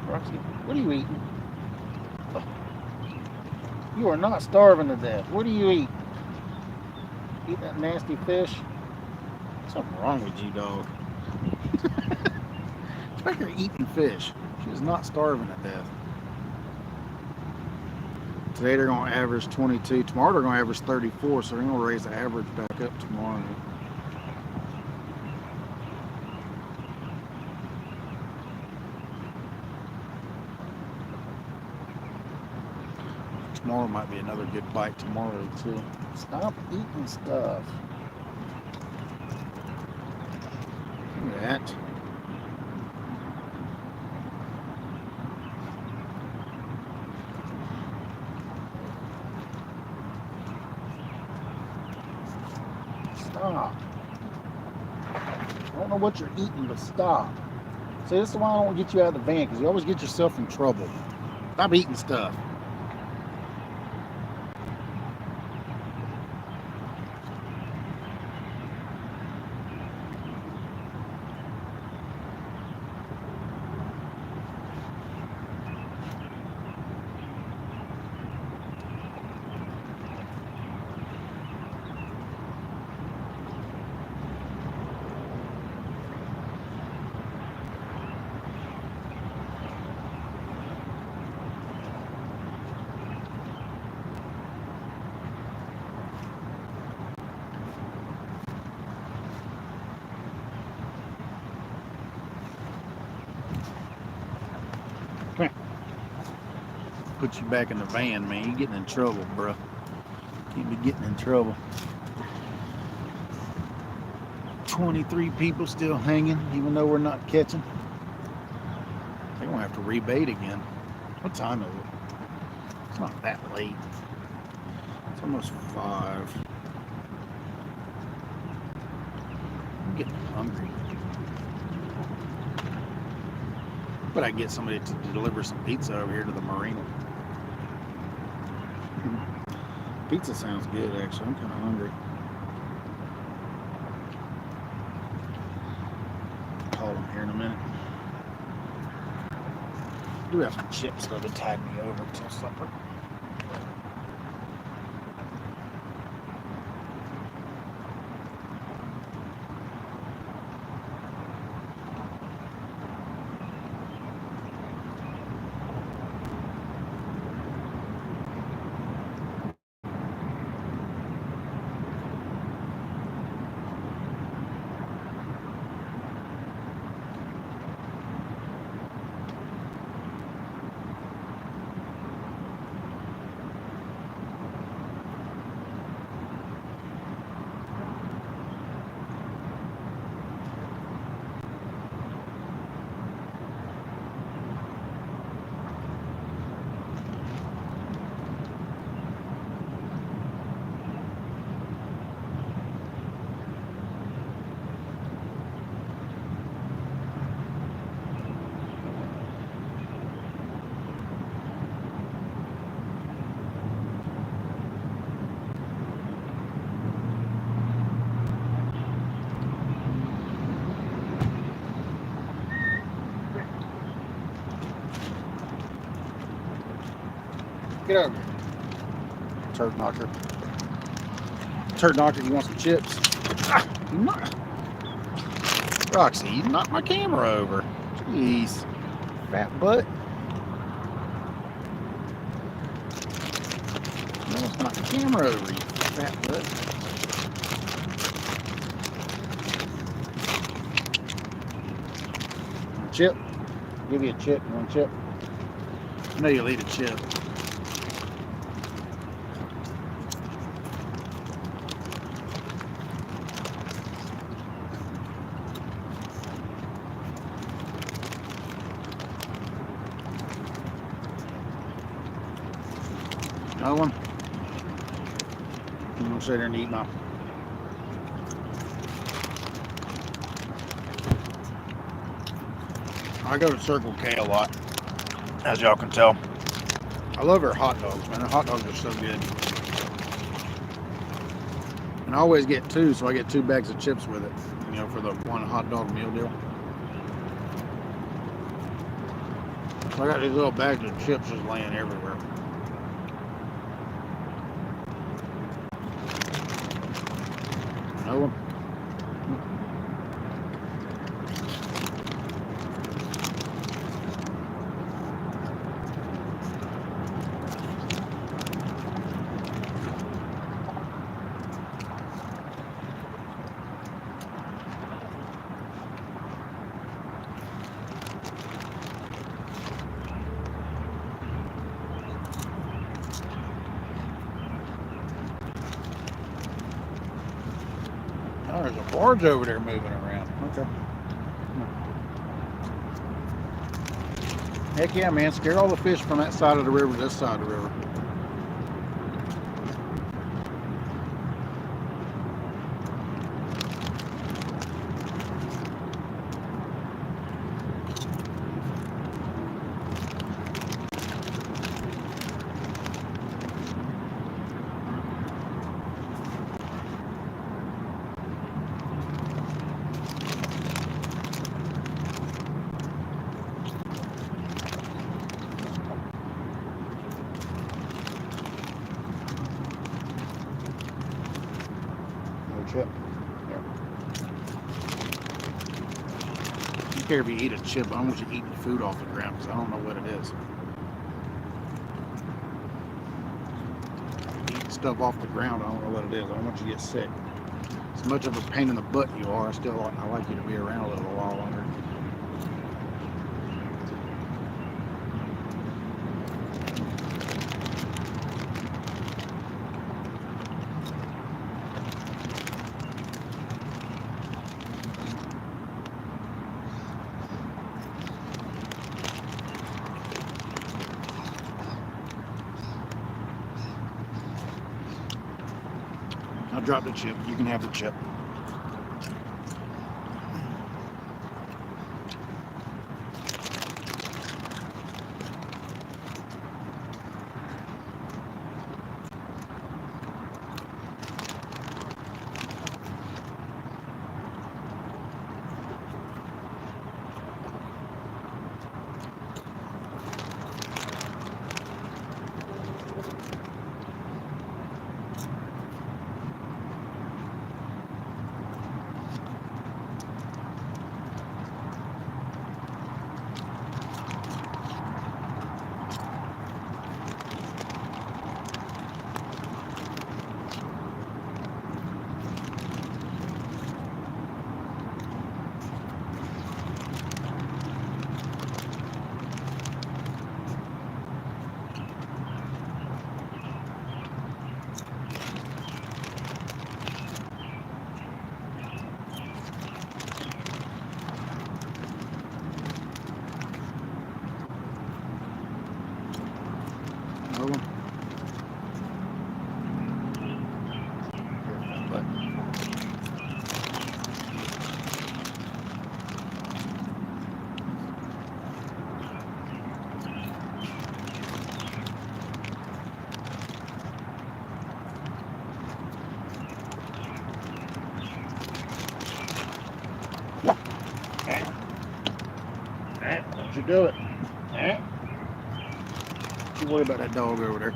Speaker 1: Roxy, what are you eating? Oh. You are not starving to death. What do you eat? Eat that nasty fish? Something wrong with you, dog. It's like you're eating fish. She is not starving to death. Today they're going to average 22. Tomorrow they're going to average 34, so they're going to raise the average back up tomorrow. Tomorrow might be another good bite tomorrow too. Stop eating stuff. Look at that. Stop. I don't know what you're eating, but stop. See, this is why I don't get you out of the van, because you always get yourself in trouble. Stop eating stuff. put you back in the van, man. You're getting in trouble, bro. Can't be getting in trouble. 23 people still hanging, even though we're not catching. They're gonna have to rebait again. What time is it? It's not that late. It's almost 5. I'm getting hungry. But I get somebody to deliver some pizza over here to the marina. Pizza sounds good, actually. I'm kind of hungry. Call them here in a minute. I do have some chips though to tide me over until supper. Get over here. Turd knocker. Turd knocker, you want some chips? You knock. Roxy, you knocked my camera over. Jeez. Fat butt. You almost knocked the camera over, you fat butt. Want a chip? I'll give you a chip. You want a chip? I know you'll eat a chip. Another one? I'm gonna sit there and eat now. I go to Circle K a lot, as y'all can tell. I love their hot dogs, man. Their hot dogs are so good. And I always get 2, so I get 2 bags of chips with it, you know, for the one hot dog meal deal. So I got these little bags of chips just laying everywhere. Another one? Oh, there's a barge over there moving around. Okay. Heck yeah, man. Scare all the fish from that side of the river to this side of the river. Chip. There. I don't care if you eat a chip, I don't want you eating food off the ground because I don't know what it is. Eating stuff off the ground, I don't know what it is. I don't want you to get sick. As much of a pain in the butt you are, I like you to be around a little while longer. I dropped the chip. You can have the chip. Another one. Don't you do it. Don't you worry about that dog over there.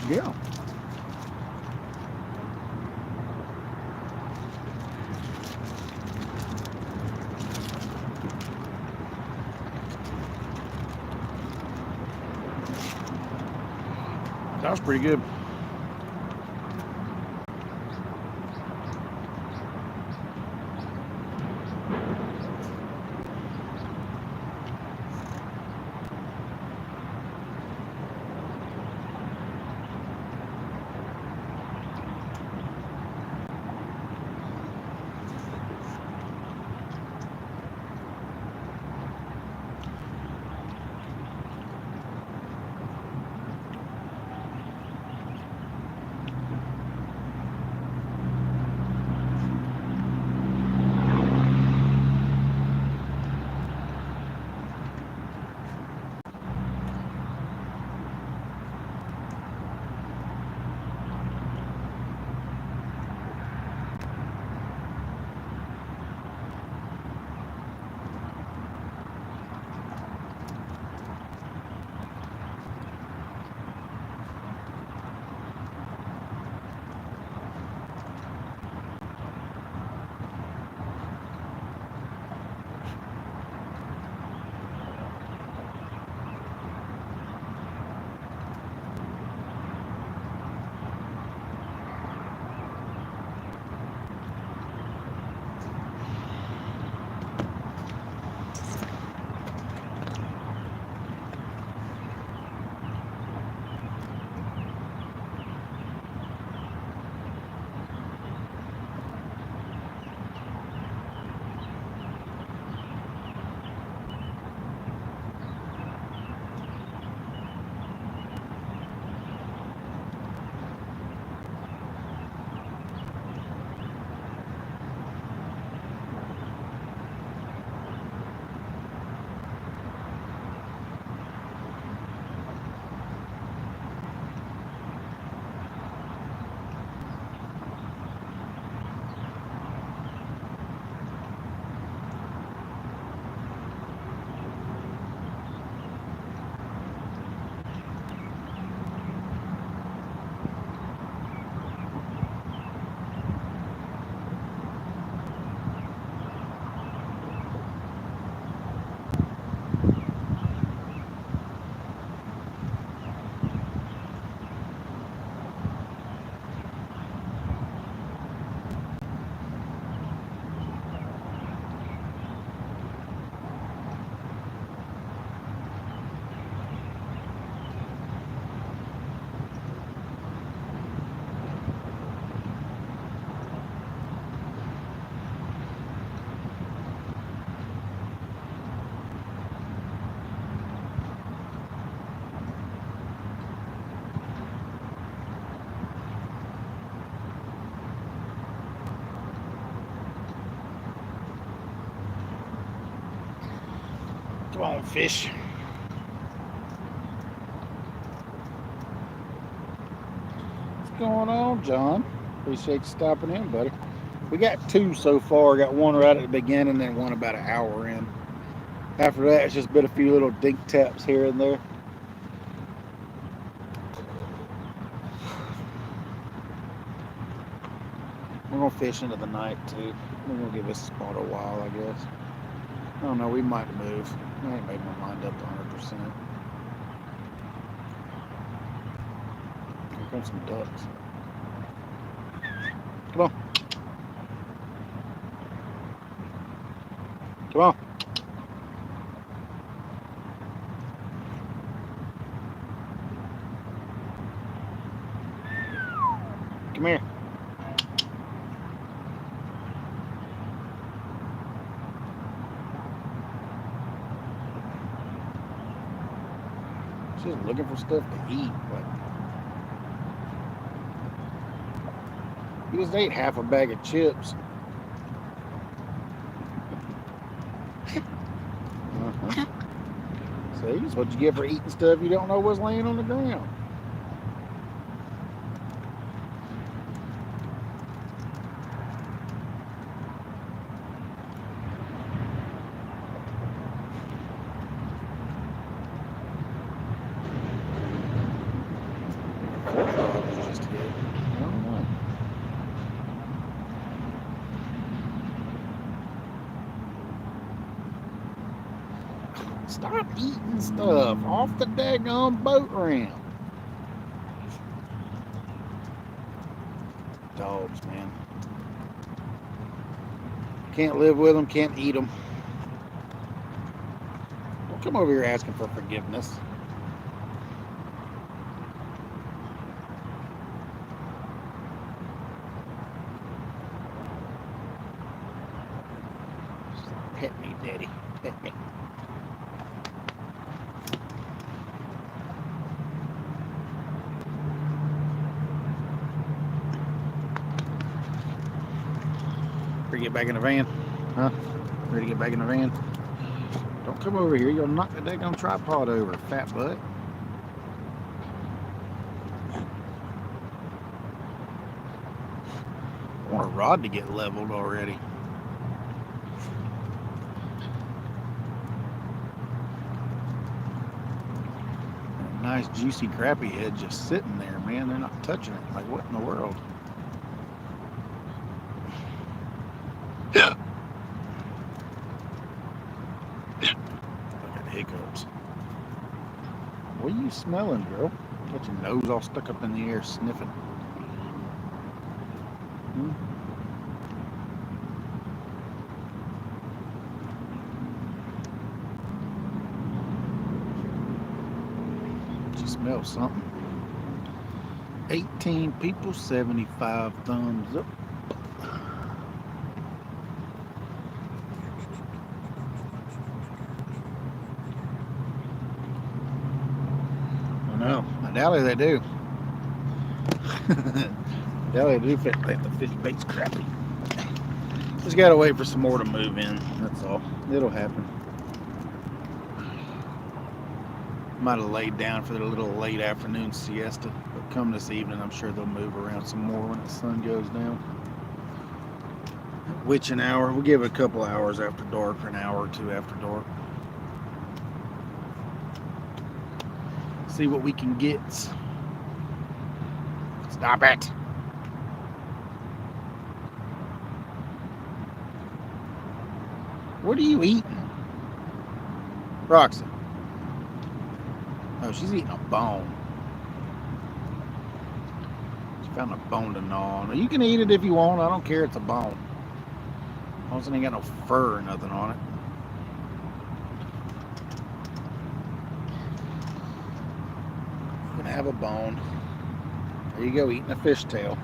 Speaker 1: Yeah. That was pretty good. Come on, fish. What's going on, John? Appreciate you stopping in, buddy. We got 2 so far. Got one right at the beginning and one about an hour in. After that, it's just been a few little dink taps here and there. We're gonna fish into the night too. We're gonna give this spot a while, I guess. I don't know, we might move. I ain't made my mind up to 100%. Here come some ducks. Come on. Come on. Come here. She's looking for stuff to eat. But you just ate half a bag of chips. See, that's what you get for eating stuff you don't know what's laying on the ground. Stop eating stuff off the daggone boat ramp. Dogs, man. Can't live with them, can't eat them. Don't come over here asking for forgiveness. Pet me, Daddy. Pet me. Ready to get back in the van? Huh? Ready to get back in the van? Don't come over here. You'll knock the daggone tripod over, fat butt. I want a rod to get leveled already. Nice juicy crappie head just sitting there, man. They're not touching it. Like, what in the world? Look at the hiccups. What are you smelling, girl? Got your nose all stuck up in the air sniffing. Did you smell something? 18 people, 75 thumbs up. No, I doubt they do. I doubt they do think the fish bait's crappy. Just gotta wait for some more to move in, that's all. It'll happen. Might have laid down for their little late afternoon siesta, but come this evening, I'm sure they'll move around some more when the sun goes down. Witching hour, we'll give it a couple hours after dark, or an hour or two after dark. See what we can get. Stop it. What are you eating? Roxy. Oh, she's eating a bone. She found a bone to gnaw on. You can eat it if you want. I don't care. It's a bone. As long as it ain't got no fur or nothing on it. Have a bone. There you go, eating a fishtail.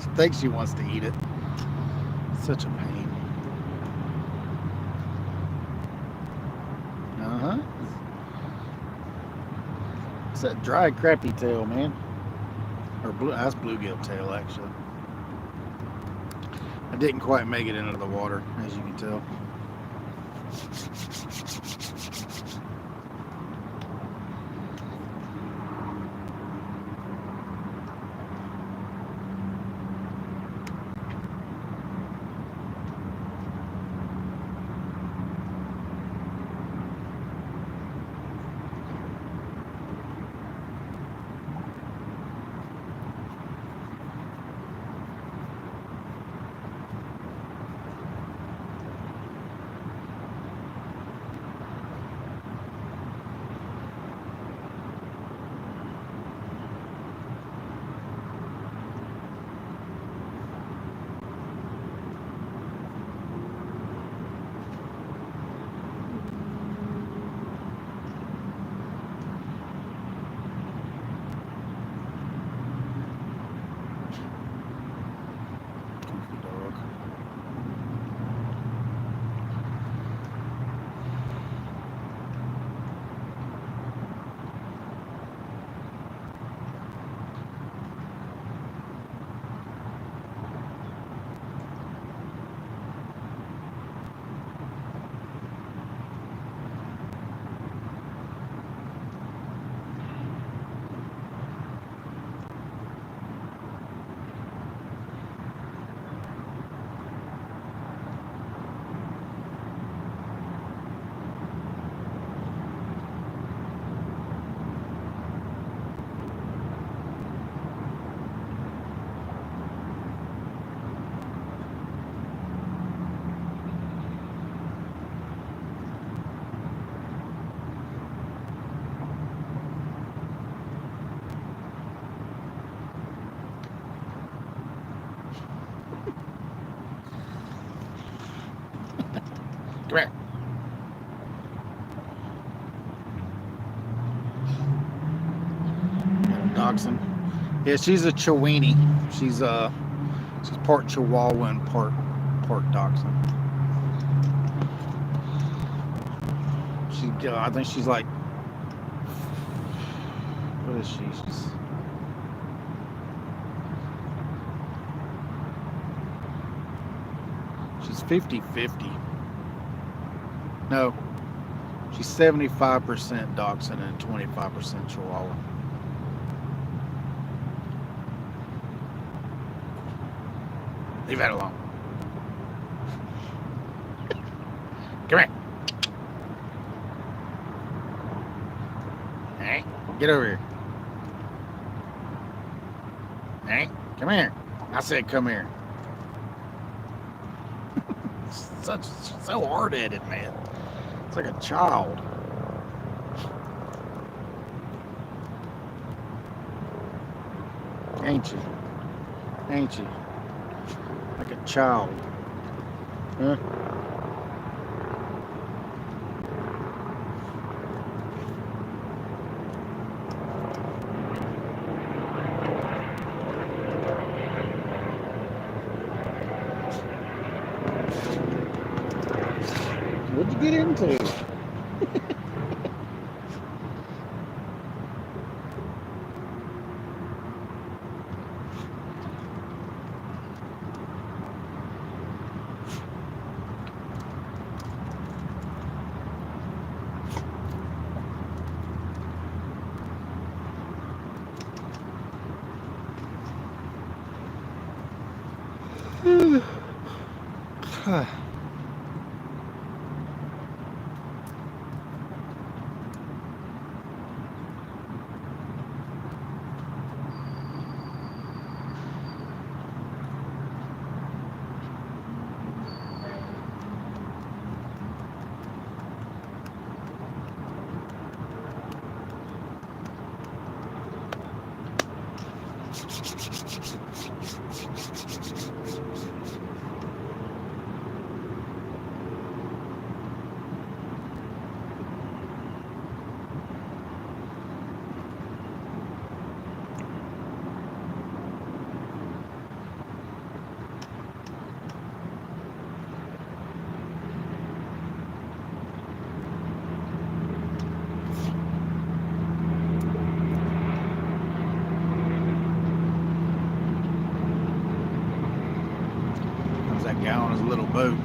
Speaker 1: She thinks she wants to eat it. Such a pain. Uh-huh. It's that dry, crappy tail, man. Or that's bluegill tail, actually. I didn't quite make it into the water, as you can tell. Come here. Dachshund. Yeah, she's a Chiweenie. She's part Chihuahua and part Dachshund. I think she's like, what is she? She's 50-50. No, she's 75% Dachshund and 25% Chihuahua. Leave that alone. Come here. Hey, get over here. Hey, come here. I said come here. So hard-headed, man. It's like a child. Ain't you? Ain't you? Like a child. Huh? What'd you get into? That guy on his little boat.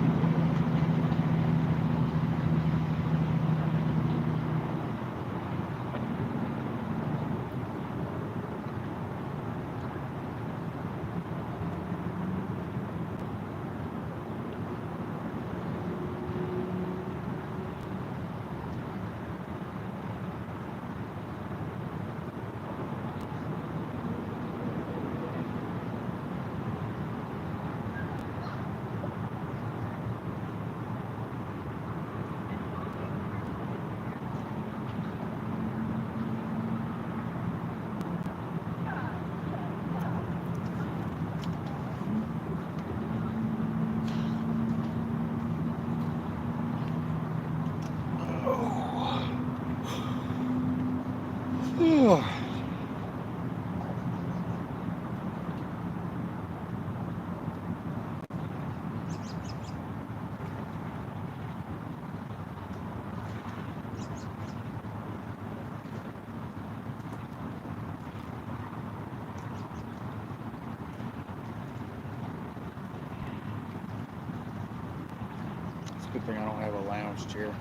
Speaker 1: Good thing I don't have a lounge chair.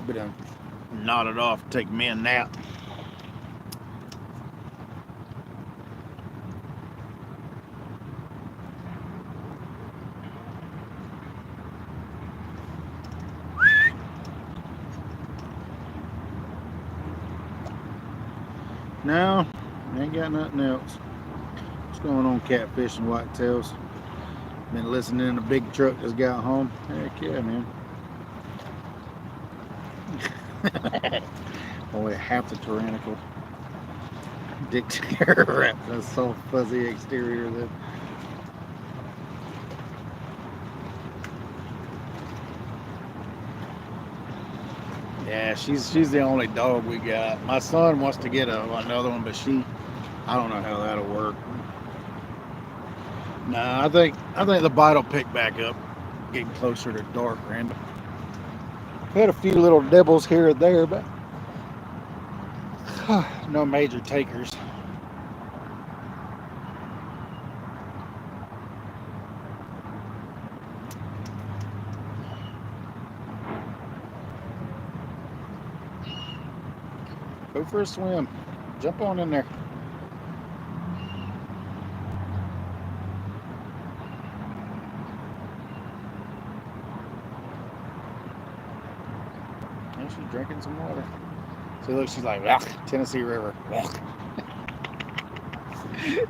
Speaker 1: But I'm nodded off to take me a nap. No, ain't got nothing else. What's going on, catfish and whitetails? Been listening to Big Truck just got home. Heck yeah, man. Only half the tyrannical dick terrier wrapped in a soft fuzzy exterior then. Yeah, she's the only dog we got. My son wants to get another one, but I don't know how that'll work. Nah, I think the bite will pick back up, getting closer to dark, Randall. Had a few little nibbles here and there, but no major takers. Go for a swim. Jump on in there. And she's drinking some water. See, look, she's like, Tennessee River.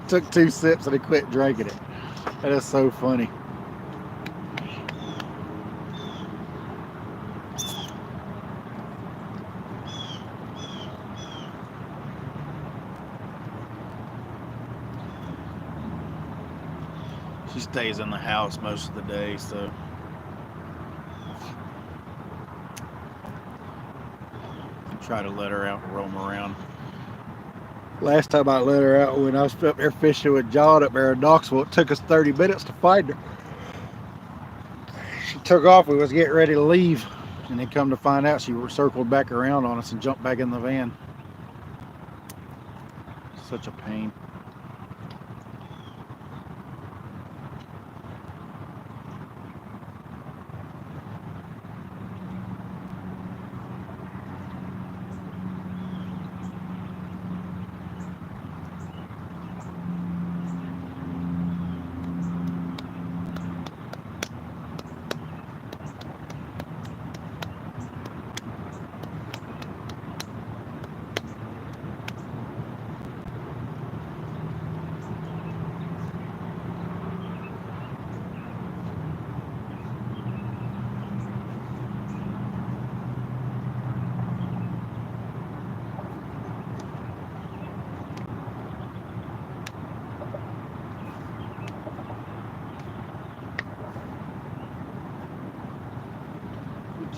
Speaker 1: Took 2 sips and he quit drinking it. That is so funny. She stays in the house most of the day, so try to let her out and roam around. Last time I let her out, when I was up there fishing with John up there in Knoxville, it took us 30 minutes to find her. She took off, we was getting ready to leave, and then come to find out she circled back around on us and jumped back in the van. Such a pain.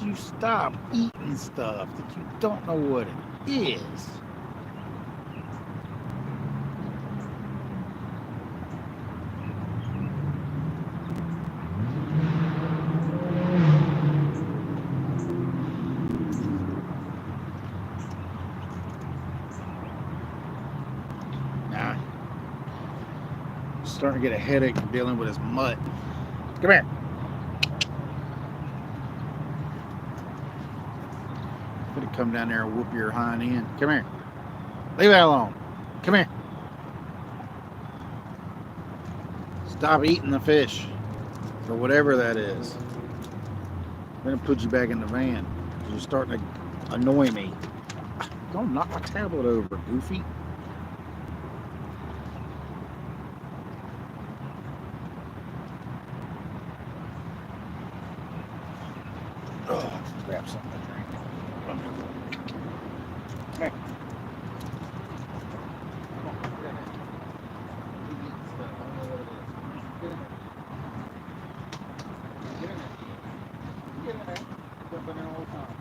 Speaker 1: You stop eating stuff that you don't know what it is. Nah. Starting to get a headache from dealing with his mutt. Come here. Come down there and whoop your hind end. Come here. Leave that alone. Come here. Stop eating the fish. Or whatever that is. I'm going to put you back in the van. You're starting to annoy me. Don't knock my tablet over, Goofy. Oh, grab something to drink. Come here. Get in there. Jump in there all the time.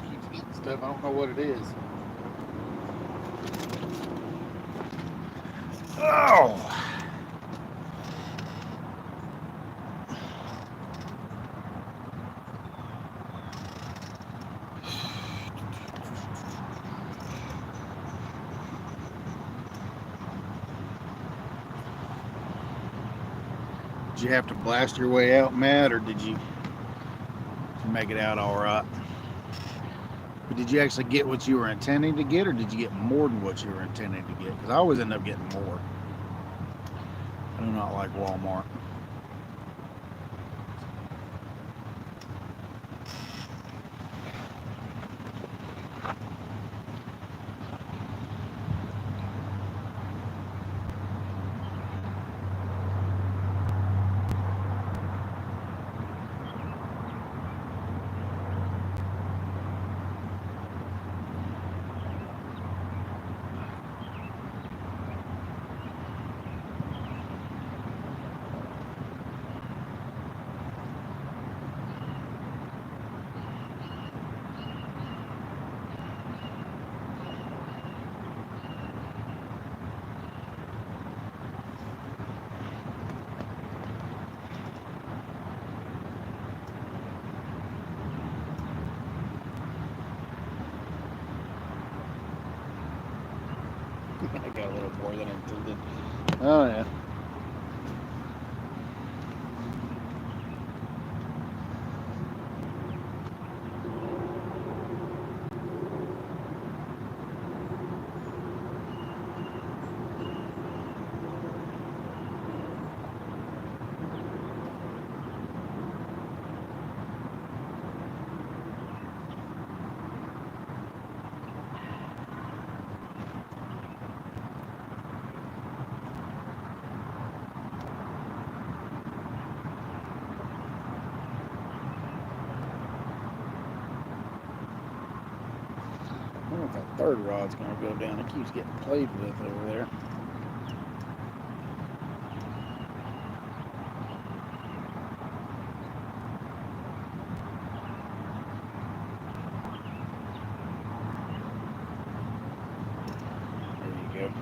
Speaker 1: Keeps eating stuff. I don't know what it is. Oh! Did you have to blast your way out, Matt, or did you make it out all right? But did you actually get what you were intending to get, or did you get more than what you were intending to get? Because I always end up getting more. I do not like Walmart. I got a little more than I intended. Oh, yeah. I don't know if that third rod's going to go down. It keeps getting played with over there. There you go.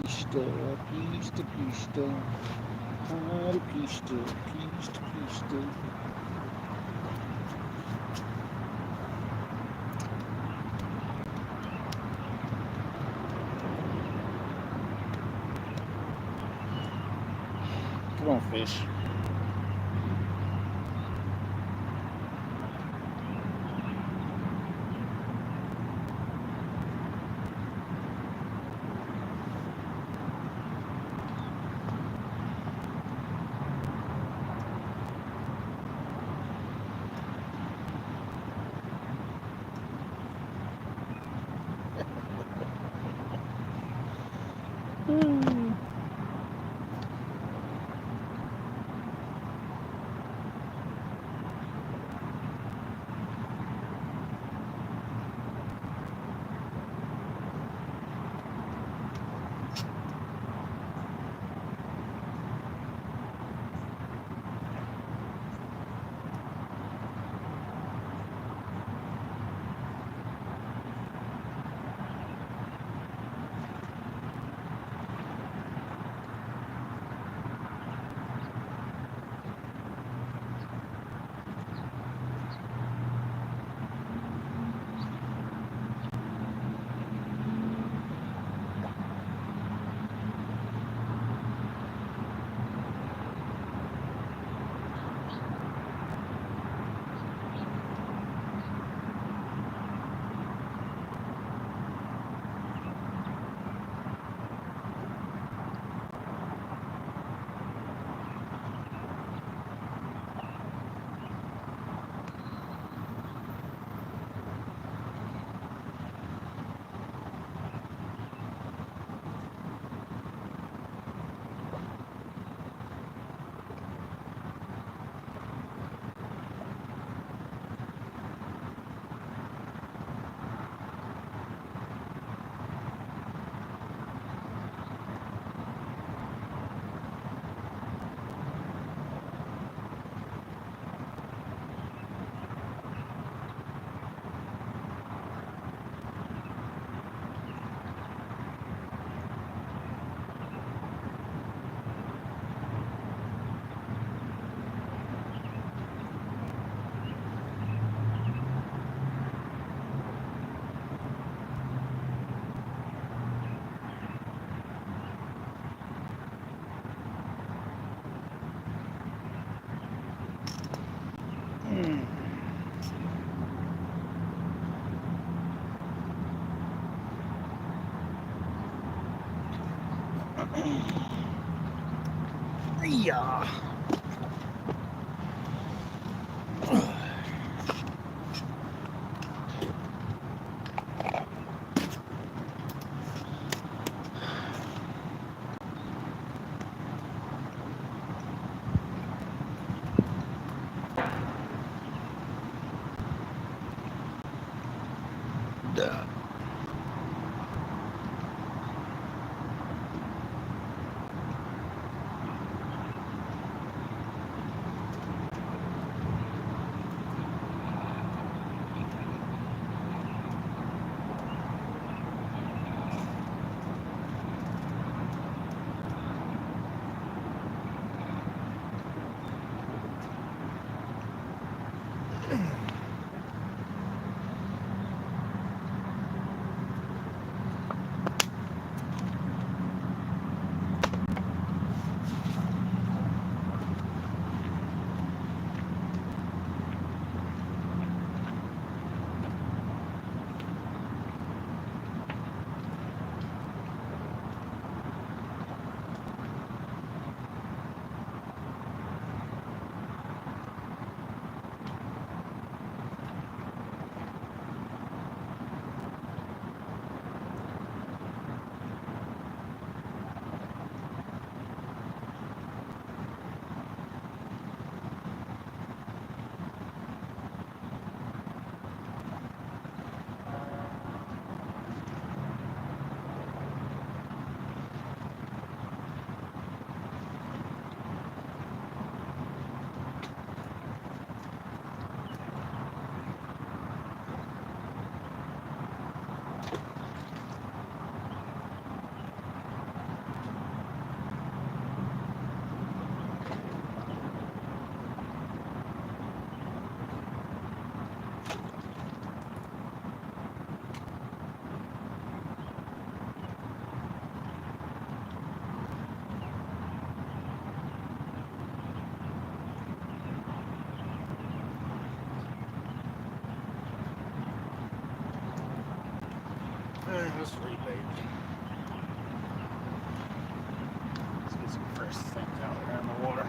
Speaker 1: Pista, pista, pista. Pista, pista, pista. Come on, fish. Yeah. Duh. Let's rebait. Let's get some fresh things out there in the water.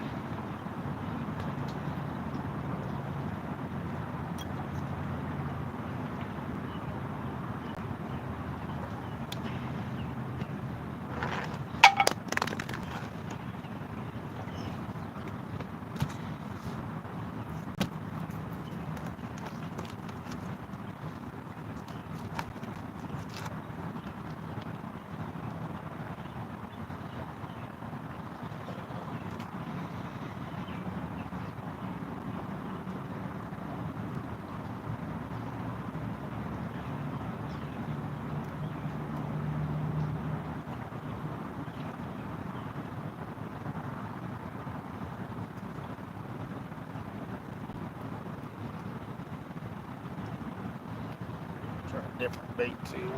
Speaker 1: Try a different bait too.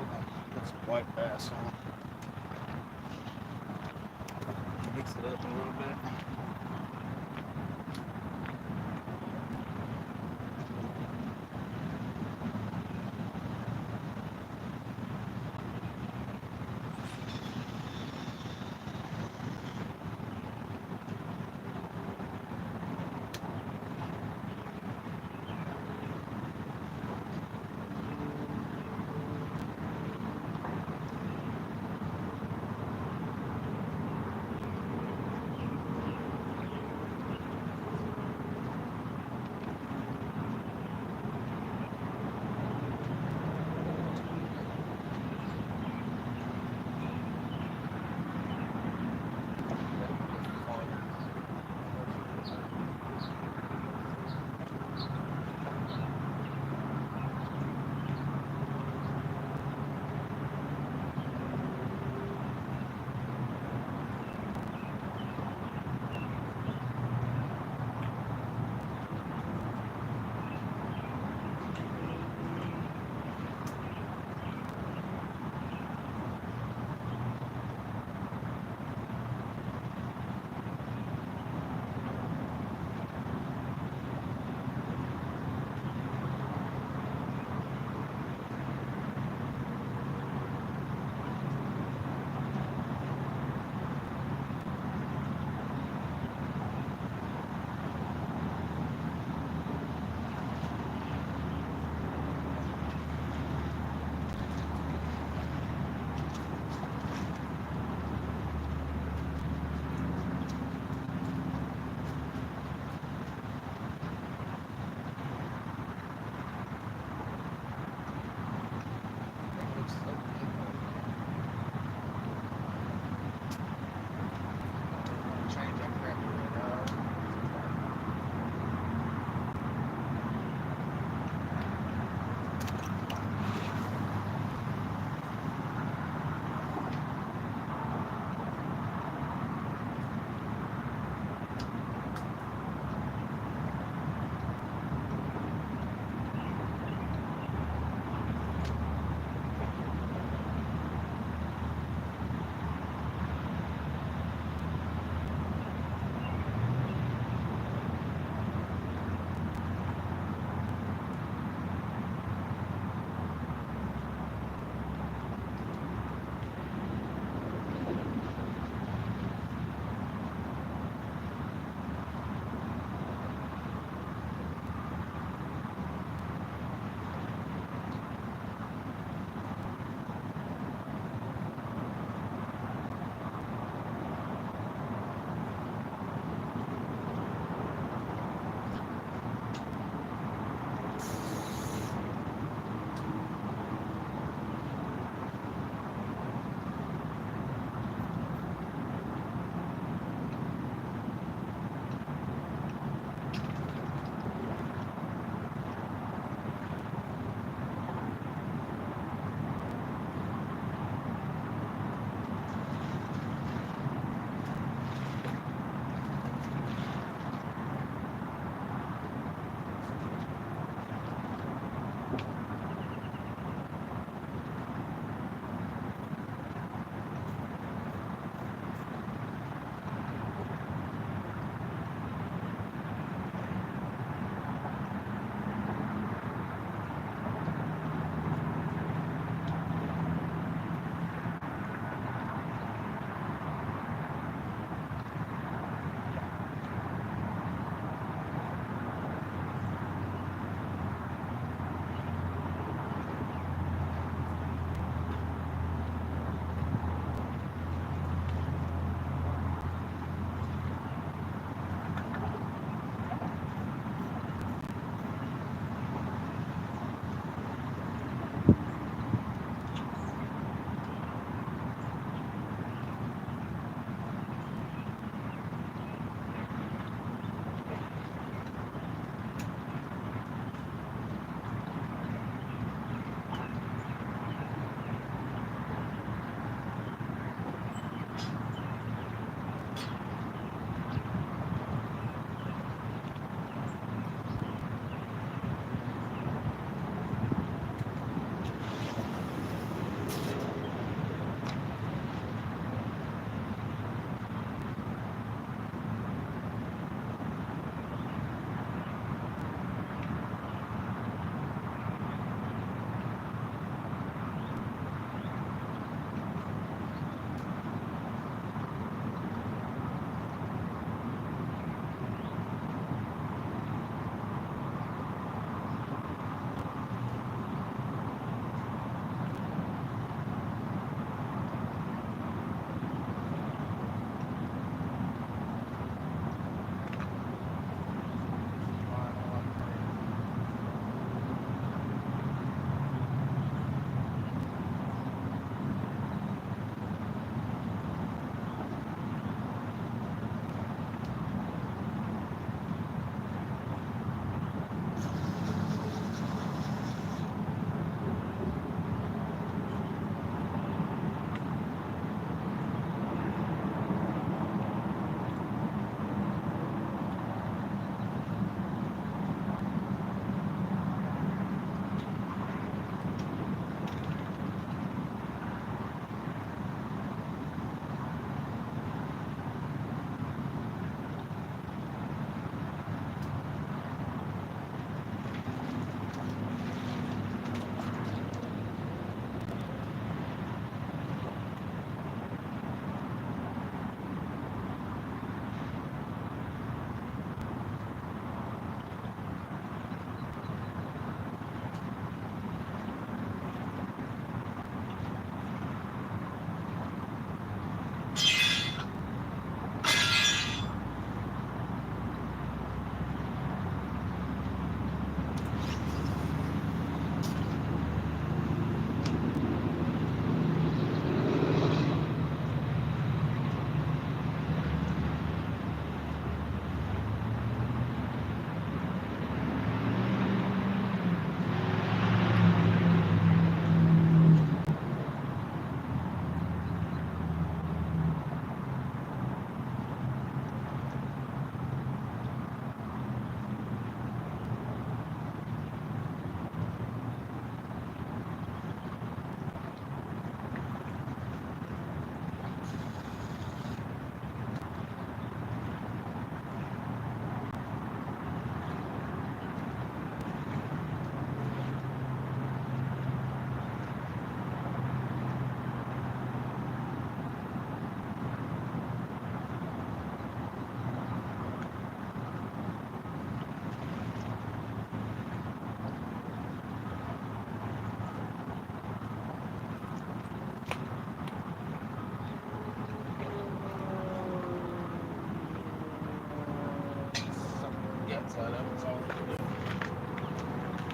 Speaker 1: Put some white bass on.
Speaker 2: Mix it up a little bit.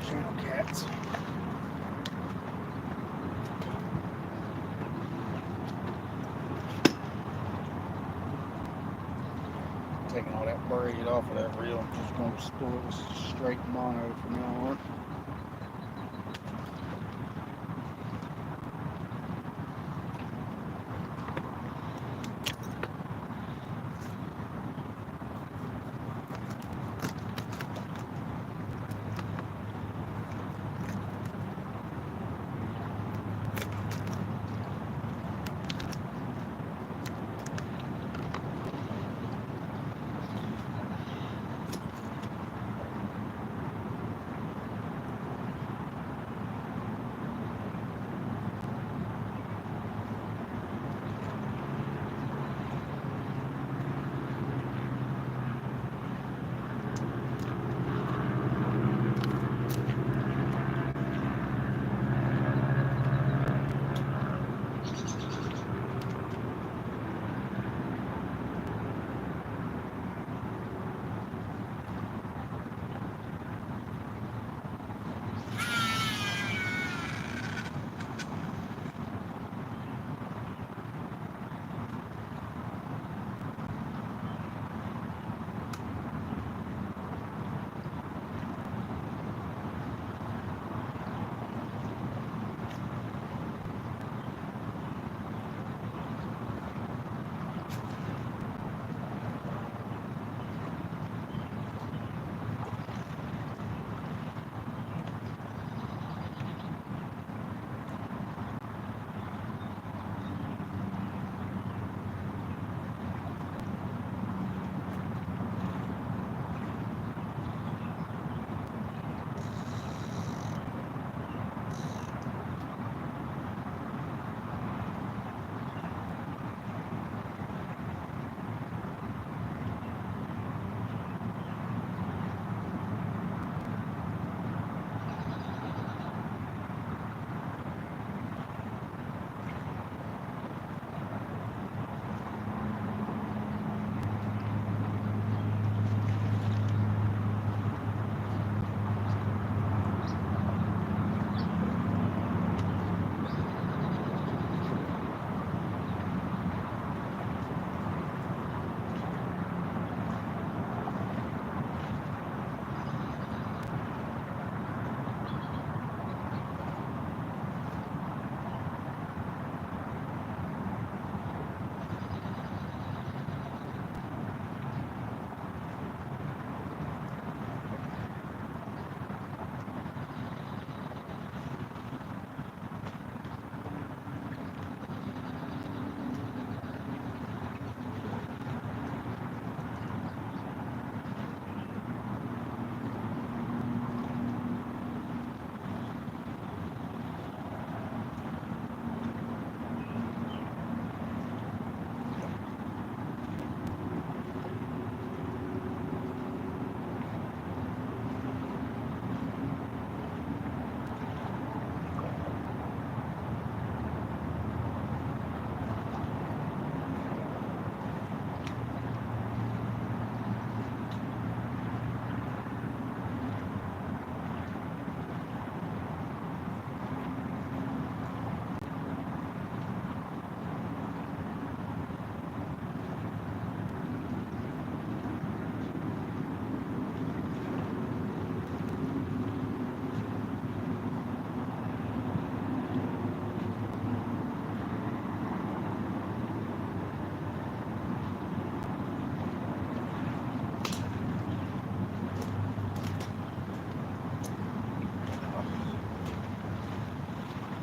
Speaker 1: channel cats. Taking all that braid off of that reel. I'm just going to store it with straight mono from now on.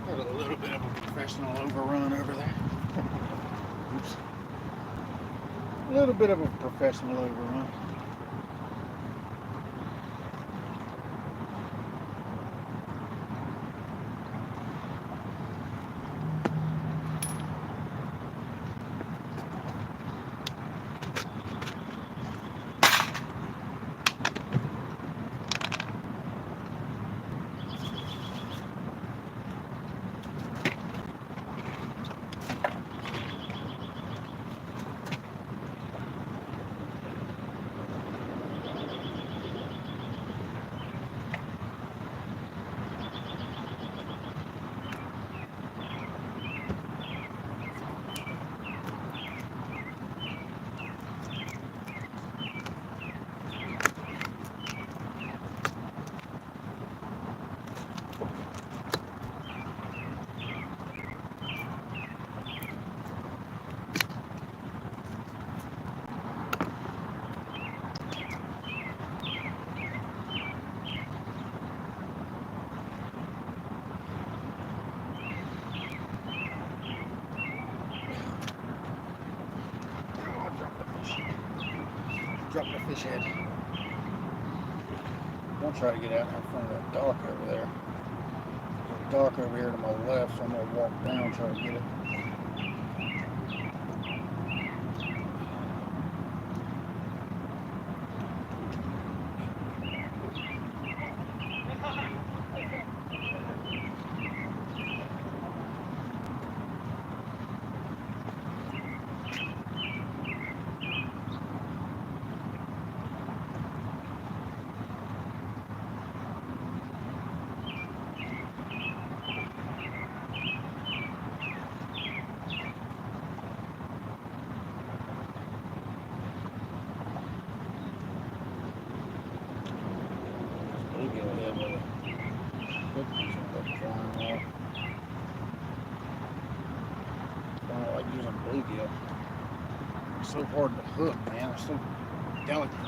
Speaker 1: Got a little bit of a professional overrun over there. Oops. A little bit of a professional overrun. fish head. I'm gonna try to get out in front of that dock over there. There's a dock over here to my left, so I'm gonna walk down and try to get it. Bluegill head with a hook piece on that flying off. I don't like using bluegill. They're so hard to hook, man. They're so delicate.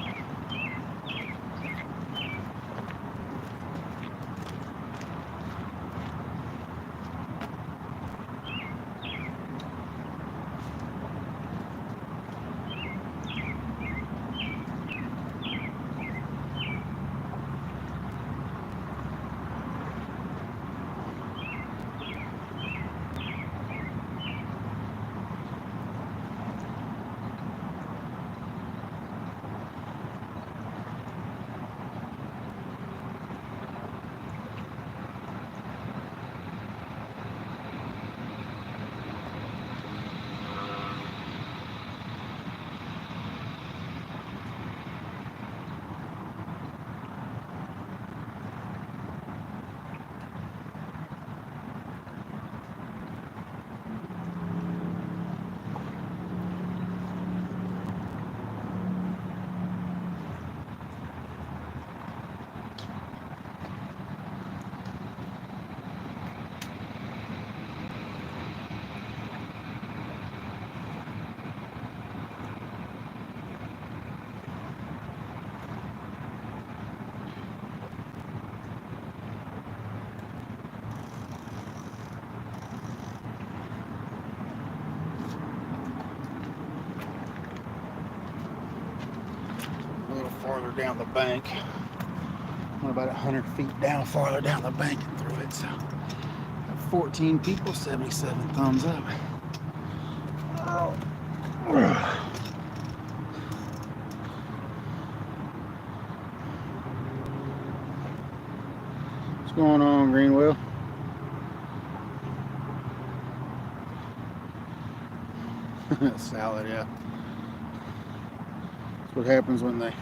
Speaker 1: Farther down the bank. Went about 100 feet down, farther down the bank and through it. So, 14 people, 77 thumbs up. Oh. What's going on, Greenwell? Salad, yeah. That's what happens when they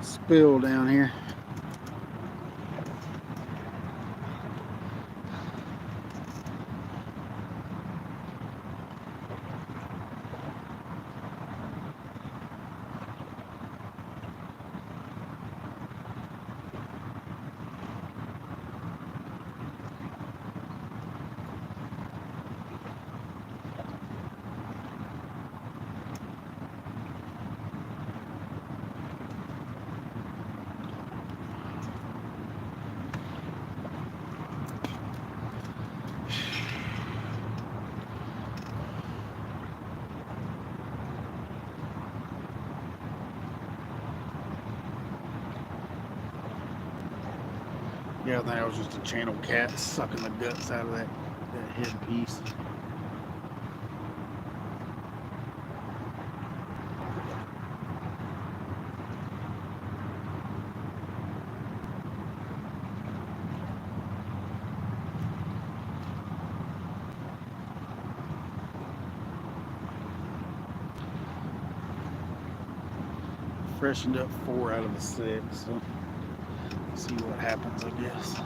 Speaker 1: spill down here. Yeah, I think that was just a channel cat sucking the guts out of that headpiece. Freshened up 4 out of the 6, so see what happens, I guess.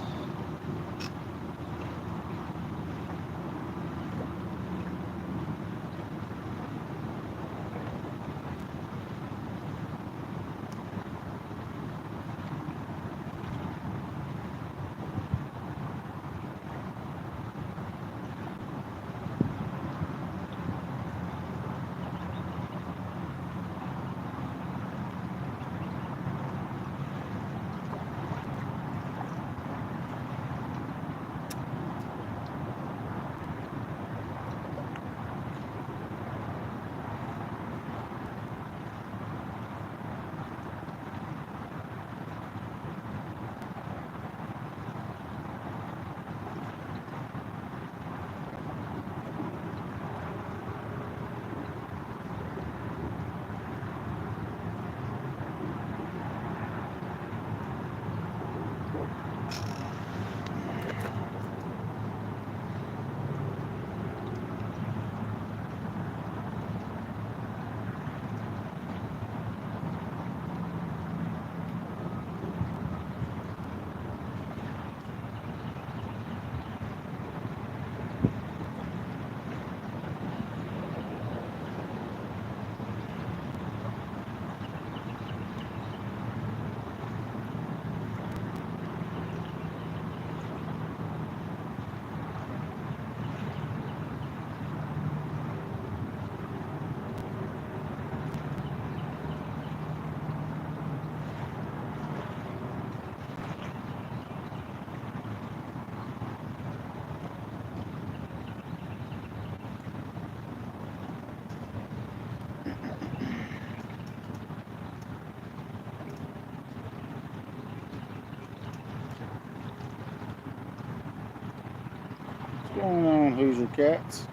Speaker 1: going on, Hoosier Cats?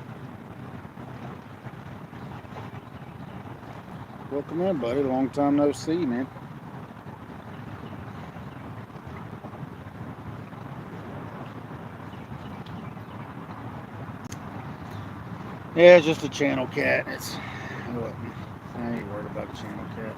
Speaker 1: Welcome in, buddy. Long time no see, man. Yeah, it's just a channel cat. It's what? I ain't worried about a channel cat.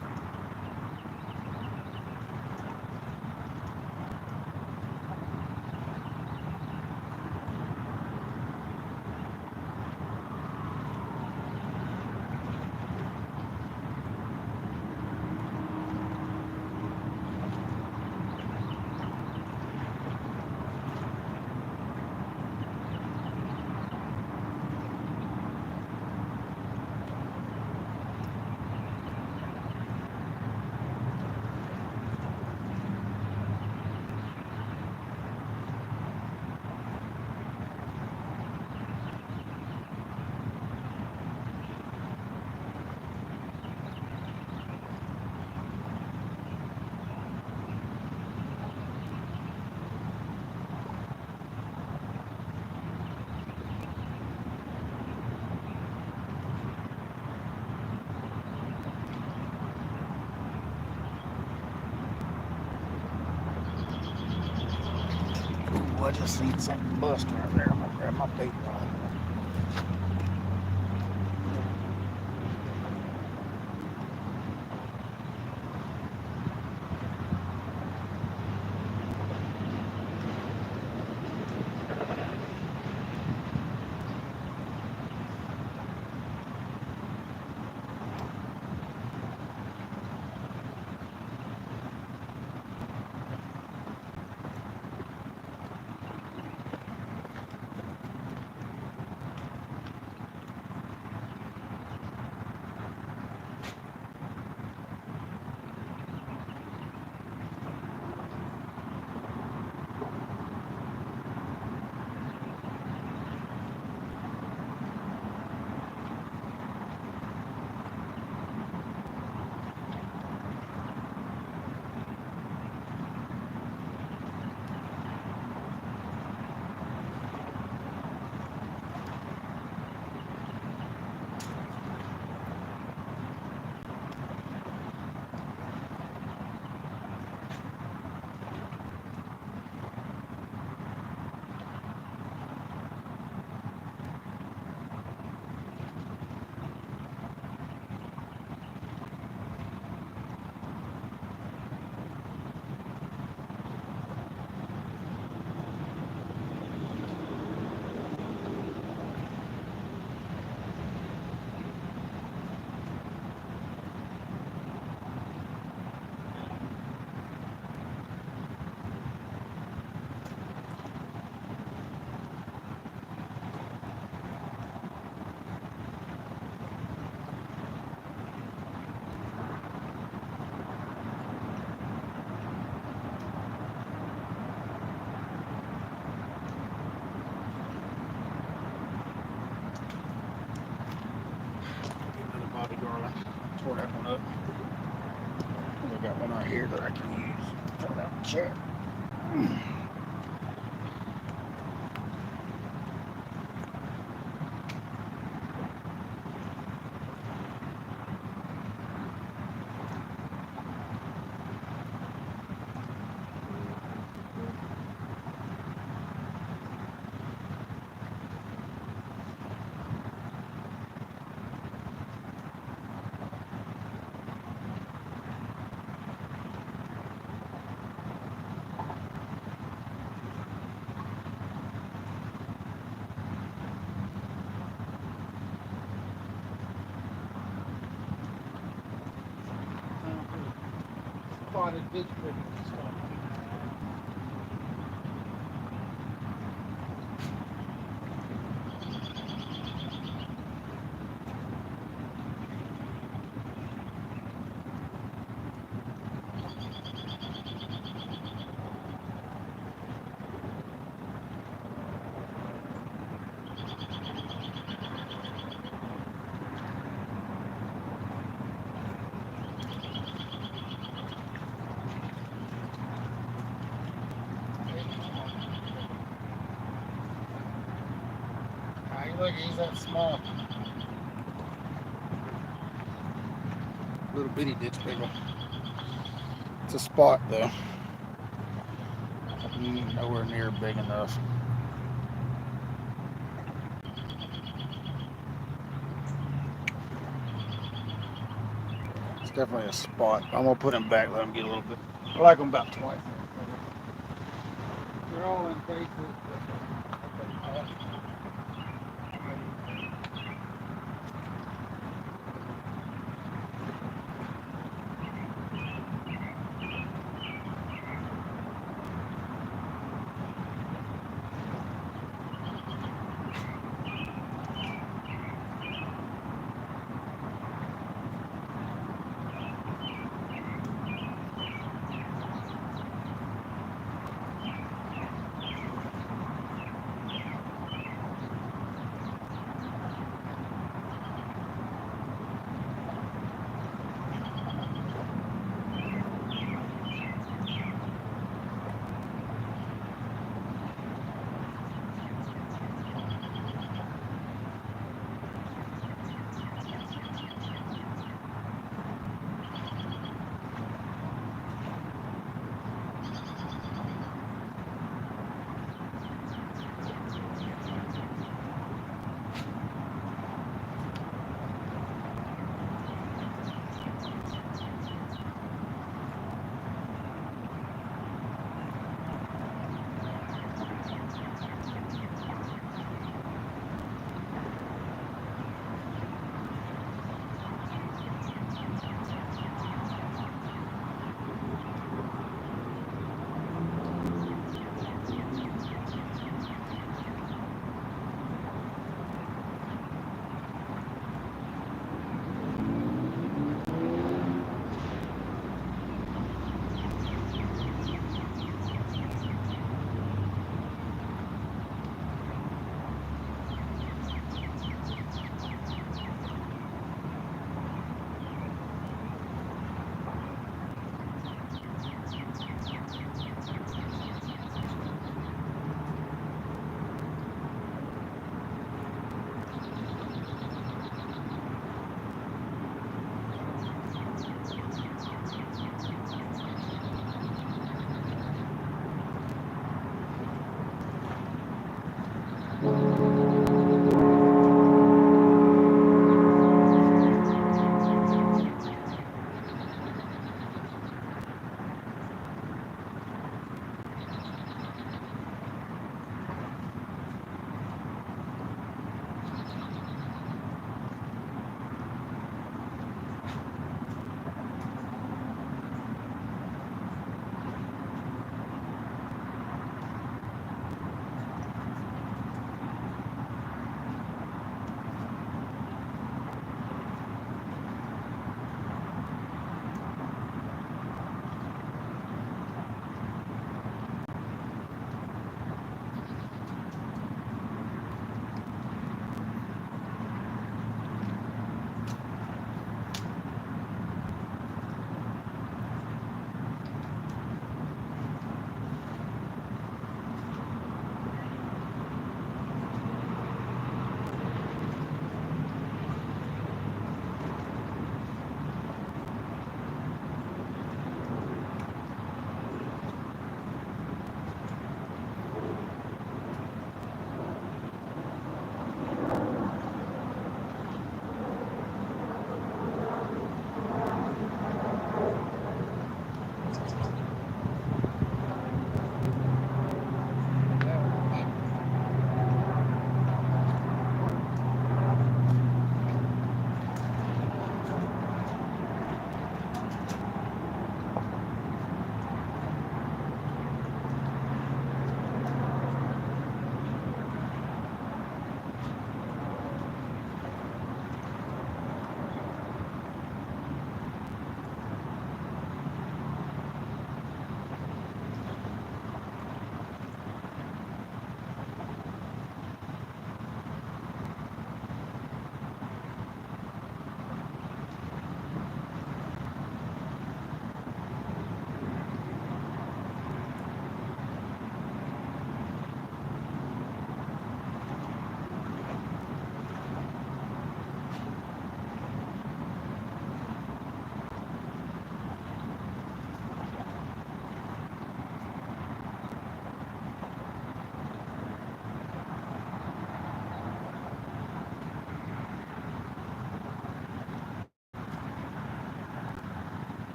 Speaker 1: Ooh, I just seen something bust right there. I'm gonna grab my bait rod. Bobby Garland. Tore that one up. I got one right here that I can use. Throw that in the chair. Spotted ditch cricket and stuff. figure he's that small. Little bitty ditch pickle. It's a spot though. Nowhere near big enough. It's definitely a spot. I'm gonna put him back, let him get a little bit. I like him about twice. They're all in places.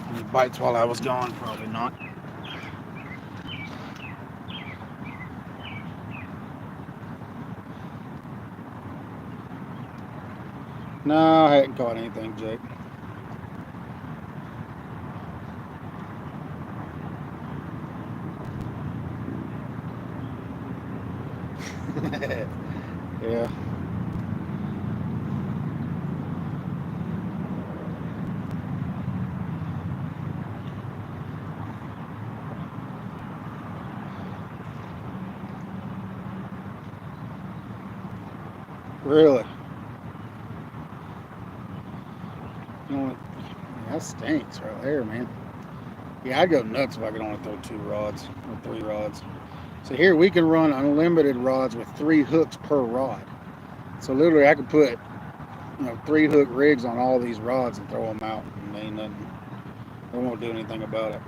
Speaker 1: Any bites while I was gone? Probably not. No, I hadn't caught anything, Jake. Yeah. Really? You know, that stinks right there, man. Yeah, I'd go nuts if I could only throw 2 rods or 3 rods. So here we can run unlimited rods with 3 hooks per rod. So literally I could put, 3 hook rigs on all these rods and throw them out. And ain't nothing. They won't do anything about it.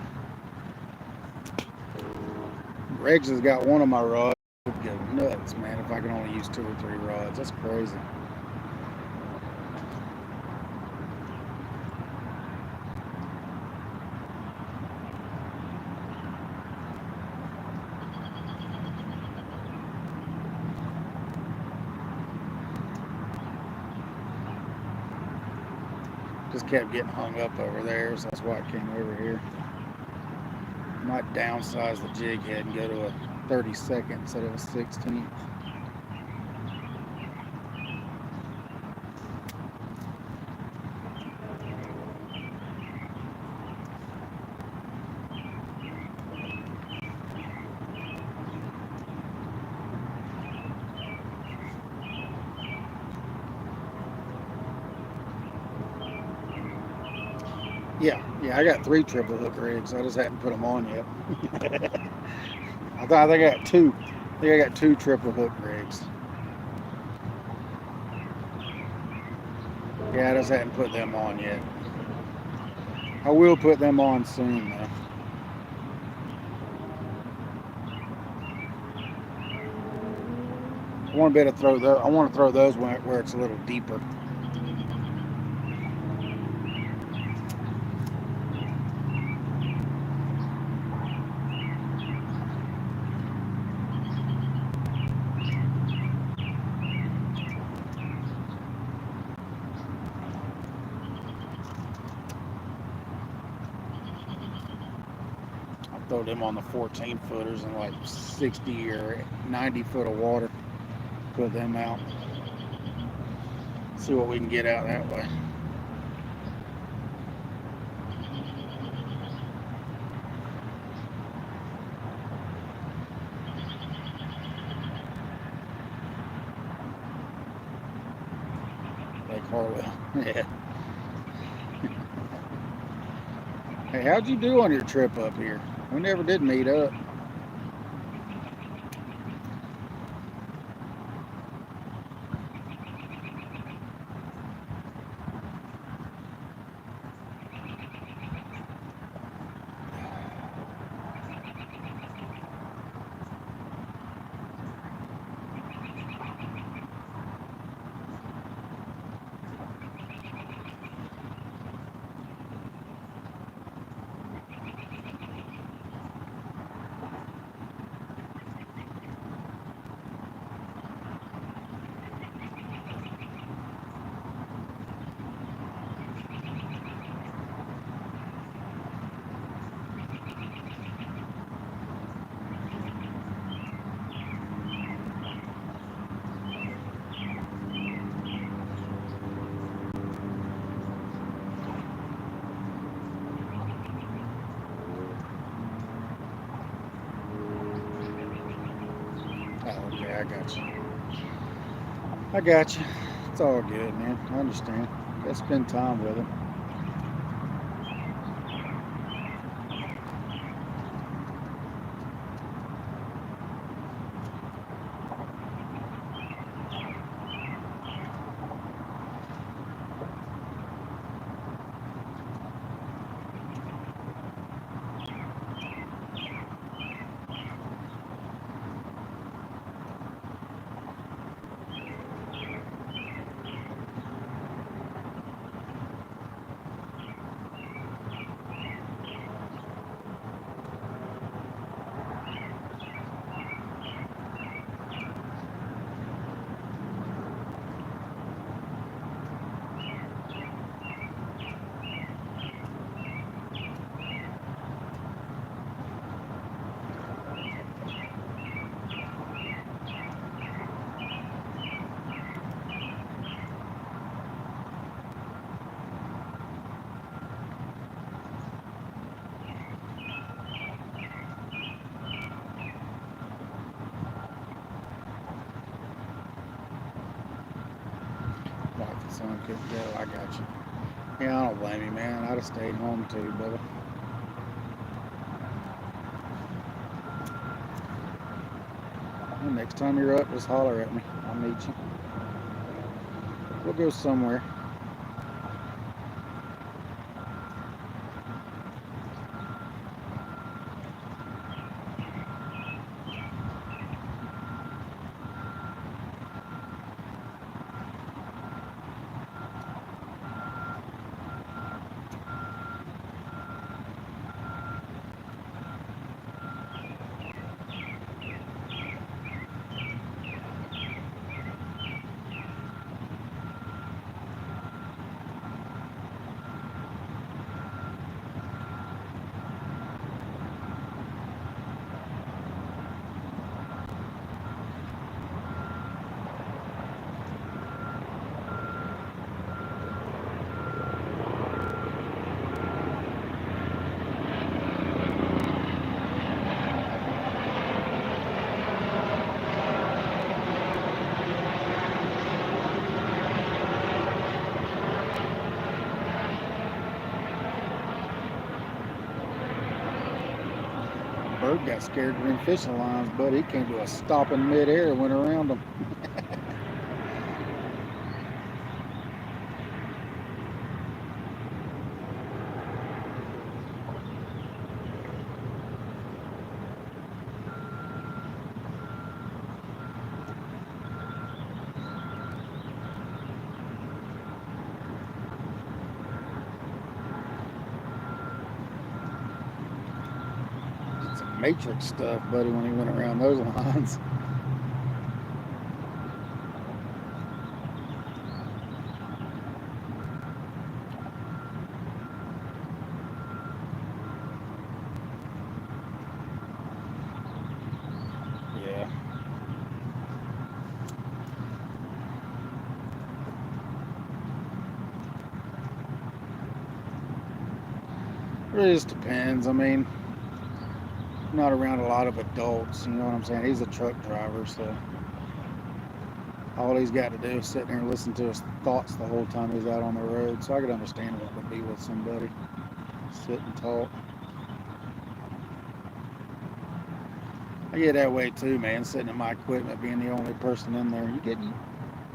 Speaker 1: Regs has got one of my rods. Would go nuts, man, if I can only use 2 or 3 rods. That's crazy. Just kept getting hung up over there, so that's why I came over here. Might downsize the jig head and go to a 32nd instead of a 16th. Yeah, I got 3 triple hook rigs. I just hadn't put them on yet. I think I got 2. I think I got 2 triple hook rigs. Yeah, I just hadn't put them on yet. I will put them on soon, though. I want to be able to throw those. I want to throw those where it's a little deeper. Throw them on the 14 footers in like 60 or 90 foot of water. Put them out. See what we can get out that way. Like Harlow. Yeah. Hey, how'd you do on your trip up here? We never did meet up. Oh, okay, I got you. I got you. It's all good, man. I understand. Gotta spend time with him. son couldn't go. I got you. Yeah, I don't blame you, man. I'd have stayed home too, brother. Well, next time you're up, just holler at me. I'll meet you. We'll go somewhere. Bird got scared of them fishing lines, but he came to a stop in midair and went around them. Some Matrix stuff, buddy, when he went around those lines. Yeah. It just depends. I mean, not around a lot of adults, you know what I'm saying? He's a truck driver, so all he's got to do is sit there and listen to his thoughts the whole time he's out on the road. So I could understand what would be with somebody, sit and talk. I get that way too, man, sitting in my equipment, being the only person in there. You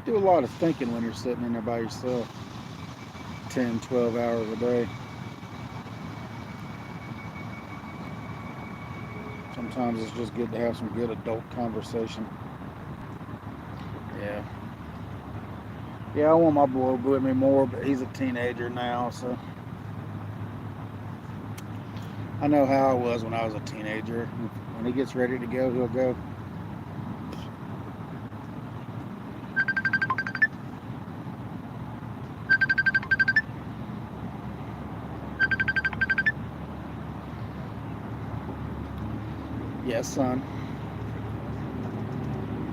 Speaker 1: do a lot of thinking when you're sitting in there by yourself 10, 12 hours a day. Sometimes it's just good to have some good adult conversation. Yeah. Yeah, I want my boy with me more, but he's a teenager now, so I know how I was when I was a teenager. When he gets ready to go, he'll go. Yes, son.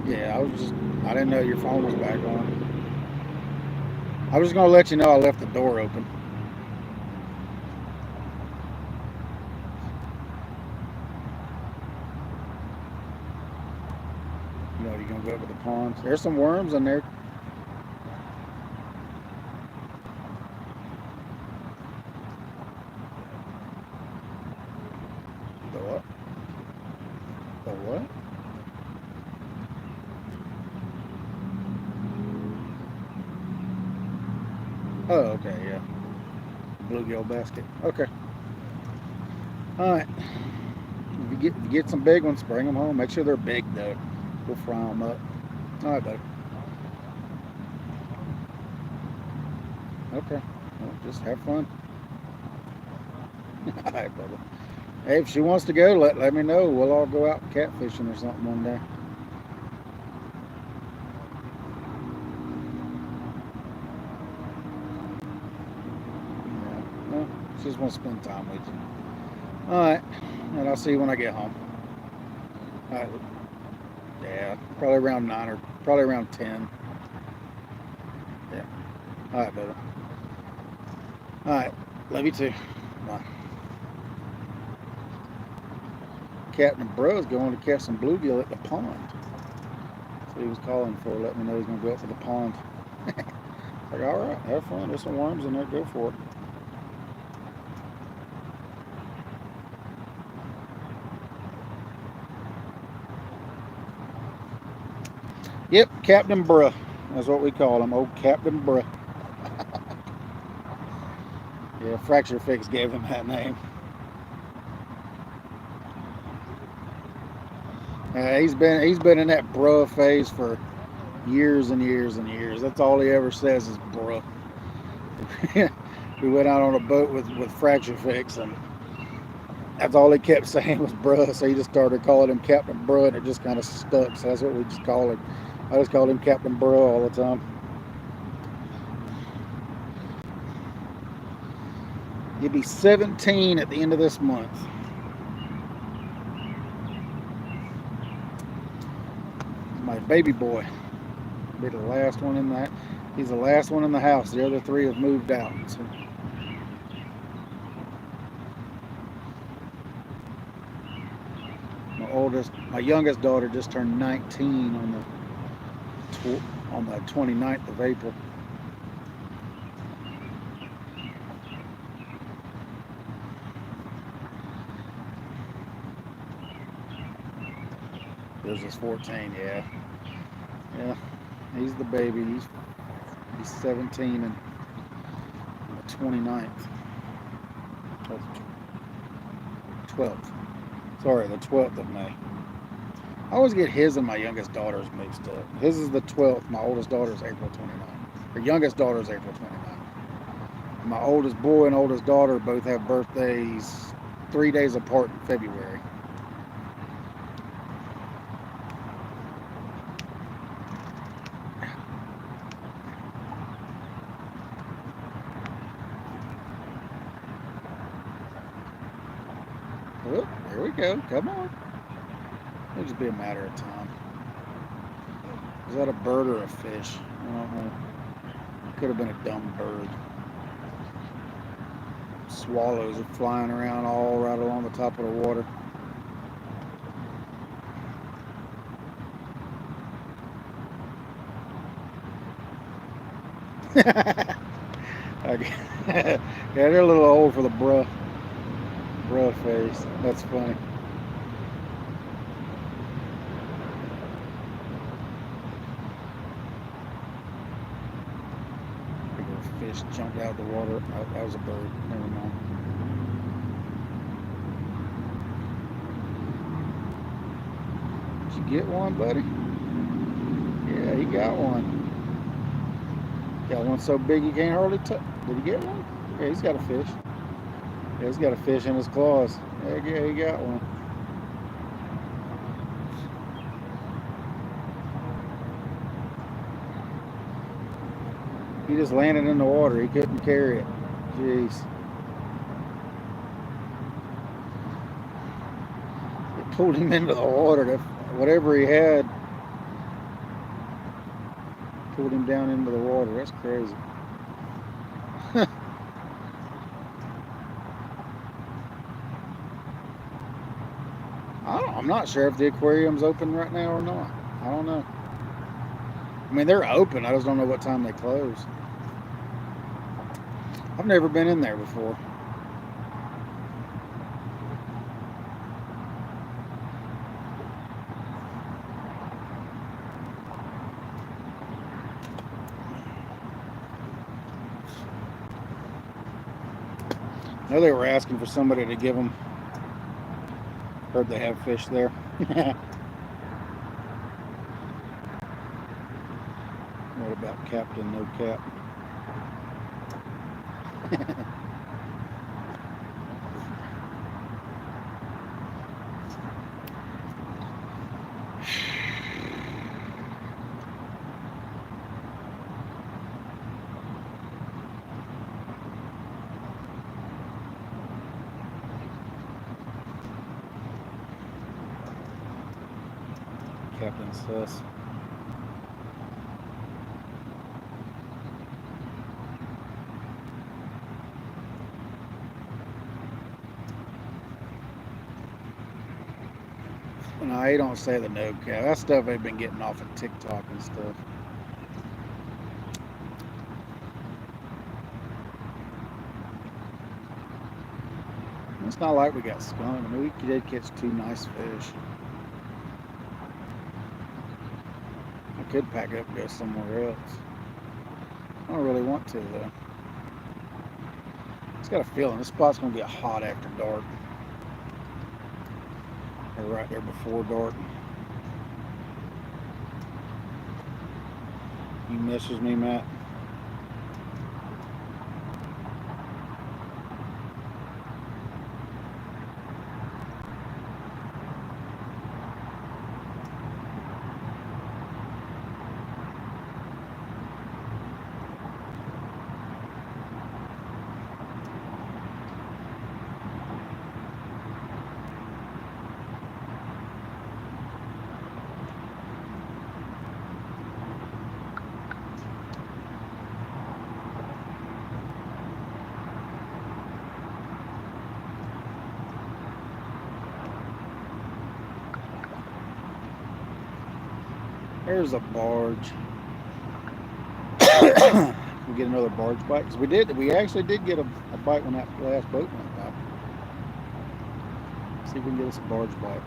Speaker 1: Yeah, I didn't know your phone was back on. I was gonna let you know I left the door open. You know, you're gonna go up to the pond. There's some worms in there. The what? The what? Oh, okay, yeah. Bluegill basket. Okay. All right. If you get some big ones, bring them home. Make sure they're big though. We'll fry them up. All right, buddy. Okay. Well, just have fun. All right, brother. Hey, if she wants to go, let me know. We'll all go out catfishing or something one day. Yeah. Well, she just wants to spend time with you. All right. And I'll see you when I get home. All right. Yeah, probably around 9 or probably around 10. Yeah. All right, brother. All right. Love you too. Bye. Captain Bro's going to catch some bluegill at the pond. So he was calling for, letting me know he's going to go up to the pond. Like, all right, have fun. There's some worms in there. Go for it. Yep, Captain Bruh. That's what we call him. Old Captain Bruh. Yeah, Fracture Fix gave him that name. He's been in that bruh phase for years and years and years. That's all he ever says is bruh. We went out on a boat with Fracture Fix, and that's all he kept saying was bruh. So he just started calling him Captain Bruh, and it just kind of stuck. So that's what we just call him. I just called him Captain Bruh all the time. You'll be 17 at the end of this month. My baby boy. Be the last one in that. He's the last one in the house. The other three have moved out. So. My youngest daughter just turned 19 on the 29th of April. Yours is 14, yeah. Yeah, he's the baby. He's 17 and the 29th. That's 12th. Sorry, the 12th of May. I always get his and my youngest daughter's mixed up. His is the 12th. My oldest daughter is April 29th. Her youngest daughter is April 29th. My oldest boy and oldest daughter both have birthdays 3 days apart in February. Oh, there we go. Come on. It'll just be a matter of time. Is that a bird or a fish? I don't know. It could have been a dumb bird. Swallows are flying around all right along the top of the water. Okay. Yeah, they're a little old for the bruh face. That's funny. Fish jumped out of the water. Oh, that was a bird. Never mind. Did you get one, buddy? Yeah, he got one. Got one so big he can't hardly touch. Did he get one? Yeah, he's got a fish. Yeah, he's got a fish in his claws. Yeah, he got one. He just landed in the water. He couldn't carry it. Jeez. It pulled him into the water. Whatever he had pulled him down into the water. That's crazy. I'm not sure if the aquarium's open right now or not. I don't know. I mean, they're open. I just don't know what time they close. I've never been in there before. I know they were asking for somebody to give them. Heard they have fish there. What about Captain No Cap? Captain Sus. No, he don't say the no cap. That stuff they've been getting off of TikTok and stuff. It's not like we got skunked. I mean, we did catch 2 nice fish. I could pack up and go somewhere else. I don't really want to though. It's got a feeling this spot's gonna get hot after dark. Or right there before dark. You message me, Matt? There's a barge. We get another barge bite because we actually did get a bite when that last boat went by. See if we can get us a barge bite.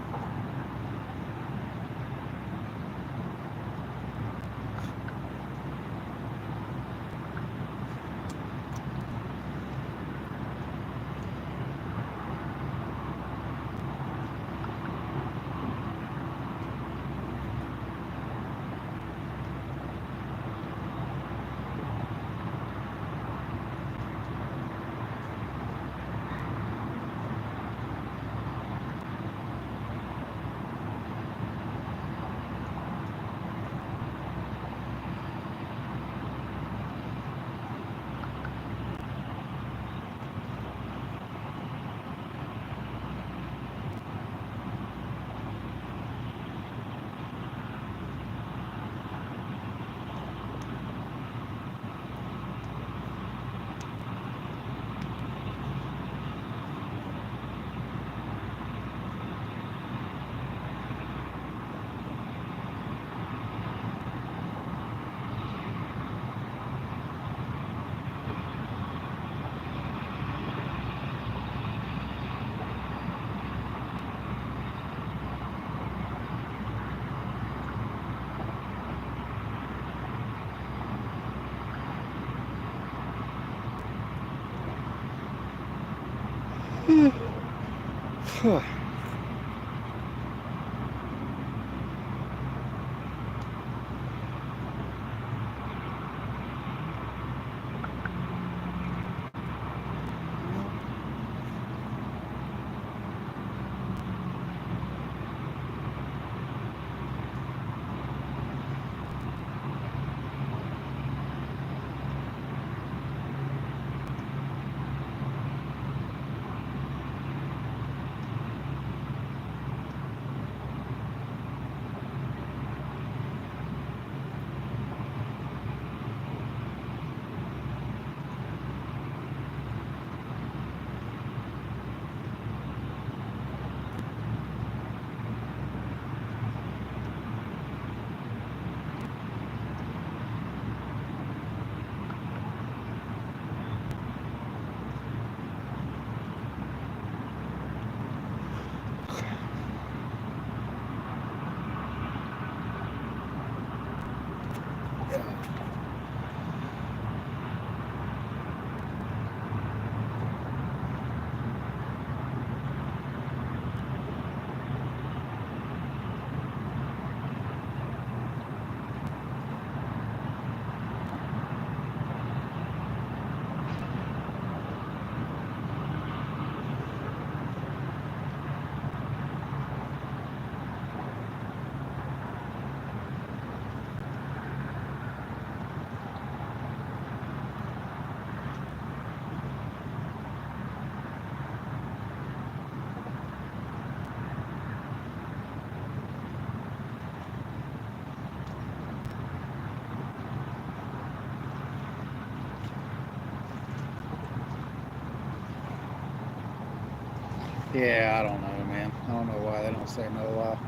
Speaker 1: Yeah, I don't know, man. I don't know why they don't say no lie.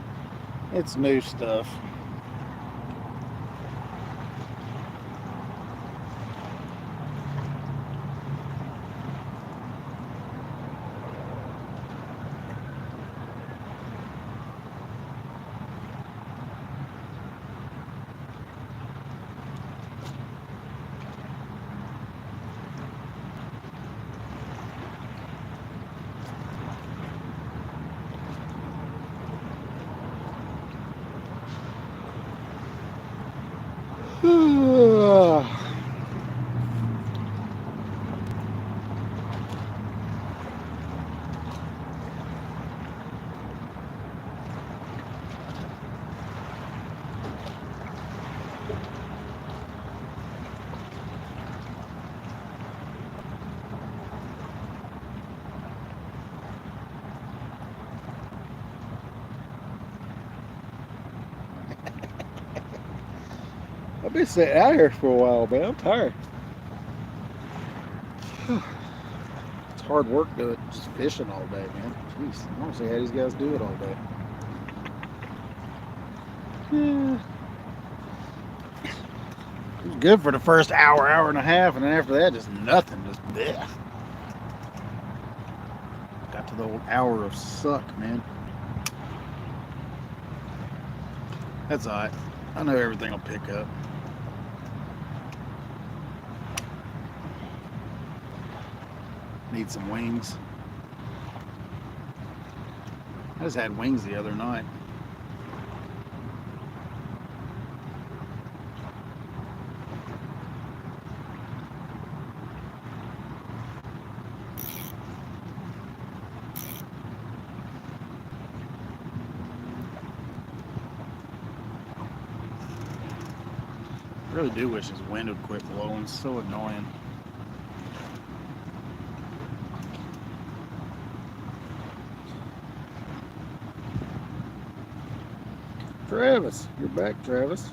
Speaker 1: It's new stuff. I've been sitting out here for a while, man. I'm tired. It's hard work doing just fishing all day, man. Jeez, I don't see how these guys do it all day. Yeah. It was good for the first hour, hour and a half, and then after that, just nothing. Just bleh. Got to the old hour of suck, man. That's alright. I know everything will pick up. Need some wings. I just had wings the other night. I really do wish this wind would quit blowing. It's so annoying. Travis, you're back, Travis.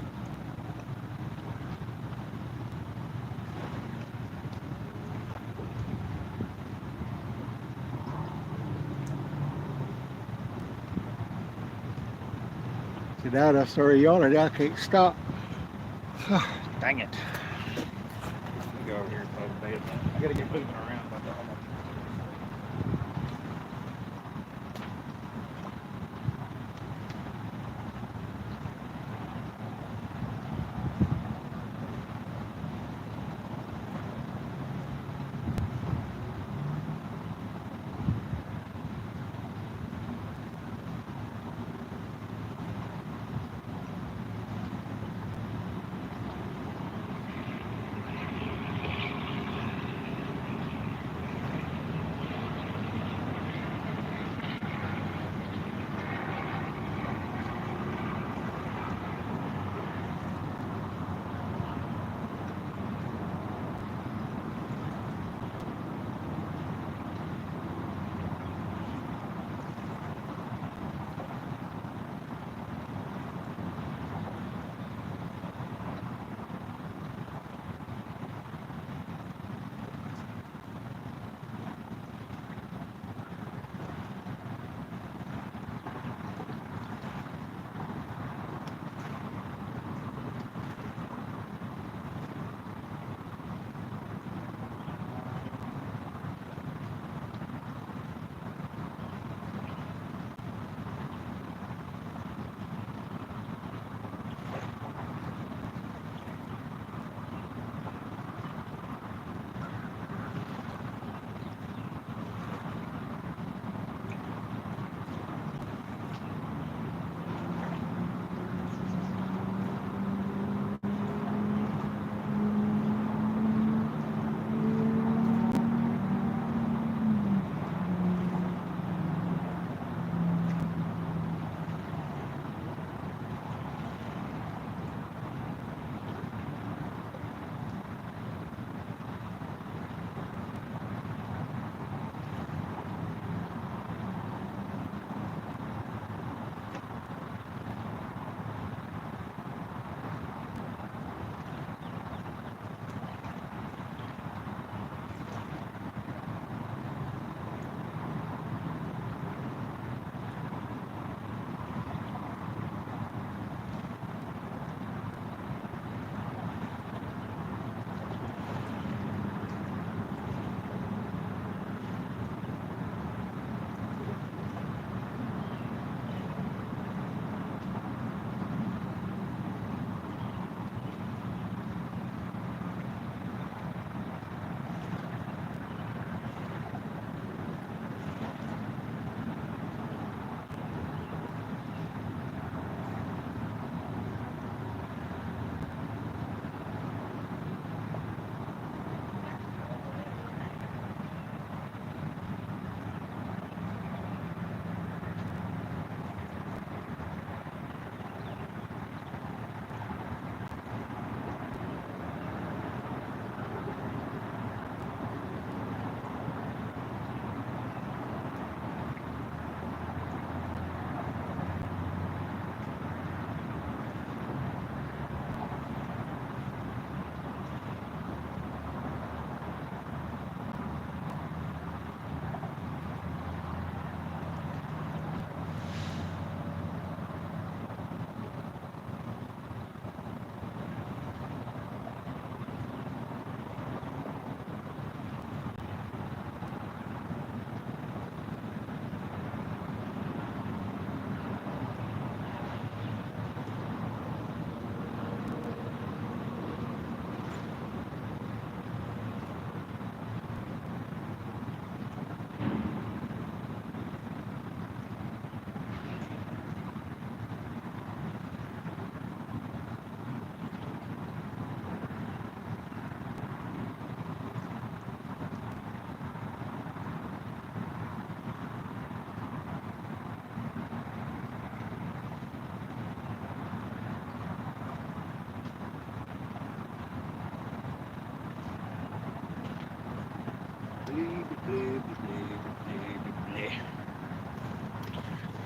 Speaker 1: See, now I started yawning. I can't stop. Dang it. Let me go over here and put a bait. I gotta get moving around.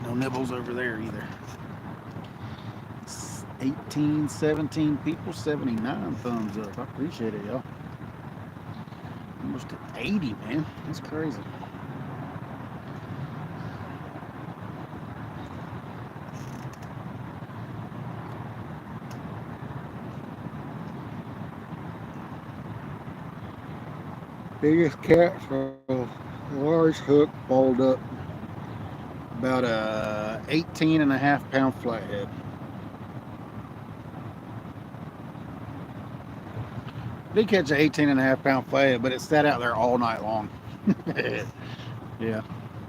Speaker 1: No nibbles over there either. It's 18, 17 people, 79 thumbs up. I appreciate it, y'all. Almost to 80, man. That's crazy. Biggest catch for a large hook balled up about a 18.5 pound flathead. Did catch an 18.5 pound flathead, but it sat out there all night long. Yeah,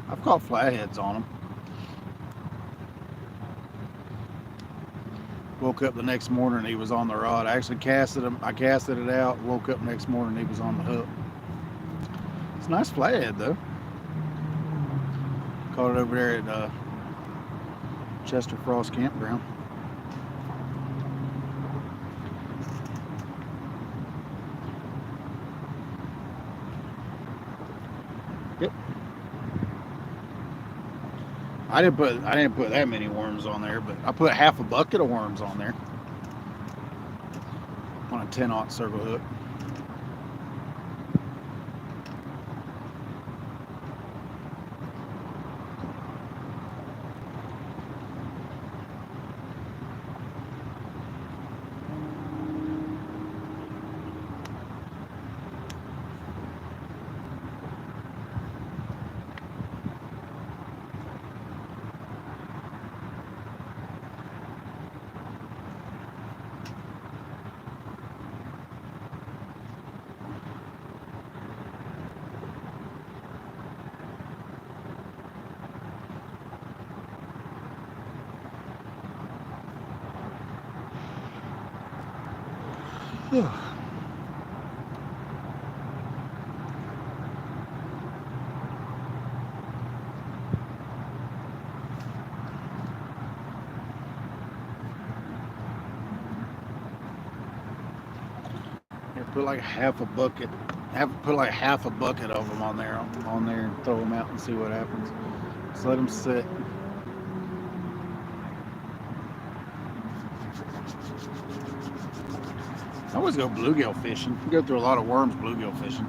Speaker 1: I've caught flatheads on them. Woke up the next morning and he was on the rod. I actually casted him. I casted it out. Woke up next morning and he was on the hook. It's a nice flathead though. Caught it over there at Chester Frost Campground. Yep. I didn't put that many worms on there, but I put half a bucket of worms on there on a 10-aught circle hook. Put like half a bucket. Put like half a bucket of them on there, and throw them out and see what happens. Just let them sit. I always go bluegill fishing. I go through a lot of worms bluegill fishing.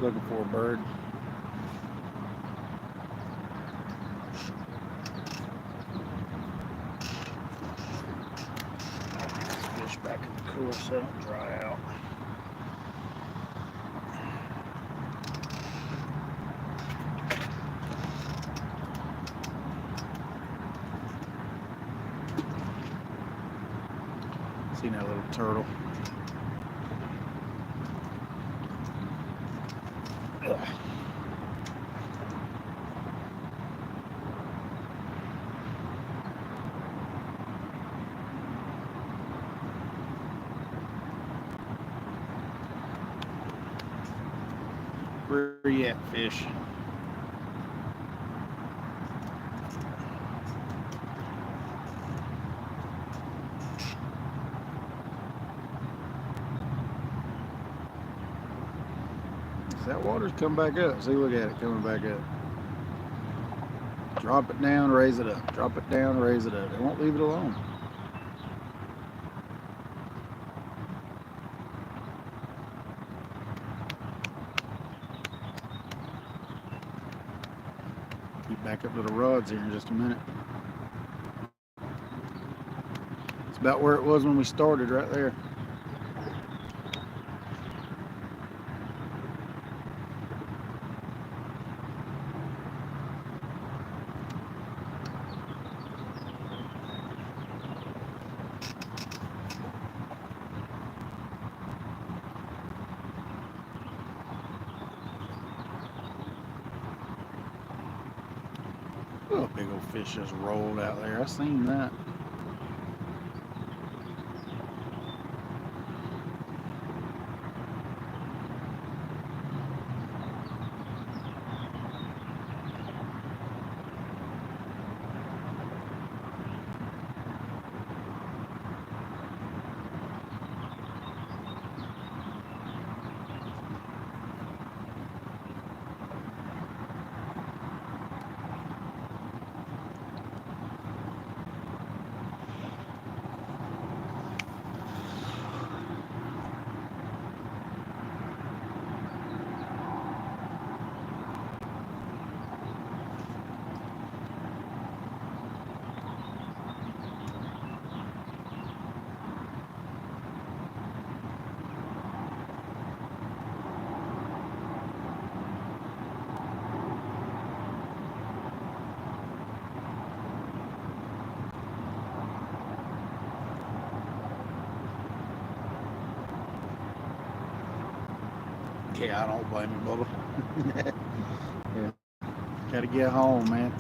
Speaker 1: Looking for a bird. Fish back in the cooler so it don't dry out. See that little turtle. Where you at, fish? That water's come back up. See, look at it coming back up. Drop it down, raise it up. Drop it down, raise it up. They won't leave it alone. Get back up to the rods here in just a minute. It's about where it was when we started, right there. Oh, big old fish just rolled out there. I seen that. Yeah, I don't blame you, Bubba. Yeah. Gotta get home, man.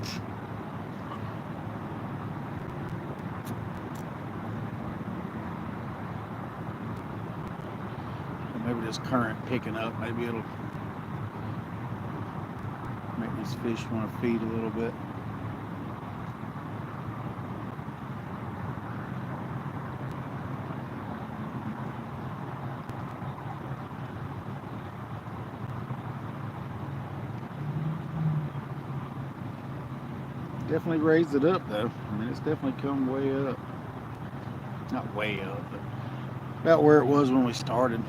Speaker 1: Maybe this current picking up, maybe it'll make these fish want to feed a little bit. Definitely raised it up though. I mean, it's definitely come way up. Not way up, but about where it was when we started.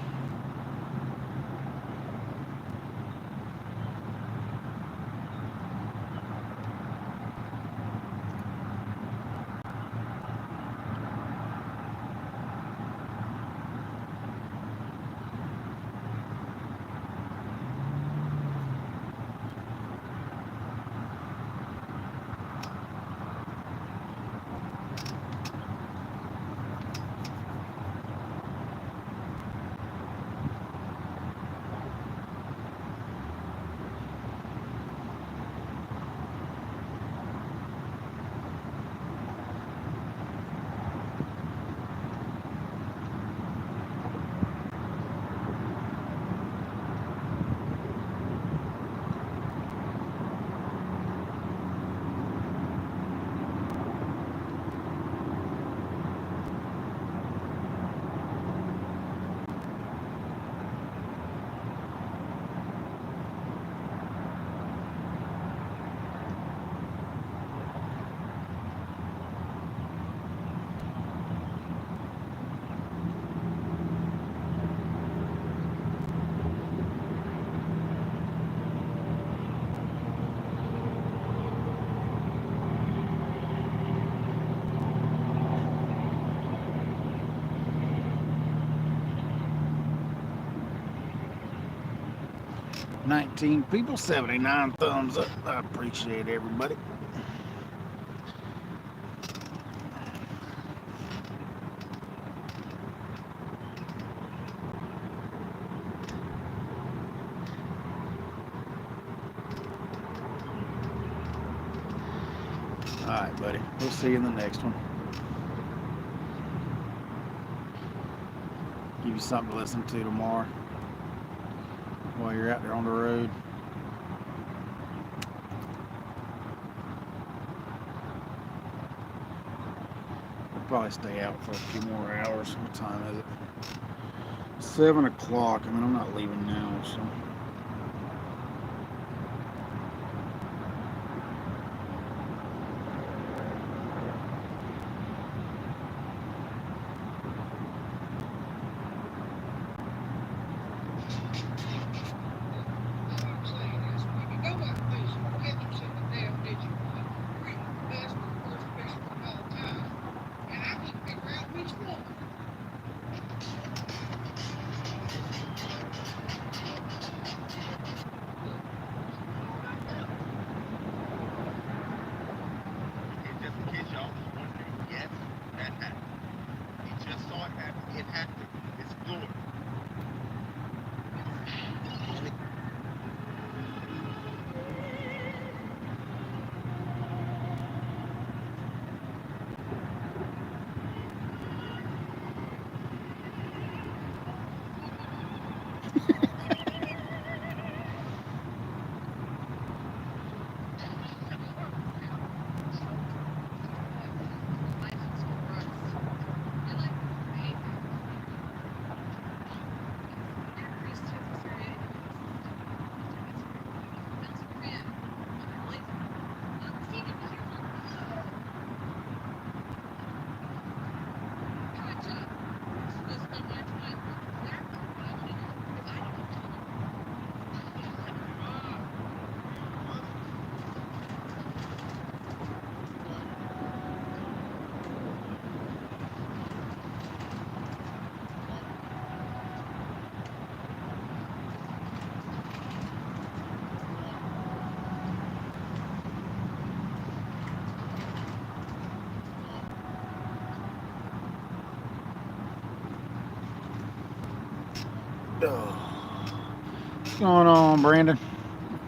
Speaker 1: $19 people, 79 thumbs up. I appreciate everybody. Alright, buddy. We'll see you in the next one. Give you something to listen to tomorrow while you're out there on the road. We'll probably stay out for a few more hours. What time is it? 7 o'clock. I mean, I'm not leaving now, so. going on, Brandon?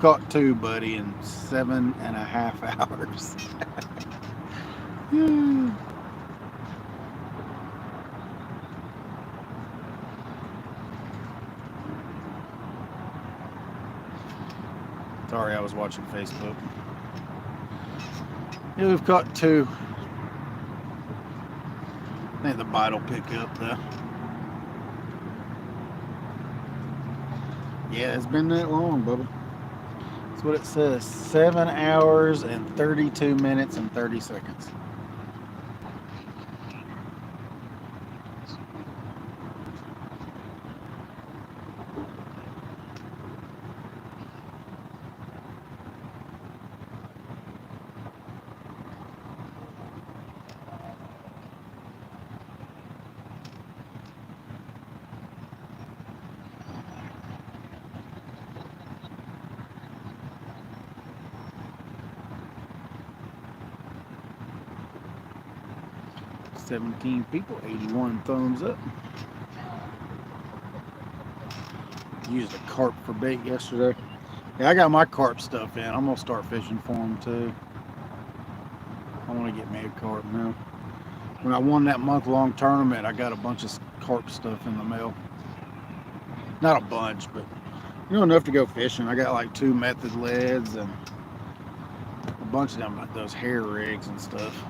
Speaker 1: Caught 2, buddy, in 7.5 hours. Sorry, I was watching Facebook. Yeah, we've caught 2. I think the bite will pick up though. Yeah, it's been that long, Bubba. That's what it says. 7 hours and 32 minutes and 30 seconds. $17 people, 81 thumbs up. Used a carp for bait yesterday. Yeah, I got my carp stuff in. I'm gonna start fishing for them too. I want to get me a carp now. When I won that month-long tournament, I got a bunch of carp stuff in the mail. Not a bunch, but enough to go fishing. I got like 2 method leads and a bunch of them, like those hair rigs and stuff.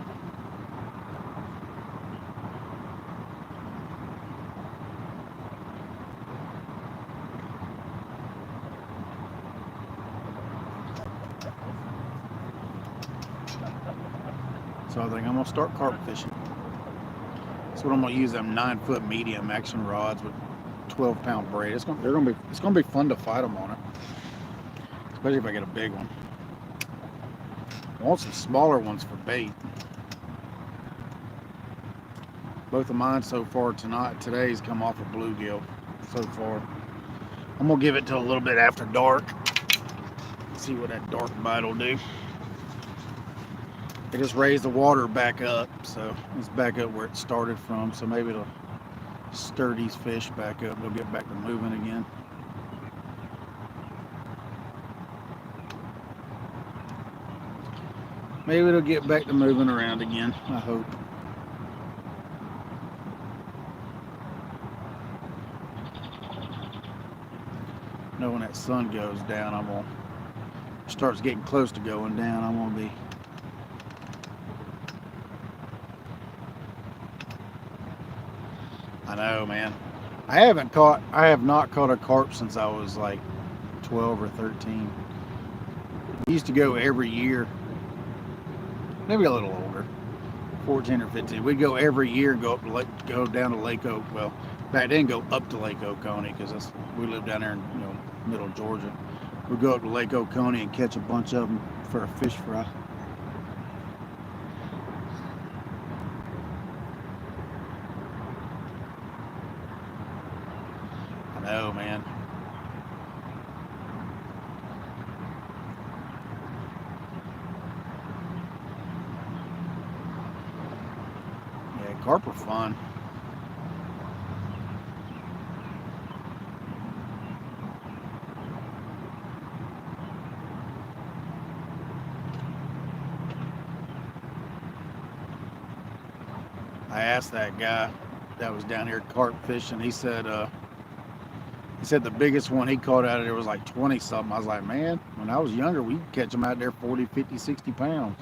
Speaker 1: So I think I'm gonna start carp fishing. That's what I'm gonna use, them 9-foot medium action rods with 12-pound braid. It's gonna be fun to fight them on it, especially if I get a big one. I want some smaller ones for bait. Both of mine so far today's come off a bluegill so far. I'm gonna give it till a little bit after dark. See what that dark bite will do. They just raised the water back up, so it's back up where it started from. So maybe it'll stir these fish back up. They'll get back to moving again. Maybe it'll get back to moving around again, I hope. Know when that sun goes down, starts getting close to going down, I'm gonna be I know, man. I have not caught a carp since I was like 12 or 13. We used to go every year, maybe a little older, 14 or 15. We'd go every year, go down to Lake Oak. Well, back then, go up to Lake Oconee because we lived down there in middle Georgia. We'd go up to Lake Oconee and catch a bunch of them for a fish fry. No, man. Yeah, carp are fun. I asked that guy that was down here carp fishing. He said the biggest one he caught out of there was like 20 something. I was like, man, when I was younger, we could catch them out there 40, 50, 60 pounds.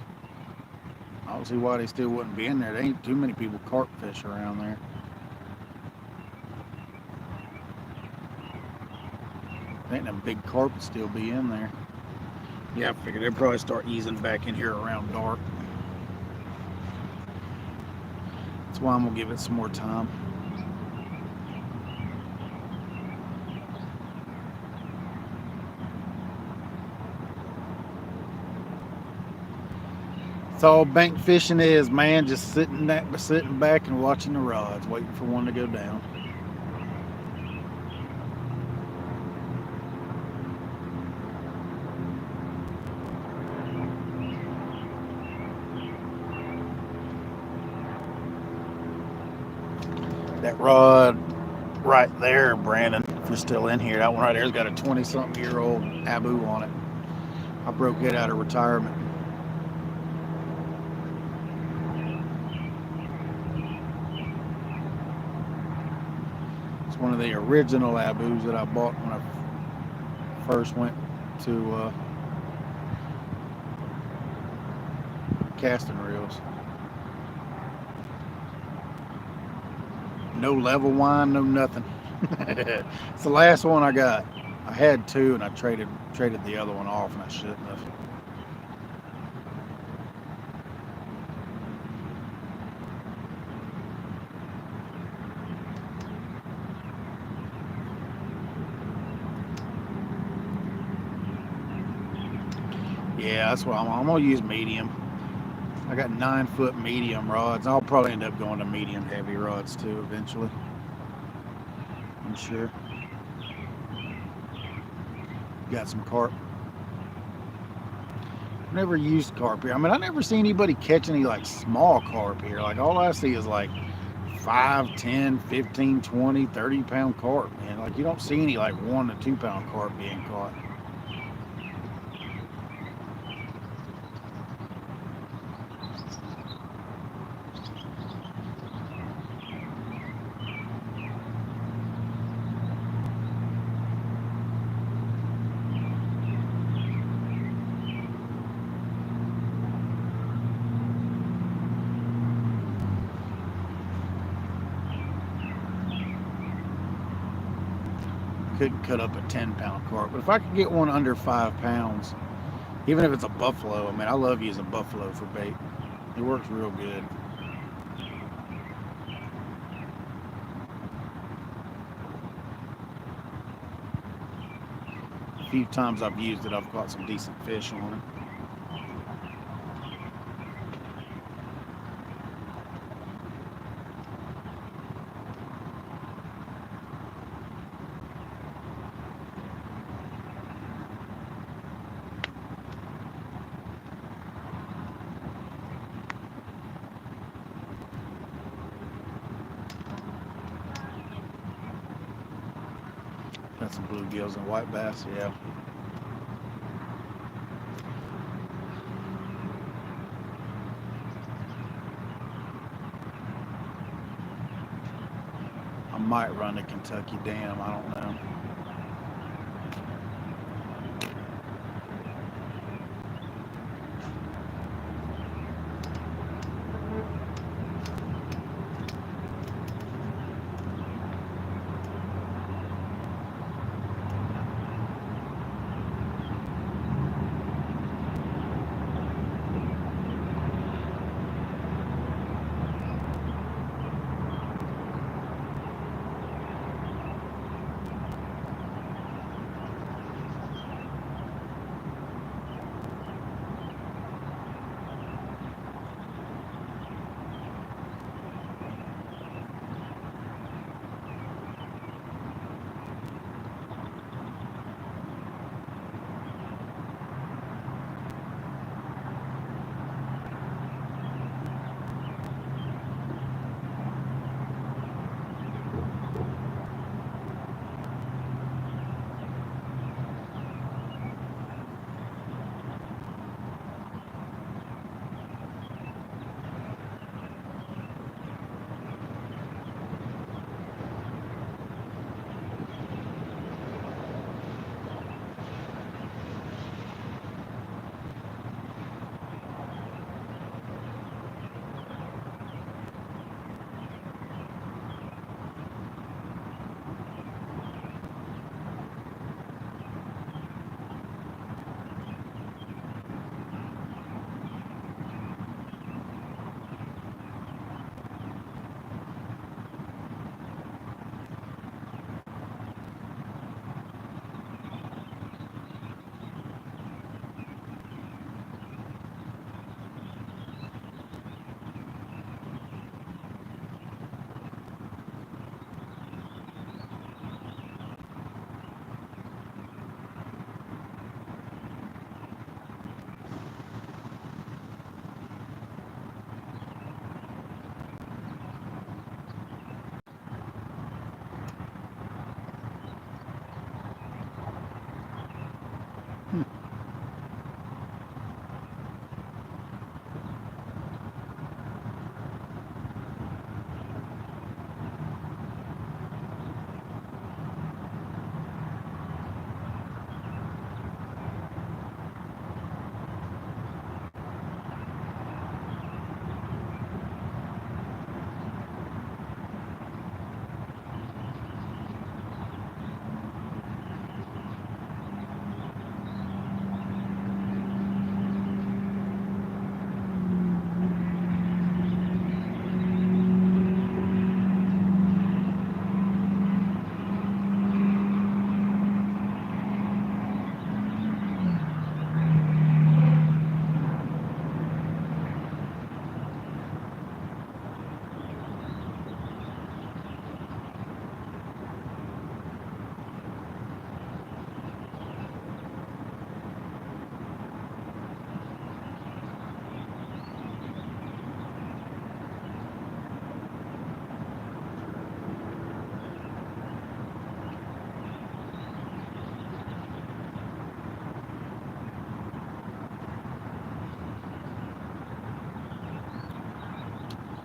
Speaker 1: I don't see why they still wouldn't be in there. There ain't too many people carp fish around there. I think them big carp would still be in there. Yeah, I figured they'd probably start easing back in here around dark. That's why I'm gonna give it some more time. That's all bank fishing is, man. Just sitting back and watching the rods, waiting for one to go down. That rod right there, Brandon, If you're still in here, that one right there's got a 20-something-year-old Abu on it. I broke it out of retirement. It's one of the original Abus that I bought when I first went to casting reels. No level wine, no nothing. It's the last one I got. I had two, and I traded the other one off, and I shouldn't have. Yeah, that's what I'm gonna use medium. I got 9-foot medium rods. I'll probably end up going to medium heavy rods too eventually. I'm sure. Got some carp. Never used carp here. I mean, I never see anybody catch any like small carp here. Like all I see is like 5, 10, 15, 20, 30-pound carp, man. Like you don't see any like 1 to 2 pound carp being caught. Couldn't cut up a 10-pound carp, but if I could get one under 5 pounds, even if it's a buffalo, I mean, I love using buffalo for bait. It works real good. A few times I've used it, I've caught some decent fish on it. Got some bluegills and white bass, yeah. I might run to Kentucky Dam, I don't know.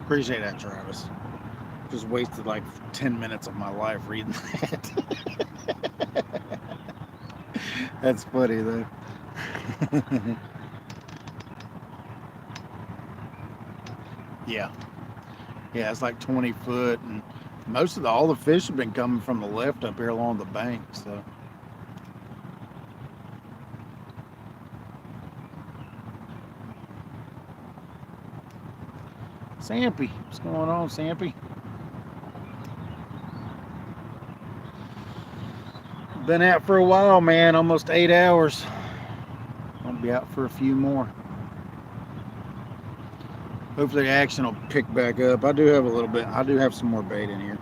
Speaker 1: Appreciate that, Travis. Just wasted like 10 minutes of my life reading that. That's funny though. Yeah. Yeah, it's like 20 foot, and most of all the fish have been coming from the left up here along the bank. So Sampy, what's going on, Sampy? Been out for a while, man. Almost 8 hours. I'll be out for a few more. Hopefully the action will pick back up. I do have a little bit. I do have some more bait in here.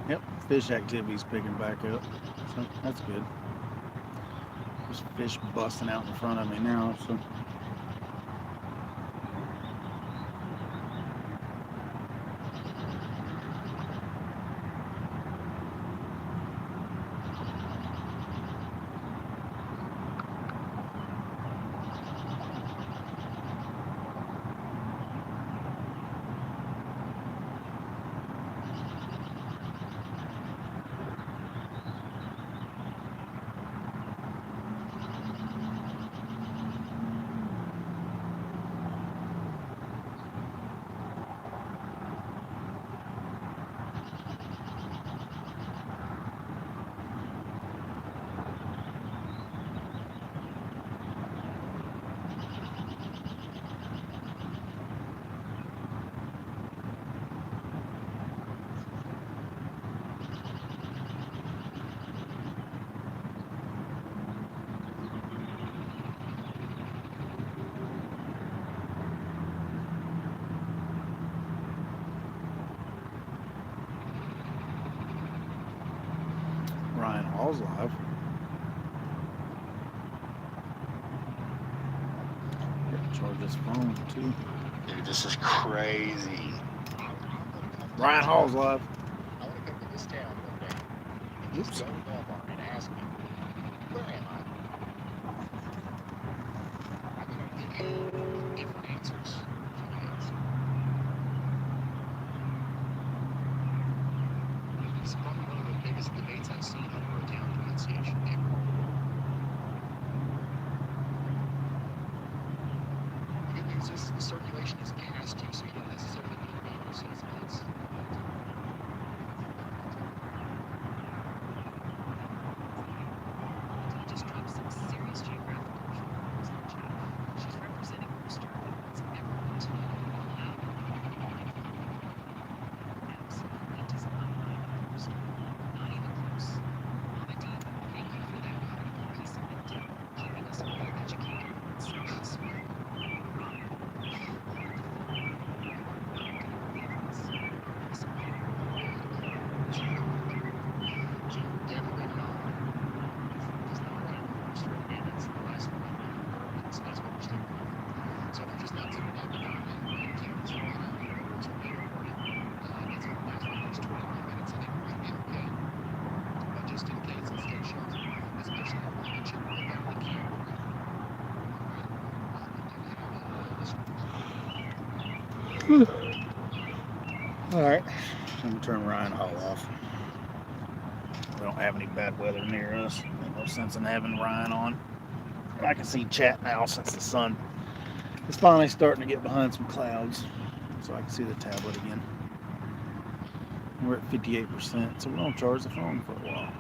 Speaker 1: Yep, fish activity's picking back up. So that's good. There's fish busting out in front of me now. So Ryan Hall's live. Charge this phone too.
Speaker 4: Dude, this is crazy.
Speaker 1: Ryan Hall's live.
Speaker 4: I want to come to this town one day and just go to Walmart and ask me, where am I? I'm going to get different answers from kids. It's probably one of the biggest debates I've seen over a town pronunciation ever. The good news is the circulation is past you, so you don't necessarily need to be using these meds.
Speaker 5: Just dropped some serious geographical information in the chat. She's representing Worcester and wants everyone to know all out. Absolutely does not rhyme with Worcester. Not even close. Mama D, thank you for that critical piece of intel, keeping us all educated and smart.
Speaker 1: All right, I'm gonna turn Ryan Hall off. We don't have any bad weather near us. Ain't no sense in having Ryan on. I can see chat now since the sun is finally starting to get behind some clouds. so I can see the tablet again. We're at 58%, so we're gonna charge the phone for a while.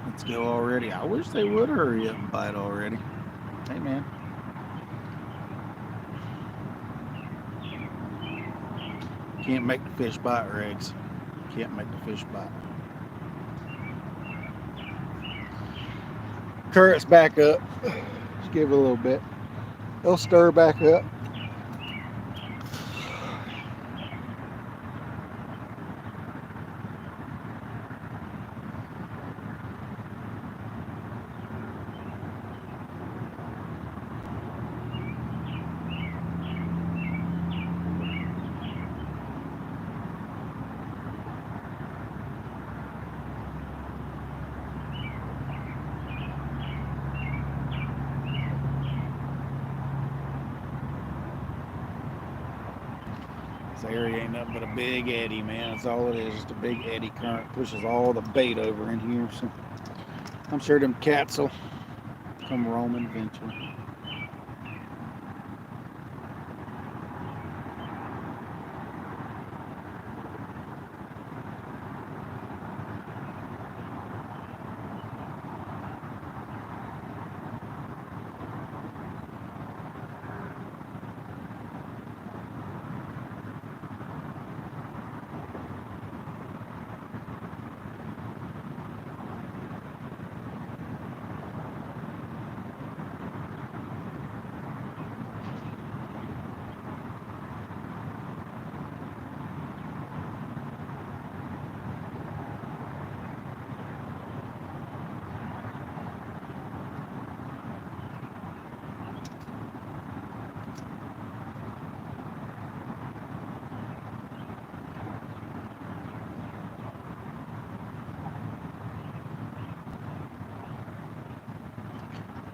Speaker 1: Let's go already. I wish they would hurry up and bite already. Hey man. Can't make the fish bite, Regs. Can't make the fish bite. Current's back up. Just give it a little bit. They'll stir back up. This area ain't nothing but a big eddy, man. That's all it is. Just a big eddy current pushes all the bait over in here. So I'm sure them cats will come roaming eventually.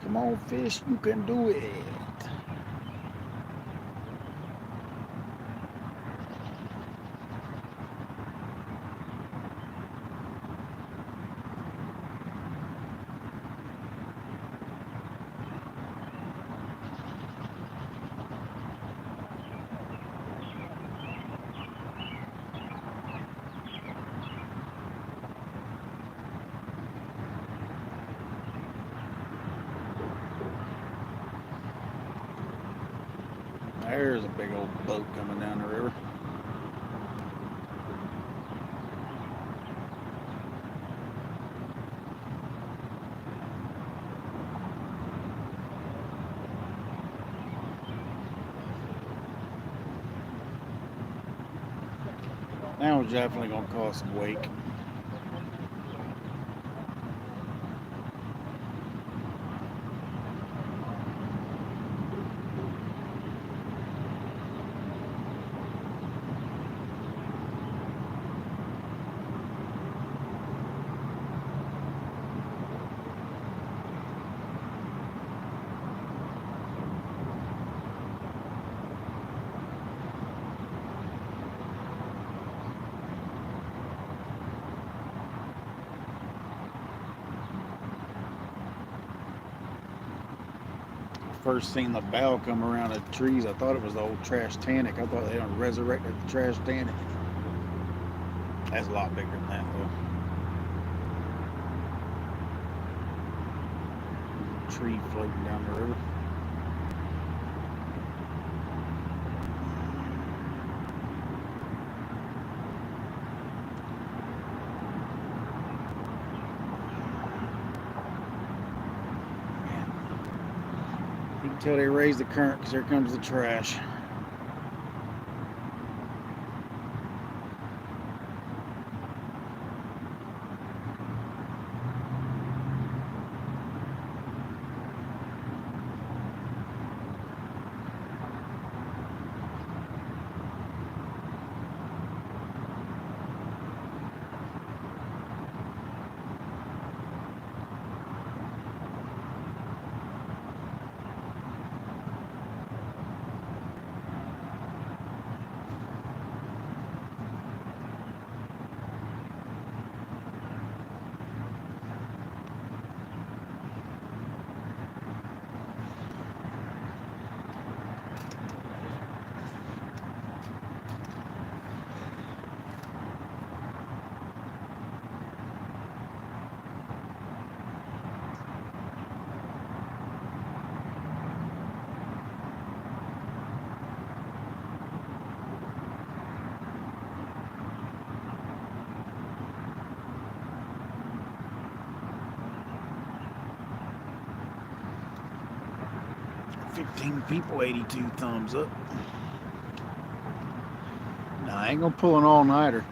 Speaker 1: Come on, fish, you can do it. There's a big old boat coming down the river. Now we're definitely gonna cause some wake. First seen the bow come around the trees, I thought it was the old trash tannic. I thought they had resurrected the trash tannic. That's a lot bigger than that though. Tree floating down the river. You can tell they raised the current because here comes the trash. 15 people, 82 thumbs up. Nah, I ain't gonna pull an all-nighter.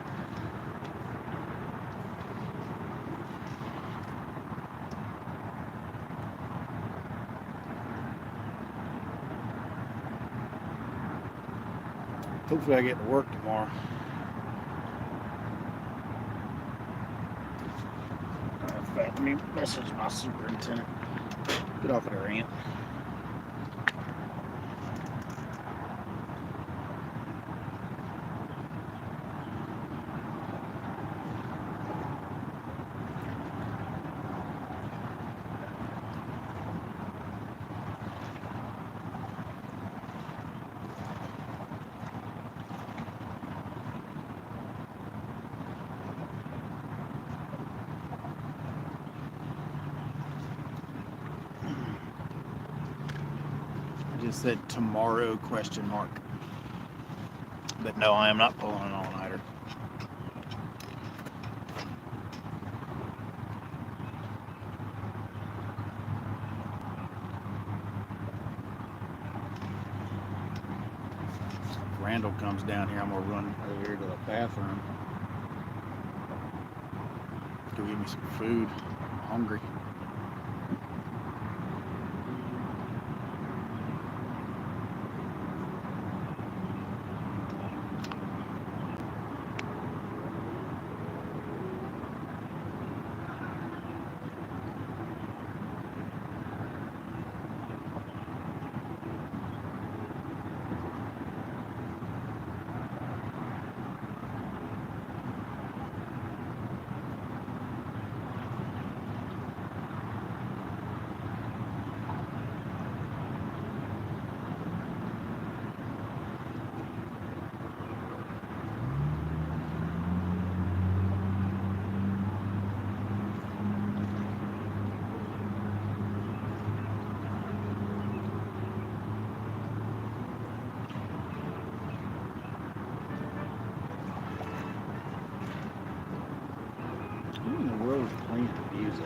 Speaker 1: Hopefully I get to work tomorrow. In fact, let me message my superintendent. Get off of there, Aunt. I just said tomorrow question mark. But no, I am not pulling an all-nighter. If Randall comes down here, I'm gonna run over here to the bathroom. Go get me some food. I'm hungry. Who in the world is playing the music?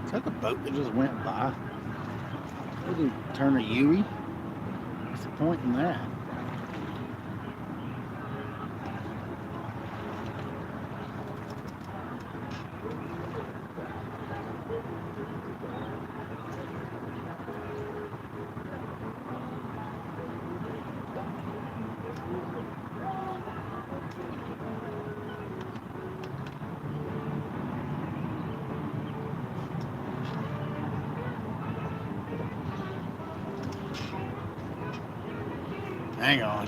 Speaker 1: Is that the boat that just went by? Did he turn a Yui? What's the point in that? Hang on.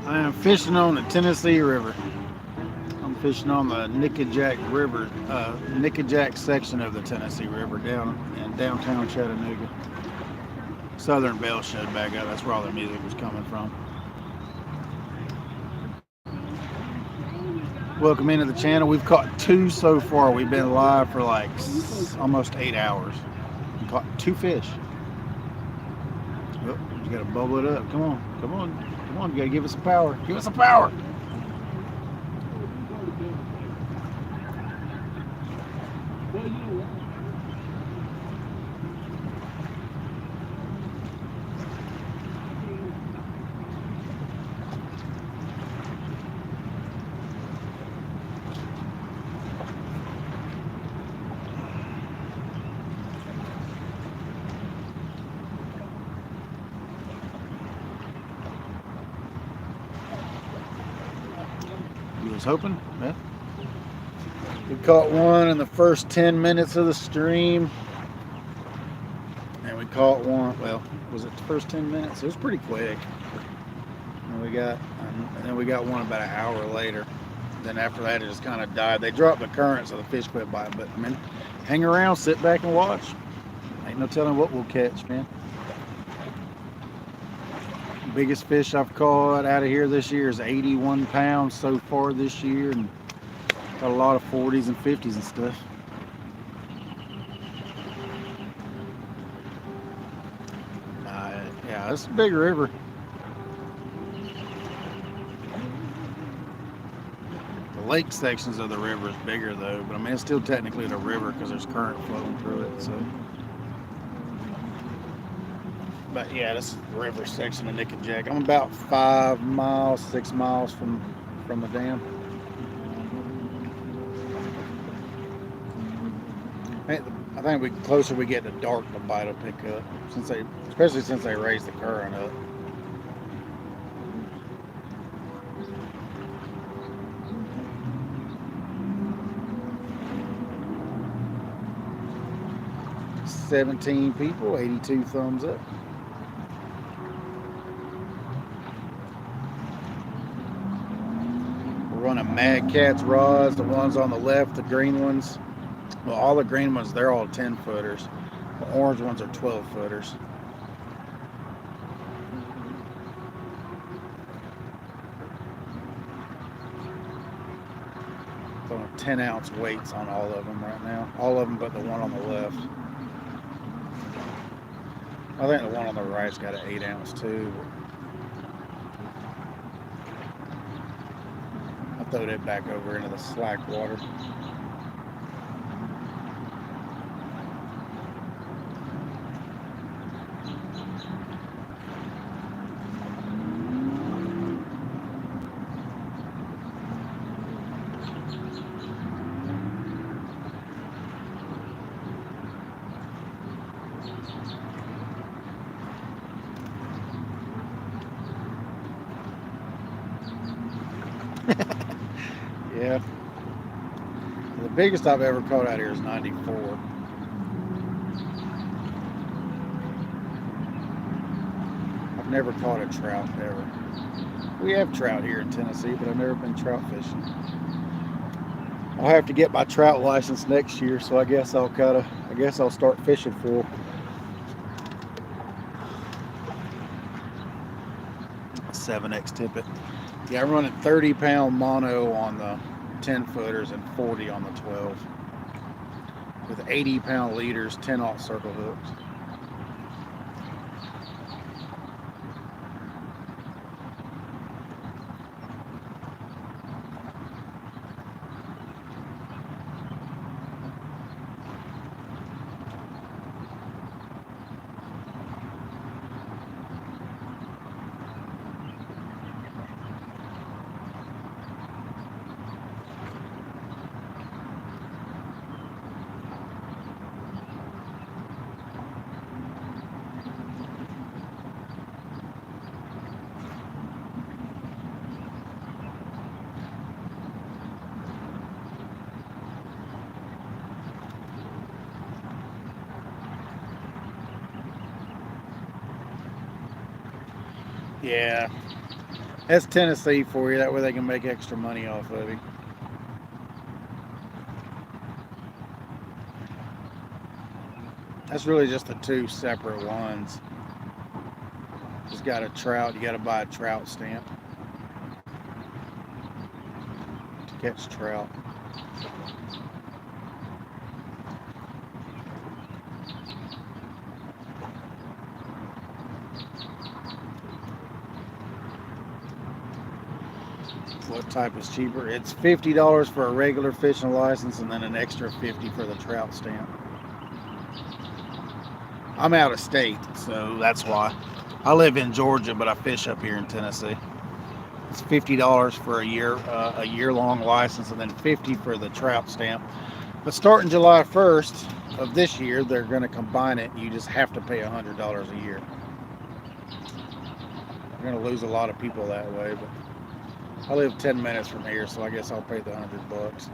Speaker 1: I am fishing on the Tennessee River. I'm fishing on the Nickajack River, Nickajack section of the Tennessee River down in downtown Chattanooga. Southern Belle showed back up. That's where all the music was coming from. Welcome into the channel. We've caught 2 so far. We've been live for like almost 8 hours. We caught 2 fish. Oh, you gotta bubble it up. Come on, come on, come on. You gotta give us some power. Give us some power. You was hoping? Yeah. We caught one in the first 10 minutes of the stream. And we caught one, well, was it the first 10 minutes? It was pretty quick. And then we got one about an hour later. Then after that, it just kind of died. They dropped the current, so the fish quit biting. But, I mean, hang around, sit back and watch. Ain't no telling what we'll catch, man. Biggest fish I've caught out of here this year is 81 pounds so far this year, and got a lot of 40s and 50s and stuff. Yeah, it's a big river. The lake sections of the river is bigger though, but I mean it's still technically the river because there's current flowing through it. So. But yeah, this is the river section of Nick and Jack. I'm about 5 miles, 6 miles from the dam. I think the closer we get to dark, the bite will pick up. Especially since they raise the current up. "17 people, 82 thumbs up. We're running Mad Cat's rods, the ones on the left, the green ones. Well, all the green ones, they're all 10 footers. The orange ones are 12 footers. Throwing 10-ounce weights on all of them right now. All of them but the one on the left. I think the one on the right's got an 8-ounce too. I'll throw that back over into the slack water. Yeah. The biggest I've ever caught out here is 94. I've never caught a trout ever. We have trout here in Tennessee, but I've never been trout fishing. I'll have to get my trout license next year, so I guess I'll start fishing full. A 7X tippet. Yeah, I'm running 30-pound mono on the 10 footers and 40 on the 12 with 80-pound leaders, 10-aught circle hooks. Yeah, that's Tennessee for you. That way they can make extra money off of you. That's really just the 2 separate ones. Just got a trout. You got to buy a trout stamp. catch trout. What type is cheaper? It's $50 for a regular fishing license and then an extra $50 for the trout stamp. I'm out of state, so that's why. I live in Georgia, but I fish up here in Tennessee. It's $50 for a year-long license, and then $50 for the trout stamp. But starting July 1st of this year, they're going to combine it. You just have to pay $100 a year. We're going to lose a lot of people that way, but I live 10 minutes from here, so I guess I'll pay the $100.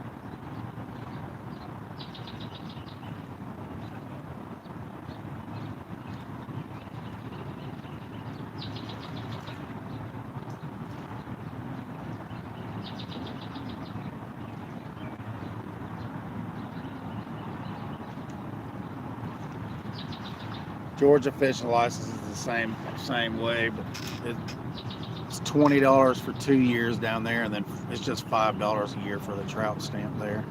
Speaker 1: Georgia fishing license is the same way, but it's $20 for 2 years down there, and then it's just $5 a year for the trout stamp there.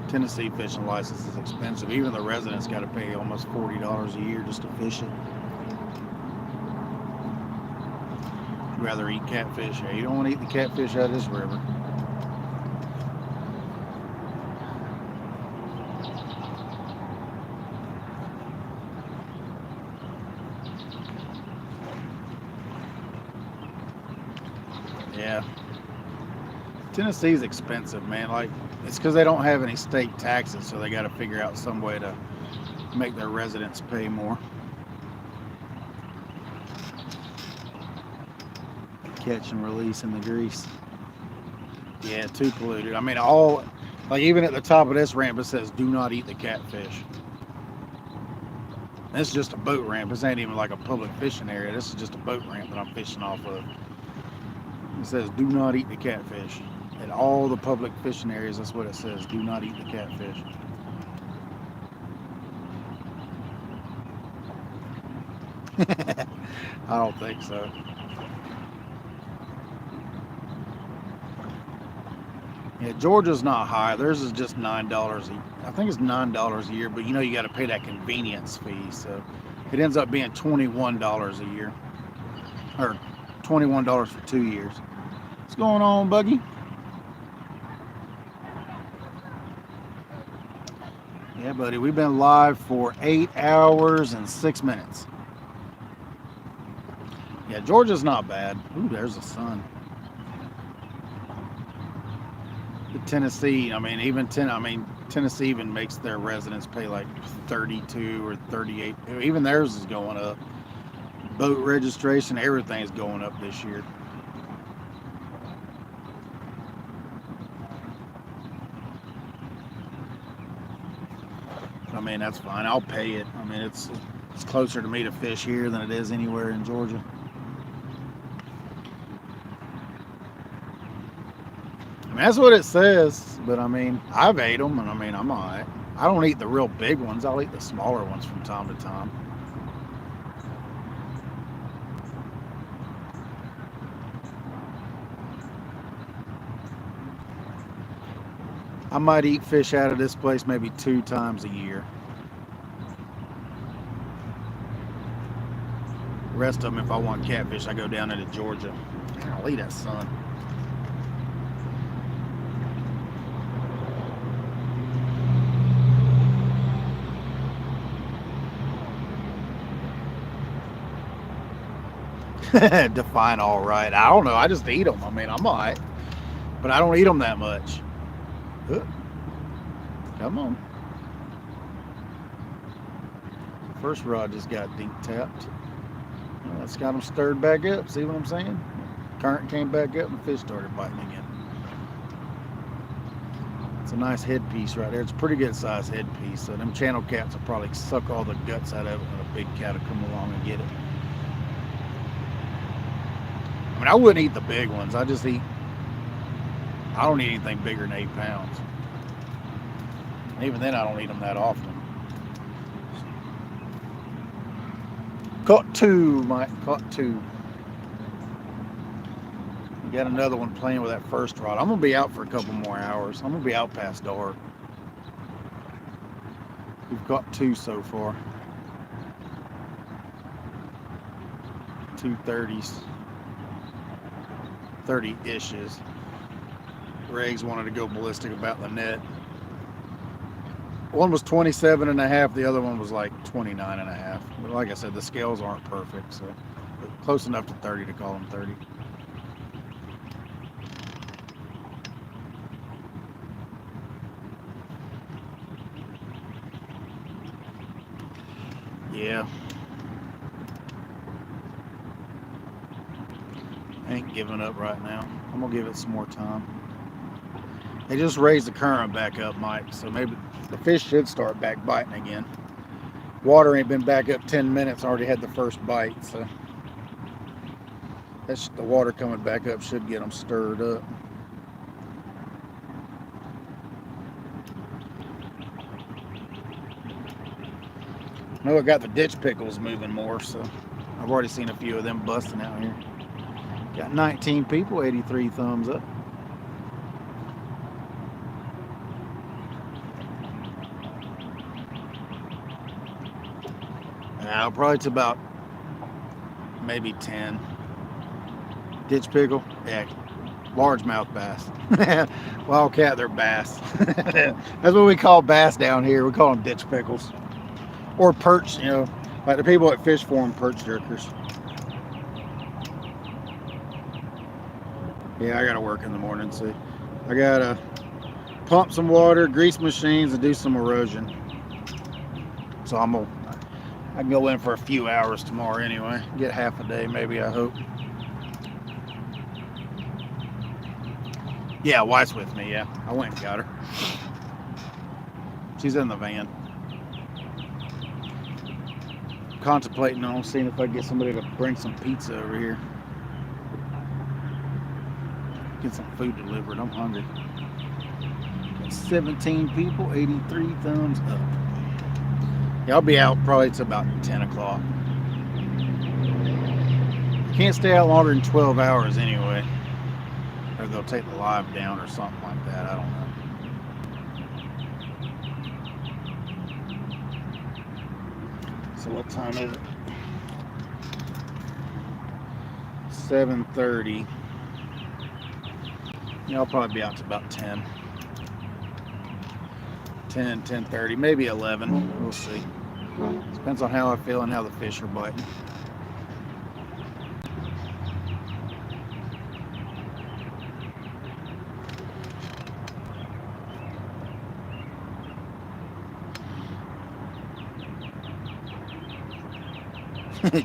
Speaker 1: Tennessee fishing license is expensive. Even the residents got to pay almost $40 a year just to fish it. You'd rather eat catfish. Yeah, you don't want to eat the catfish out of this river. Yeah. Tennessee's expensive, man. Like, it's because they don't have any state taxes, so they got to figure out some way to make their residents pay more. Catch and release in the grease. Yeah, too polluted. I mean, even at the top of this ramp, it says, do not eat the catfish. This is just a boat ramp. This ain't even like a public fishing area. This is just a boat ramp that I'm fishing off of. It says, do not eat the catfish. At all the public fishing areas, that's what it says. Do not eat the catfish. I don't think so. Yeah, Georgia's not high. Theirs is just $9. I think it's $9 a year, but you got to pay that convenience fee. So it ends up being $21 a year. Or $21 for 2 years. What's going on, Buggy? Yeah, buddy, we've been live for 8 hours and 6 minutes. Yeah, Georgia's not bad. Ooh, there's the sun. The Tennessee, Tennessee even makes their residents pay like 32 or 38. Even theirs is going up. Boat registration, everything is going up this year. I mean, that's fine. I'll pay it. I mean, it's closer to me to fish here than it is anywhere in Georgia. I mean, that's what it says. But I mean, I've ate them, and I mean, I'm alright. I don't eat the real big ones. I'll eat the smaller ones from time to time. I might eat fish out of this place maybe 2 times a year. The rest of them, if I want catfish, I go down into Georgia. Golly, that sun. Define all right. I don't know. I just eat them. I mean, I'm all right. But I don't eat them that much. Come on. First rod just got deep tapped. Well, that's got them stirred back up. See what I'm saying? Current came back up and the fish started biting again. It's a nice headpiece right there. It's a pretty good size headpiece. So them channel cats will probably suck all the guts out of it when a big cat will come along and get it. I mean, I wouldn't eat the big ones. I don't eat anything bigger than 8 pounds. And even then, I don't eat them that often. Caught 2, Mike. Caught 2. Got another one playing with that first rod. I'm gonna be out for a couple more hours. I'm gonna be out past dark. We've got 2 so far. 2 30s. 30-ishes. Regs wanted to go ballistic about the net. One was 27 and a half, the other one was like 29 and a half. But like I said, the scales aren't perfect, so close enough to 30 to call them 30. Yeah. I ain't giving up right now. I'm gonna give it some more time. They just raised the current back up, Mike, so maybe the fish should start back biting again. Water ain't been back up 10 minutes, already had the first bite, so that's the water coming back up should get them stirred up. I know I got the ditch pickles moving more, so I've already seen a few of them busting out here. Got 19 people, 83 thumbs up. Now, probably to about maybe 10. Ditch pickle, yeah, largemouth bass. Wildcat, they're bass. That's what we call bass down here. We call them ditch pickles. Or perch, you know, like the people at fish for them, perch jerkers. Yeah, I gotta work in the morning, see. I gotta pump some water, grease machines, and do some erosion. So I can go in for a few hours tomorrow anyway. Get half a day, maybe, I hope. Yeah, wife's with me, yeah. I went and got her. She's in the van. Contemplating on seeing if I can get somebody to bring some pizza over here. Get some food delivered. I'm hungry. Got 17 people, 83 thumbs up. Yeah, I'll be out probably to about 10 o'clock. Can't stay out longer than 12 hours anyway. Or they'll take the live down or something like that. I don't know. So what time is it? 7:30. Yeah, I'll probably be out to about 10. 10, 10:30, maybe 11. We'll see. Depends on how I feel and how the fish are biting.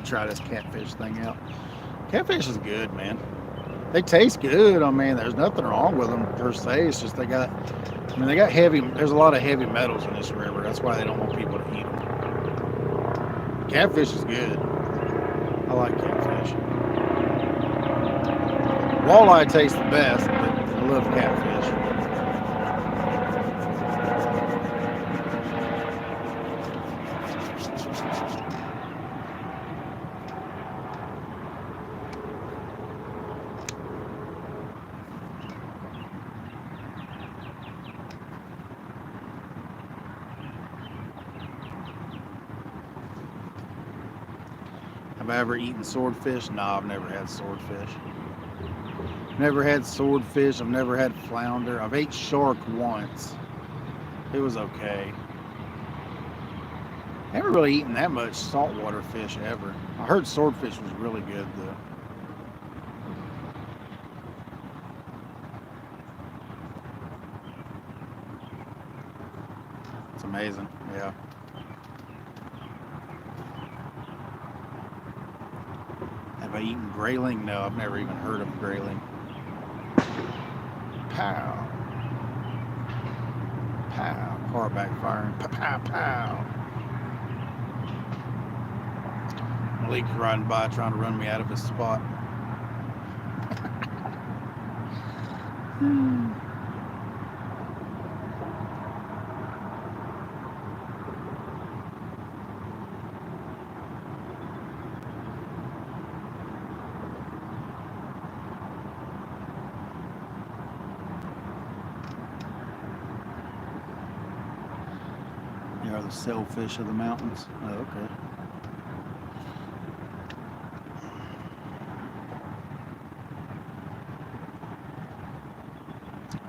Speaker 1: Try this catfish thing out. Catfish is good, man. They taste good. I mean, there's nothing wrong with them per se. It's just they got heavy, there's a lot of heavy metals in this river. That's why they don't want people to eat them. Catfish is good. I like catfish. Walleye tastes the best, but I love catfish. Have I ever eaten swordfish? No, I've never had swordfish. Never had swordfish. I've never had flounder. I've ate shark once. It was okay. Never really eaten that much saltwater fish ever. I heard swordfish was really good though. It's amazing, yeah. Have I eaten grayling? No, I've never even heard of grayling. Pow. Pow. Car backfiring. Pow, pow. Malik's riding by trying to run me out of his spot. They are the sailfish of the mountains. Oh, okay.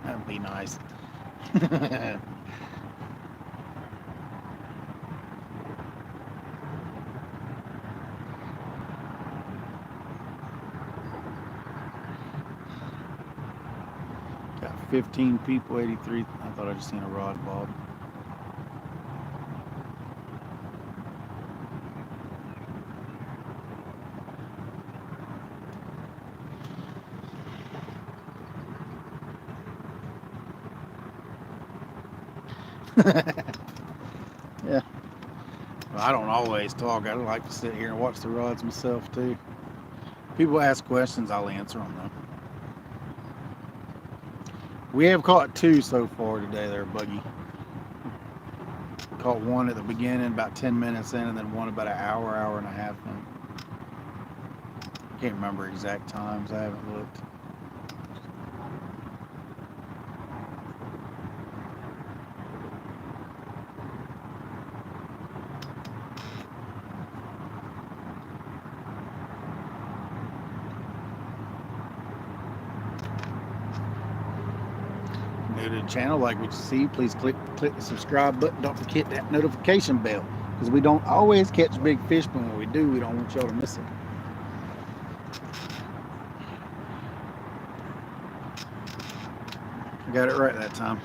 Speaker 1: That'd be nice. Got 15 people, 83. I thought I just seen a rod bob. Yeah. Well, I don't always talk. I like to sit here and watch the rods myself too. People ask questions, I'll answer them though. We have caught 2 so far today there, Buggy. Caught one at the beginning, about 10 minutes in, and then one about an hour, hour and a half in. Can't remember exact times. I haven't looked. New to the channel, like what you see, please click the subscribe button. Don't forget that notification bell, because we don't always catch big fish, but when we do, we don't want y'all to miss it. I got it right that time.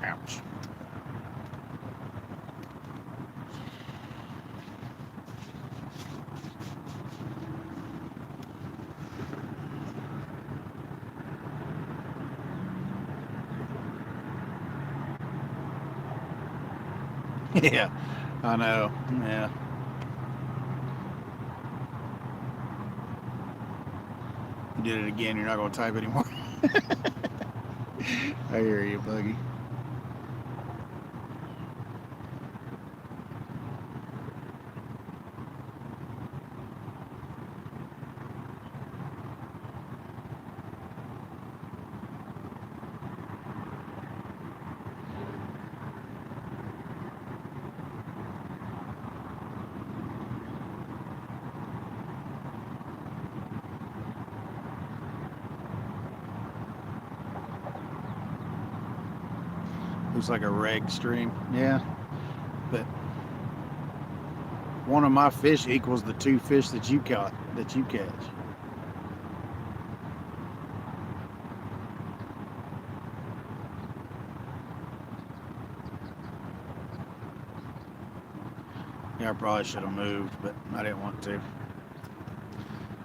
Speaker 1: Ouch. Yeah, I know. Yeah. You did it again. You're not going to type anymore. I hear you, Buggy. Looks like a reg stream. Yeah, but one of my fish equals the 2 fish that you catch. Yeah, I probably should have moved, but I didn't want to.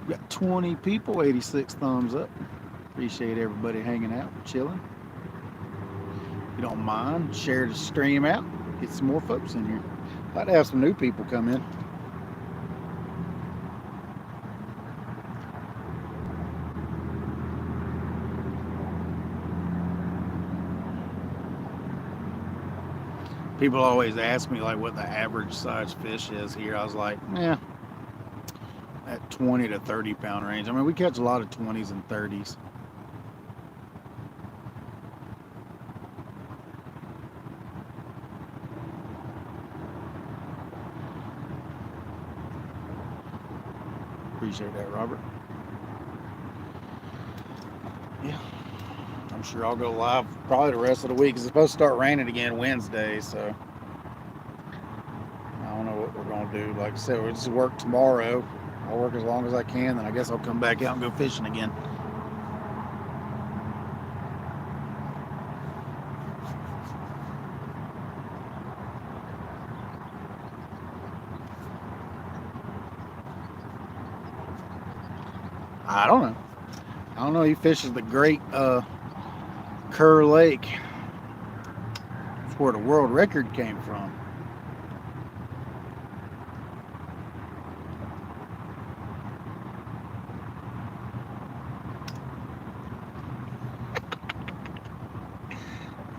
Speaker 1: We got 20 people, 86 thumbs up. Appreciate everybody hanging out, chilling. If you don't mind, share the stream out. Get some more folks in here. I'd have some new people come in. People always ask me like what the average size fish is here. I was like, yeah, at 20 to 30 pound range. I mean, we catch a lot of 20s and 30s. Appreciate that, Robert. Yeah, I'm sure I'll go live probably the rest of the week. It's supposed to start raining again Wednesday, so I don't know what we're going to do. Like I said, we'll just work tomorrow. I'll work as long as I can, then I guess I'll come back out and go fishing again. I don't know. I don't know. He fishes the Great Kerr Lake. That's where the world record came from.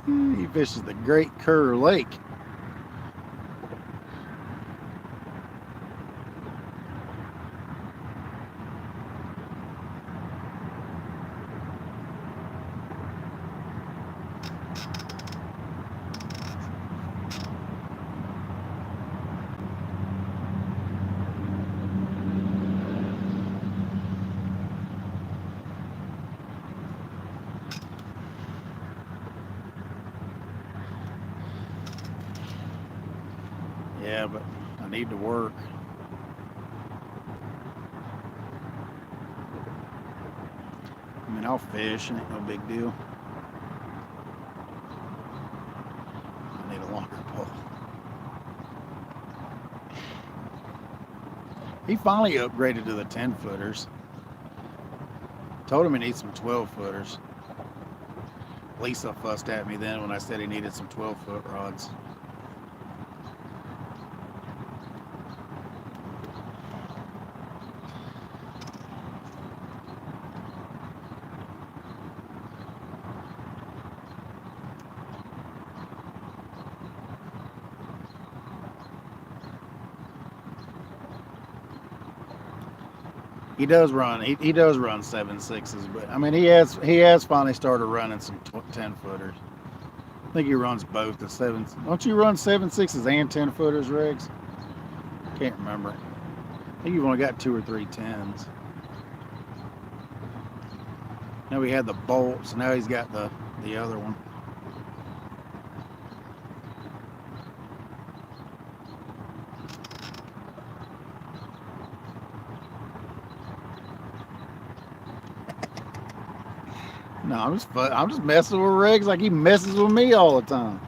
Speaker 1: He fishes the Great Kerr Lake. Yeah, but I need to work. I mean, I'll fish, ain't no big deal. I need a longer pole. He finally upgraded to the 10-footers. Told him he needs some 12-footers. Lisa fussed at me then when I said he needed some 12-foot rods. He does run. He does run 7.6s, but I mean he has finally started running some 10-footers. I think he runs both the 7. Don't you run 7.6s and 10-footers, Regs? Can't remember. I think you've only got 2 or 3 10s. Now he had the bolts. Now he's got the other one. No, I'm just messing with Regs like he messes with me all the time.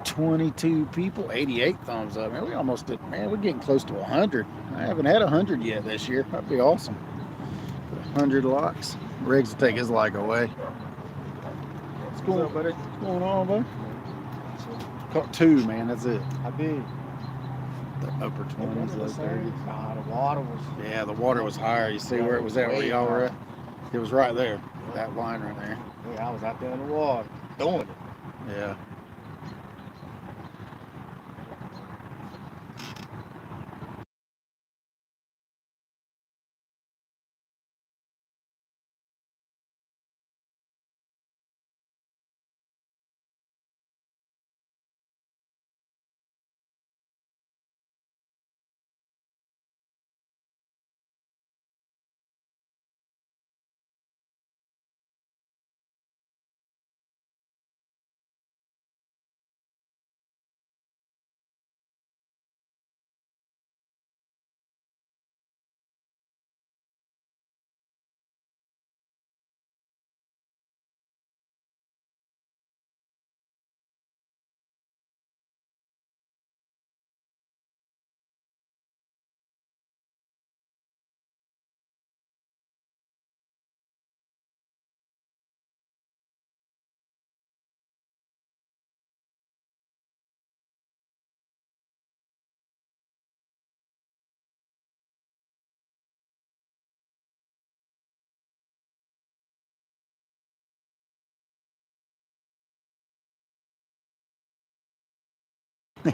Speaker 1: $22 people, 88 thumbs up. Man, we almost did. Man, we're getting close to 100. I haven't had 100 yet this year. That'd be awesome. 100 likes. Regs will take his like away. What's going on, buddy? Caught 2, man. That's it.
Speaker 4: I did.
Speaker 1: The upper 20s, low 30s.
Speaker 4: Nah, the water was.
Speaker 1: Yeah, the water was higher. You see where it was at where y'all were at? It was right there. That line right there.
Speaker 4: Yeah, I was out there in the water doing it.
Speaker 1: Yeah.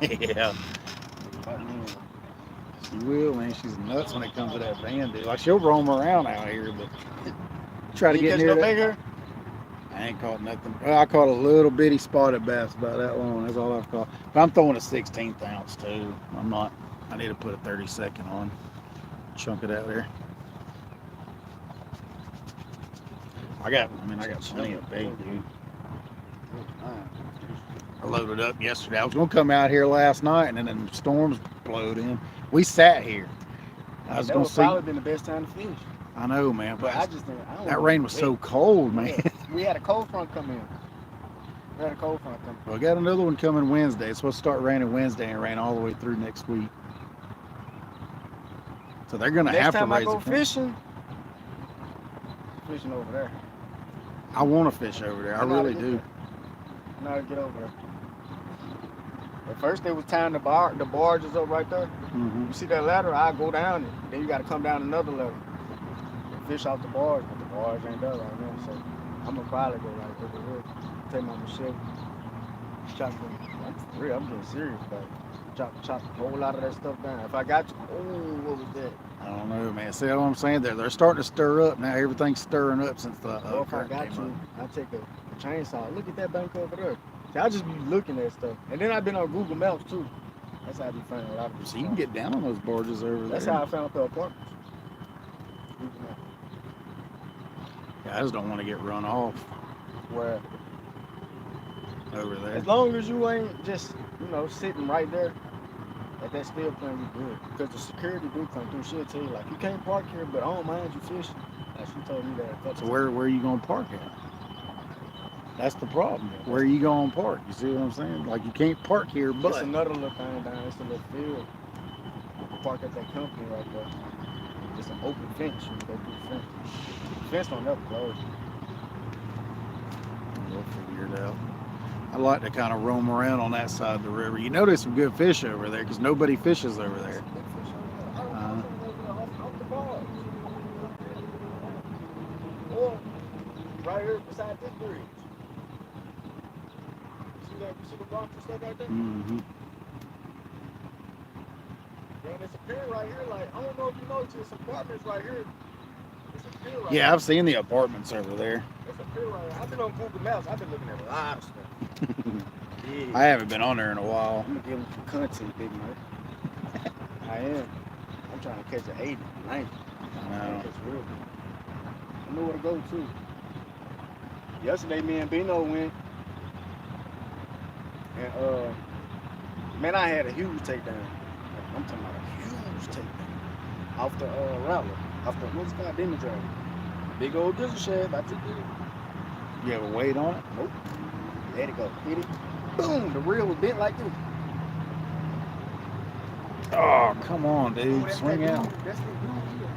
Speaker 1: Yeah. She will, man. She's nuts when it comes to that van, dude. Like, she'll roam around out here, but try to get near that.
Speaker 4: Bigger?
Speaker 1: I ain't caught nothing. Well, I caught a little bitty spotted bass about that long. That's all I've caught. But I'm throwing a 16th ounce, too. I'm not. I need to put a 32nd on. Chunk it out there. I got plenty of bait, dude. I loaded up yesterday. I was going to come out here last night, and then the storms blowed in. We sat here. I was going to see.
Speaker 4: That would probably been the best time to finish.
Speaker 1: I know, man.
Speaker 4: But I just didn't.
Speaker 1: That rain was so cold, man.
Speaker 4: Yeah. We had a cold front come in.
Speaker 1: Well, I got another one coming Wednesday. It's supposed to start raining Wednesday and rain all the way through next week. So they're going to have to raise
Speaker 4: Next time I
Speaker 1: the
Speaker 4: go fishing over there.
Speaker 1: I want to fish over there. I really do.
Speaker 4: I know how to get over there.
Speaker 6: first they was tying the barges up right there.
Speaker 1: Mm-hmm.
Speaker 6: You see that ladder? I go down it. Then you got to come down another ladder. Fish off the barge, but the barge ain't there right now. So I'm gonna probably go right over here. Take my machete, chop them. I'm for real. I'm getting serious, but chop a whole lot of that stuff down. If I got you, oh, what was that?
Speaker 1: I don't know, man. See what I'm saying? They're starting to stir up now. Everything's stirring up since the
Speaker 6: Or if I
Speaker 1: current
Speaker 6: got
Speaker 1: came
Speaker 6: you,
Speaker 1: up.
Speaker 6: I take a chainsaw. Look at that bank over there. See, I just be looking at stuff, and then I've been on Google Maps too. That's how I be finding a lot of
Speaker 1: So you can get down on those barges over
Speaker 6: That's
Speaker 1: there.
Speaker 6: how I found the apartments. Google Maps.
Speaker 1: Yeah, I just don't want to get run off
Speaker 6: Where
Speaker 1: over there.
Speaker 6: as long as you ain't just, sitting right there at that steel plane, you good. Because the security do come through. She'll tell you, like, you can't park here, but I don't mind you fishing. Like, she told me that.
Speaker 1: So where are you gonna park at? That's the problem. Where are you gonna park? You see what I'm saying? Like you can't park here,
Speaker 6: It's
Speaker 1: but
Speaker 6: another little thing down. It's a little field. You can park at that company right there. It's an open fence. You can go through the fence. The fence don't ever close.
Speaker 1: we'll figure it out. I like to kind of roam around on that side of the river. You know there's some good fish over there because nobody fishes over there.
Speaker 6: Big fish over there. Off the bars. Or right here beside this bridge. You see the rocks and stuff right there?
Speaker 1: Mm-hmm.
Speaker 6: Man, there's a pier right here. Like, I don't know if you know, there's apartments right here. There's a pier right
Speaker 1: Yeah,
Speaker 6: here.
Speaker 1: I've seen the apartments over there.
Speaker 6: There's a pier right here. I've been on Google Maps. I've been looking at a lot of stuff. Yeah.
Speaker 1: I haven't been on there in a while.
Speaker 6: I'm gonna give them some content, big man. I am. I'm trying to catch an 80, 90.
Speaker 1: No.
Speaker 6: Catch real. I know where to go too. Yesterday, me and Bino went, and man, I had a huge takedown. I'm talking about a huge takedown off the rattler, off the what's it called, Demon Dragon. Big old diesel shad, about to get it.
Speaker 1: You have a weight on it?
Speaker 6: Nope. Let it go. Hit it. Boom. The reel was bent like this.
Speaker 1: Oh, come on,
Speaker 6: Oh,
Speaker 1: dude.
Speaker 6: that's
Speaker 1: Swing
Speaker 6: that
Speaker 1: out.
Speaker 6: dude. That's the dude here.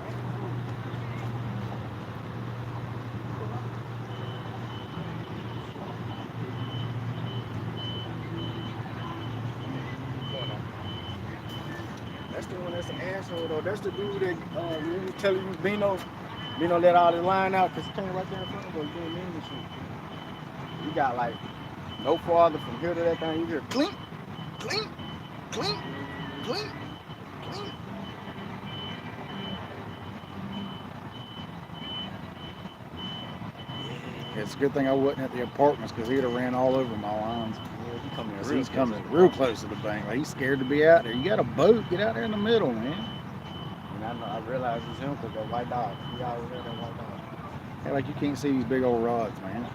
Speaker 6: That's the one that's an asshole though. That's the dude that we was telling you Bino let all his line out because he came right there in front of us doing mean and shit. You got like no farther from here to that thing. You hear clink, clink, clink, clink, clink.
Speaker 1: It's a good thing I wasn't at the apartments because he'd have ran all over my lines.
Speaker 6: Yeah, he coming
Speaker 1: Because
Speaker 6: real
Speaker 1: he's
Speaker 6: close
Speaker 1: coming
Speaker 6: to the
Speaker 1: real
Speaker 6: front.
Speaker 1: close to the bank. Like he's scared to be out there. You got a boat, get out there in the middle, man.
Speaker 6: And I realized it's him because that white dog. He always had that white dog.
Speaker 1: Hey, like you can't see these big old rods, man.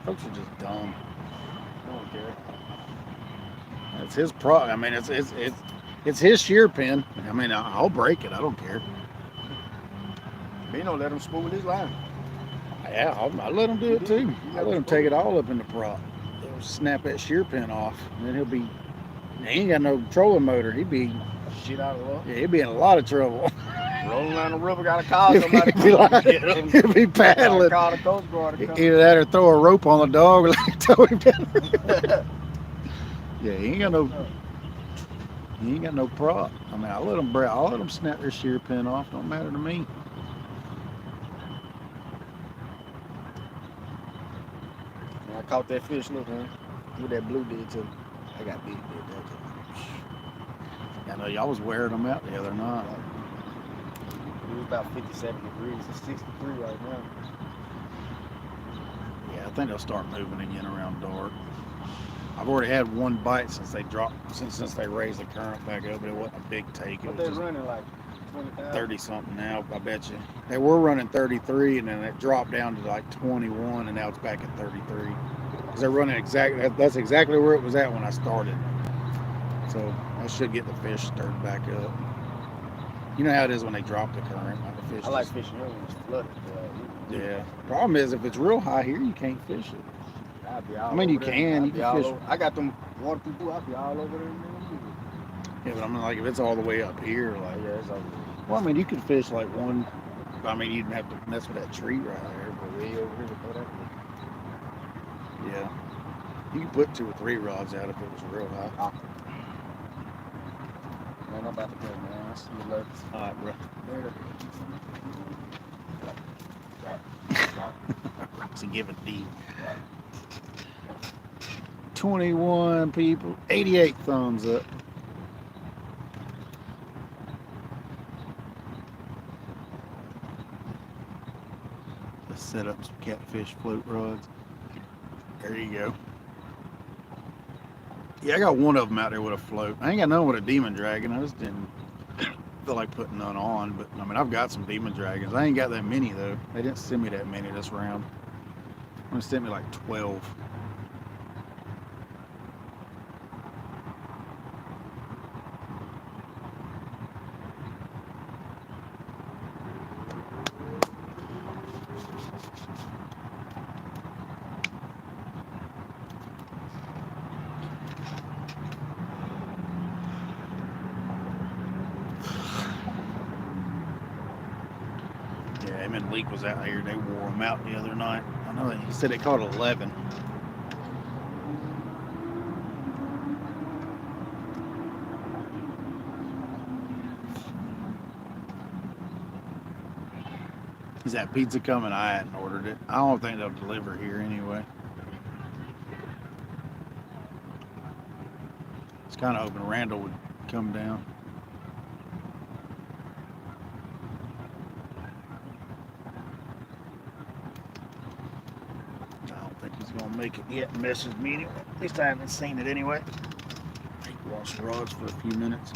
Speaker 1: Folks are just dumb.
Speaker 6: I don't care.
Speaker 1: It's his I mean, it's his shear pin. I mean, I'll break it. I don't care.
Speaker 6: Bino let him spool his line.
Speaker 1: Yeah, I'll let him do it too. I let him take it all up in the prop. He'll snap that shear pin off, and then he ain't got no trolling motor. He'd be
Speaker 6: Shit out of luck.
Speaker 1: in a lot of trouble.
Speaker 6: Rolling down the river, gotta call somebody.
Speaker 1: He'd be like,
Speaker 6: Get him.
Speaker 1: he'll be paddling.
Speaker 6: Call the Coast Guard to come.
Speaker 1: Either that or throw a rope on the dog or like tow him down. Yeah, he ain't got no prop. I mean, I'll let him snap their shear pin off. Don't matter to me.
Speaker 6: And I caught that fish, look, man. What that blue did to me. I got big, big.
Speaker 1: I know y'all was wearing them out the other night.
Speaker 6: It was about 57 degrees. It's 63 right now.
Speaker 1: Yeah, I think they'll start moving again around dark. I've already had one bite since they raised the current back up, but it wasn't a big take. It
Speaker 6: What
Speaker 1: was
Speaker 6: they
Speaker 1: just
Speaker 6: running like 20,000?
Speaker 1: 30 something now, I bet you. They were running 33 and then it dropped down to like 21 and now it's back at 33. Because they're running that's exactly where it was at when I started. So I should get the fish stirred back up. You know how it is when they drop the current. Like the fish
Speaker 6: I like
Speaker 1: just-
Speaker 6: fishing here when it's flooded.
Speaker 1: Yeah. Problem is if it's real high here, you can't fish it.
Speaker 6: I'll be all
Speaker 1: I mean, you
Speaker 6: over there.
Speaker 1: can,
Speaker 6: I'll
Speaker 1: you
Speaker 6: be
Speaker 1: can
Speaker 6: all
Speaker 1: fish.
Speaker 6: over. I got them waterproof. I'll be all over there.
Speaker 1: Yeah, but I mean, like if it's all the way up here, like,
Speaker 6: Yeah, it's over
Speaker 1: well, I mean, you could fish like one. I mean, you'd have to mess with that tree right there.
Speaker 6: there. Way over here. Throw that.
Speaker 1: Yeah. You could put 2 or 3 rods out if it was real high.
Speaker 6: Man, I'm about to go, man. I'll see you later.
Speaker 1: All right, bro.
Speaker 6: Later.
Speaker 1: Roxy, give it D. 21 people, 88 thumbs up. Let's set up some catfish float rods. There you go. Yeah, I got one of them out there with a float. I ain't got none with a demon dragon. I just didn't feel like putting none on. But I mean, I've got some demon dragons. I ain't got that many though. They didn't send me that many this round. They sent me like 12. Yeah, him and Leak was out here. They wore them out the other night. I know he said they caught 11. Is that pizza coming? I hadn't ordered it. I don't think they'll deliver here anyway. It's kind of hoping Randall would come down. I don't think he's gonna make it yet. Message me anyway. At least I haven't seen it anyway. He washed the rods for a few minutes.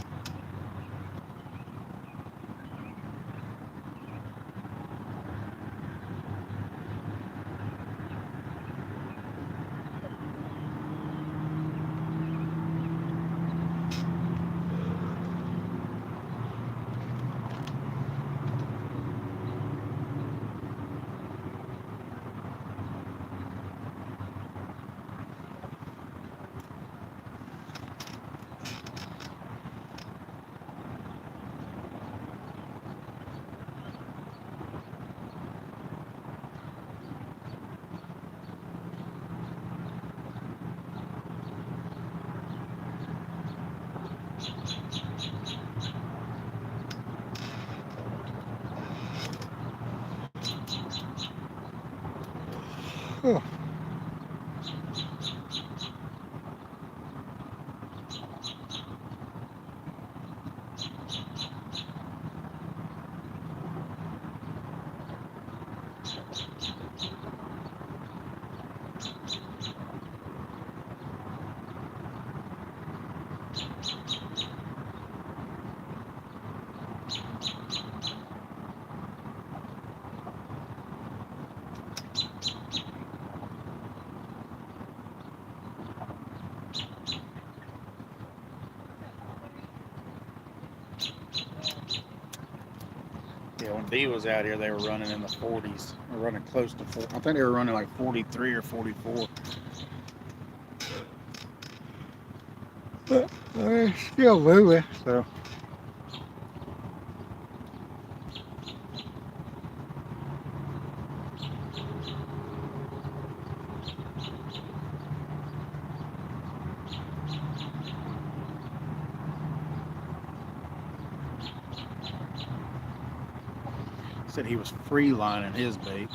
Speaker 1: Huh. Yeah, when D was out here, they were running in the 40s. They were running close to 40. I think they were running like 43 or 44. But they're still moving, so. Said he was free lining his bait.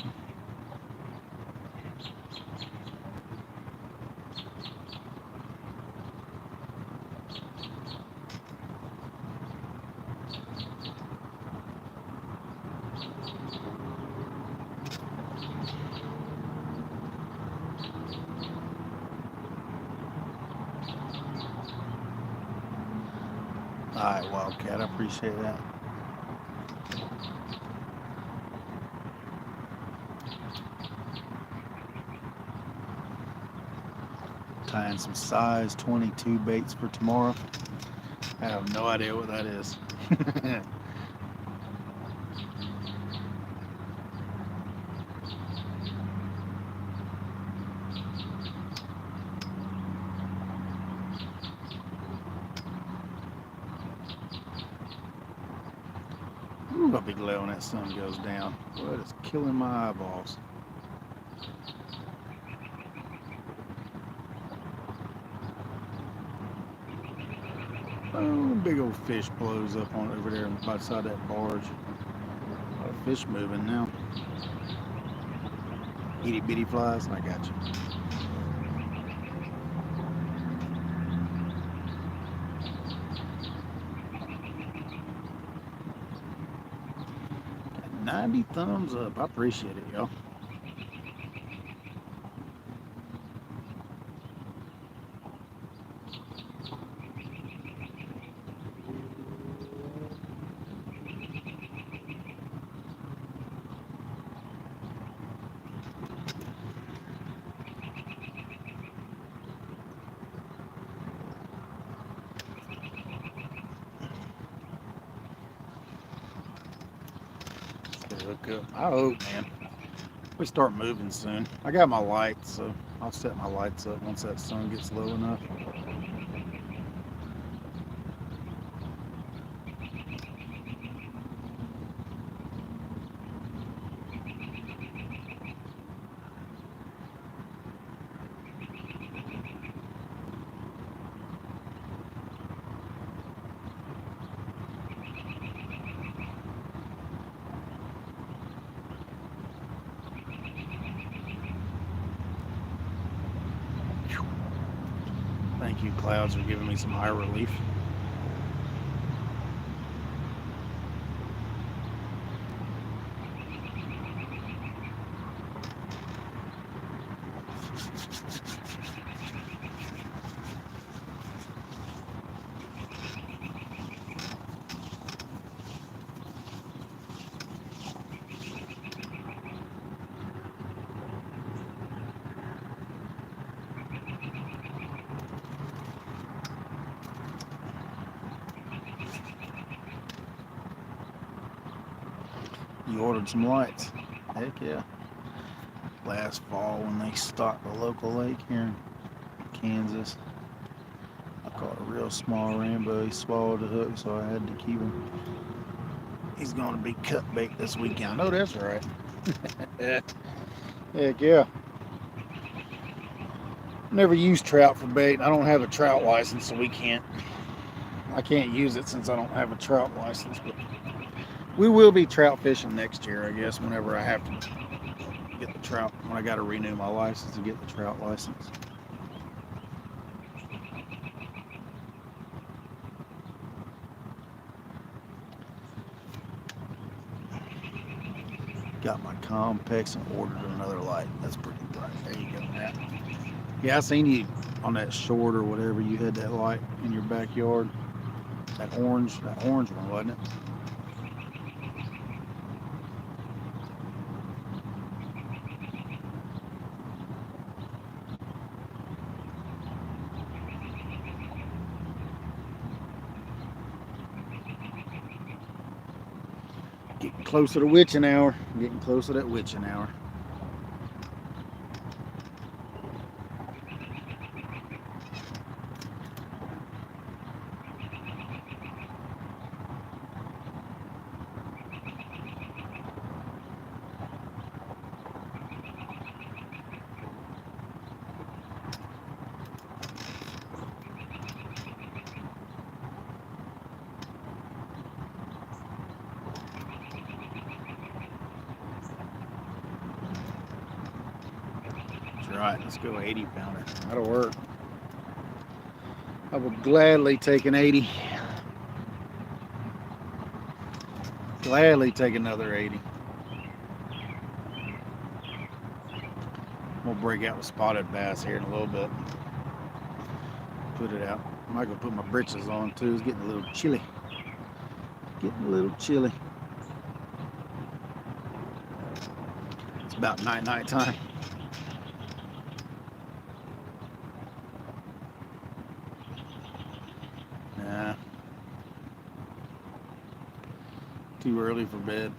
Speaker 1: All right, Wildcat, I appreciate that. Tying some size 22 baits for tomorrow. I have no idea what that is. Ooh, I'll be glad when that sun goes down. Boy, it's killing my eyeballs. Oh, big old fish blows up on over there by the side of that barge. A lot of fish moving now. Itty bitty flies. I got you. Got 90 thumbs up. I appreciate it, y'all. Hook up. I hope, man. We start moving soon. I got my lights, so I'll set my lights up once that sun gets low enough. Thank you, clouds, for giving me some high relief. You ordered some lights. Heck yeah. Last fall when they stocked the local lake here in Kansas, I caught a real small rainbow. He swallowed the hook, so I had to keep him. He's going to be cut bait this weekend. I know that's right. Heck yeah. Never used trout for bait. I don't have a trout license, so I can't use it since I don't have a trout license. But we will be trout fishing next year, I guess, whenever I have to get the trout, when I got to renew my license to get the trout license. Got my Compex and ordered another light. That's pretty bright. There you go, Matt. Yeah, I seen you on that short or whatever. You had that light in your backyard. That orange one, wasn't it? Getting closer to witching hour. Getting closer to that witching hour. Right, let's go 80 pounder. That'll work. I will gladly take an 80. Gladly take another 80. We'll break out with spotted bass here in a little bit. Put it out. I might go put my britches on too. It's getting a little chilly. Getting a little chilly. It's about night time. Nah. Too early for bed.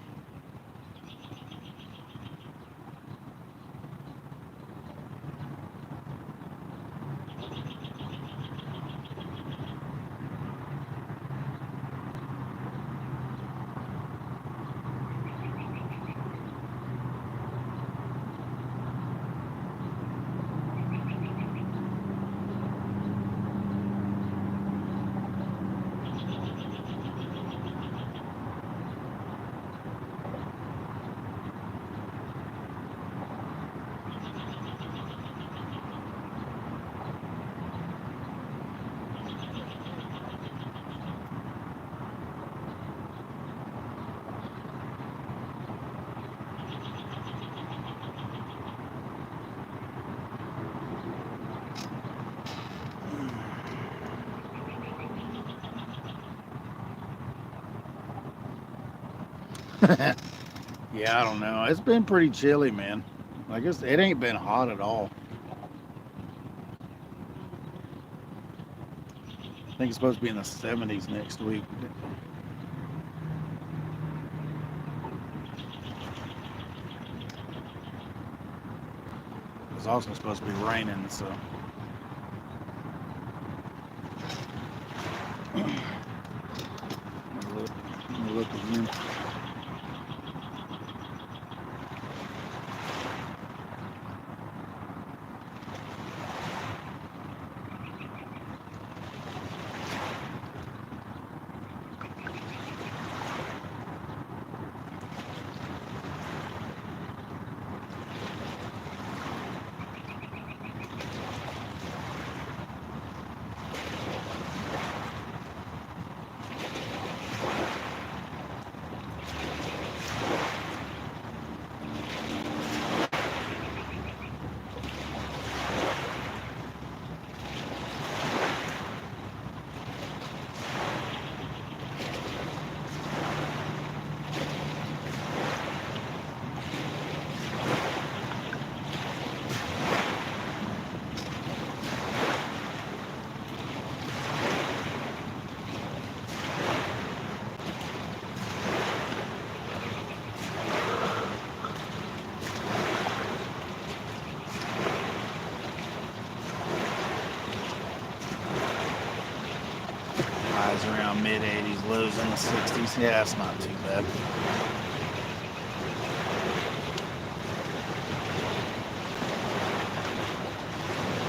Speaker 1: Yeah, I don't know. It's been pretty chilly, man. Like it ain't been hot at all. I think it's supposed to be in the 70s next week. It's also supposed to be raining, so. Let me look again. Highs around mid 80s, lows in the 60s. Yeah, that's not too bad.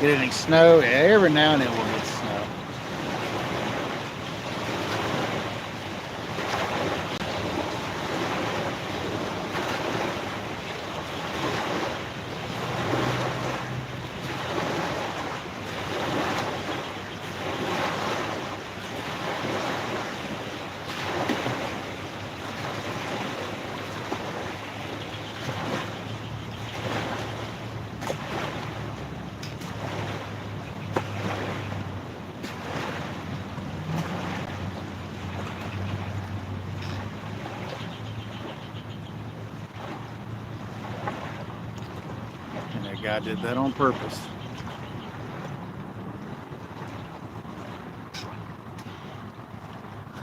Speaker 1: Get any snow? Yeah, every now and then we'll get snow. And that guy did that on purpose.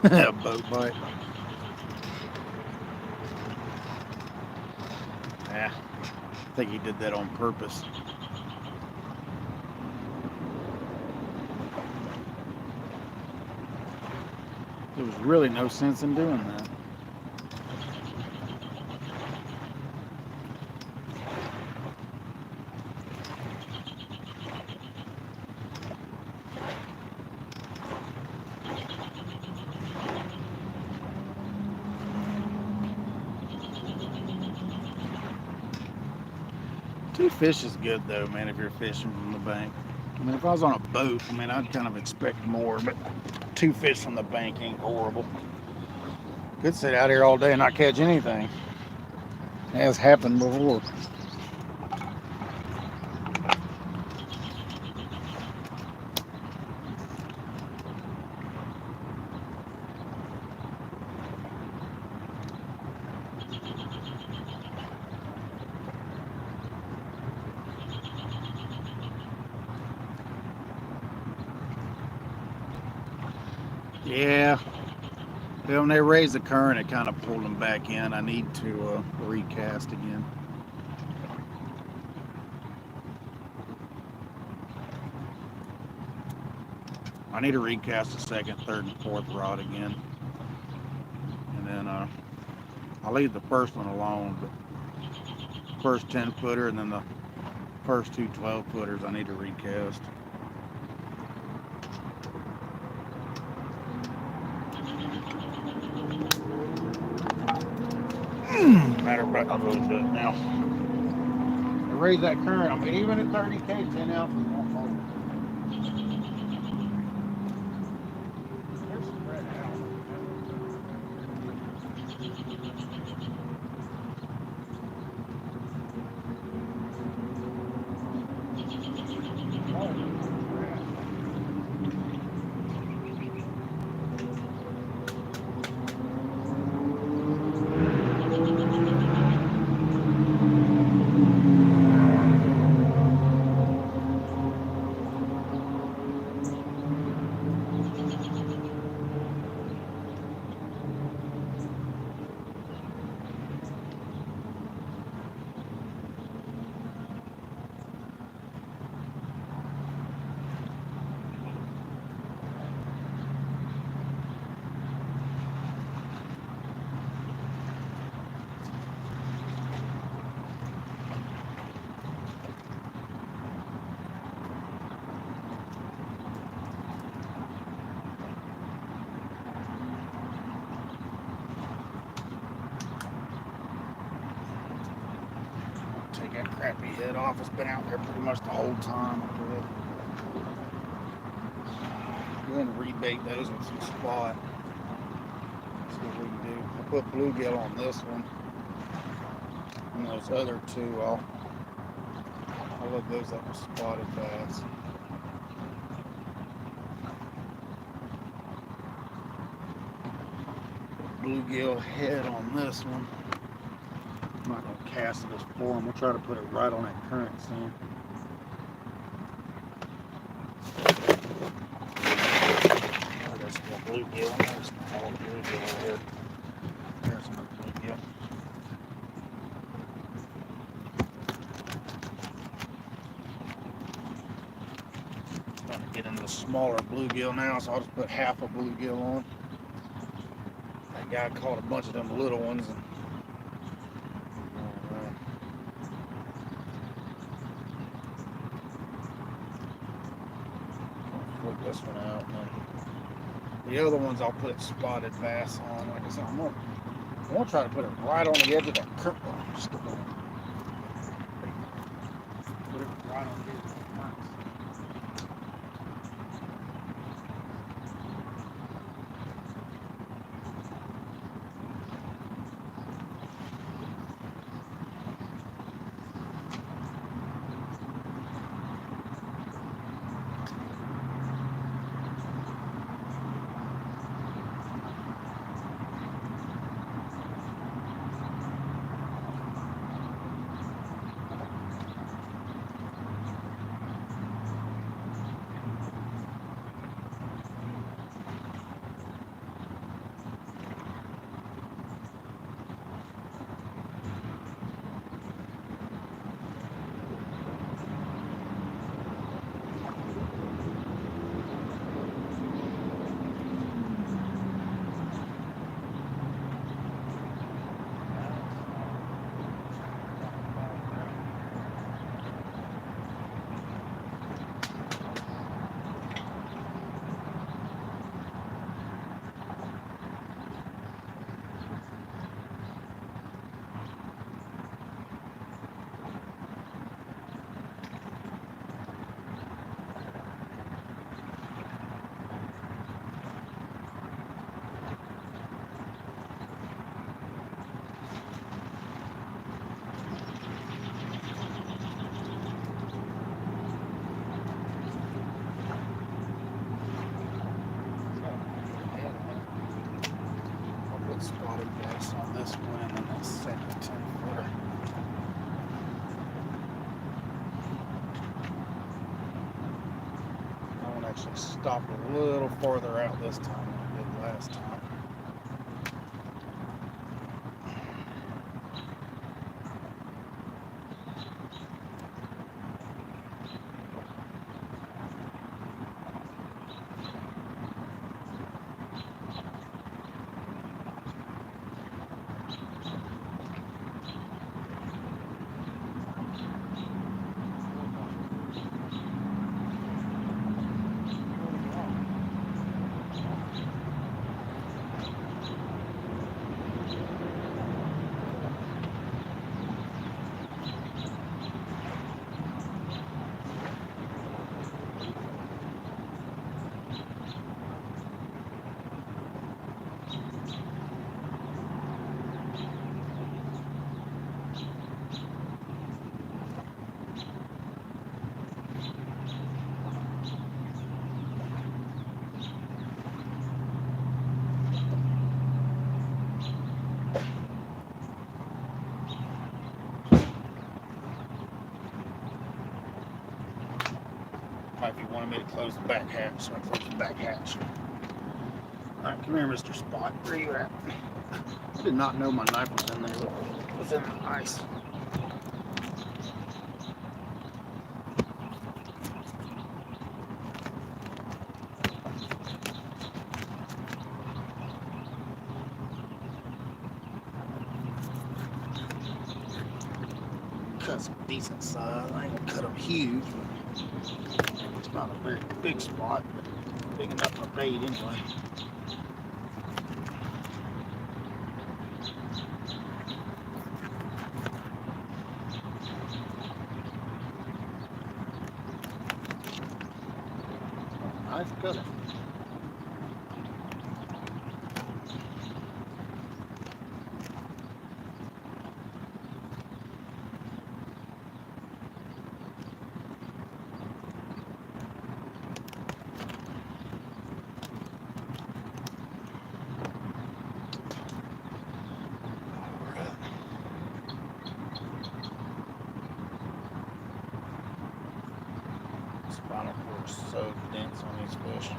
Speaker 1: A boat bite. Yeah, I think he did that on purpose. There was really no sense in doing that. Two fish is good though, man, if you're fishing from the bank. I mean, if I was on a boat, I mean, I'd kind of expect more, but two fish from the bank ain't horrible. Could sit out here all day and not catch anything. It has happened before. Yeah. When they raised the current, it kind of pulled them back in. I need to recast again. I need to recast the second, third, and fourth rod again. And then I'll leave the first one alone. But first 10-footer and then the first two 12-footers I need to recast. Matter of fact, I'll go do it now. I raise that current. I mean, even at 30K, 10 ounces won't hold. They're spread out. take that crappy head off. It's been out there pretty much the whole time. Go ahead and rebait those with some spot. See what we can do. I'll put bluegill on this one. And those other two, I'll look those up with spotted bass. Bluegill head on this one. I'm not going to cast it as form. We'll try to put it right on that current seam. There's some more bluegill. There's some more bluegill head. There's some more bluegill. Starting to get into the smaller bluegill now, so I'll just put half a bluegill on. That guy caught a bunch of them little ones. And flip this one out. And the other ones I'll put spotted bass on. Like I said, I'm gonna try to put it right on the edge of that current. Put it right on the edge of that current. Spotted bass on this one and then that second 10-footer. I want to actually stop a little farther out this time than I did last time. If you wanted me to close the back hatch, so I close the back hatch. Alright, come here, Mr. Spot. Where are you at? I did not know my knife was in there. It was in the ice. Cut some decent size. I ain't gonna cut them huge. It's not a very big spot, but big enough for bait anyway. have to cut it. Spinal cord is so dense on these fish.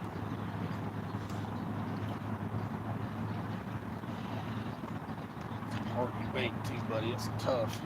Speaker 1: Hard to bait too, buddy. It's tough.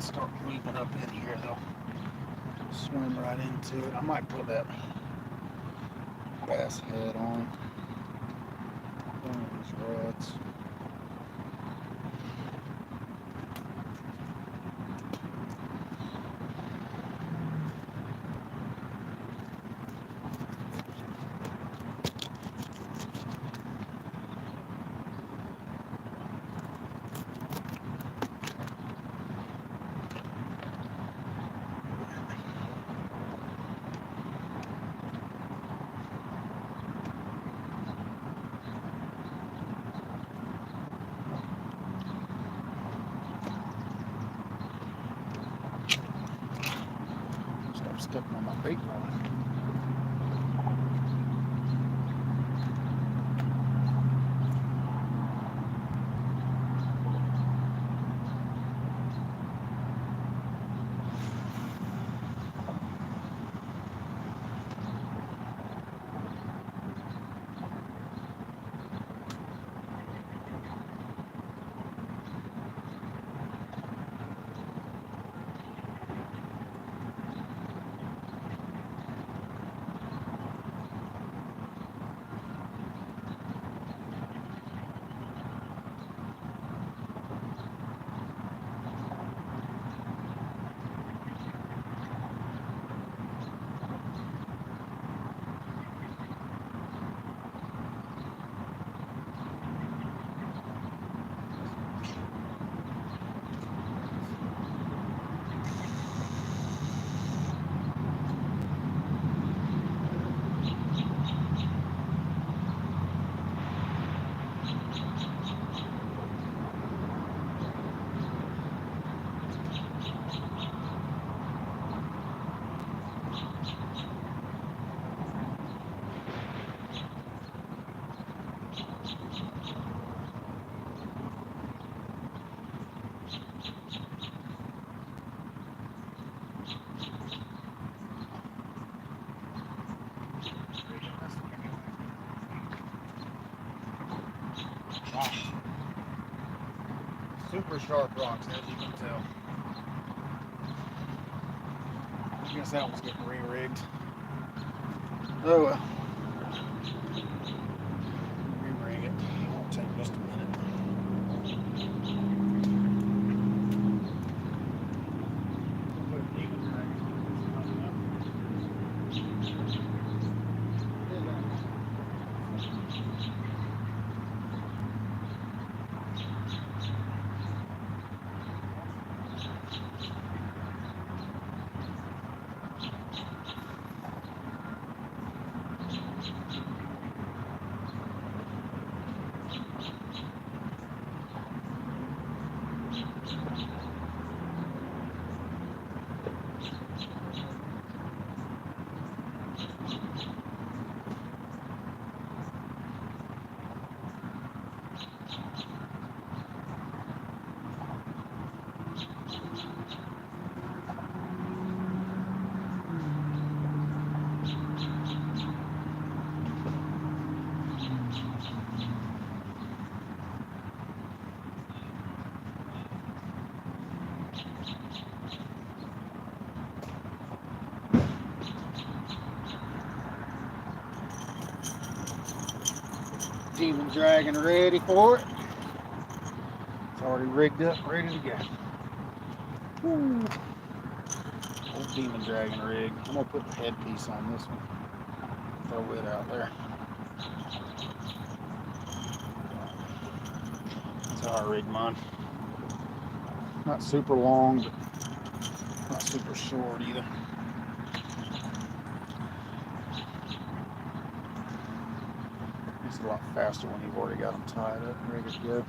Speaker 1: Start moving up in here, they'll swim right into it. I might put that bass head on one of these rods. Stepping on my bait line. Super sharp rocks, as you can tell. I guess that was getting re-rigged. Oh well. Re-rig it. It'll take just a minute. Demon dragon ready for it. It's already rigged up, ready to go. Woo. Old demon dragon rig. I'm gonna put the headpiece on this one. Throw it out there. That's how I rig mine. Not super long, but not super short either. It's a lot faster when you've already got them tied up and ready to go.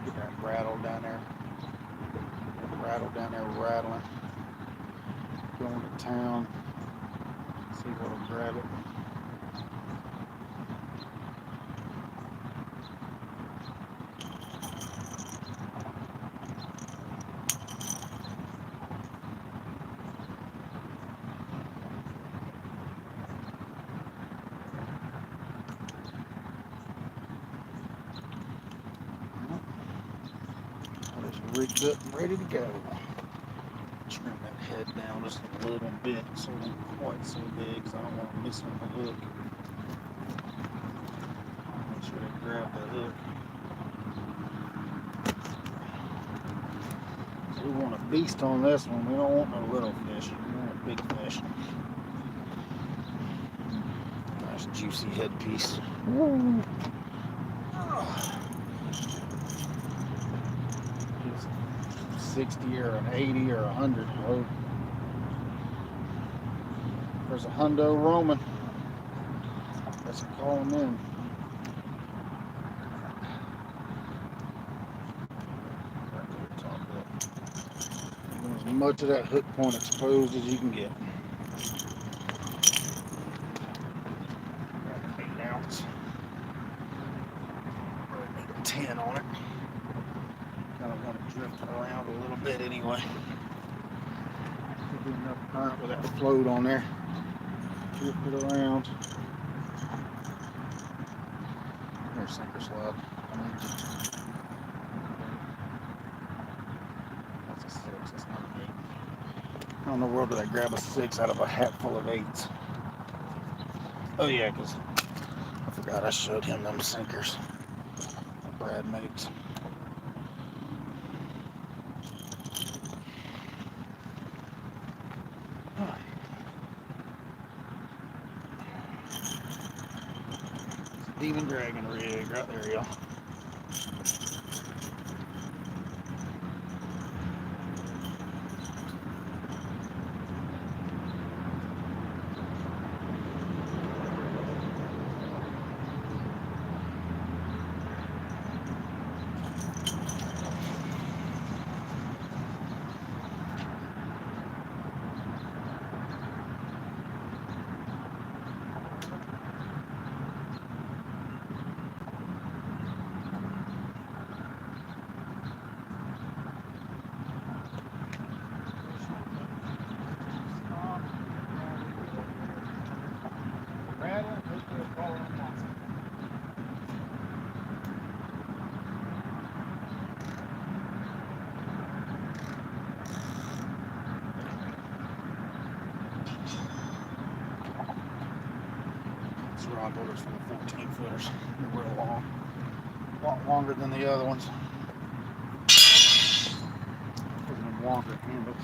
Speaker 1: Get that rattle down there. Rattle down there rattling. Going to town. See what'll grab it. Rigged up and ready to go. Trim that head down just a little bit so it ain't quite so big, so I don't want to miss on the hook. Make sure they grab the hook. So we want a beast on this one. We don't want no little fish. We want a big fish. Nice juicy headpiece. Woo. 60 or an 80 or 100. Oh, there's a hundo roaming. Let's call him in. As much of that hook point exposed as you can get. 8 ounce. 10 on it. Kind of want to drift it around a little bit anyway. Should be enough current with that float on there. Drift it around. There's sinker slide. That's a 6. That's not an 8. How in the world did I grab a 6 out of a hat full of 8s? Oh yeah, because I forgot I showed him them sinkers that Brad makes. Demon dragon rig right there, y'all.
Speaker 4: rattling, hopefully it'll fall on monster.
Speaker 1: This rod holder's for the 14 footers. They're real long. A lot longer than the other ones. Putting them longer handles.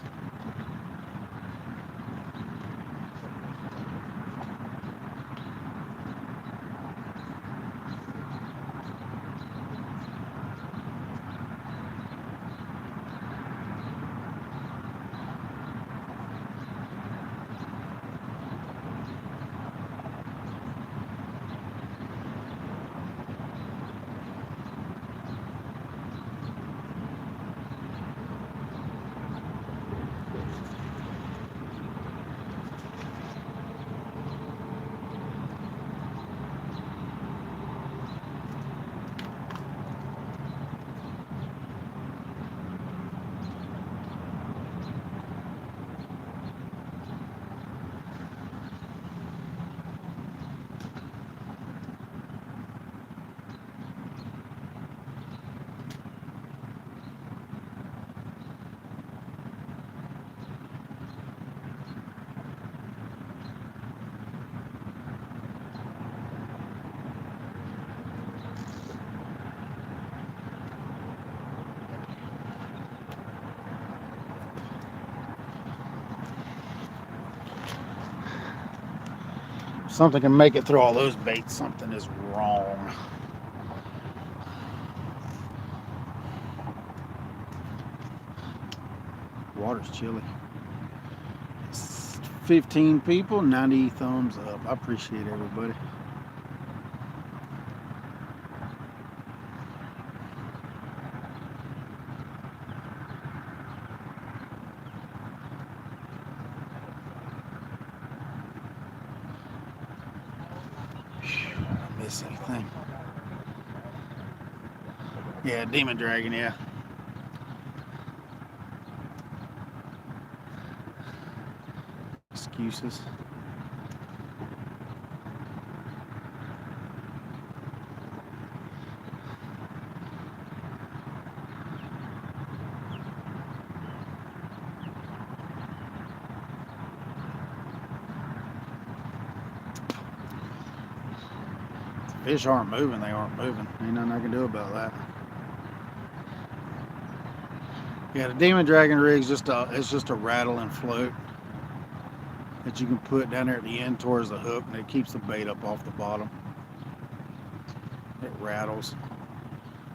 Speaker 1: Something can make it through all those baits. Something is wrong. Water's chilly. It's 15 people, 90 thumbs up. I appreciate everybody. Miss anything. Yeah, demon dragon, yeah. Excuses. Fish aren't moving, they aren't moving. Ain't nothing I can do about that. Yeah, the demon dragon rig's it's just a rattle and float that you can put down there at the end towards the hook, and it keeps the bait up off the bottom. It rattles.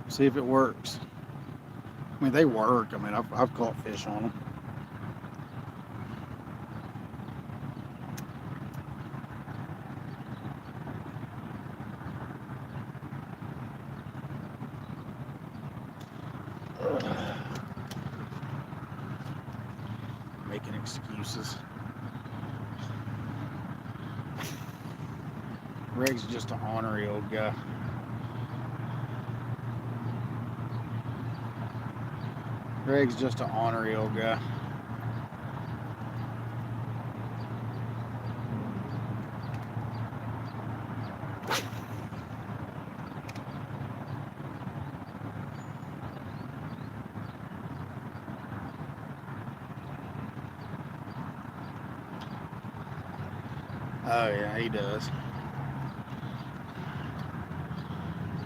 Speaker 1: See if it works. I mean, they work. I mean, I've caught fish on them. Making excuses. Greg's just an ornery old guy. Greg's just an ornery old guy. Oh yeah, he does.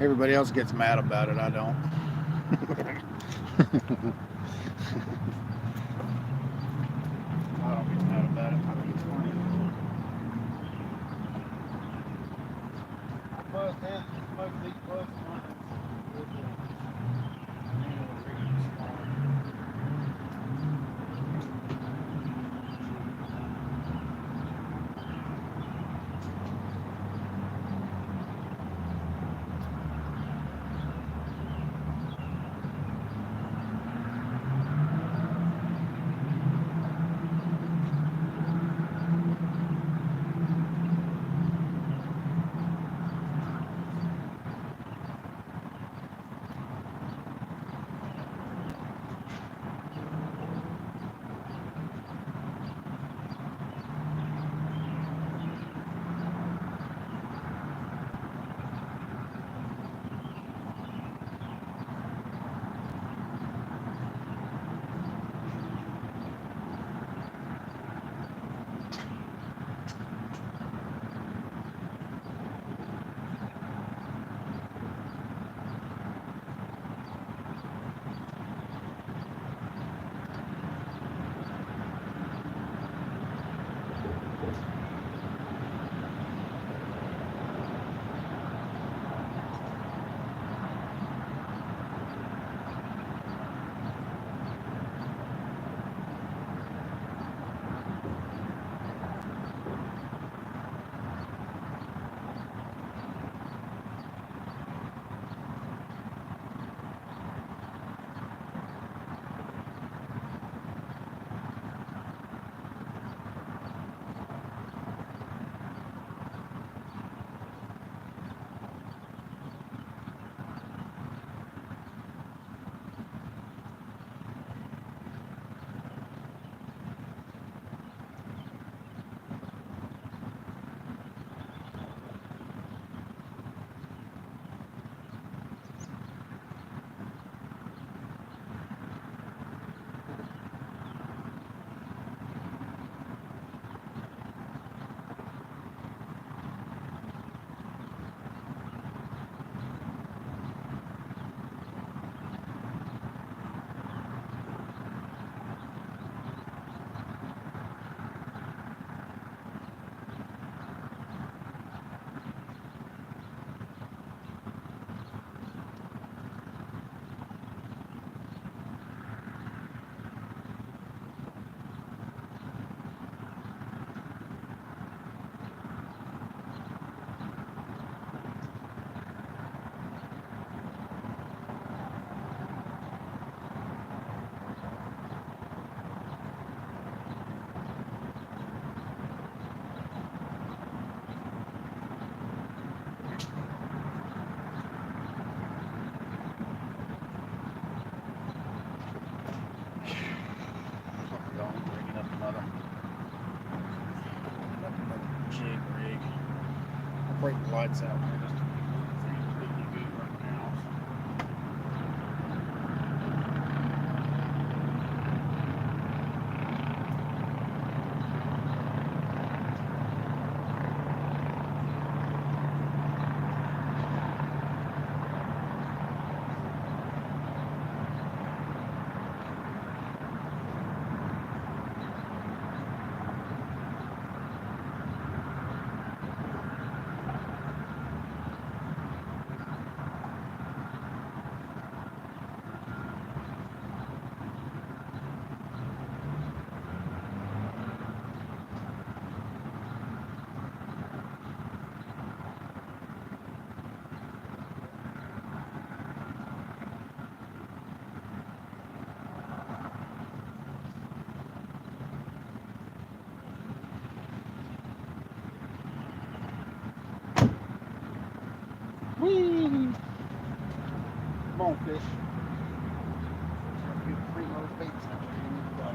Speaker 1: Everybody else gets mad about it, I don't. I don't get mad about it. I think it's funny. Most of these bugs on break the lights out, man. Just things looking good right now. Whee! Come on, fish. Get three more baits out there. You need to go.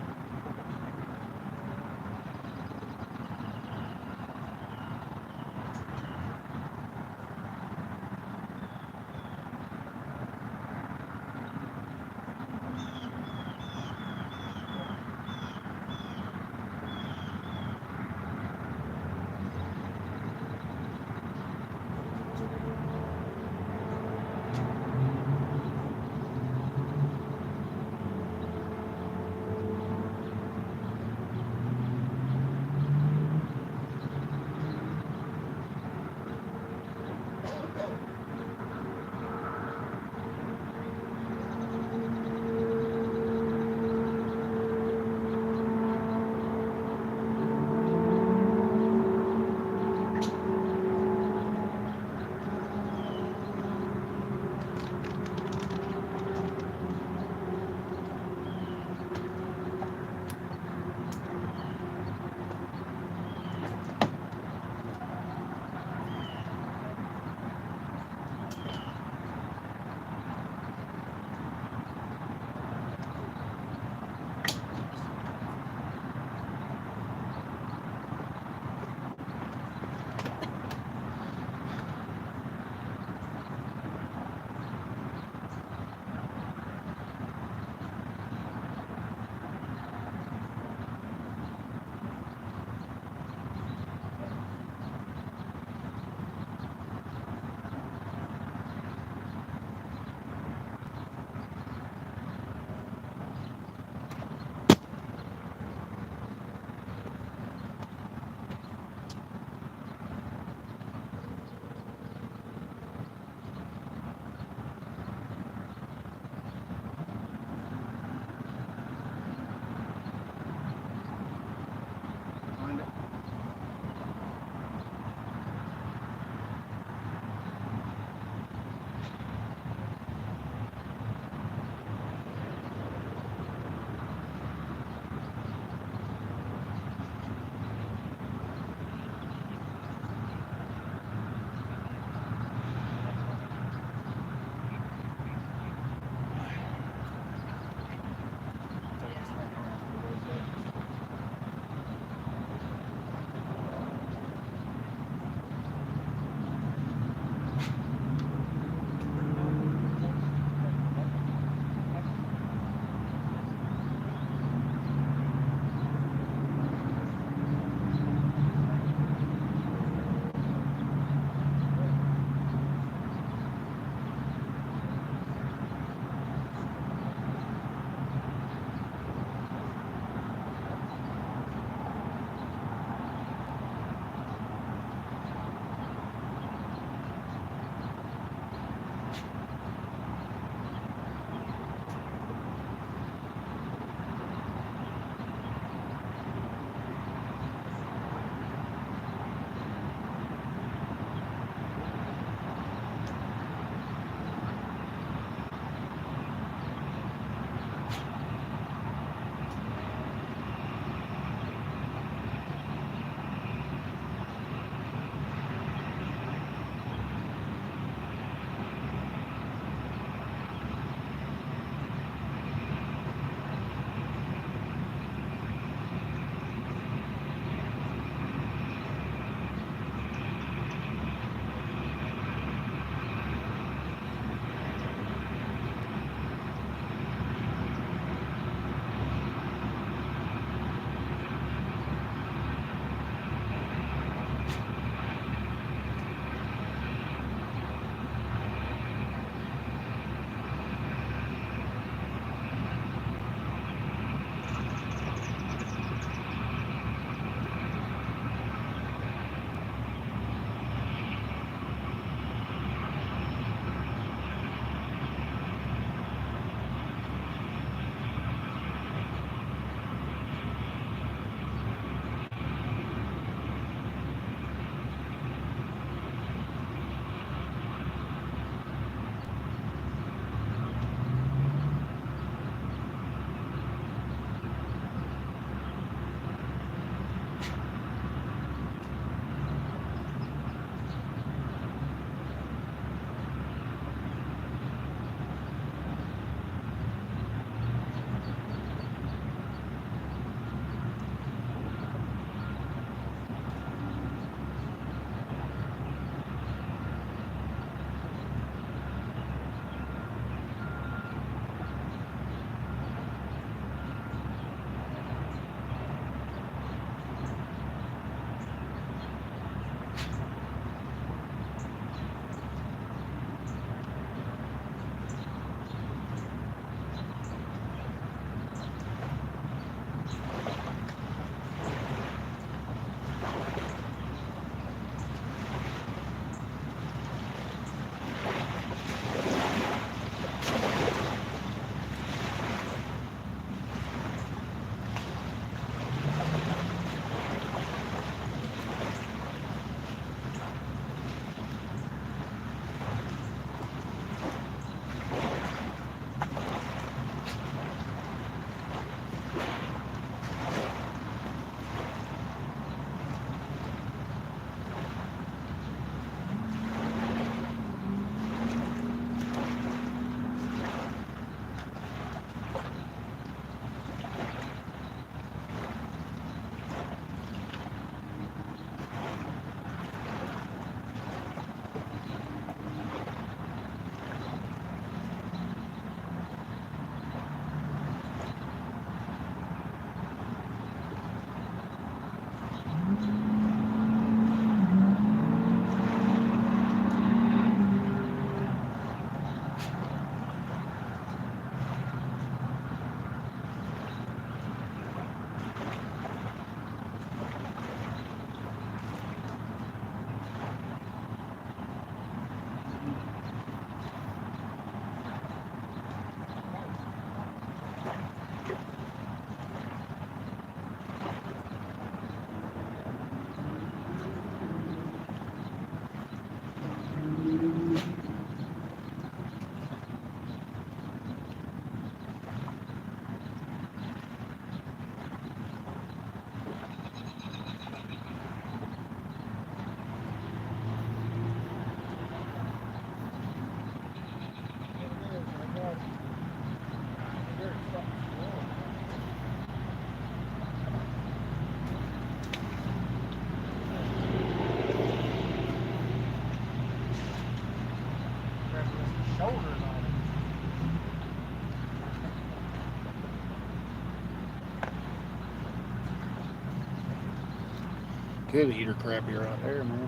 Speaker 1: Could eat her crappie right there, man.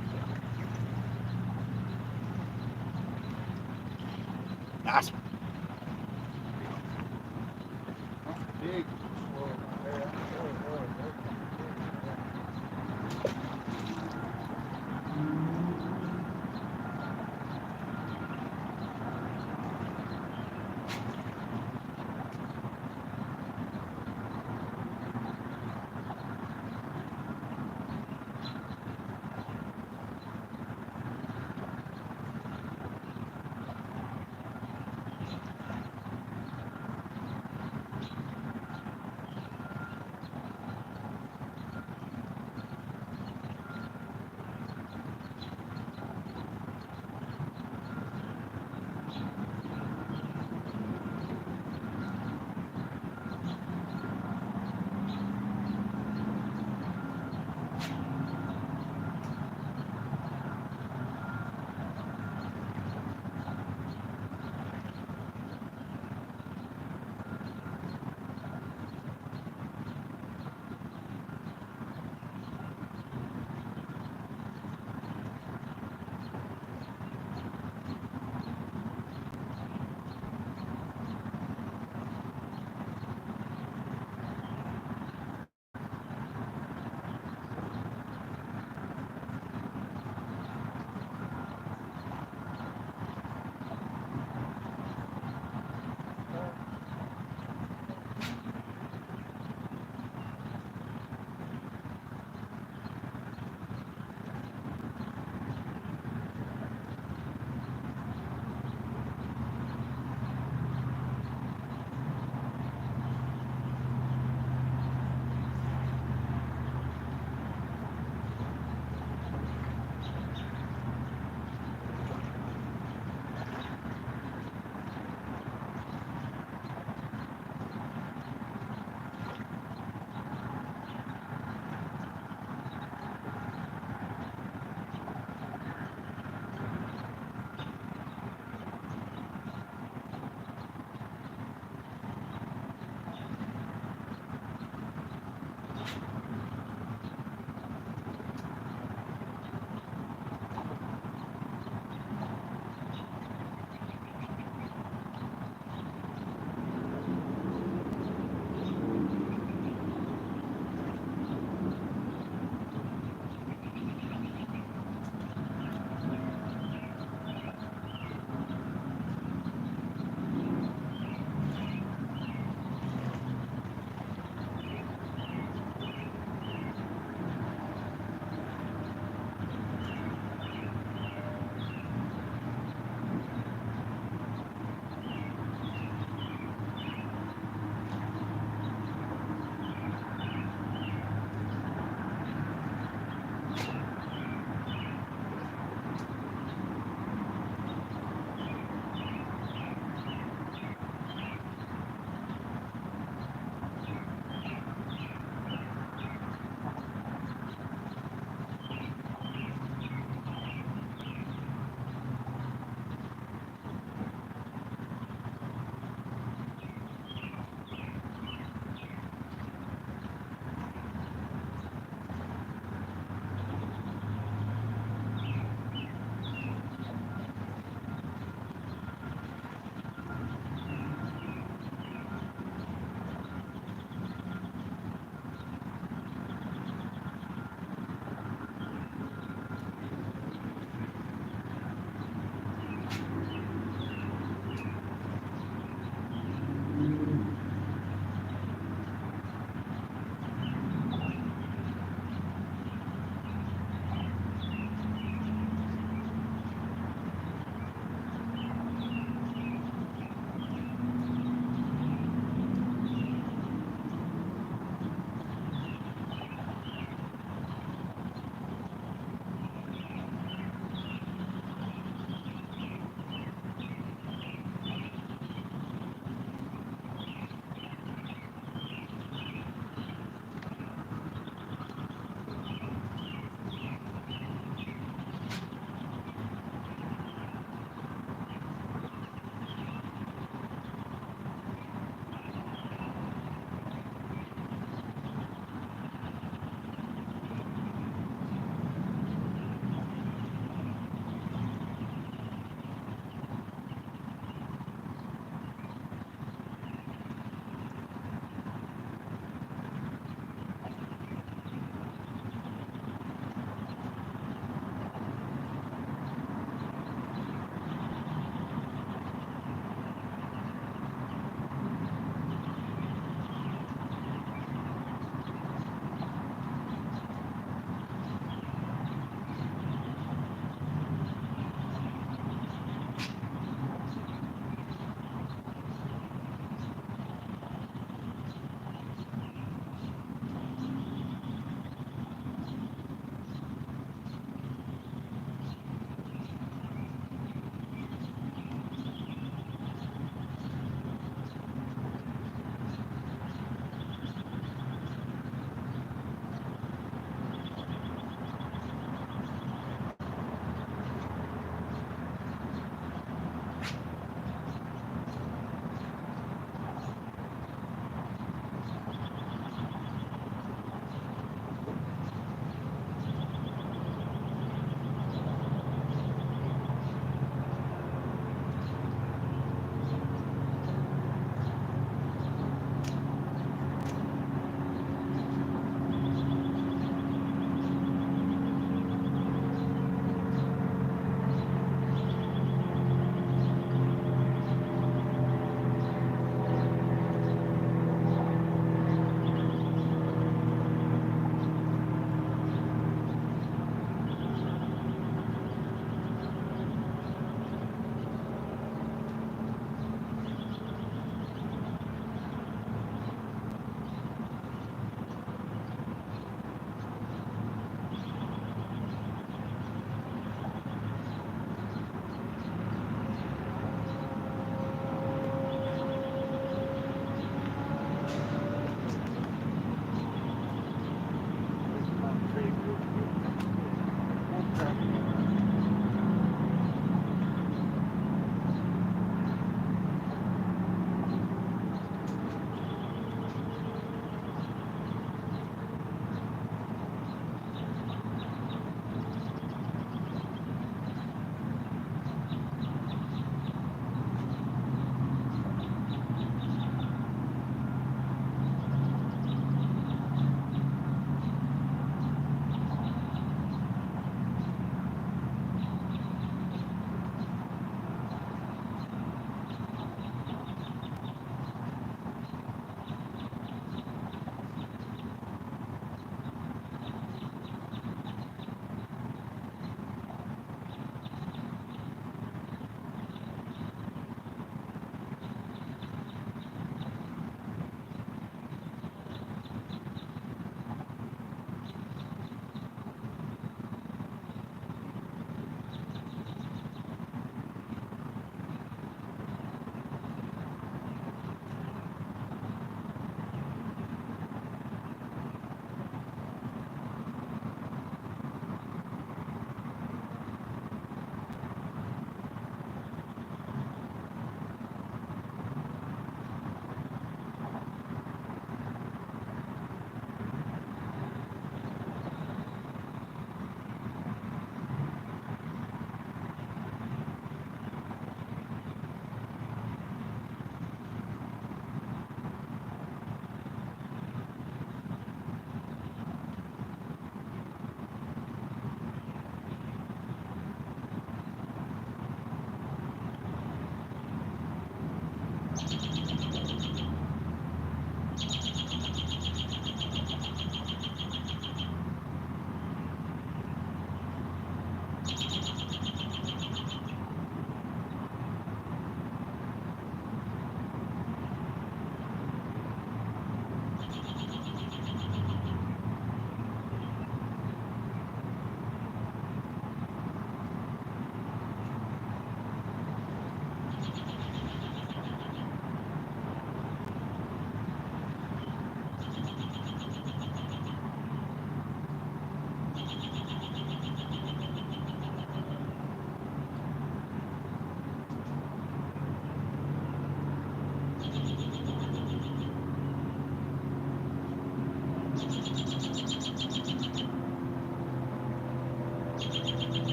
Speaker 1: Nice one. Big.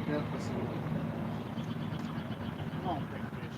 Speaker 1: back up. Let's see.
Speaker 3: Come on, big fish.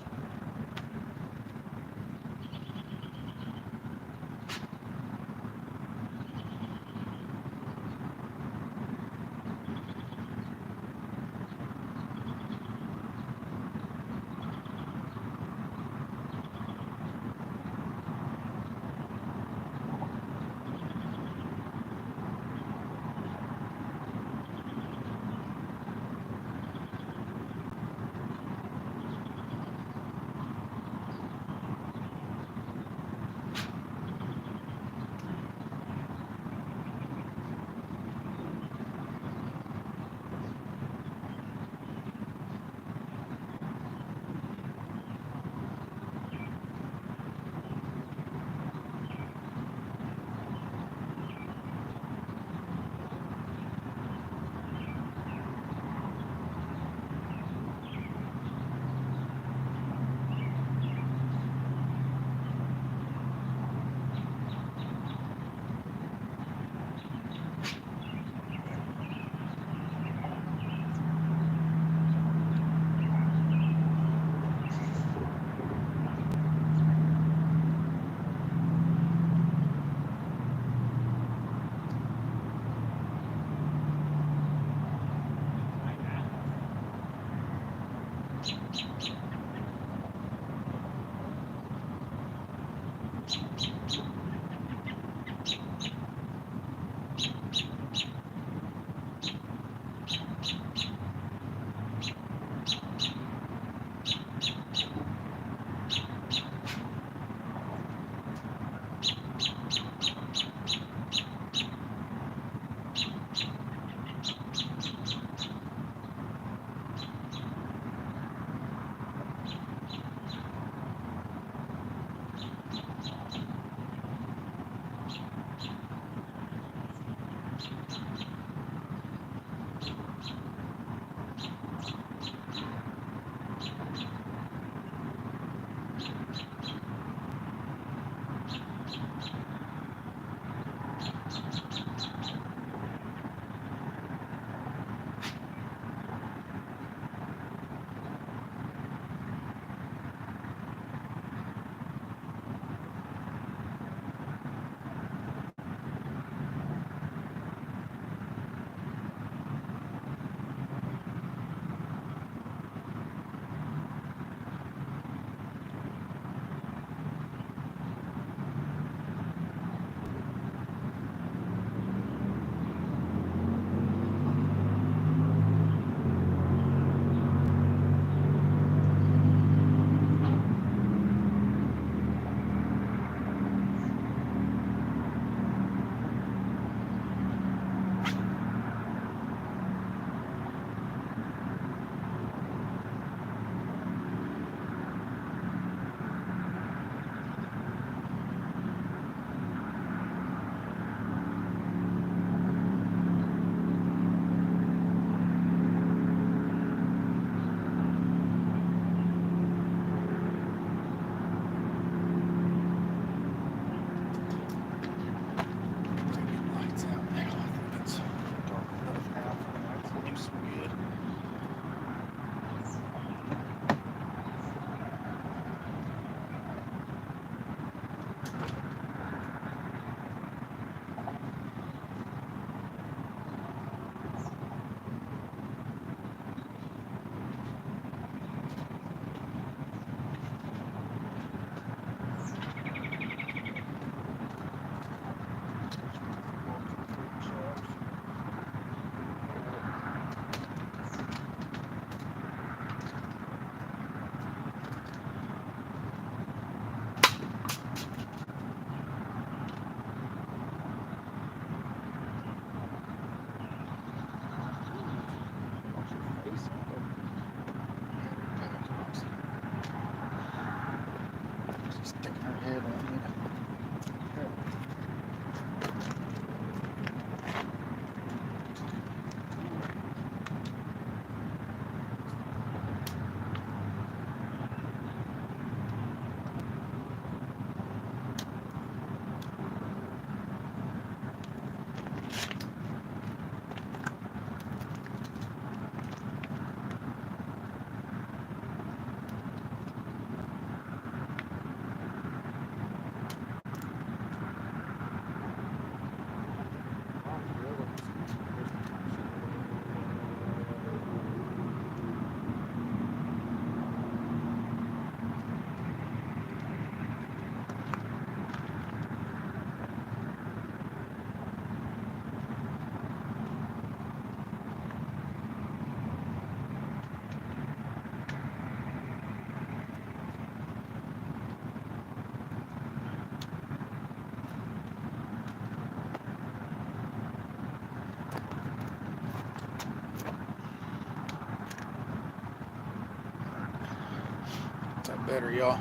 Speaker 1: better, y'all.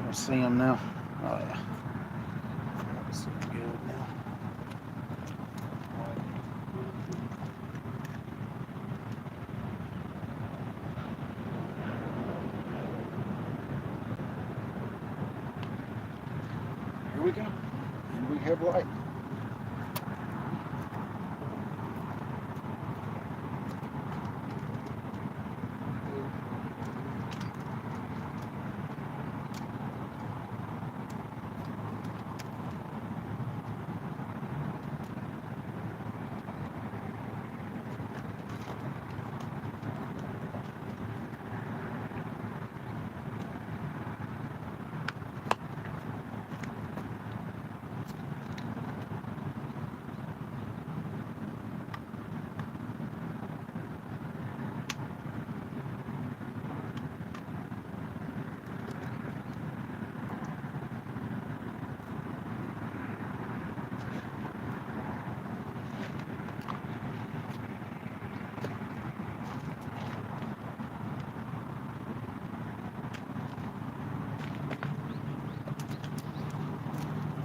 Speaker 1: I see them now. Oh yeah. That's good now. Here we go. And we have light.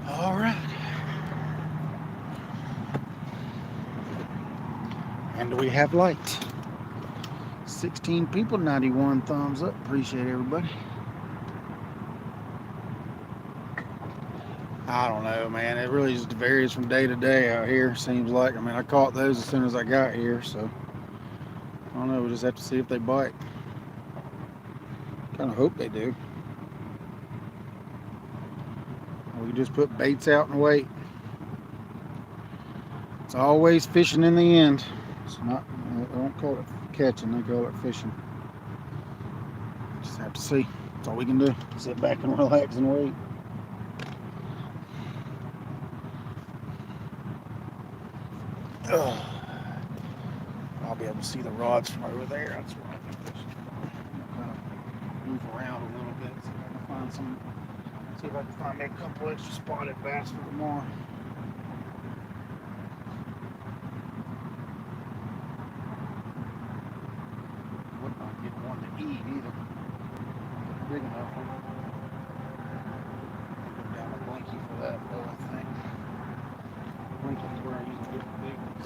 Speaker 1: All right. And we have light. 16 people, 91 thumbs up. Appreciate everybody. I don't know, man. It really just varies from day to day out here, seems like. I mean, I caught those as soon as I got here, so I don't know. We'll just have to see if they bite. Kind of hope they do. We can just put baits out and wait. It's always fishing in the end. It's not, I don't call it catching, they call it fishing. Just have to see. That's all we can do. Sit back and relax and wait. Ugh. I'll be able to see the rods from over there. That's where I think fishing. Kind of move around a little bit, see if I can find some. See if I can find me a couple extra spotted bass for tomorrow. Wouldn't want to get one to eat either. Big enough one. Put down a blankie for that though, I think. Blankie's where I usually get the big ones.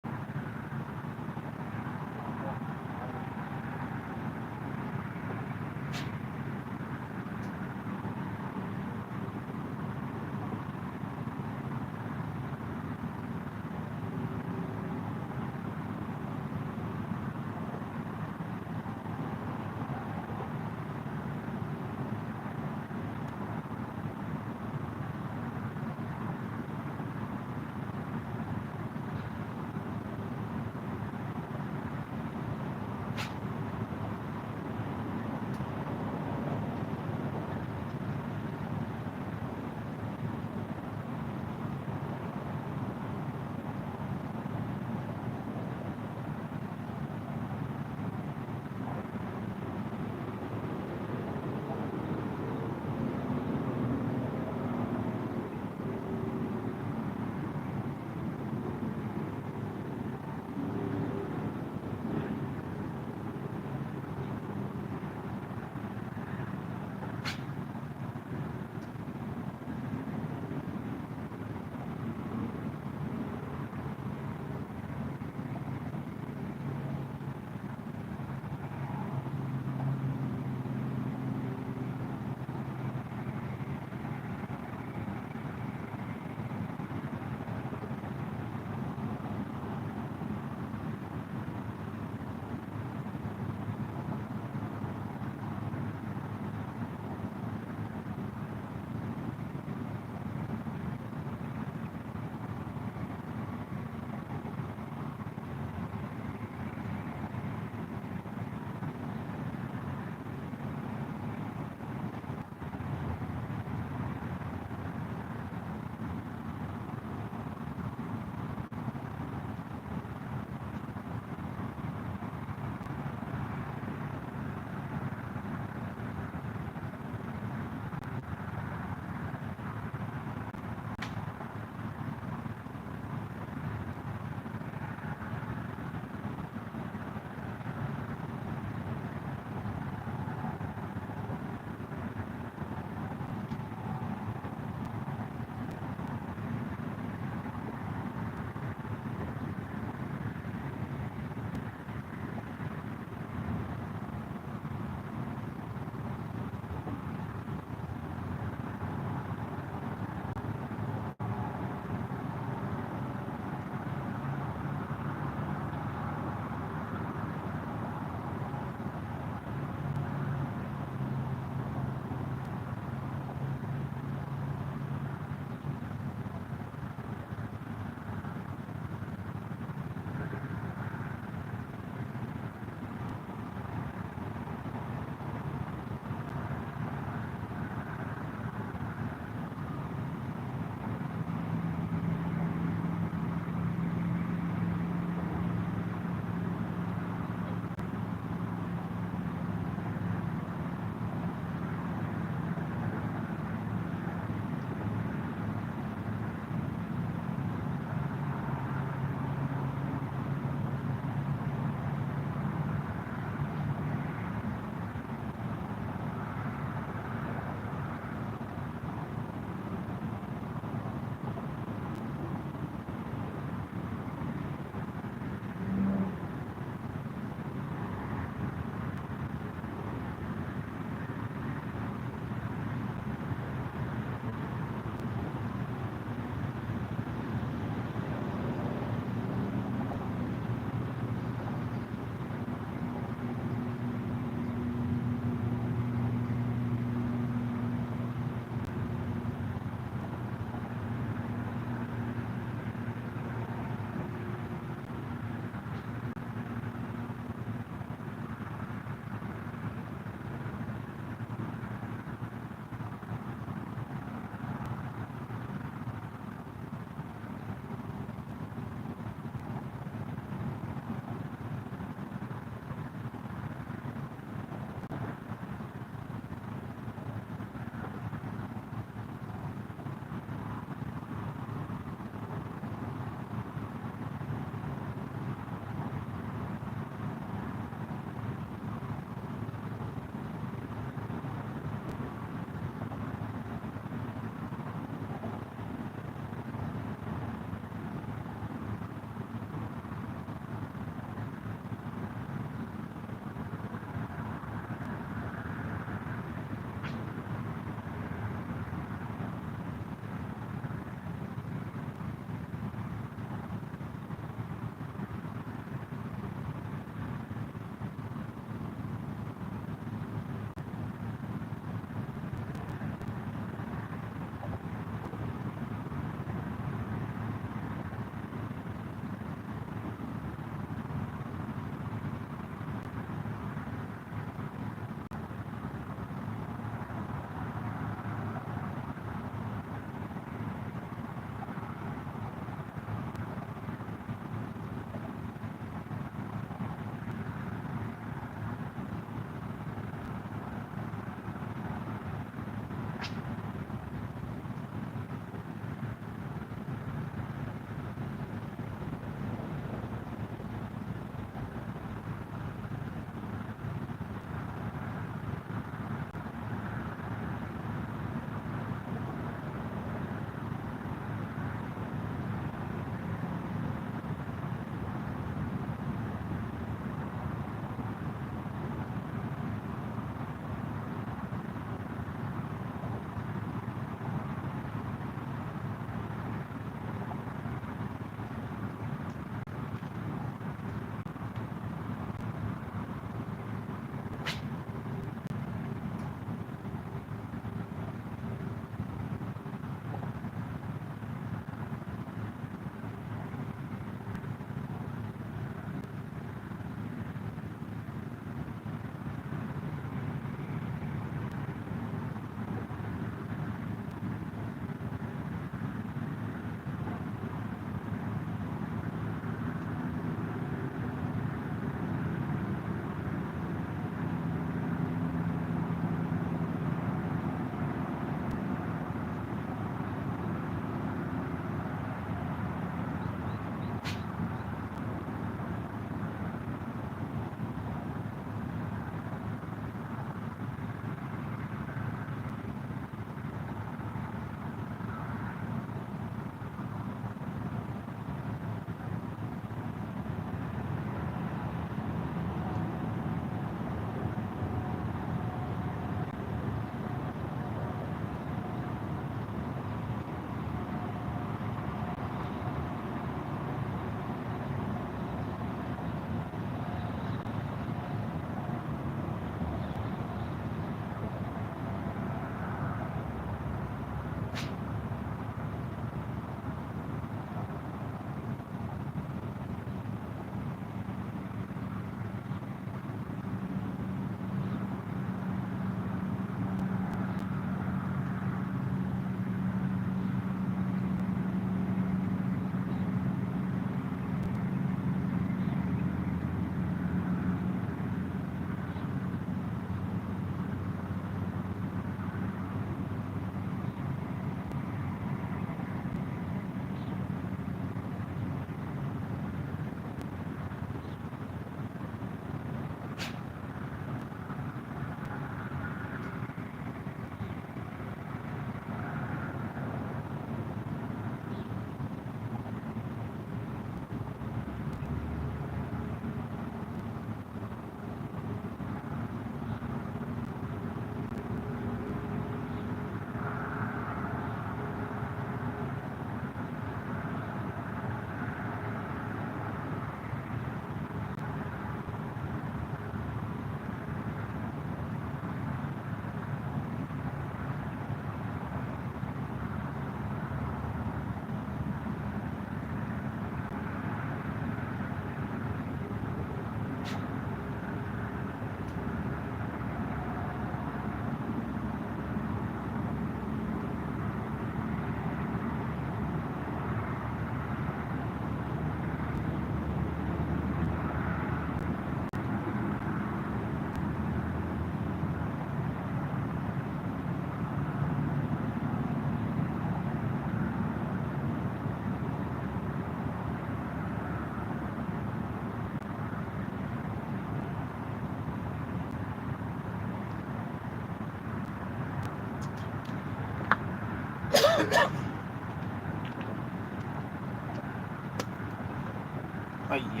Speaker 1: How many we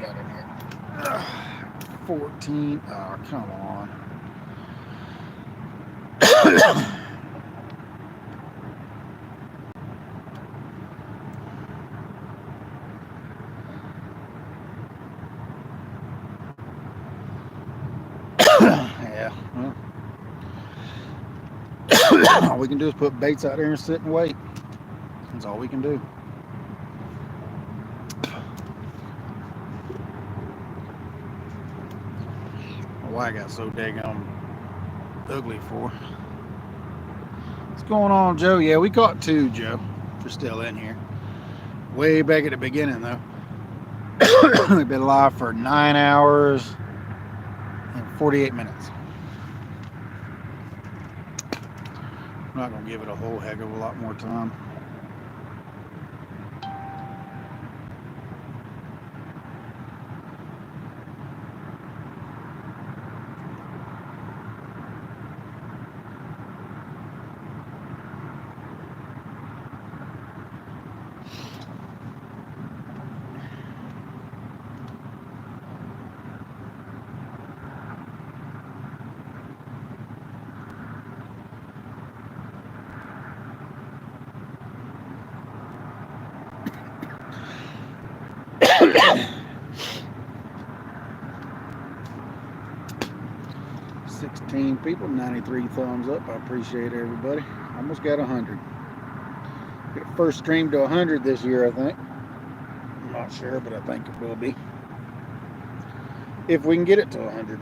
Speaker 1: got in here? 14. Oh, come on. Yeah. Well, all we can do is put baits out there and sit and wait. That's all we can do. Why I got so daggone ugly for. What's going on, Joe? Yeah, we caught 2, Joe. If you're still in here. Way back at the beginning, though. We've been live for 9 hours and 48 minutes. I'm not going to give it a whole heck of a lot more time. People, 93 thumbs up. I appreciate everybody. Almost got 100. Get a first stream to 100 this year, I think. I'm not sure, but I think it will be. If we can get it to 100.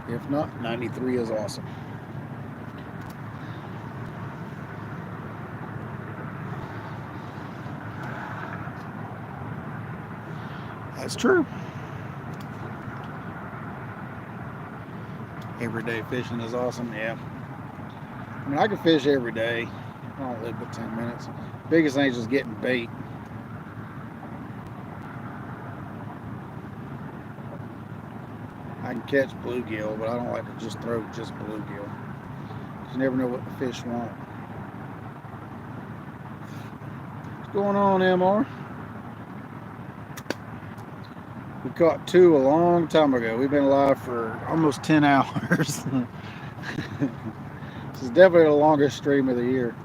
Speaker 1: If not, 93 is awesome. That's true. Everyday fishing is awesome, yeah. I mean, I can fish every day. I don't live but 10 minutes. Biggest thing is just getting bait. I can catch bluegill, but I don't like to just throw just bluegill. You never know what the fish want. What's going on, MR? We caught 2 a long time ago. We've been live for almost 10 hours. This is definitely the longest stream of the year.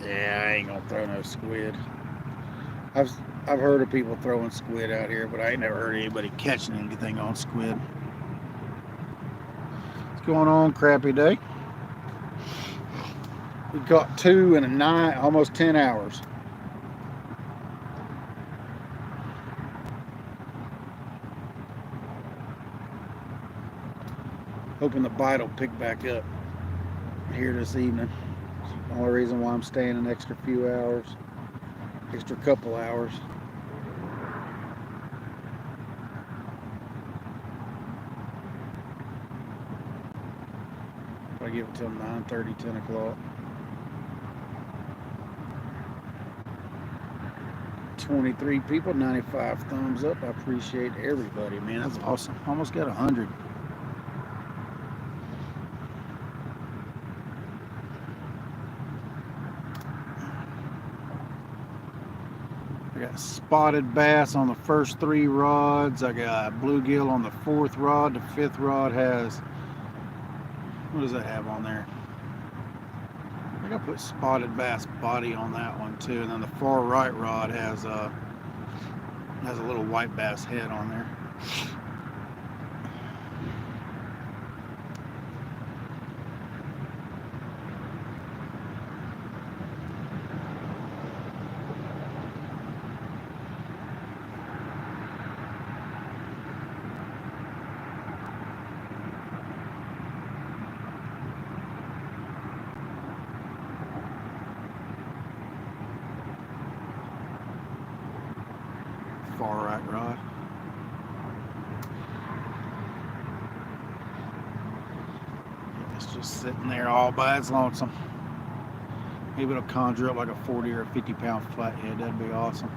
Speaker 1: Yeah, I ain't gonna throw no squid. I've heard of people throwing squid out here, but I ain't never heard of anybody catching anything on squid. What's going on, crappy day? We caught 2 in a 9, almost 10 hours. Hoping the bite will pick back up here this evening. It's the only reason why I'm staying an extra few hours, extra couple hours. I give it till 9:30, 10 o'clock. 23 people, 95 thumbs up. I appreciate everybody, man. That's awesome. Almost got 100. I got spotted bass on the first 3 rods. I got bluegill on the 4th rod. The 5th rod has, what does that have on there? I think I put spotted bass body on that one too, and then the far right rod has a little white bass head on there. Far right rod. It's just sitting there all by its lonesome. Maybe it'll conjure up like a 40 or a 50-pound flathead. That'd be awesome.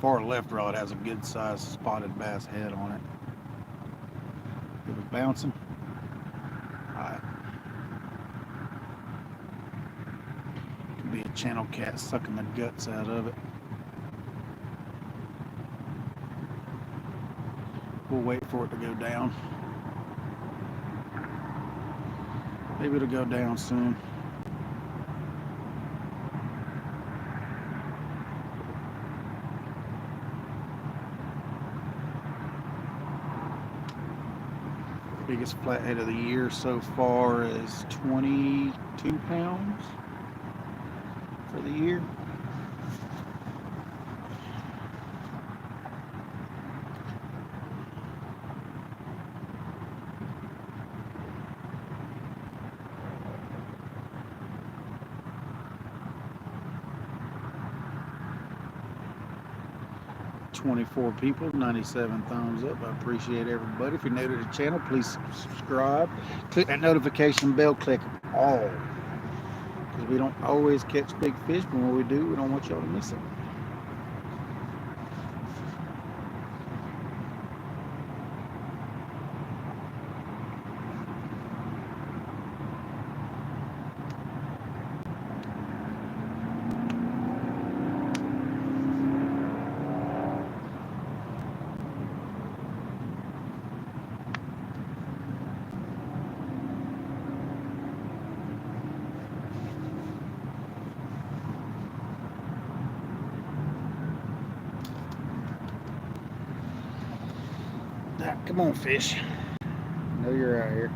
Speaker 1: far left rod has a good sized spotted bass head on it. It was bouncing. Alright. Could be a channel cat sucking the guts out of it. We'll wait for it to go down. Maybe it'll go down soon. Biggest flathead of the year so far is 22 pounds for the year. "24 people, 97 thumbs up. I appreciate everybody. If you're new to the channel, please subscribe. Click that notification bell, click all. Because we don't always catch big fish, but when we do, we don't want y'all to miss it. Now, come on, fish. I know you're out here.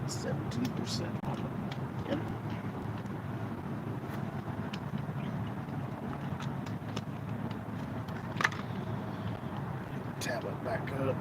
Speaker 1: %. Yep. Tablet back up.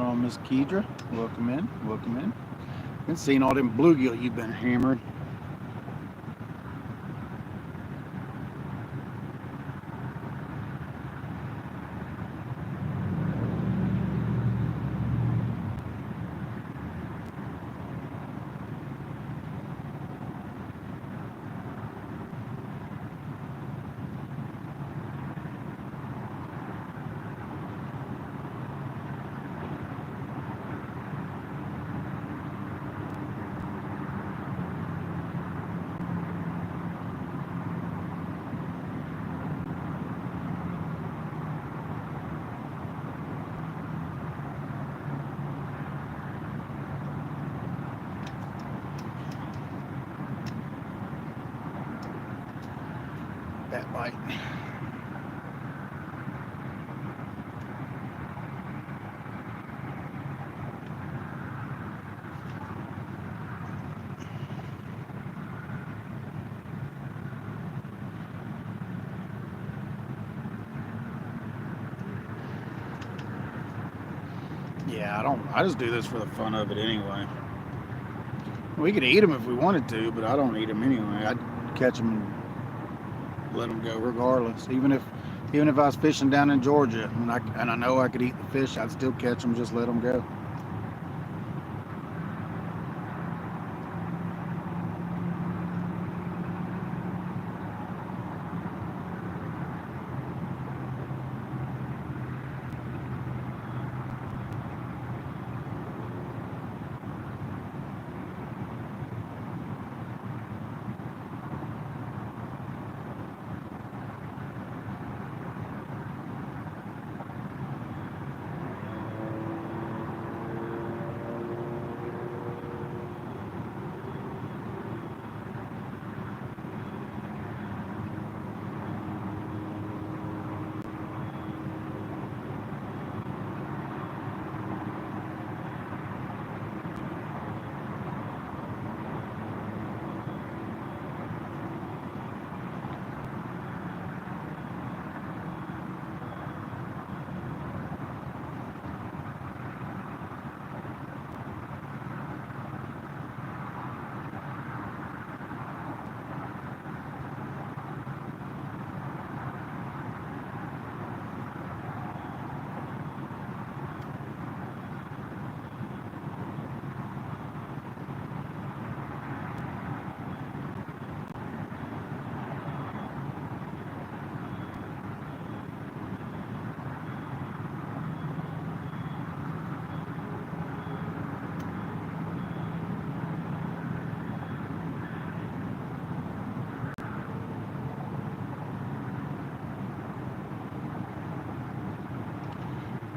Speaker 1: Oh, Miss Kedra, welcome in. Welcome in. Been seeing all them bluegill you've been hammering. That bite. Yeah, I just do this for the fun of it anyway. We could eat them if we wanted to, but I don't eat them anyway. I'd catch them and let them go regardless. Even if I was fishing down in Georgia and I know I could eat the fish, I'd still catch them, just let them go.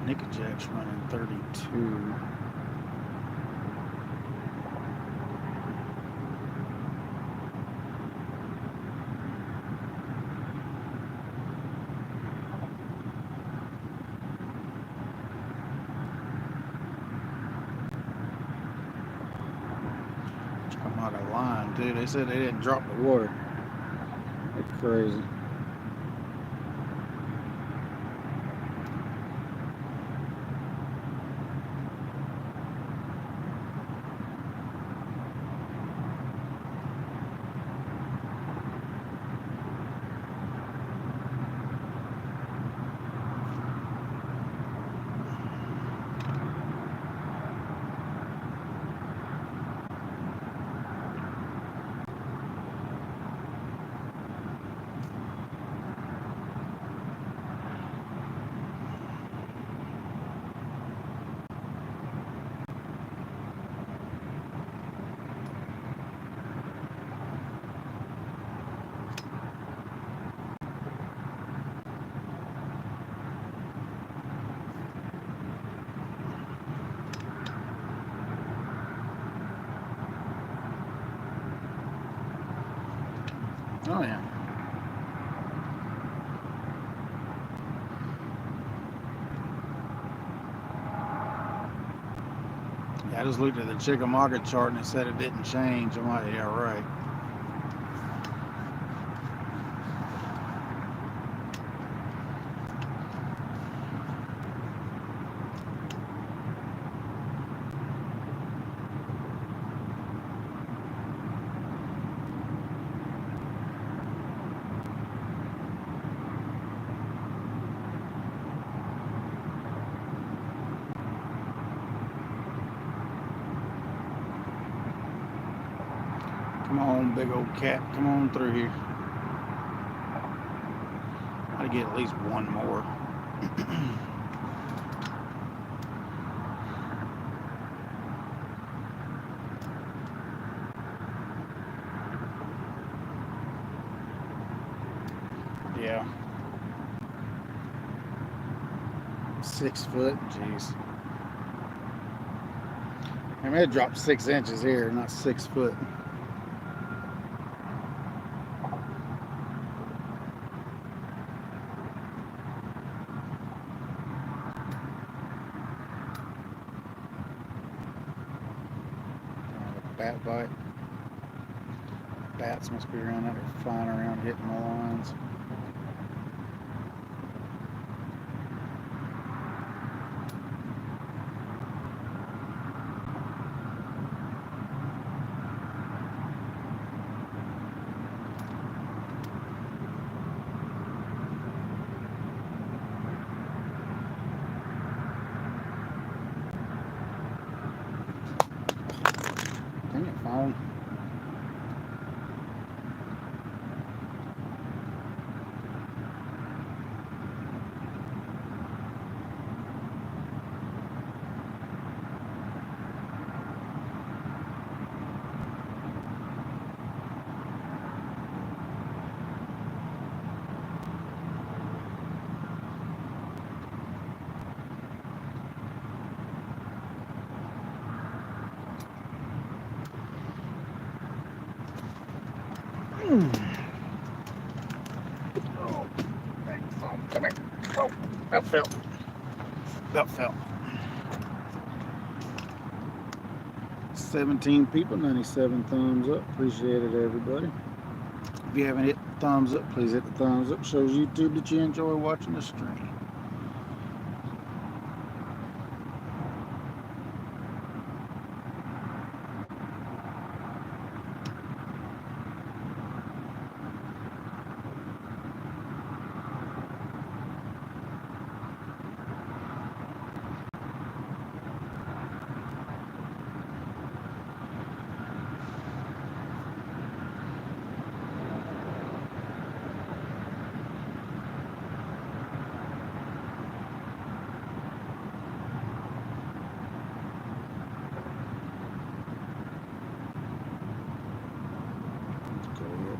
Speaker 1: Nickajack's running 32. Come out of line, too. They said they didn't drop the water. They're crazy. Oh, yeah. Yeah, I just looked at the Chickamauga chart and it said it didn't change. I'm like, yeah, right. Come on, big old cat. Come on through here. Gotta get at least one more. Yeah. 6 foot, jeez. I may have dropped 6 inches here, not 6 foot. Bat bite. Bats must be around out there flying around hitting the lines. Dang it, phone. Oh, dang phone. Come here. Oh, that fell. That fell. 17 people, 97 thumbs up. Appreciate it, everybody. If you haven't hit the thumbs up, please hit the thumbs up. Shows YouTube that you enjoy watching the stream.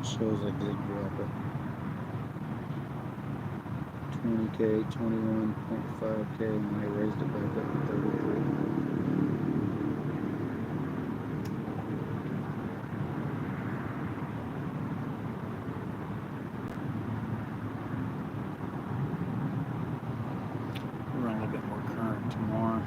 Speaker 1: Shows I did drop it. 20K, 21.5K, and I raised it back up to 33. We'll run a little bit more current tomorrow.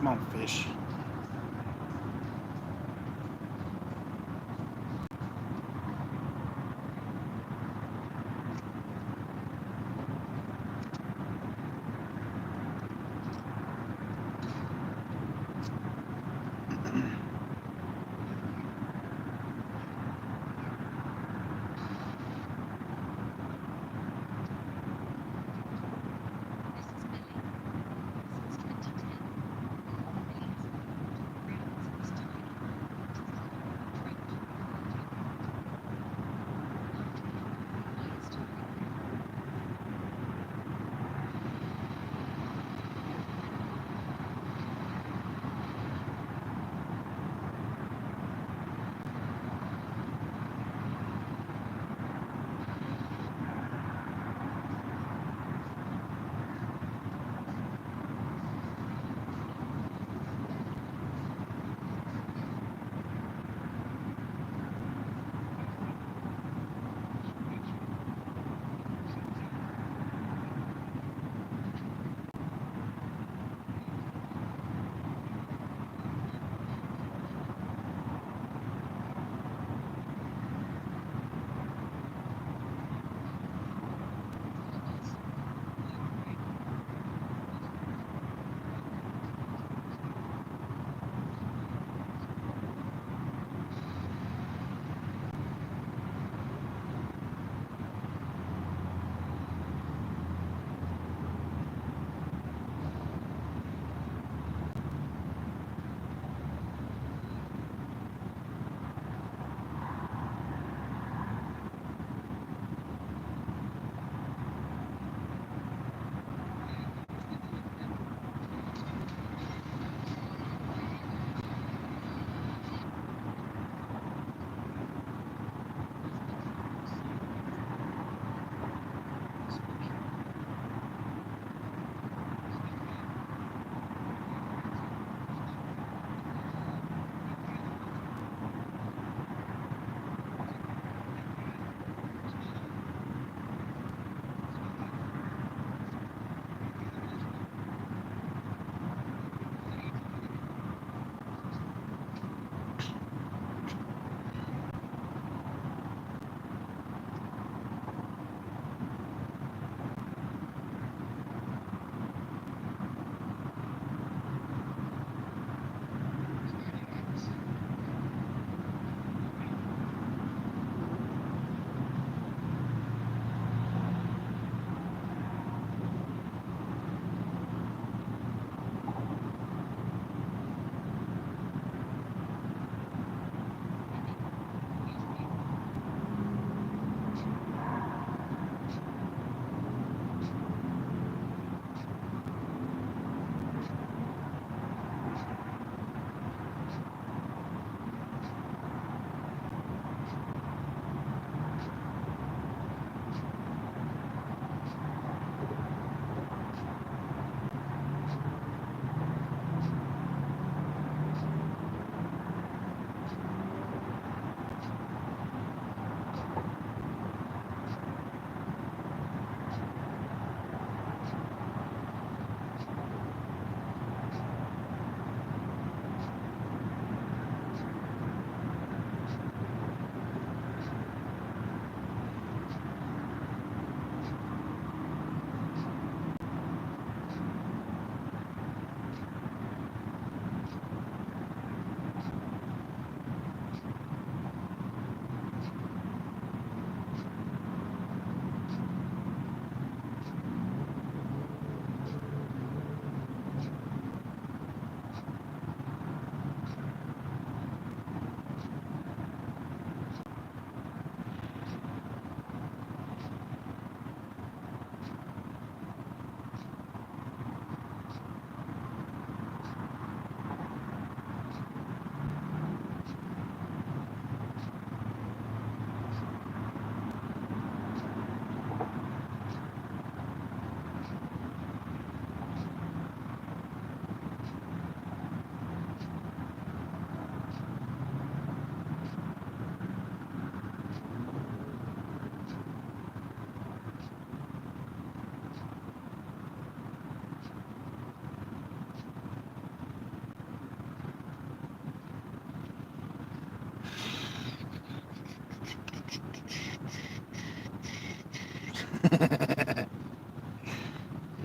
Speaker 1: Come on, fish.
Speaker 5: This is Billy. Since 2010, all rains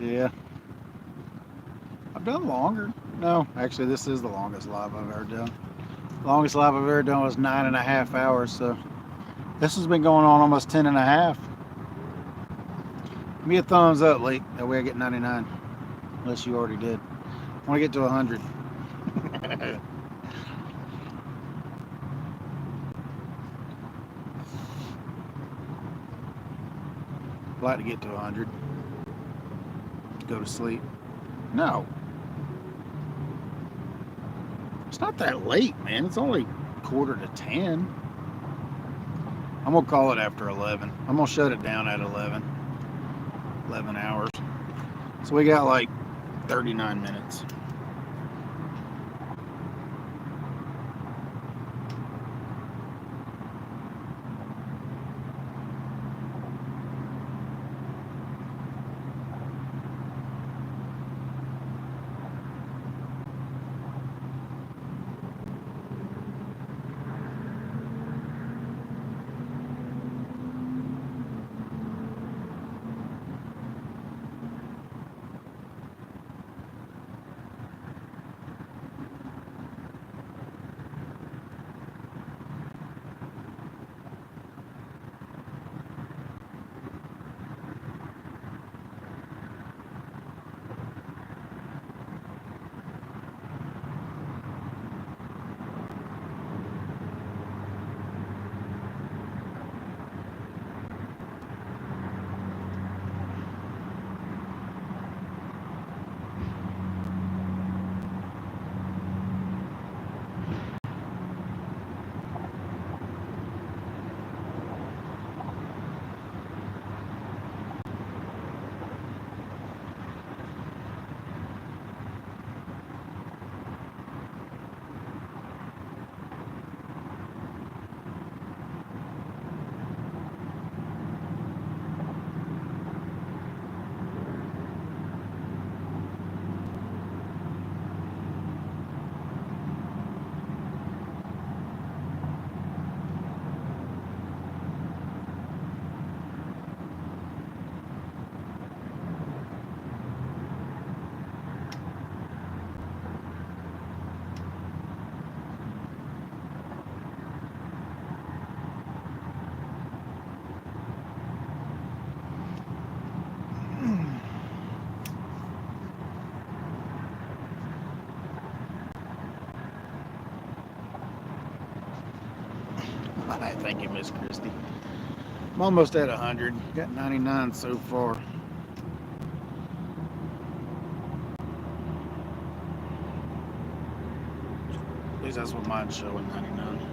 Speaker 1: Yeah. I've done longer. No, actually, this is the longest live I've ever done. Longest live I've ever done was 9.5 hours. So this has been going on almost 10.5. Give me a thumbs up, Lee. That way I get 99. Unless you already did. I want to get to 100. I'd like to get to 100. Go to sleep. No. It's not that late, man. It's only 9:45. I'm going to call it after 11. I'm going to shut it down at 11. 11 hours. So we got like 39 minutes. Thank you, Miss Christie. I'm almost at 100. Got 99 so far. At least that's what mine's showing, 99.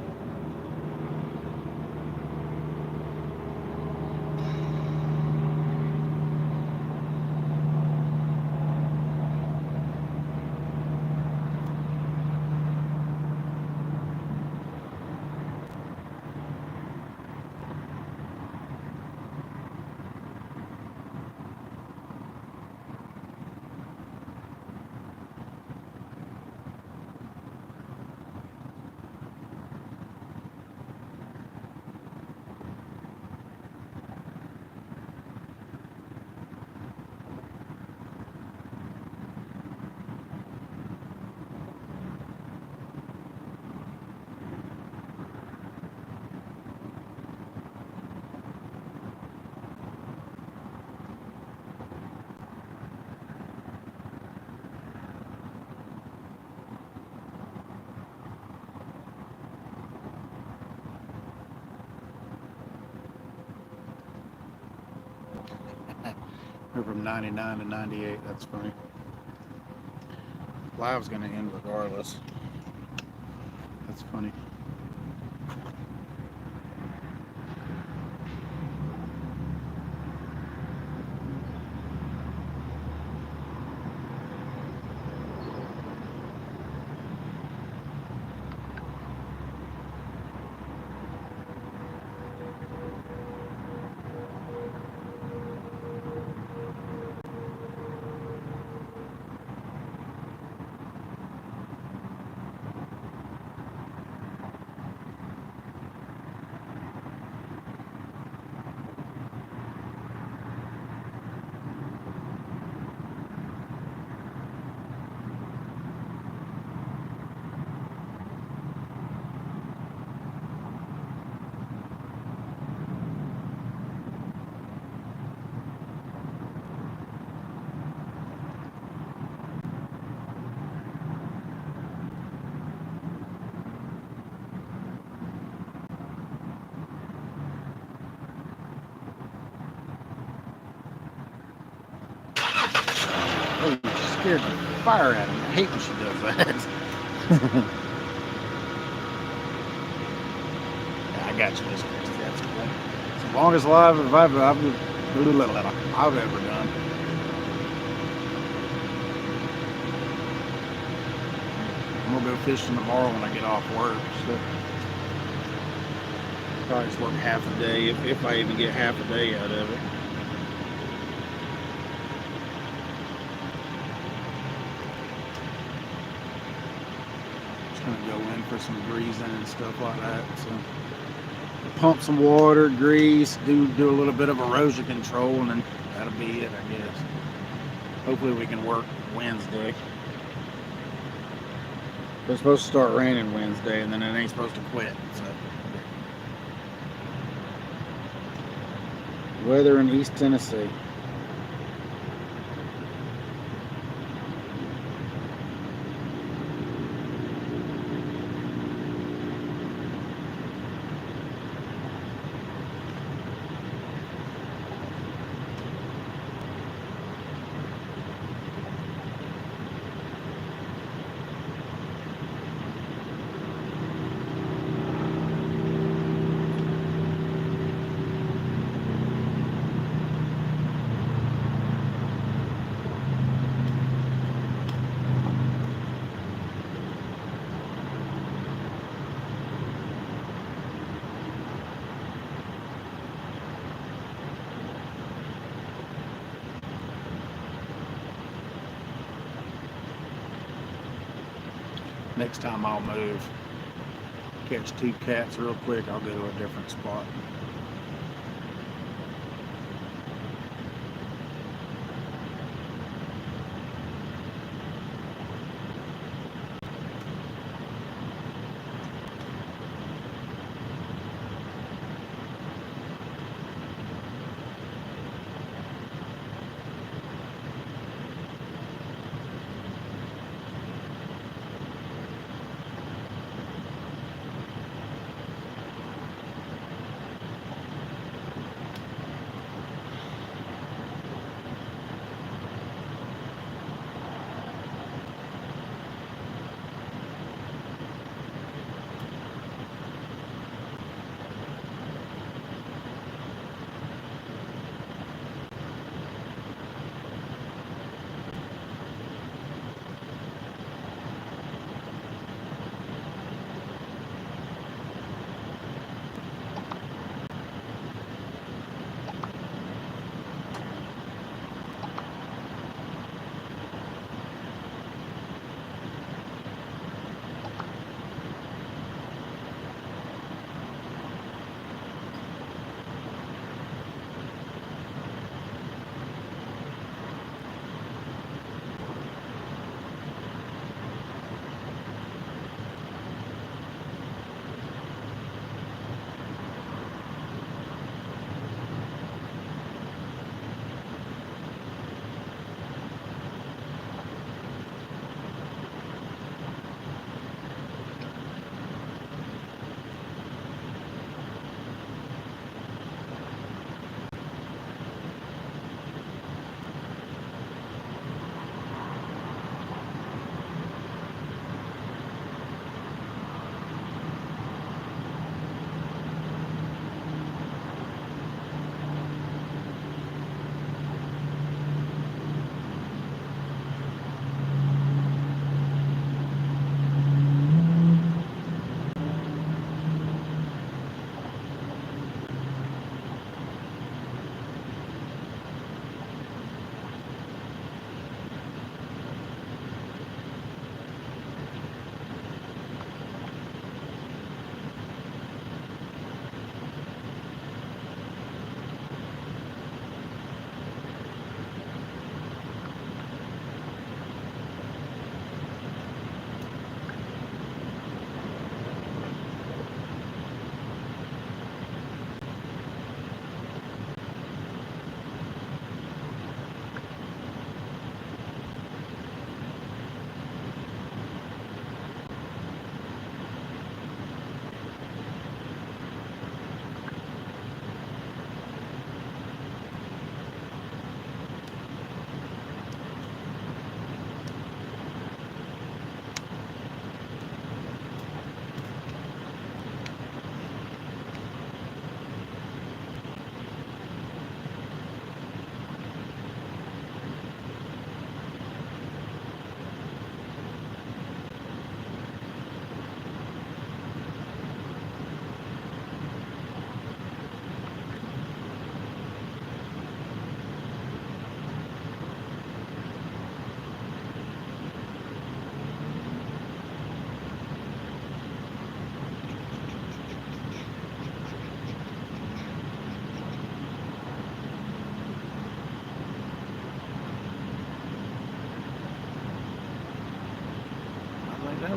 Speaker 1: We're from 99 to 98. That's funny. Live's going to end regardless. That's funny. scared the fire out of me. I hate when she does that. Yeah, I got you, Miss Christie. That's cool. It's the longest live I've ever done. I'm gonna go fishing tomorrow when I get off work. So probably just work half a day if I even get half a day out of it. Just gonna go in for some greasing and stuff like that. So pump some water, grease, do a little bit of erosion control, and then that'll be it, I guess. Hopefully we can work Wednesday. It's supposed to start raining Wednesday, and then it ain't supposed to quit. So weather in East Tennessee. Next time I'll move, catch 2 cats real quick, I'll go to a different spot.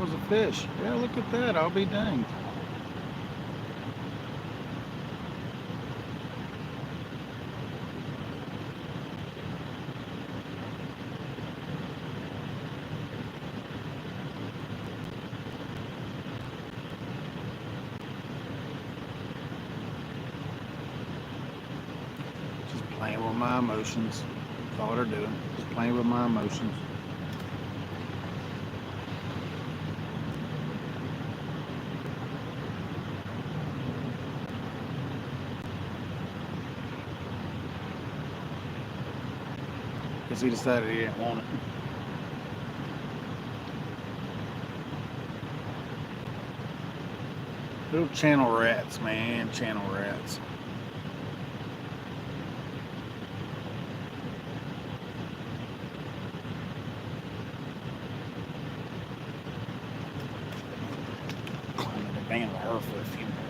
Speaker 1: was a fish. Yeah, look at that. I'll be danged. Just playing with my emotions. That's all they're doing. Just playing with my emotions. Because he decided he didn't want it. Little channel rats, man. Channel rats. Climbing the band with her for a few minutes.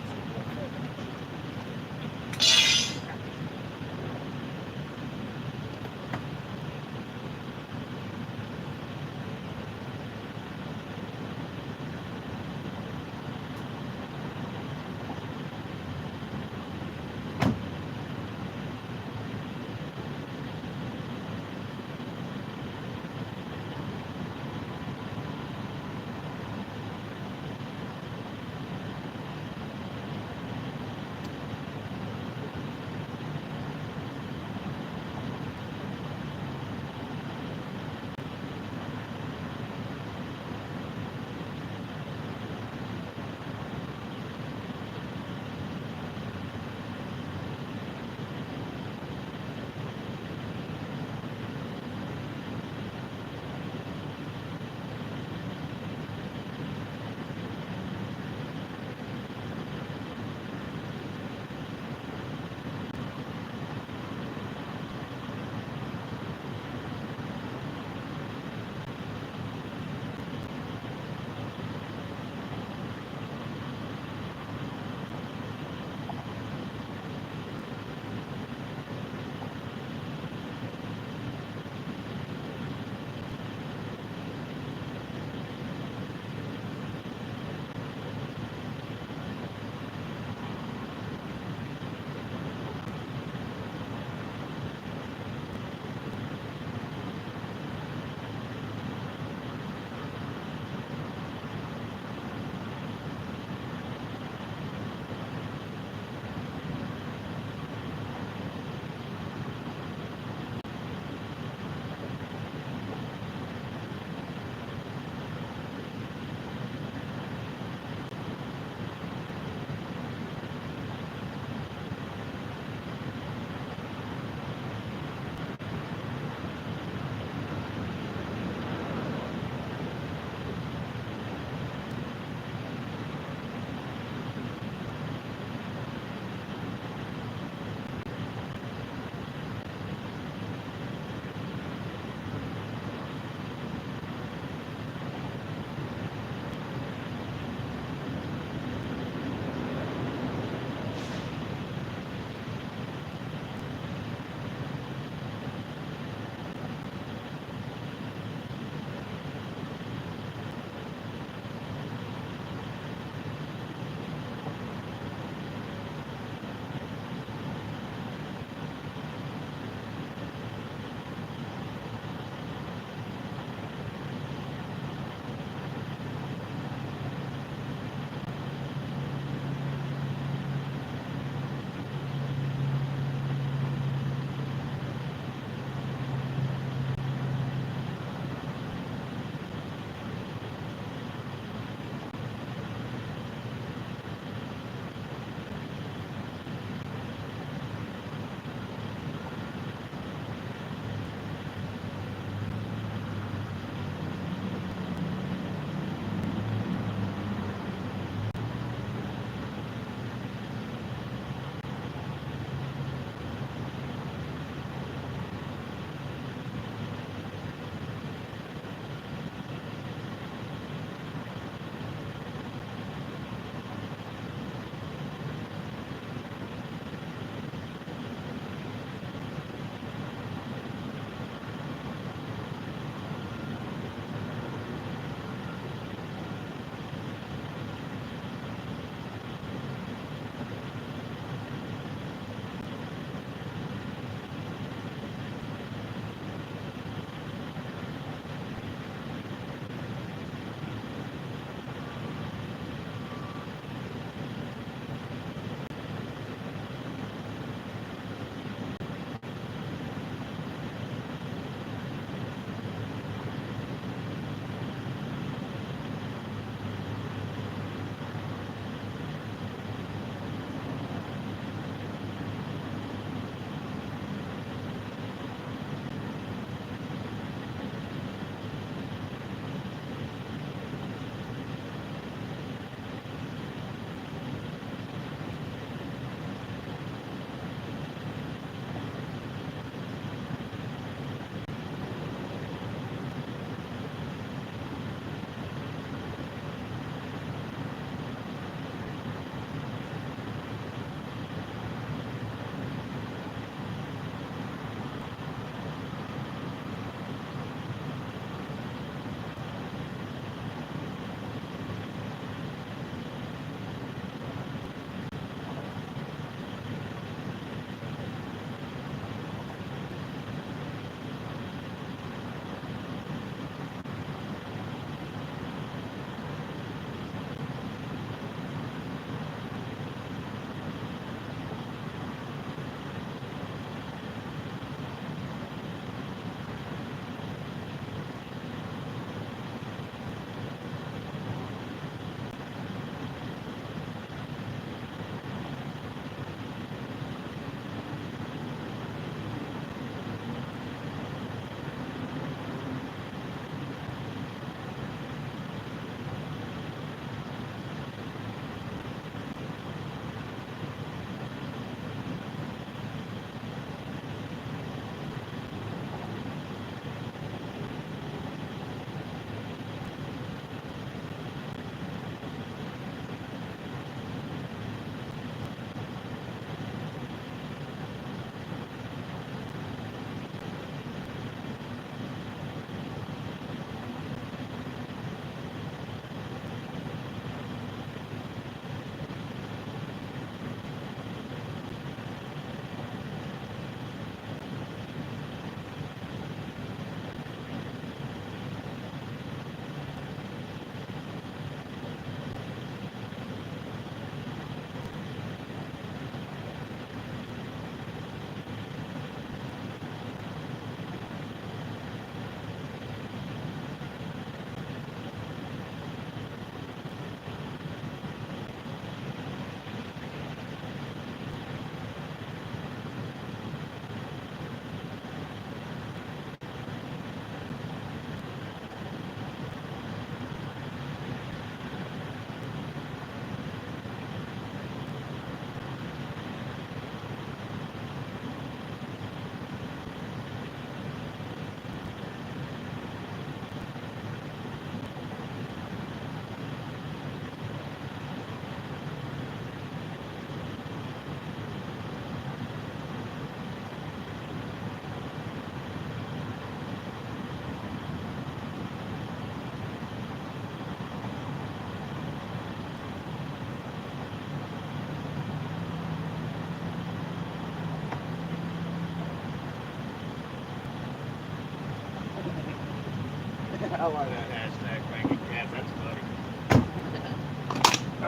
Speaker 3: I like that hashtag banging cats. That's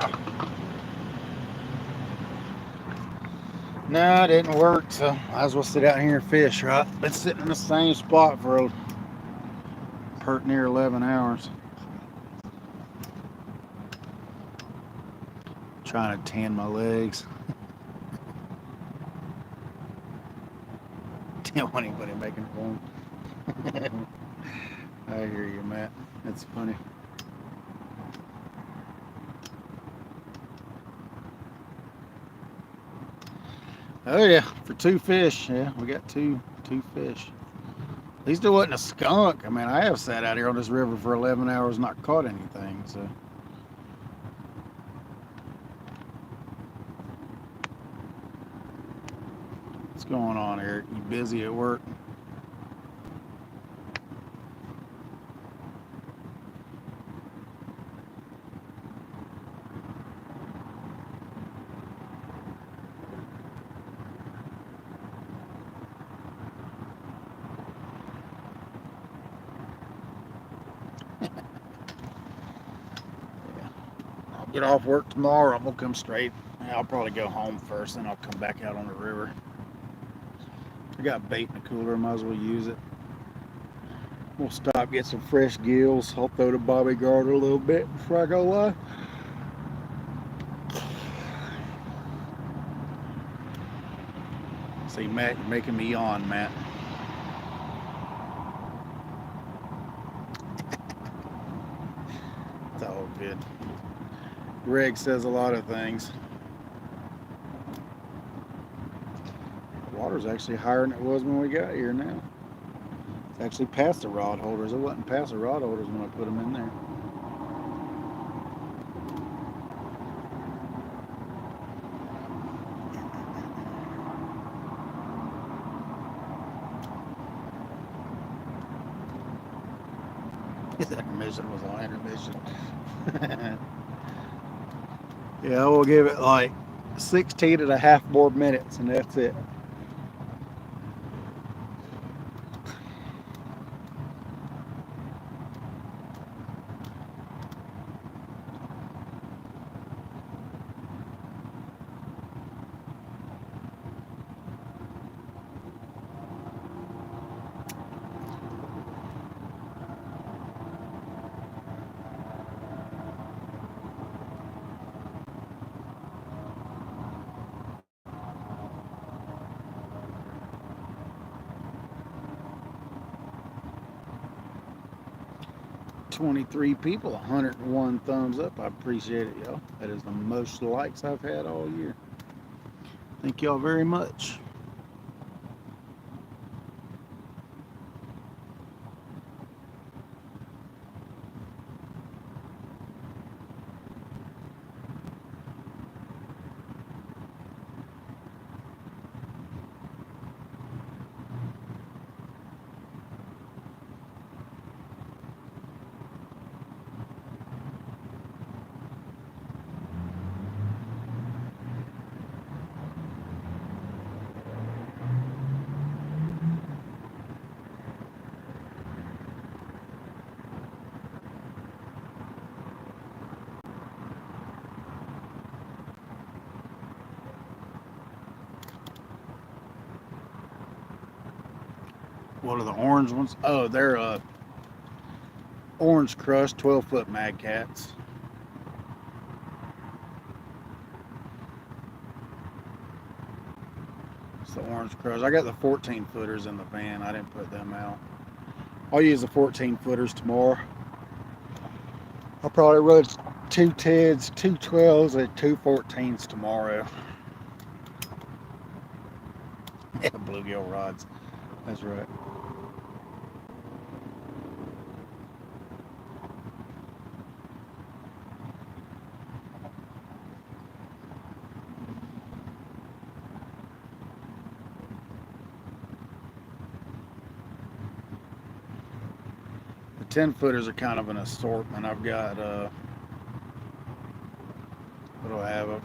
Speaker 3: funny.
Speaker 1: No, it didn't work, so might as well sit out here and fish, right? Been sitting in the same spot for a pert near 11 hours. Trying to tan my legs. Didn't want anybody making fun. I hear you, Matt. That's funny. Oh yeah, for 2 fish. Yeah, we got two fish. At least it wasn't a skunk. I mean, I have sat out here on this river for 11 hours, not caught anything. So. What's going on, Eric? You busy at work? Get off work tomorrow. I'm gonna come straight. I'll probably go home first, then I'll come back out on the river. I got bait in the cooler. Might as well use it. We'll stop, get some fresh gills. I'll throw the bobby garter a little bit before I go live. See, Matt, you're making me yawn, Matt. It's all good. Greg says a lot of things. The water's actually higher than it was when we got here now. It's actually past the rod holders. It wasn't past the rod holders when I put them in there. That intermission was on intermission. Yeah, we'll give it like 16 and a half more minutes, and that's it. $23 people, 101 thumbs up. I appreciate it, y'all. That is the most likes I've had all year. Thank y'all very much. What are the orange ones? Oh, they're orange crush 12-foot Mad Cats. It's the orange crush. I got the 14 footers in the van. I didn't put them out. I'll use the 14 footers tomorrow. I'll probably run 2 10s, 2 12s, and 2 14s tomorrow. Yeah, bluegill rods. That's right. The 10 footers are kind of an assortment. I've got what do I have? I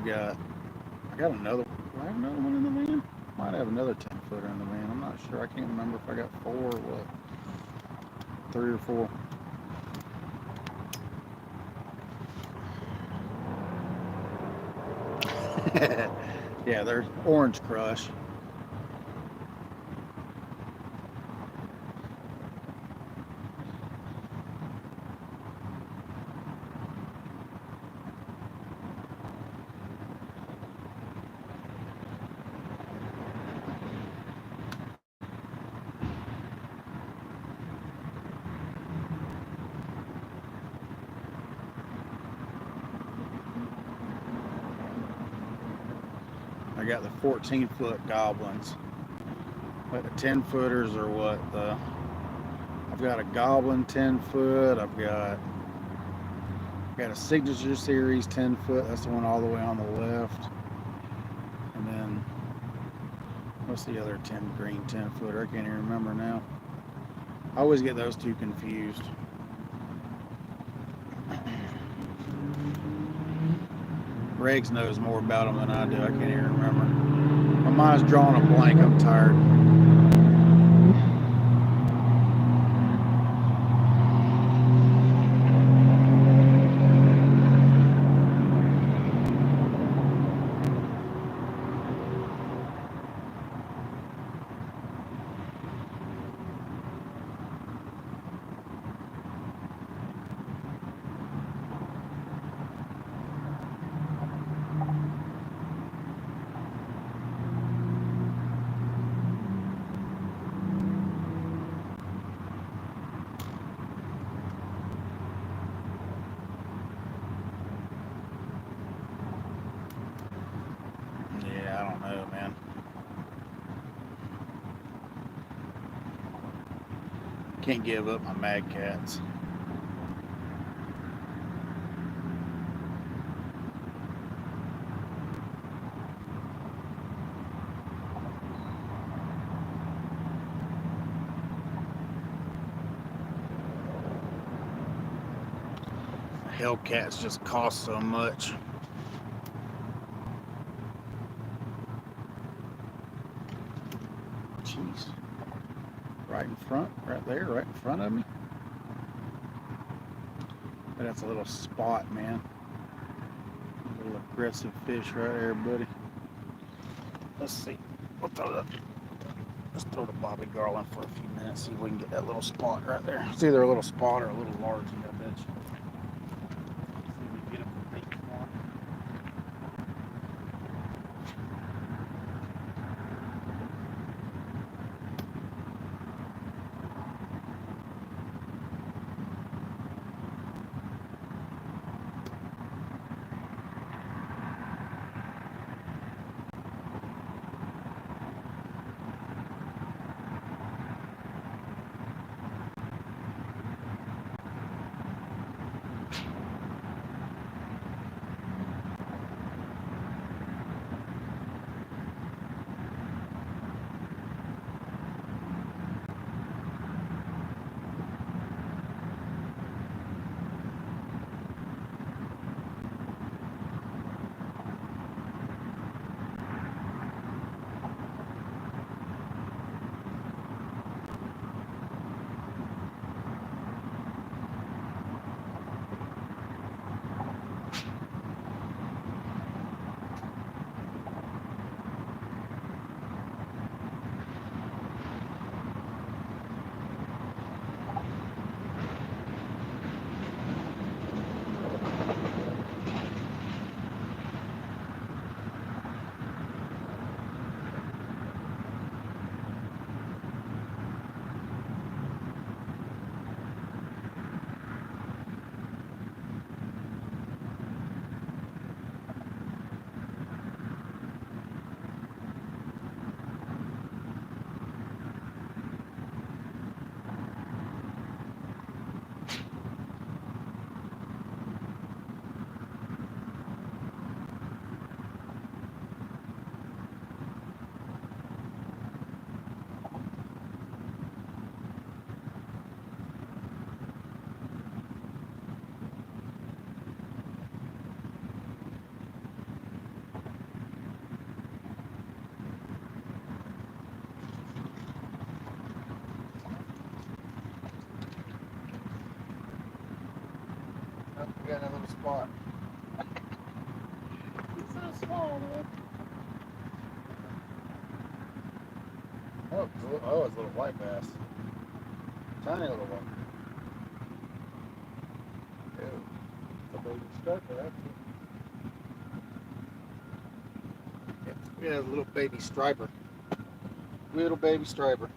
Speaker 1: got another. Do I have another one in the van? Might have another 10 footer in the van. I'm not sure. I can't remember if I got 4 or what. 3 or 4. Yeah, they're orange crush. I got the 14-foot goblins. But the 10-footers are what? I've got a goblin 10-foot. I've got a signature series 10-foot. That's the one all the way on the left. And then what's the other green 10-footer? I can't even remember now. I always get those two confused. Regs knows more about them than I do. I can't even remember. My mind's drawing a blank. I'm tired. Yeah, I don't know, man. Can't give up my mad cats. Hellcats just cost so much. Jeez. Right in front, right there, right in front of me. But that's a little spot, man. A little aggressive fish right there, buddy. Let's see. Let's throw the Bobby Garland for a few minutes, see if we can get that little spot right there. It's either a little spot or a little large, I bet you. See if we can get him to take one. We got that little spot.
Speaker 2: It's so
Speaker 1: Oh, it's a little white bass. Tiny little one. Ew. A baby striper, actually. Yeah, a little baby striper. Little baby striper.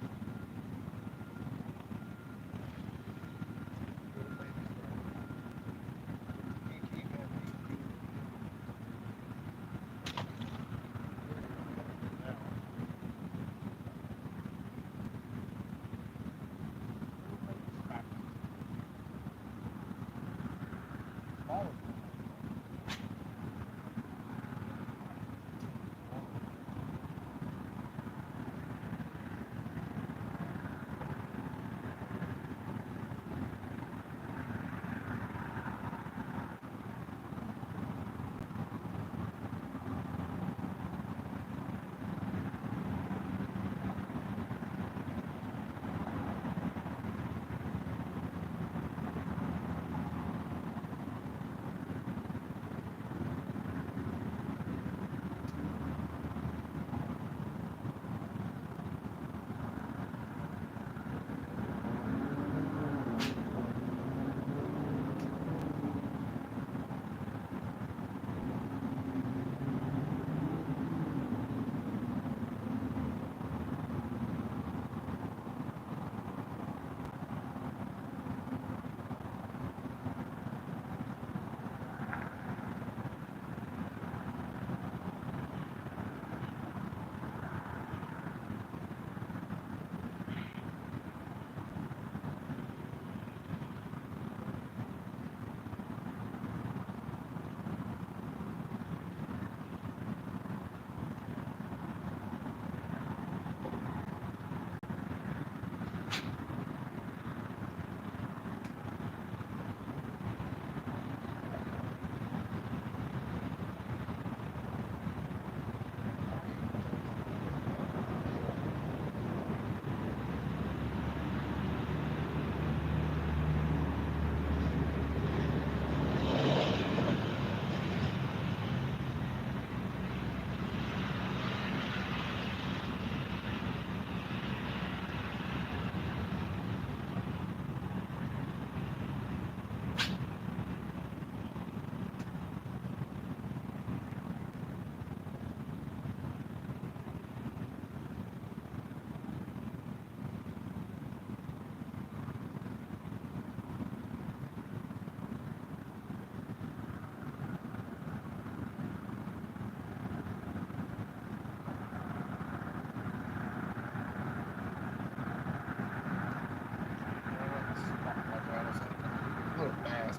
Speaker 1: Little bass.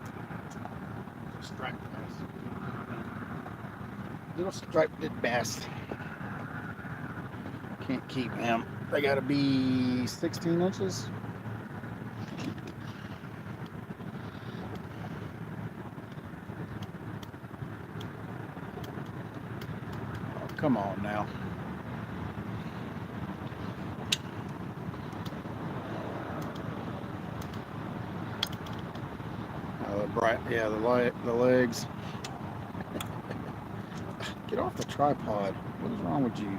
Speaker 1: Striped bass. Little striped bass. Can't keep them. They gotta be 16 inches. Oh, come on now. Bright, yeah, the legs. Get off the tripod. What is wrong with you,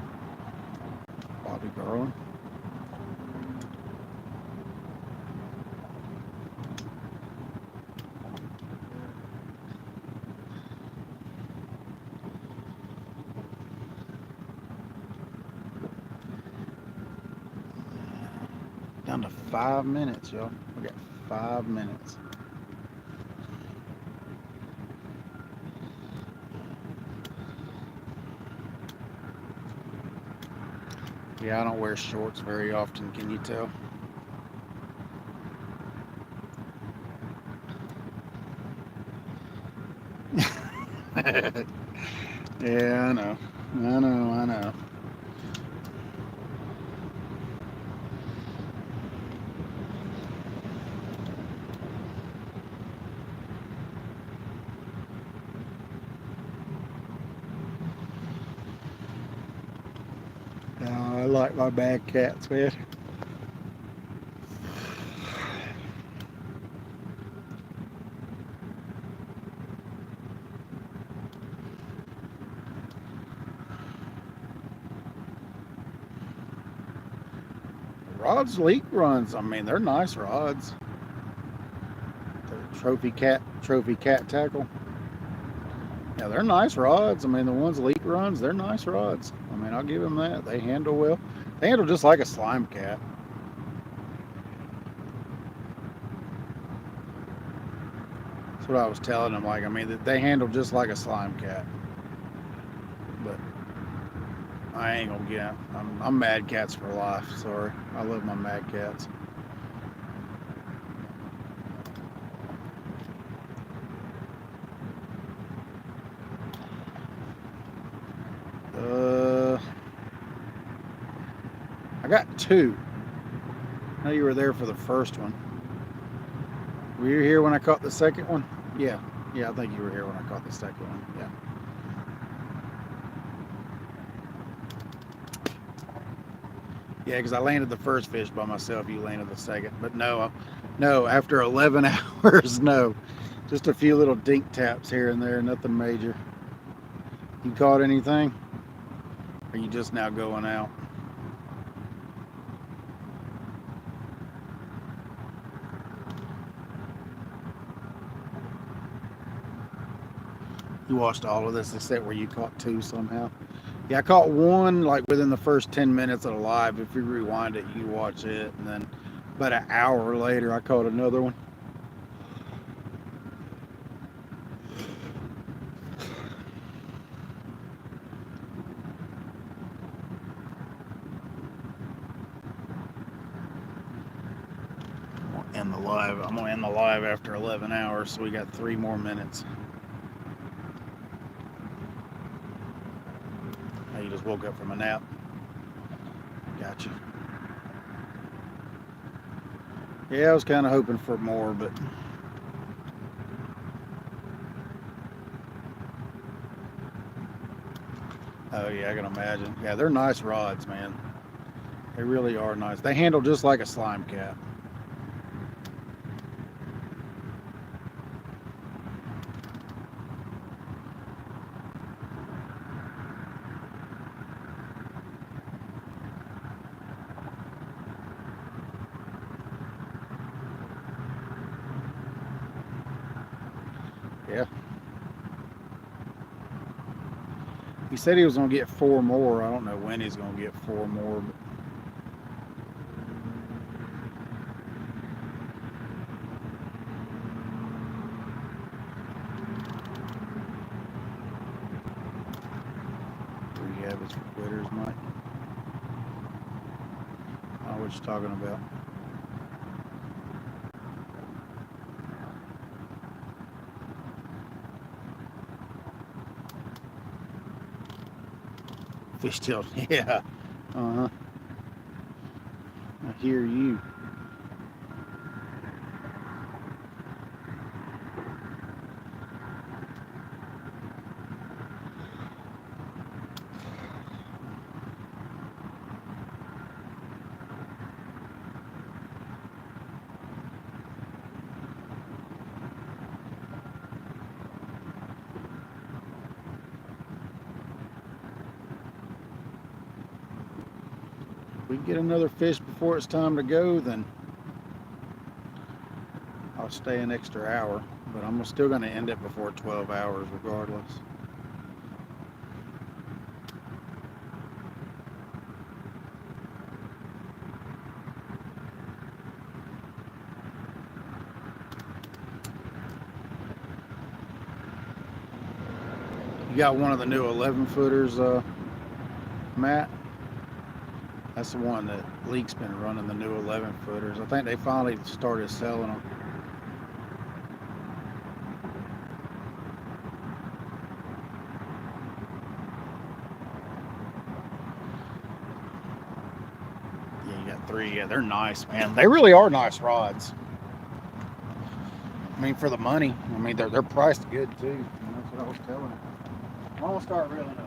Speaker 1: Bobby girl? Down to 5 minutes, y'all. We got 5 minutes. Yeah, I don't wear shorts very often, can you tell? Yeah, I know. I know. I like my bad cats, man. Rods, leak runs. I mean, they're nice rods. The trophy cat tackle. Yeah, they're nice rods. I mean, the ones leak runs, they're nice rods. I mean, I'll give them that. They handle well. They handle just like a slime cat. That's what I was telling them. Like, I mean, they handle just like a slime cat. But I ain't gonna get. I'm mad cats for life. Sorry, I love my mad cats. I got two. I know you were there for the first one. Were you here when I caught the second one? Yeah. Yeah, I think you were here when I caught the second one. Yeah. Yeah, because I landed the first fish by myself. You landed the second. But no, after 11 hours, no. Just a few little dink taps here and there, nothing major. You caught anything? Or are you just now going out? You watched all of this except where you caught two somehow. Yeah, I caught one like within the first 10 minutes of the live. If you rewind it, you watch it. And then about an hour later, I caught another one. I'm gonna end the live after 11 hours, so we got 3 more minutes. Oh, you just woke up from a nap. Gotcha. Yeah, I was kind of hoping for more, but oh yeah, I can imagine. Yeah, they're nice rods, man. They really are nice. They handle just like a slime cat. Yeah. He said he was going to get 4 more. I don't know when he's going to get 4 more. But do you have his quitters, Mike? I know what you're talking about. Fishtail, yeah. Uh-huh. I hear you. If we can get another fish before it's time to go, then I'll stay an extra hour. But I'm still going to end it before 12 hours regardless. You got one of the new 11 footers, Matt? That's the one that Leak's been running, the new 11 footers. I think they finally started selling them. Yeah, you got 3. Yeah, they're nice, man. They really are nice rods. I mean, for the money. I mean, they're priced good too. And that's what I was telling them. I'm gonna start reeling up.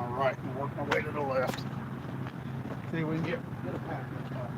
Speaker 1: my right and work my way to the left. See if we can get a pack this time.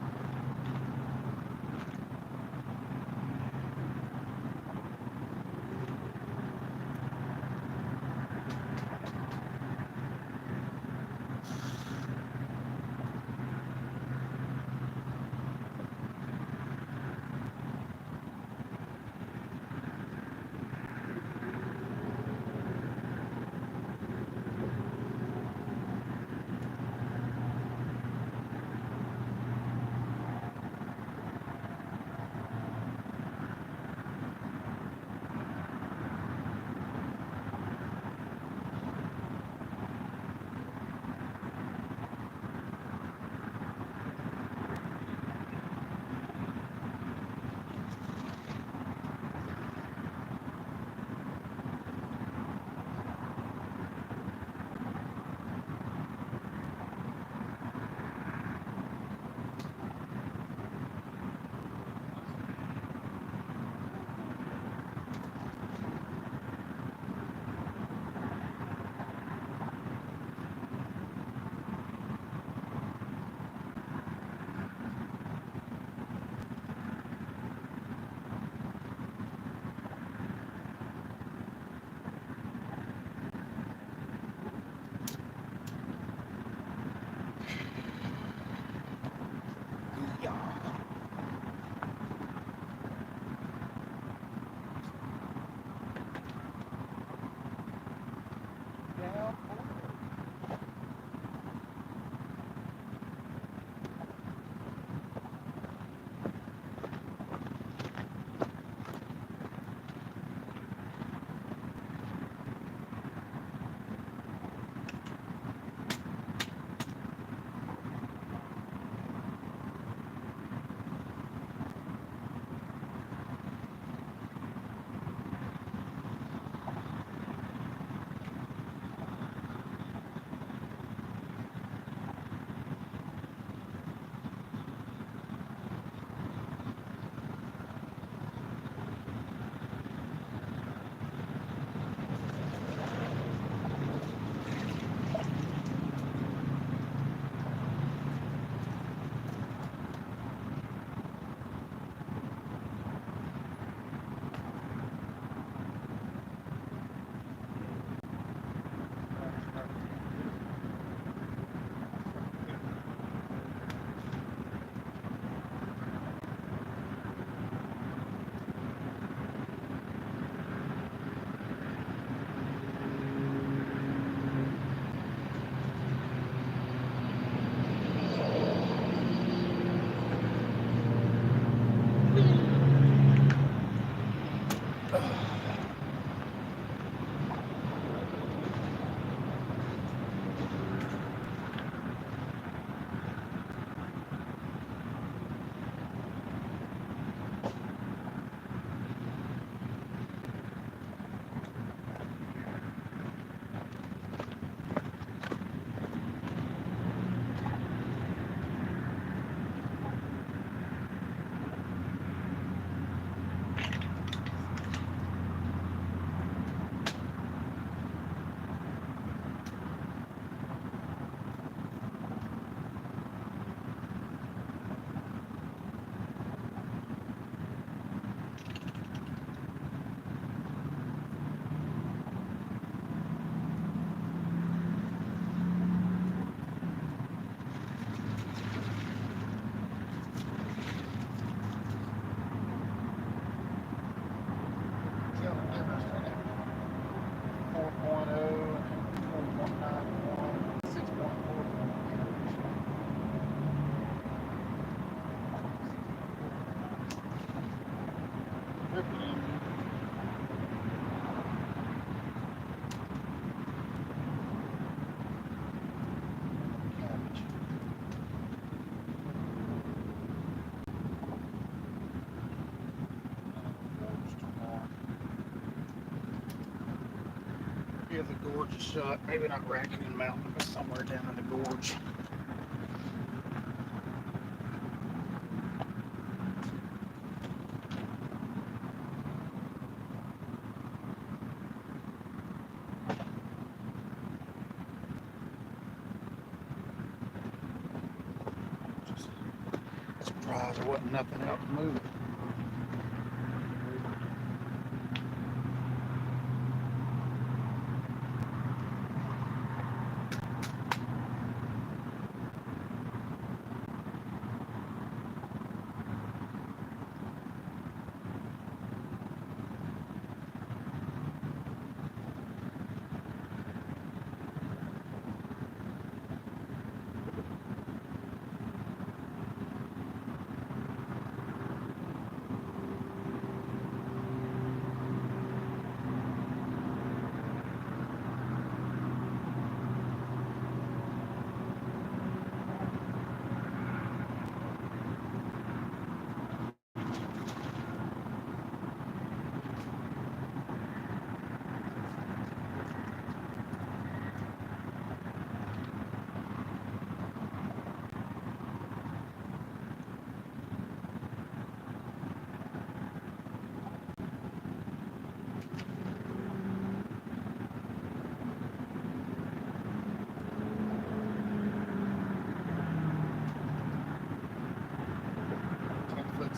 Speaker 1: Give the gorge a shot. Maybe not Raccoon Mountain, but somewhere down in the gorge. surprised there wasn't nothing else moving.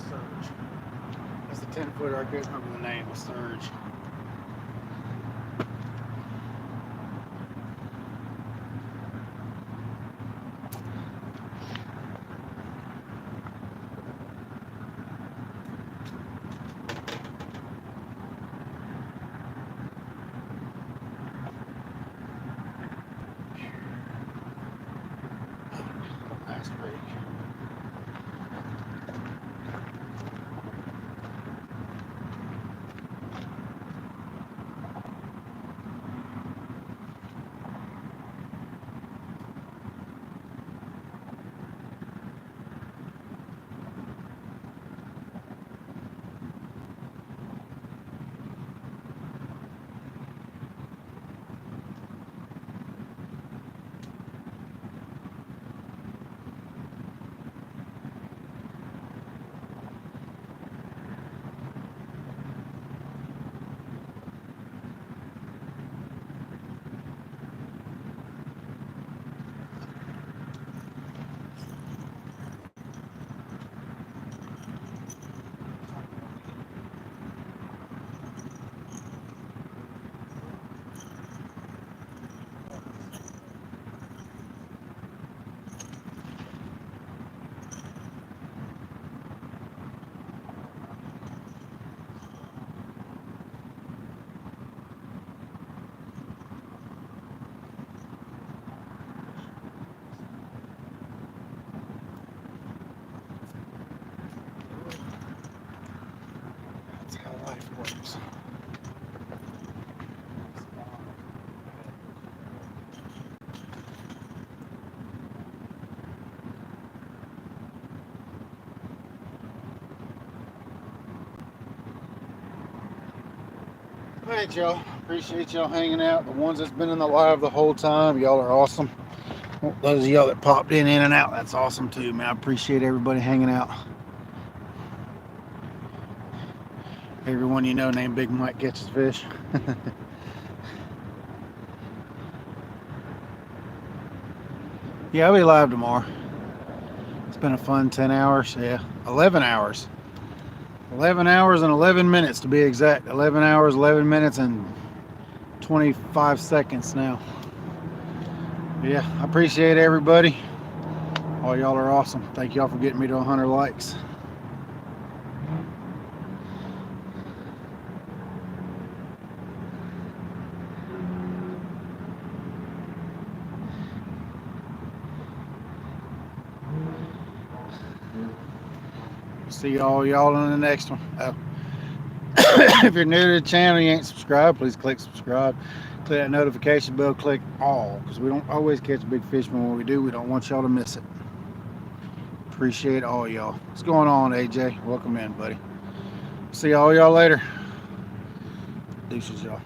Speaker 1: Surge. That's the 10-footer. I couldn't remember the name. Surge. Last break. That's how life works. All right, y'all. Appreciate y'all hanging out. The ones that's been in the live the whole time, y'all are awesome. Those of y'all that popped in and out, that's awesome too, man. I appreciate everybody hanging out. Everyone you know named Big Mike catches fish. Yeah, I'll be live tomorrow. It's been a fun 10 hours. Yeah, 11 hours. 11 hours and 11 minutes to be exact. 11 hours, 11 minutes, and 25 seconds now. Yeah, I appreciate everybody. All y'all are awesome. Thank y'all for getting me to 100 likes. See y'all in the next one. If you're new to the channel, you ain't subscribed, please click subscribe. Click that notification bell, click all, because we don't always catch big fish, but when we do, we don't want y'all to miss it. Appreciate all y'all. What's going on, AJ? Welcome in, buddy. See all y'all later. Deuces, y'all.